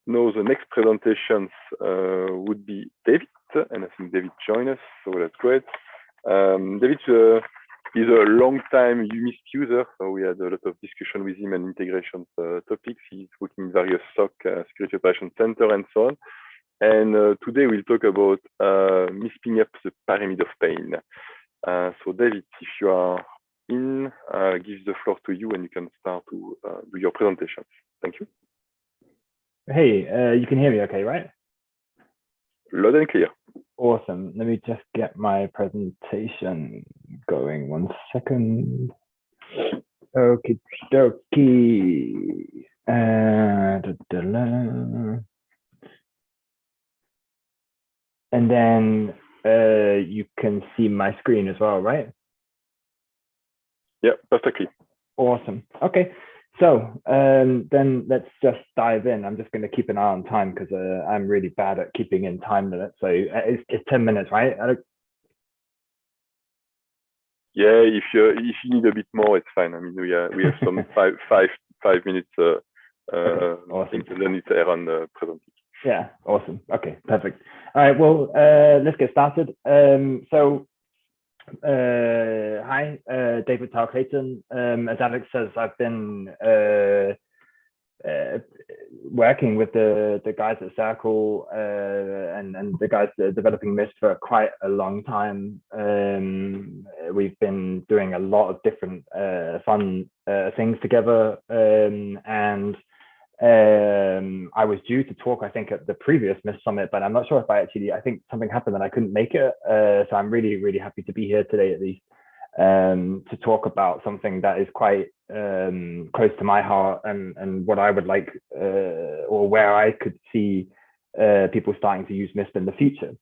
Speaker 2: Now the next presentations would be David, and I think David joined us, so that's great. David is a long-time MISP user, so we had a lot of discussion with him and integration topics. He's working in various SOC, Security Operations Center, and so on. And today we'll talk about MISPing up the pyramid of pain. So David, if you are in, give the floor to you, and you can start to do your presentations. Thank you.
Speaker 16: Hey, you can hear me okay, right?
Speaker 2: Loud and clear.
Speaker 16: Awesome. Let me just get my presentation going. 1 second. Okie dokie. And then you can see my screen as well, right?
Speaker 2: Yeah, perfectly.
Speaker 16: Awesome. Okay. So then let's just dive in. I'm just going to keep an eye on time because I'm really bad at keeping in time limits. So it's 10 minutes, right?
Speaker 2: Yeah, if you need a bit more, it's fine. I mean, we have some five minutes.
Speaker 16: Awesome.
Speaker 2: And then it's Aaron presenting.
Speaker 16: Yeah, awesome. Okay, perfect. All right, well, let's get started. Hi, David Clayton. As Alex says, I've been working with the guys at Circle and the guys that are developing MISP for quite a long time. We've been doing a lot of different fun things together, and I was due to talk, I think, at the previous MISP Summit, but I'm not sure if I think something happened and I couldn't make it. So I'm really, really happy to be here today, at least, to talk about something that is quite close to my heart and what I would like, or where I could see people starting to use MISP in the future.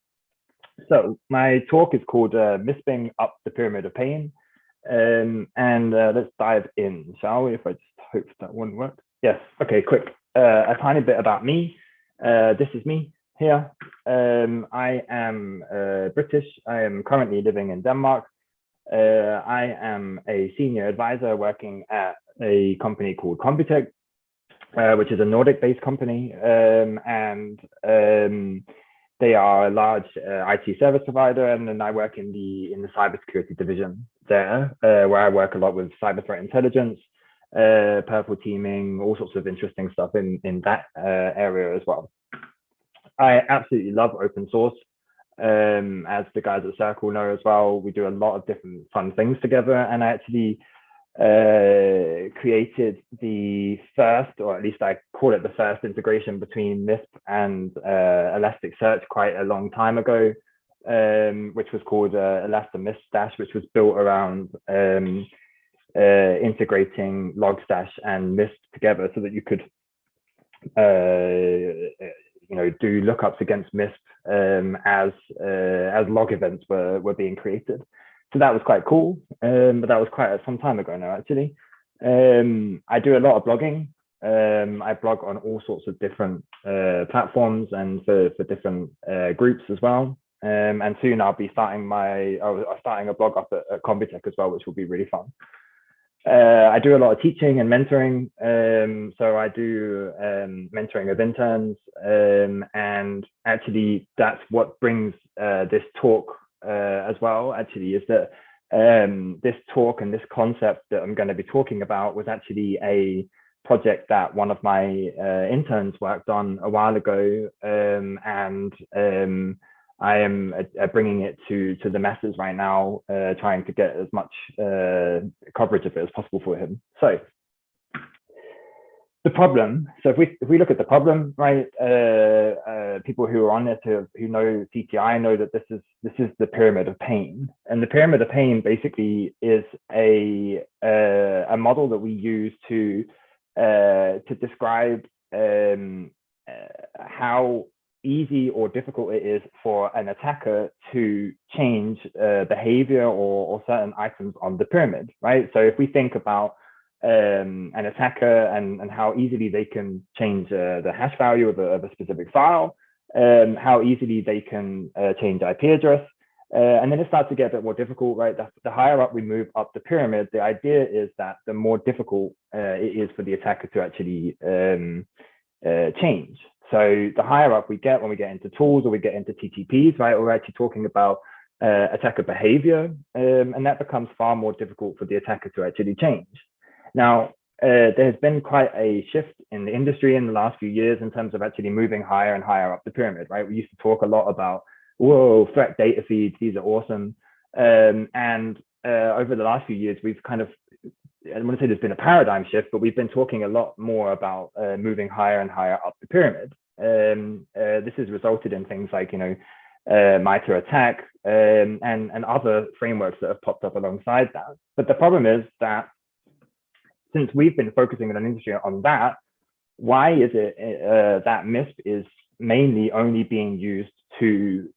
Speaker 16: So my talk is called MISPing Up the Pyramid of Pain. Let's dive in, shall we? If I just hope that one works. Yes, okay, quick. A tiny bit about me. This is me here. I am British. I am currently living in Denmark. I am a senior advisor working at a company called Computech, which is a Nordic-based company. They are a large IT service provider, and then I work in the cybersecurity division there, where I work a lot with cyber threat intelligence, purple teaming, all sorts of interesting stuff in that area as well. I absolutely love open source. As the guys at Circle know as well, we do a lot of different fun things together, and I actually created the first, or at least I call it the first, integration between MISP and Elasticsearch quite a long time ago, which was called ElastiMISP, which was built around integrating Logstash and MISP together so that you could do lookups against MISP as log events were being created. So that was quite cool, but that was quite some time ago now, actually. I do a lot of blogging. I blog on all sorts of different platforms and for different groups as well. And soon I'll be starting a blog up at Computech as well, which will be really fun. I do a lot of teaching and mentoring. So I do mentoring of interns, and actually that's what brings this talk as well, actually, is that this talk and this concept that I'm going to be talking about was actually a project that one of my interns worked on a while ago, and I am bringing it to the masses right now, trying to get as much coverage of it as possible for him. So the problem, so if we look at the problem, right, people who are on this who know CTI know that this is the pyramid of pain, and the pyramid of pain basically is a model that we use to describe how easy or difficult it is for an attacker to change behavior or certain items on the pyramid, right? So if we think about an attacker and how easily they can change the hash value of a specific file, how easily they can change IP address, and then it starts to get a bit more difficult, right? The higher up we move up the pyramid, the idea is that the more difficult it is for the attacker to actually change. So the higher up we get, when we get into tools or we get into TTPs, right, we're actually talking about attacker behavior, and that becomes far more difficult for the attacker to actually change. Now, there has been quite a shift in the industry in the last few years in terms of actually moving higher and higher up the pyramid, right? We used to talk a lot about, whoa, threat data feeds, these are awesome. And over the last few years, we've kind of, I don't want to say there's been a paradigm shift, but we've been talking a lot more about moving higher and higher up the pyramid. This has resulted in things like, MITRE ATT&CK and other frameworks that have popped up alongside that. But the problem is that since we've been focusing in an industry on that, why is it that MISP is mainly only being used to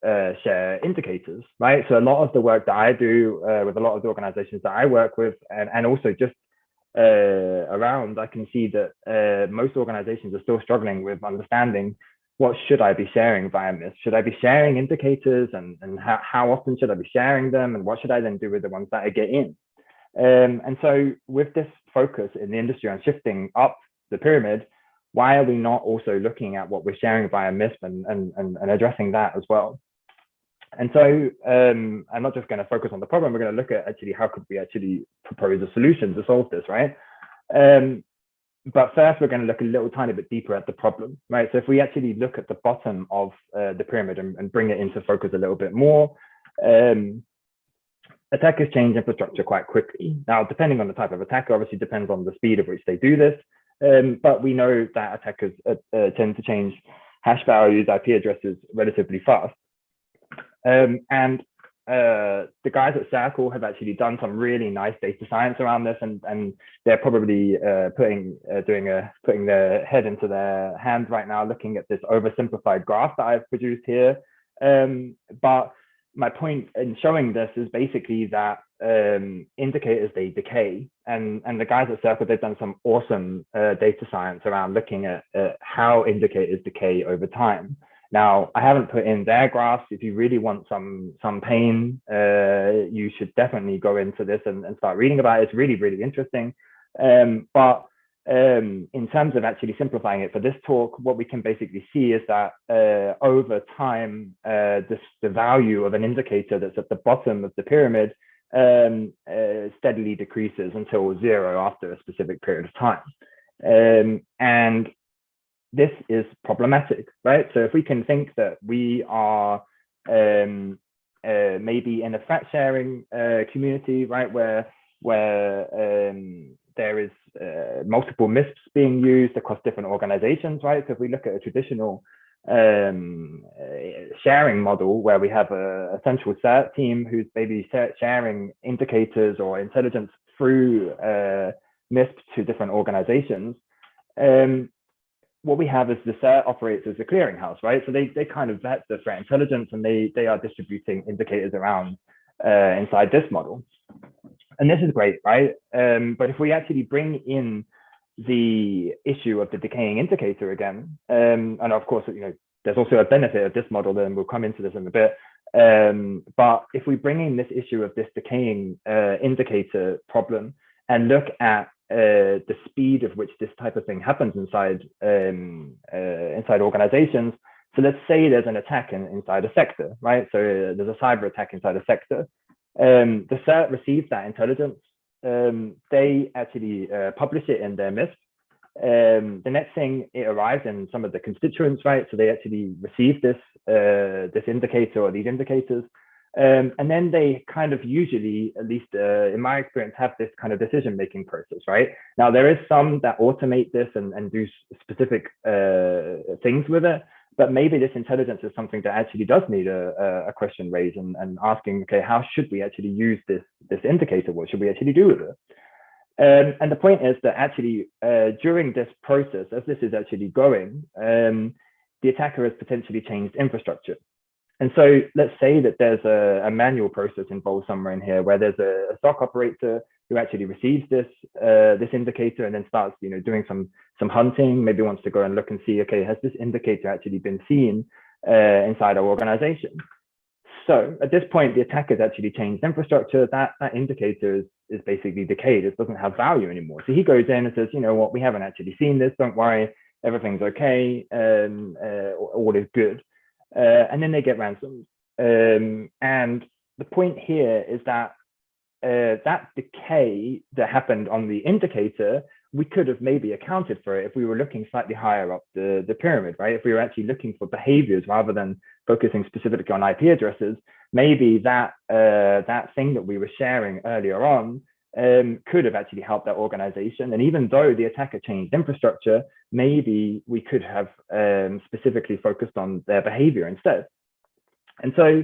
Speaker 16: share indicators, right? So a lot of the work that I do with a lot of the organizations that I work with, and also just around, I can see that most organizations are still struggling with understanding what should I be sharing via MISP? Should I be sharing indicators, and how often should I be sharing them, and what should I then do with the ones that I get in? And so with this focus in the industry on shifting up the pyramid, why are we not also looking at what we're sharing via MISP and addressing that as well? And so I'm not just going to focus on the problem, we're going to look at actually how could we actually propose a solution to solve this, right? But first, we're going to look a little tiny bit deeper at the problem, right? So if we actually look at the bottom of the pyramid and bring it into focus a little bit more, attackers change infrastructure quite quickly. Now, depending on the type of attacker, obviously depends on the speed at which they do this. But we know that attackers tend to change hash values, IP addresses relatively fast. And the guys at Circle have actually done some really nice data science around this, and they're probably putting their head into their hands right now, looking at this oversimplified graph that I've produced here. But my point in showing this is basically that indicators, they decay, and the guys at Circle, they've done some awesome data science around looking at how indicators decay over time. Now, I haven't put in their graphs. If you really want some pain, you should definitely go into this and start reading about it. It's really, really interesting. But in terms of actually simplifying it for this talk, what we can basically see is that over time, the value of an indicator that's at the bottom of the pyramid steadily decreases until 0 after a specific period of time. And this is problematic, right? So if we can think that we are maybe in a threat sharing community, right, where there is multiple MISPs being used across different organizations, right? So if we look at a traditional sharing model where we have a central cert team who's maybe sharing indicators or intelligence through MISP to different organizations, what we have is the cert operates as a clearinghouse, right? So they kind of vet the threat intelligence, and they are distributing indicators around inside this model. And this is great, right? But if we actually bring in the issue of the decaying indicator again, and of course, there's also a benefit of this model, and we'll come into this in a bit. But if we bring in this issue of this decaying indicator problem and look at the speed of which this type of thing happens inside organizations. So let's say there's an attack inside a sector, right? So there's a cyber attack inside a sector. The CERT receives that intelligence. They actually publish it in their MISP. The next thing, it arrives in some of the constituents, right? So they actually receive this indicator or these indicators. And then they kind of usually, at least in my experience, have this kind of decision-making process, right? Now, there is some that automate this and do specific things with it, but maybe this intelligence is something that actually does need a question raised and asking, okay, how should we actually use this indicator? What should we actually do with it? And the point is that actually during this process, as this is actually going, the attacker has potentially changed infrastructure. And so let's say that there's a manual process involved somewhere in here where there's a SOC operator who actually receives this indicator and then starts doing some hunting, maybe wants to go and look and see, okay, has this indicator actually been seen inside our organization? So at this point, the attacker has actually changed infrastructure. That indicator is basically decayed. It doesn't have value anymore. So he goes in and says, you know what, we haven't actually seen this. Don't worry, everything's okay, all is good. And then they get ransomed. And the point here is that that decay that happened on the indicator, we could have maybe accounted for it if we were looking slightly higher up the pyramid, right? If we were actually looking for behaviors rather than focusing specifically on IP addresses, maybe that thing that we were sharing earlier on could have actually helped that organization. And even though the attacker changed infrastructure, maybe we could have specifically focused on their behavior instead. And so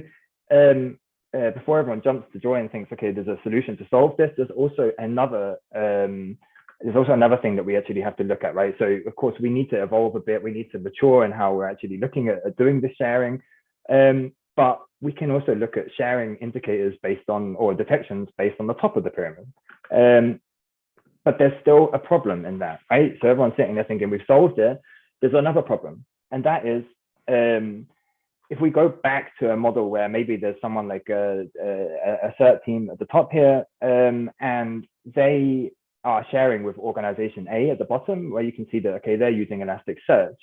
Speaker 16: before everyone jumps to joy and thinks, okay, there's a solution to solve this, there's also another thing that we actually have to look at, right? So of course we need to evolve a bit, we need to mature in how we're actually looking at doing this sharing. But we can also look at sharing indicators based on, or detections based on the top of the pyramid. But there's still a problem in that, right? So everyone's sitting there thinking we've solved it. There's another problem. And that is, if we go back to a model where maybe there's someone like a CERT team at the top here, and they are sharing with organization A at the bottom, where you can see that, okay, they're using Elasticsearch.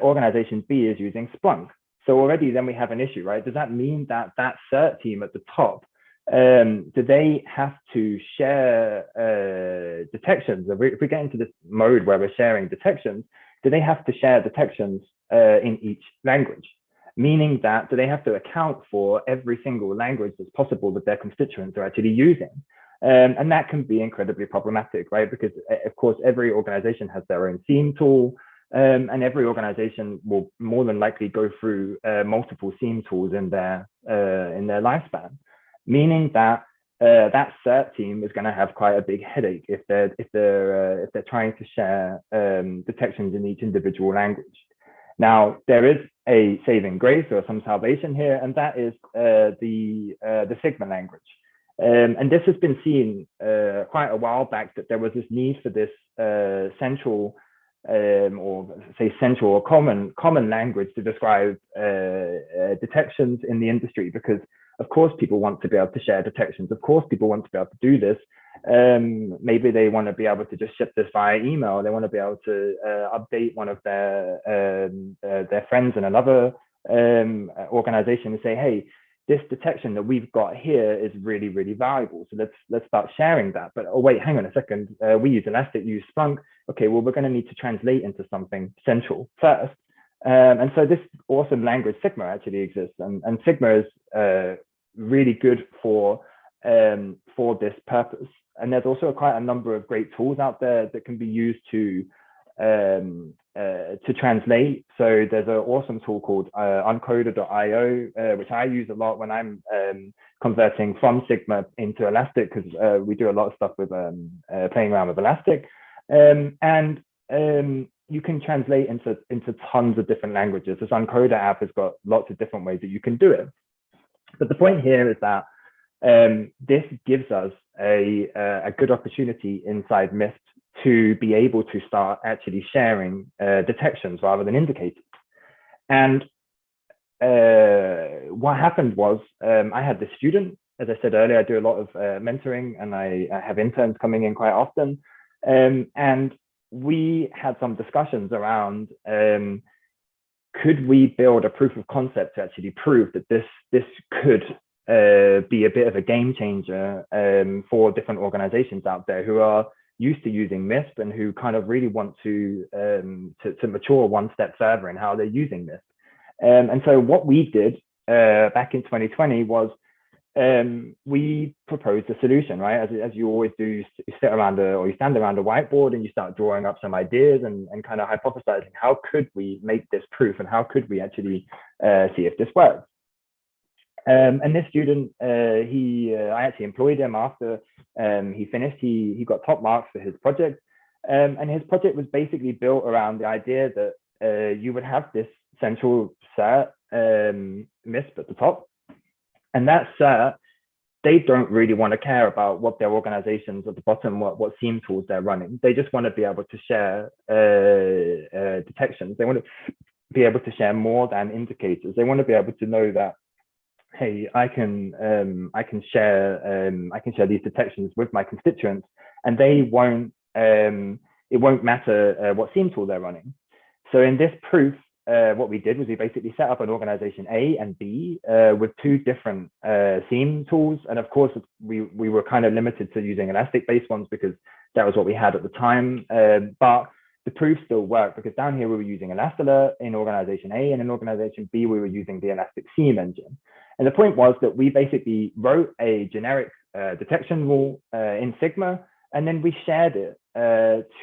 Speaker 16: Organization B is using Splunk. So already then we have an issue, right? Does that mean that that CERT team at the top, do they have to share detections? If we get into this mode where we're sharing detections, do they have to share detections in each language? Meaning that, do they have to account for every single language that's possible that their constituents are actually using? And that can be incredibly problematic, right? Because of course, every organization has their own SIEM tool, and every organization will more than likely go through multiple SIEM tools in their lifespan, meaning that that CERT team is going to have quite a big headache if they're trying to share detections in each individual language. Now, there is a saving grace or some salvation here, and that is the Sigma language. And this has been seen quite a while back, that there was this need for this central or common language to describe detections in the industry, because of course people want to be able to share detections. Of course people want to be able to do this. Maybe they want to be able to just ship this via email. They want to be able to update one of their friends in another organization and say, hey, this detection that we've got here is really, really valuable. So let's start sharing that. But oh wait, hang on a second. We use Elastic, use Splunk. Okay, well, we're going to need to translate into something central first. And so this awesome language Sigma actually exists, and Sigma is really good for this purpose. And there's also quite a number of great tools out there that can be used to translate. So there's an awesome tool called uncoder.io, which I use a lot when I'm converting from Sigma into Elastic, because we do a lot of stuff with playing around with Elastic. And you can translate into tons of different languages. This Uncoder app has got lots of different ways that you can do it. But the point here is that this gives us a good opportunity inside MISP to be able to start actually sharing detections rather than indicators. And what happened was, I had this student, as I said earlier, I do a lot of mentoring, and I have interns coming in quite often. And we had some discussions around, could we build a proof of concept to actually prove that this could be a bit of a game changer for different organizations out there who are used to using MISP and who kind of really want to mature one step further in how they're using MISP. And so what we did back in 2020 was we proposed a solution, right? As you always do, you sit around or you stand around a whiteboard and you start drawing up some ideas and kind of hypothesizing, how could we make this proof and how could we actually see if this works? And this student, I actually employed him after he finished. He got top marks for his project. And his project was basically built around the idea that you would have this central cert MISP at the top. And that cert, they don't really want to care about what their organizations at the bottom, what SIEM tools they're running. They just want to be able to share detections. They want to be able to share more than indicators. They want to be able to know that, hey, I can share these detections with my constituents, and they won't. It won't matter what SIEM tool they're running. So in this proof, what we did was we basically set up an organization A and B with two different SIEM tools, and of course we were kind of limited to using Elastic-based ones because that was what we had at the time. But the proof still worked because down here we were using ElastAlert in organization A, and in organization B we were using the Elastic SIEM engine. And the point was that we basically wrote a generic detection rule in Sigma, and then we shared it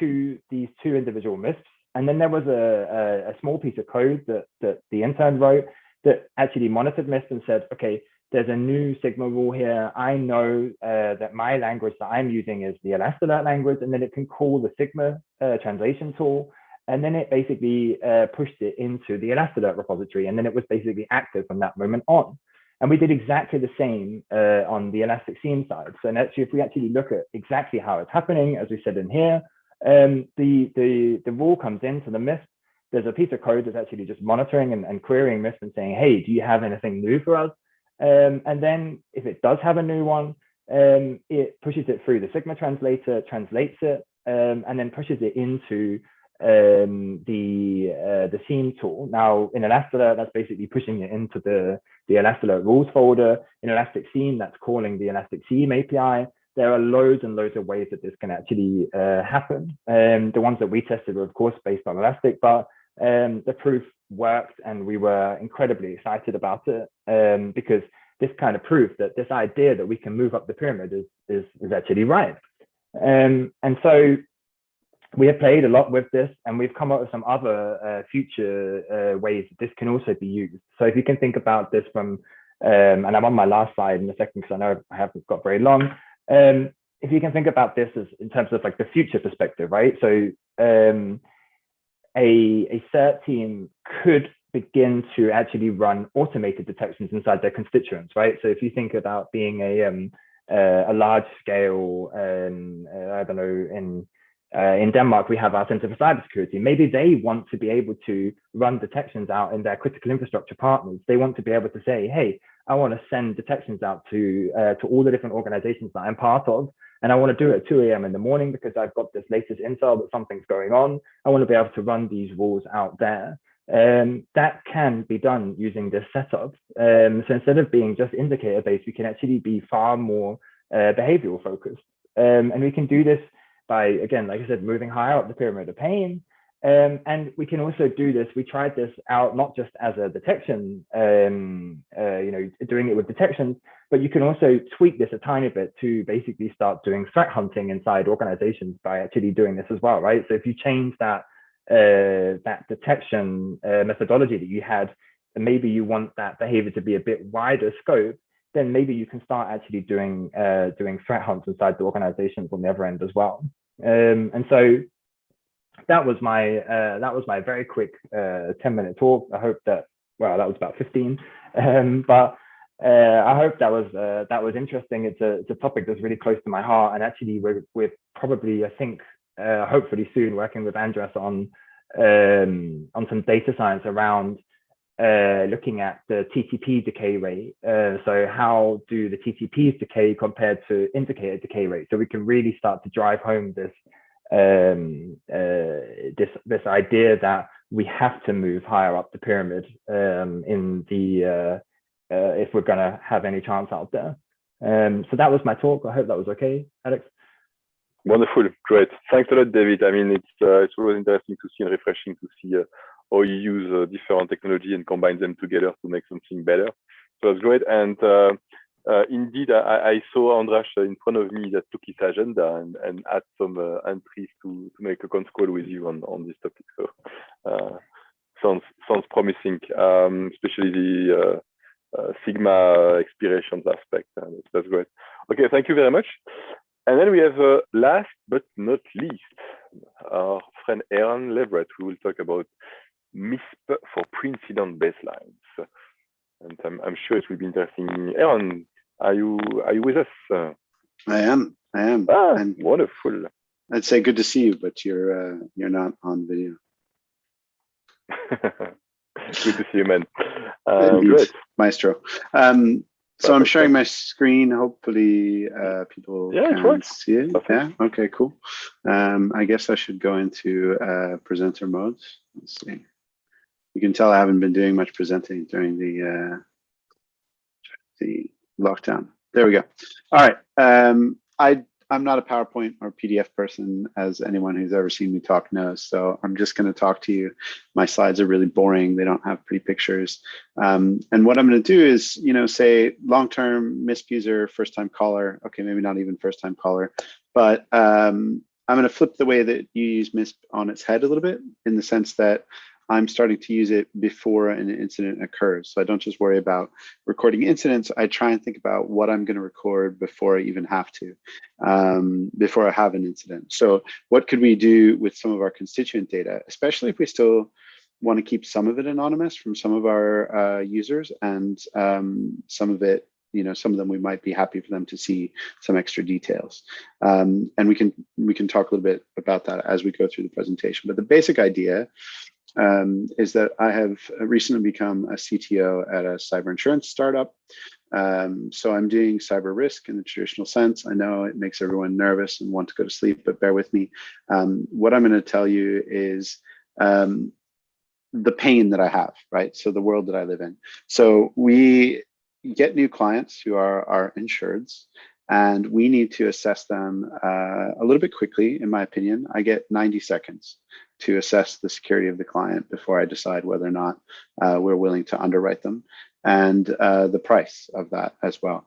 Speaker 16: to these two individual MISPs. And then there was a small piece of code that the intern wrote that actually monitored MISP and said, okay, there's a new Sigma rule here. I know that my language that I'm using is the ElastAlert language, and then it can call the Sigma translation tool. And then it basically pushed it into the ElastAlert repository. And then it was basically active from that moment on. And we did exactly the same on the Elastic SIEM side. So actually, if we actually look at exactly how it's happening, as we said in here, the rule comes into the MISP. There's a piece of code that's actually just monitoring and querying MISP and saying, hey, do you have anything new for us? And then if it does have a new one, it pushes it through the Sigma translator, translates it, and then pushes it into the SIEM tool. Now in ElastAlert, that's basically pushing it into the ElastAlert rules folder. In Elastic SIEM, that's calling the Elastic SIEM API. There are loads and loads of ways that this can actually happen. The ones that we tested were, of course, based on Elastic, but the proof worked, and we were incredibly excited about it because this kind of proof that this idea that we can move up the pyramid is actually right. And so we have played a lot with this, and we've come up with some other future ways that this can also be used. So if you can think about this from, and I'm on my last slide in a second because I know I haven't got very long. If you can think about this as in terms of like the future perspective, right? So a cert team could begin to actually run automated detections inside their constituents, right? So if you think about being a large scale, I don't know, in Denmark, we have our Center for Cybersecurity. Maybe they want to be able to run detections out in their critical infrastructure partners. They want to be able to say, hey, I want to send detections out to all the different organizations that I'm part of. And I want to do it at 2 a.m. in the morning because I've got this latest intel that something's going on. I want to be able to run these rules out there. That can be done using this setup. So instead of being just indicator based, we can actually be far more behavioral focused. And we can do this by, again, like I said, moving higher up the pyramid of pain. And we can also do this. We tried this out not just as a detection, doing it with detections, but you can also tweak this a tiny bit to basically start doing threat hunting inside organizations by actually doing this as well, right? So if you change that detection methodology that you had, and maybe you want that behavior to be a bit wider scope, then maybe you can start actually doing threat hunts inside the organizations on the other end as well. And so that was my very quick 10-minute talk. I hope that, well, that was about 15, but I hope that was interesting. It's a topic that's really close to my heart, and actually we're probably, I think, hopefully soon working with Andras on some data science around looking at the TTP decay rate. So how do the TTPs decay compared to indicator decay rate? So we can really start to drive home this this idea that we have to move higher up the pyramid if we're going to have any chance out there. So that was my talk. I hope that was okay, Alex.
Speaker 2: Wonderful, great. Thanks a lot, David. I mean, it's always interesting to see and refreshing to see how you use different technology and combine them together to make something better. So that's great. And indeed, I saw Andras in front of me that took his agenda and add some entries to make a conf call with you on this topic. So sounds promising, especially the Sigma expirations aspect. That's great. Okay, thank you very much. And then we have last but not least, our friend Aaron Leverett, who will talk about MISP for pre-incident baselines. And I'm sure it will be interesting. Aaron, are you with us?
Speaker 17: I am.
Speaker 2: Ah, and wonderful.
Speaker 17: I'd say good to see you, but you're not on video.
Speaker 2: Good to see you, man.
Speaker 17: Great, Maestro. So I'm sharing my screen. Hopefully people can see it. Perfect. Yeah, okay, cool. I guess I should go into presenter mode. Let's see. You can tell I haven't been doing much presenting during the lockdown. There we go. All right. I'm not a PowerPoint or PDF person, as anyone who's ever seen me talk knows. So I'm just going to talk to you. My slides are really boring. They don't have pretty pictures. And what I'm going to do is, say long-term MISP user, first-time caller. Okay, maybe not even first-time caller, but I'm going to flip the way that you use MISP on its head a little bit, in the sense that I'm starting to use it before an incident occurs. So I don't just worry about recording incidents. I try and think about what I'm going to record before I even have to, before I have an incident. So what could we do with some of our constituent data, especially if we still want to keep some of it anonymous from some of our users, and some of it, some of them we might be happy for them to see some extra details. And we can talk a little bit about that as we go through the presentation. But the basic idea is that I have recently become a CTO at a cyber insurance startup. So I'm doing cyber risk in the traditional sense. I know it makes everyone nervous and want to go to sleep, but bear with me. What I'm going to tell you is the pain that I have, right? So the world that I live in. So we get new clients who are our insureds, and we need to assess them a little bit quickly, in my opinion. I get 90 seconds to assess the security of the client before I decide whether or not we're willing to underwrite them, and the price of that as well.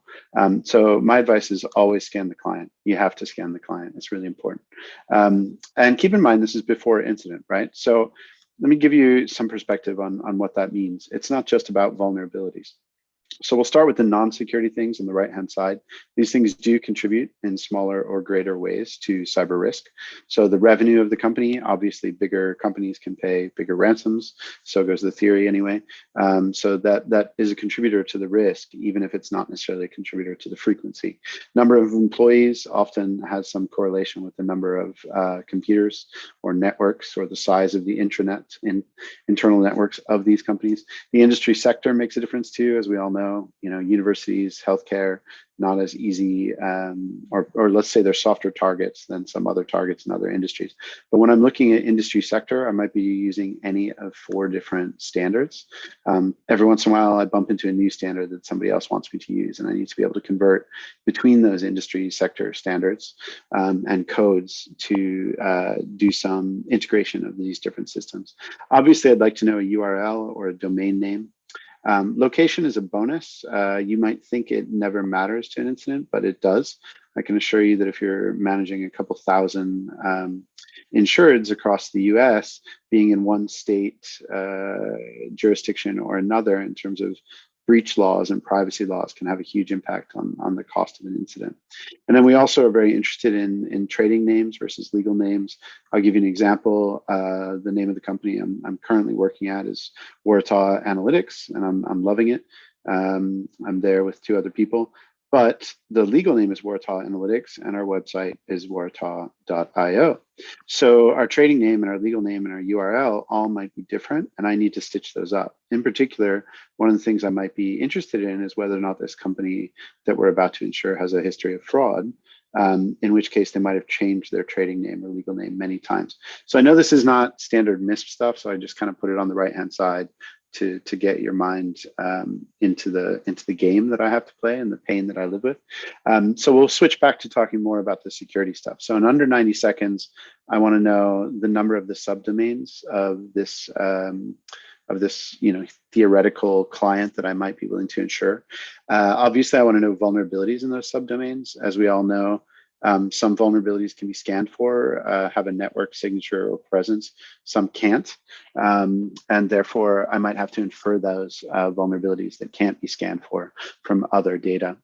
Speaker 17: So my advice is always scan the client. You have to scan the client. It's really important. And keep in mind, this is before incident, right? So let me give you some perspective on what that means. It's not just about vulnerabilities. So we'll start with the non-security things on the right-hand side. These things do contribute in smaller or greater ways to cyber risk. So the revenue of the company, obviously bigger companies can pay bigger ransoms. So goes the theory anyway. So that is a contributor to the risk, even if it's not necessarily a contributor to the frequency. Number of employees often has some correlation with the number of computers or networks or the size of the intranet in internal networks of these companies. The industry sector makes a difference too, as we all know. Universities, healthcare, not as easy, or let's say they're softer targets than some other targets in other industries. But when I'm looking at industry sector, I might be using any of 4 different standards. Every once in a while, I bump into a new standard that somebody else wants me to use, and I need to be able to convert between those industry sector standards and codes to do some integration of these different systems. Obviously, I'd like to know a URL or a domain name. Location is a bonus. You might think it never matters to an incident, but it does. I can assure you that if you're managing a couple thousand insureds across the US, being in one state jurisdiction or another in terms of breach laws and privacy laws can have a huge impact on the cost of an incident. And then we also are very interested in trading names versus legal names. I'll give you an example. The name of the company I'm currently working at is Waratah Analytics, and I'm loving it. I'm there with 2 other people. But the legal name is Waratah Analytics, and our website is waratah.io. So our trading name and our legal name and our URL all might be different, and I need to stitch those up. In particular, one of the things I might be interested in is whether or not this company that we're about to insure has a history of fraud, in which case they might have changed their trading name or legal name many times. So I know this is not standard MISP stuff, so I just kind of put it on the right-hand side to get your mind into the game that I have to play and the pain that I live with. So we'll switch back to talking more about the security stuff. So in under 90 seconds, I want to know the number of the subdomains of this theoretical client that I might be willing to insure. Obviously, I want to know vulnerabilities in those subdomains. As we all know, some vulnerabilities can be scanned for, have a network signature or presence. Some can't, and therefore I might have to infer those vulnerabilities that can't be scanned for from other data.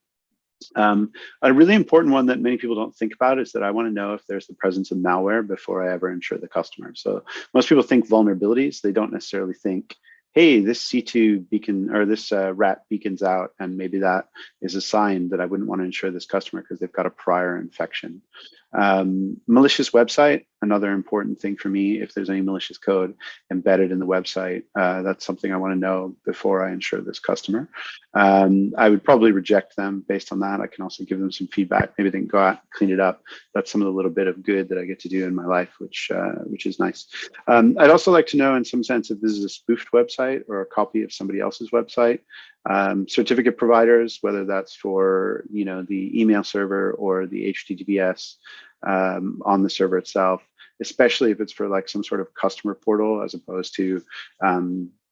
Speaker 17: A really important one that many people don't think about is that I want to know if there's the presence of malware before I ever insure the customer. So most people think vulnerabilities. They don't necessarily think, hey, this C2 beacon or this rat beacons out, and maybe that is a sign that I wouldn't want to insure this customer because they've got a prior infection. Malicious website, another important thing for me. If there's any malicious code embedded in the website, that's something I want to know before I insure this customer. I would probably reject them based on that. I can also give them some feedback. Maybe they can go out, clean it up. That's some of the little bit of good that I get to do in my life, which is nice. I'd also like to know in some sense if this is a spoofed website or a copy of somebody else's website. Certificate providers, whether that's for the email server or the HTTPS on the server itself, especially if it's for like some sort of customer portal as opposed to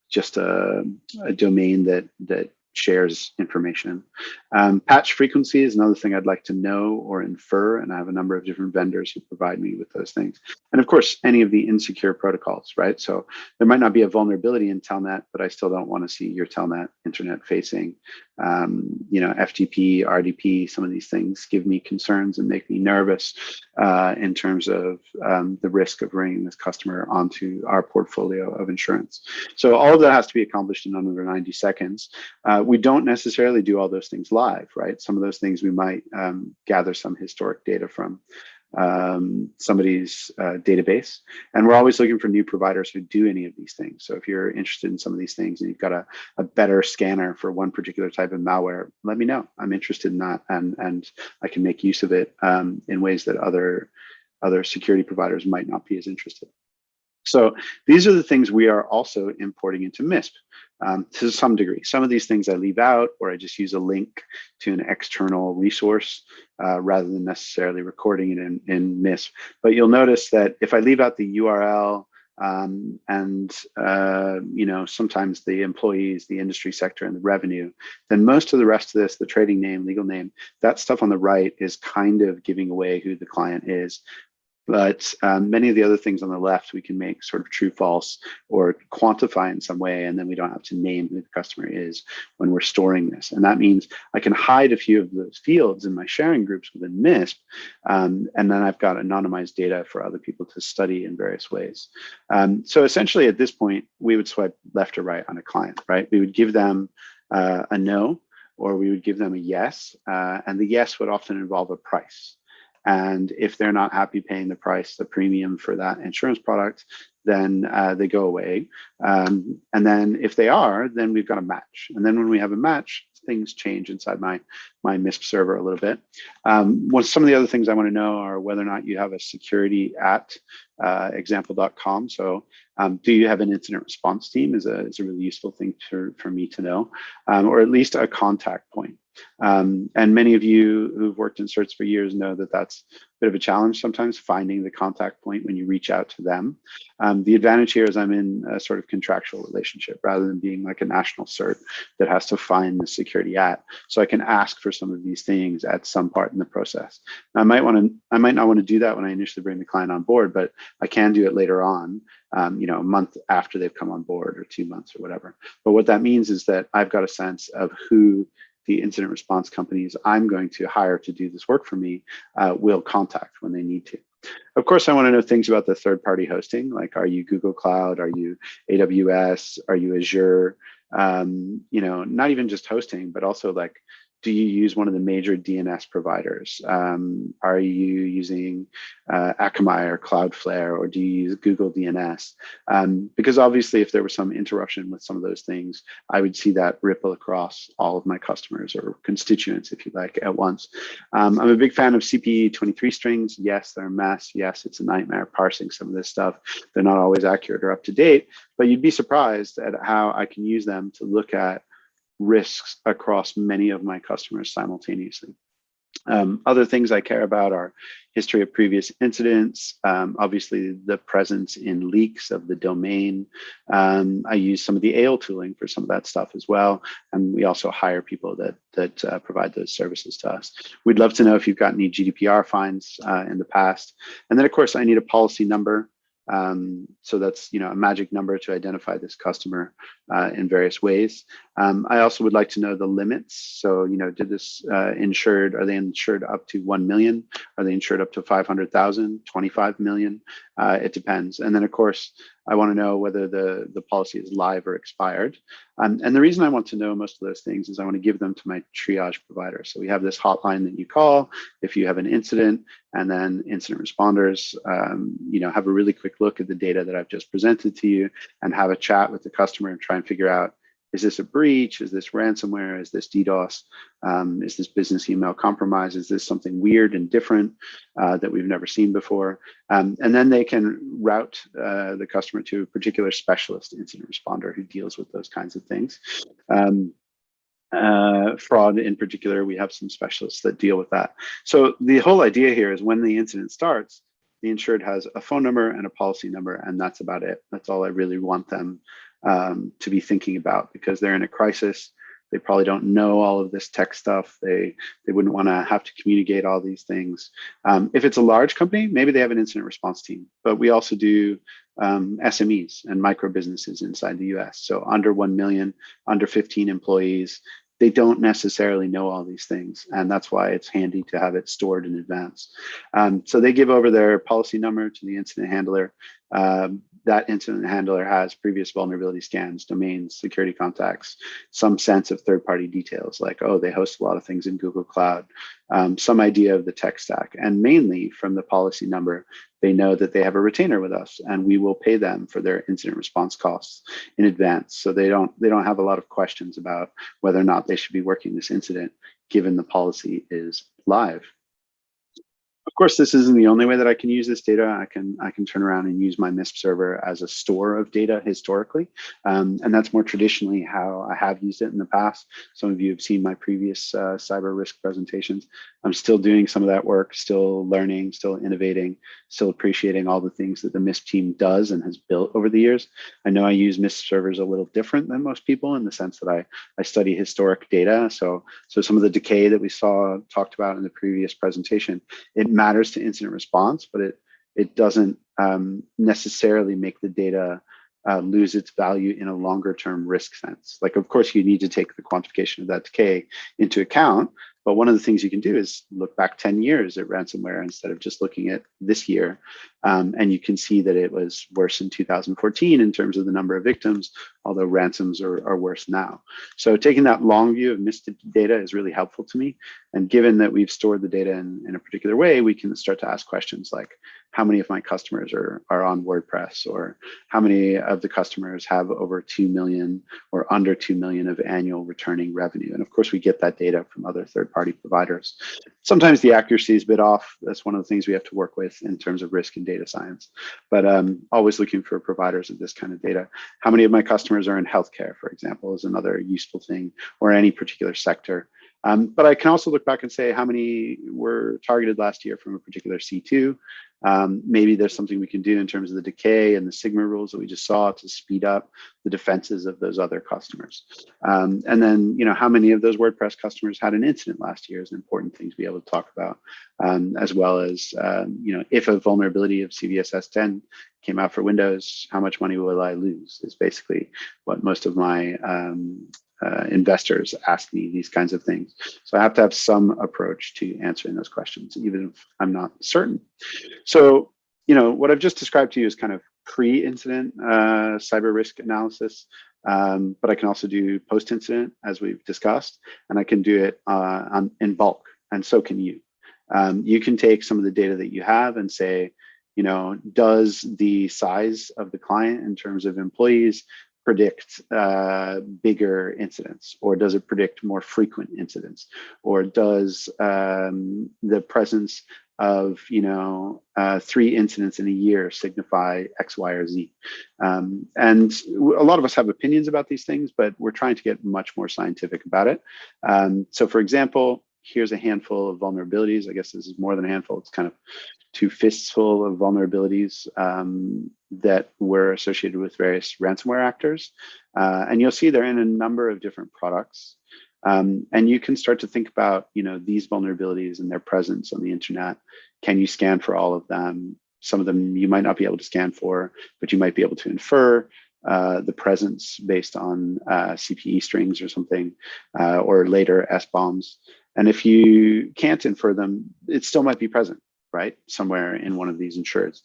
Speaker 17: just a domain that shares information. Patch frequency is another thing I'd like to know or infer, and I have a number of different vendors who provide me with those things. And of course, any of the insecure protocols, right? So there might not be a vulnerability in Telnet, but I still don't want to see your Telnet internet facing. FTP, RDP, some of these things give me concerns and make me nervous in terms of the risk of bringing this customer onto our portfolio of insurance. So all of that has to be accomplished in under 90 seconds. We don't necessarily do all those things live, right? Some of those things we might gather some historic data from somebody's database. And we're always looking for new providers who do any of these things. So if you're interested in some of these things and you've got a better scanner for one particular type of malware, let me know. I'm interested in that, and I can make use of it in ways that other security providers might not be as interested. So these are the things we are also importing into MISP to some degree. Some of these things I leave out, or I just use a link to an external resource rather than necessarily recording it in MISP. But you'll notice that if I leave out the URL sometimes the employees, the industry sector, and the revenue, then most of the rest of this, the trading name, legal name, that stuff on the right is kind of giving away who the client is. But many of the other things on the left, we can make sort of true, false, or quantify in some way, and then we don't have to name who the customer is when we're storing this. And that means I can hide a few of those fields in my sharing groups within MISP, and then I've got anonymized data for other people to study in various ways. So essentially at this point, we would swipe left or right on a client, right? We would give them a no, or we would give them a yes, and the yes would often involve a price. And if they're not happy paying the price, the premium for that insurance product, then they go away. And then if they are, then we've got a match. And then when we have a match, things change inside my MISP server a little bit. Some of the other things I want to know are whether or not you have a security at example.com. So do you have an incident response team is a really useful thing for me to know, or at least a contact point. And many of you who've worked in certs for years know that that's a bit of a challenge sometimes, finding the contact point when you reach out to them. The advantage here is I'm in a sort of contractual relationship rather than being like a national cert that has to find the security at. So I can ask for some of these things at some part in the process. Now, I might not want to do that when I initially bring the client on board, but I can do it later on, a month after they've come on board, or 2 months, or whatever. But what that means is that I've got a sense of who the incident response companies I'm going to hire to do this work for me will contact when they need to. Of course, I want to know things about the third-party hosting, like are you Google Cloud, are you AWS, are you Azure? Not even just hosting, but also like, do you use one of the major DNS providers? Are you using Akamai or Cloudflare, or do you use Google DNS? Because obviously, if there was some interruption with some of those things, I would see that ripple across all of my customers or constituents, if you like, at once. I'm a big fan of CPE 23 strings. Yes, they're a mess. Yes, it's a nightmare parsing some of this stuff. They're not always accurate or up to date, but you'd be surprised at how I can use them to look at risks across many of my customers simultaneously. Other things I care about are history of previous incidents, obviously the presence in leaks of the domain. I use some of the AL tooling for some of that stuff as well. And we also hire people that provide those services to us. We'd love to know if you've got any GDPR fines in the past. And then of course I need a policy number. So that's a magic number to identify this customer in various ways. I also would like to know the limits. So did this insured? Are they insured up to 1 million? Are they insured up to 500,000, 25 million? It depends. And then of course I want to know whether the policy is live or expired. And the reason I want to know most of those things is I want to give them to my triage provider. So we have this hotline that you call if you have an incident, and then incident responders, have a really quick look at the data that I've just presented to you and have a chat with the customer and try and figure out, is this a breach? Is this ransomware? Is this DDoS? Is this business email compromise? Is this something weird and different that we've never seen before? And then they can route the customer to a particular specialist incident responder who deals with those kinds of things. Fraud in particular, we have some specialists that deal with that. So the whole idea here is when the incident starts, the insured has a phone number and a policy number, and that's about it. That's all I really want them to be thinking about, because they're in a crisis. They probably don't know all of this tech stuff. They wouldn't want to have to communicate all these things. If it's a large company, maybe they have an incident response team, but we also do SMEs and micro businesses inside the US. So under 1 million, under 15 employees, they don't necessarily know all these things. And that's why it's handy to have it stored in advance. So they give over their policy number to the incident handler. That incident handler has previous vulnerability scans, domains, security contacts, some sense of third-party details like, oh, they host a lot of things in Google Cloud, some idea of the tech stack. And mainly from the policy number, they know that they have a retainer with us and we will pay them for their incident response costs in advance. So they don't have a lot of questions about whether or not they should be working this incident given the policy is live. Of course, this isn't the only way that I can use this data. I can turn around and use my MISP server as a store of data historically. And that's more traditionally how I have used it in the past. Some of you have seen my previous cyber risk presentations. I'm still doing some of that work, still learning, still innovating, still appreciating all the things that the MISP team does and has built over the years. I know I use MISP servers a little different than most people in the sense that I study historic data. So some of the decay that we talked about in the previous presentation, it matters to incident response, but it doesn't necessarily make the data lose its value in a longer term risk sense. Like, of course, you need to take the quantification of that decay into account. But one of the things you can do is look back 10 years at ransomware instead of just looking at this year. And you can see that it was worse in 2014 in terms of the number of victims, although ransoms are worse now. So taking that long view of MISP data is really helpful to me. And given that we've stored the data in a particular way, we can start to ask questions like, how many of my customers are on WordPress, or how many of the customers have over 2 million or under 2 million of annual returning revenue? And of course, we get that data from other third-party providers. Sometimes the accuracy is a bit off. That's one of the things we have to work with in terms of risk and data science. But always looking for providers of this kind of data. How many of my customers are in healthcare, for example, is another useful thing, or any particular sector. But I can also look back and say how many were targeted last year from a particular C2. Maybe there's something we can do in terms of the decay and the Sigma rules that we just saw to speed up the defenses of those other customers. And then, how many of those WordPress customers had an incident last year is an important thing to be able to talk about, as well as, if a vulnerability of CVSS 10 came out for Windows, how much money will I lose is basically what most of my investors ask me, these kinds of things. So I have to have some approach to answering those questions, even if I'm not certain. So, what I've just described to you is kind of pre-incident cyber risk analysis, but I can also do post-incident, as we've discussed, and I can do it in bulk, and so can you. You can take some of the data that you have and say, does the size of the client in terms of employees predict bigger incidents, or does it predict more frequent incidents, or does the presence of 3 incidents in a year signify X, Y, or Z? And a lot of us have opinions about these things, but we're trying to get much more scientific about it. So for example, here's a handful of vulnerabilities. I guess this is more than a handful. It's kind of 2 fists full of vulnerabilities that were associated with various ransomware actors. And you'll see they're in a number of different products. And you can start to think about, these vulnerabilities and their presence on the internet. Can you scan for all of them? Some of them you might not be able to scan for, but you might be able to infer the presence based on CPE strings or something, or later SBOMs. And if you can't infer them, it still might be present, right? Somewhere in one of these insureds.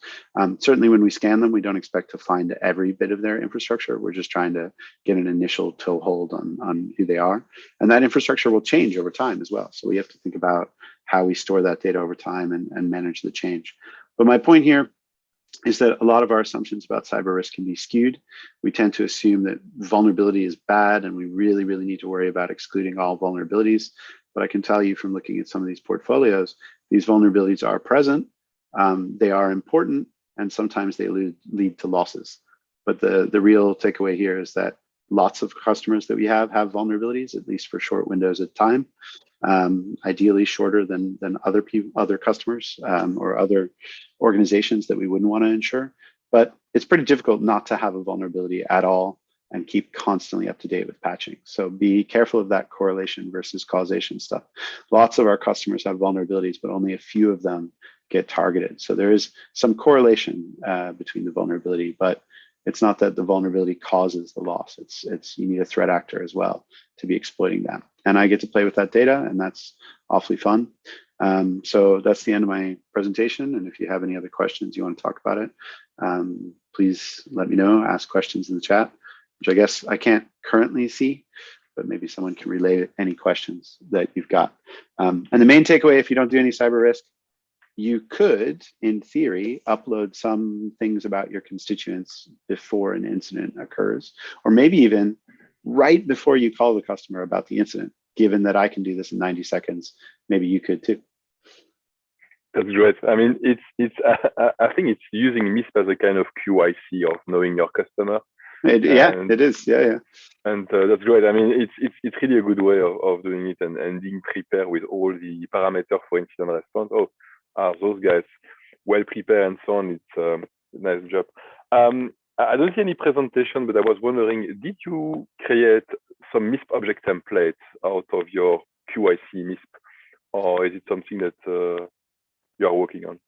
Speaker 17: Certainly when we scan them, we don't expect to find every bit of their infrastructure. We're just trying to get an initial toehold on who they are. And that infrastructure will change over time as well. So we have to think about how we store that data over time and manage the change. But my point here is that a lot of our assumptions about cyber risk can be skewed. We tend to assume that vulnerability is bad and we really, really need to worry about excluding all vulnerabilities. But I can tell you from looking at some of these portfolios, these vulnerabilities are present, they are important, and sometimes they lead to losses. But the real takeaway here is that lots of customers that we have vulnerabilities, at least for short windows of time, ideally shorter than other customers or other organizations that we wouldn't want to insure. But it's pretty difficult not to have a vulnerability at all and keep constantly up to date with patching. So be careful of that correlation versus causation stuff. Lots of our customers have vulnerabilities, but only a few of them get targeted. So there is some correlation between the vulnerability, but it's not that the vulnerability causes the loss. It's you need a threat actor as well to be exploiting that. And I get to play with that data, and that's awfully fun. So that's the end of my presentation. And if you have any other questions you want to talk about it, please let me know, ask questions in the chat, which I guess I can't currently see, but maybe someone can relay any questions that you've got. And the main takeaway, if you don't do any cyber risk, you could, in theory, upload some things about your constituents before an incident occurs, or maybe even right before you call the customer about the incident. Given that I can do this in 90 seconds, maybe you could too.
Speaker 2: That's great. I mean, I think it's using MISP as a kind of QIC of knowing your customer.
Speaker 17: It is. Yeah.
Speaker 2: And that's great. I mean, it's really a good way of doing it and being prepared with all the parameters for incident response. Oh, are those guys well prepared and so on? It's a nice job. I don't see any presentation, but I was wondering, did you create some MISP object templates out of your QIC MISP, or is it something that you are working on?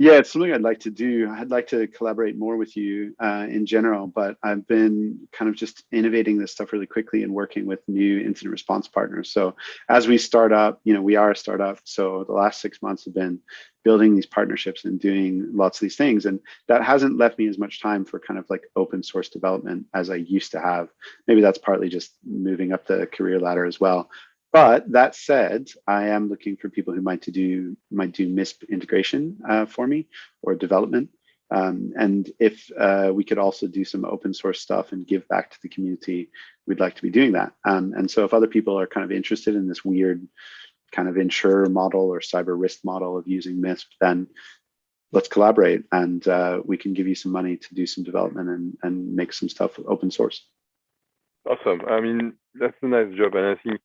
Speaker 17: Yeah, it's something I'd like to do. I'd like to collaborate more with you in general, but I've been kind of just innovating this stuff really quickly and working with new incident response partners. So as we start up, we are a startup. So the last 6 months have been building these partnerships and doing lots of these things. And that hasn't left me as much time for kind of like open source development as I used to have. Maybe that's partly just moving up the career ladder as well. But that said, I am looking for people who might do MISP integration for me or development. And if we could also do some open source stuff and give back to the community, we'd like to be doing that. And so if other people are kind of interested in this weird kind of insurer model or cyber risk model of using MISP, then let's collaborate and we can give you some money to do some development and make some stuff open source.
Speaker 2: Awesome. I mean, that's a nice job. And I think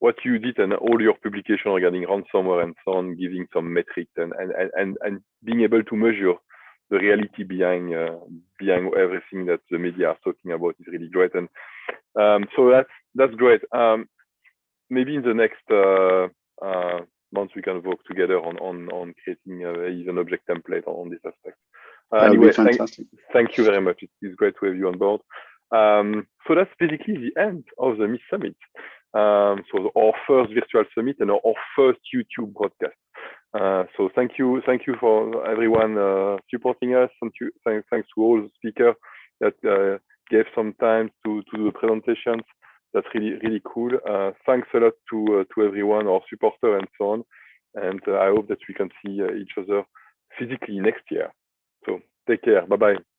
Speaker 2: what you did and all your publication regarding ransomware and so on, giving some metrics and being able to measure the reality behind everything that the media are talking about is really great. And so that's great. Maybe in the next months we can work together on creating even object template on this aspect. Anyway, thank you very much. It's great to have you on board. So that's basically the end of the MISP Summit. So our first virtual summit and our first YouTube broadcast. So thank you for everyone supporting us. Thanks to all the speakers that gave some time to do the presentations. That's really cool. Thanks a lot to everyone, our supporter and so on. And I hope that we can see each other physically next year. So take care. Bye bye.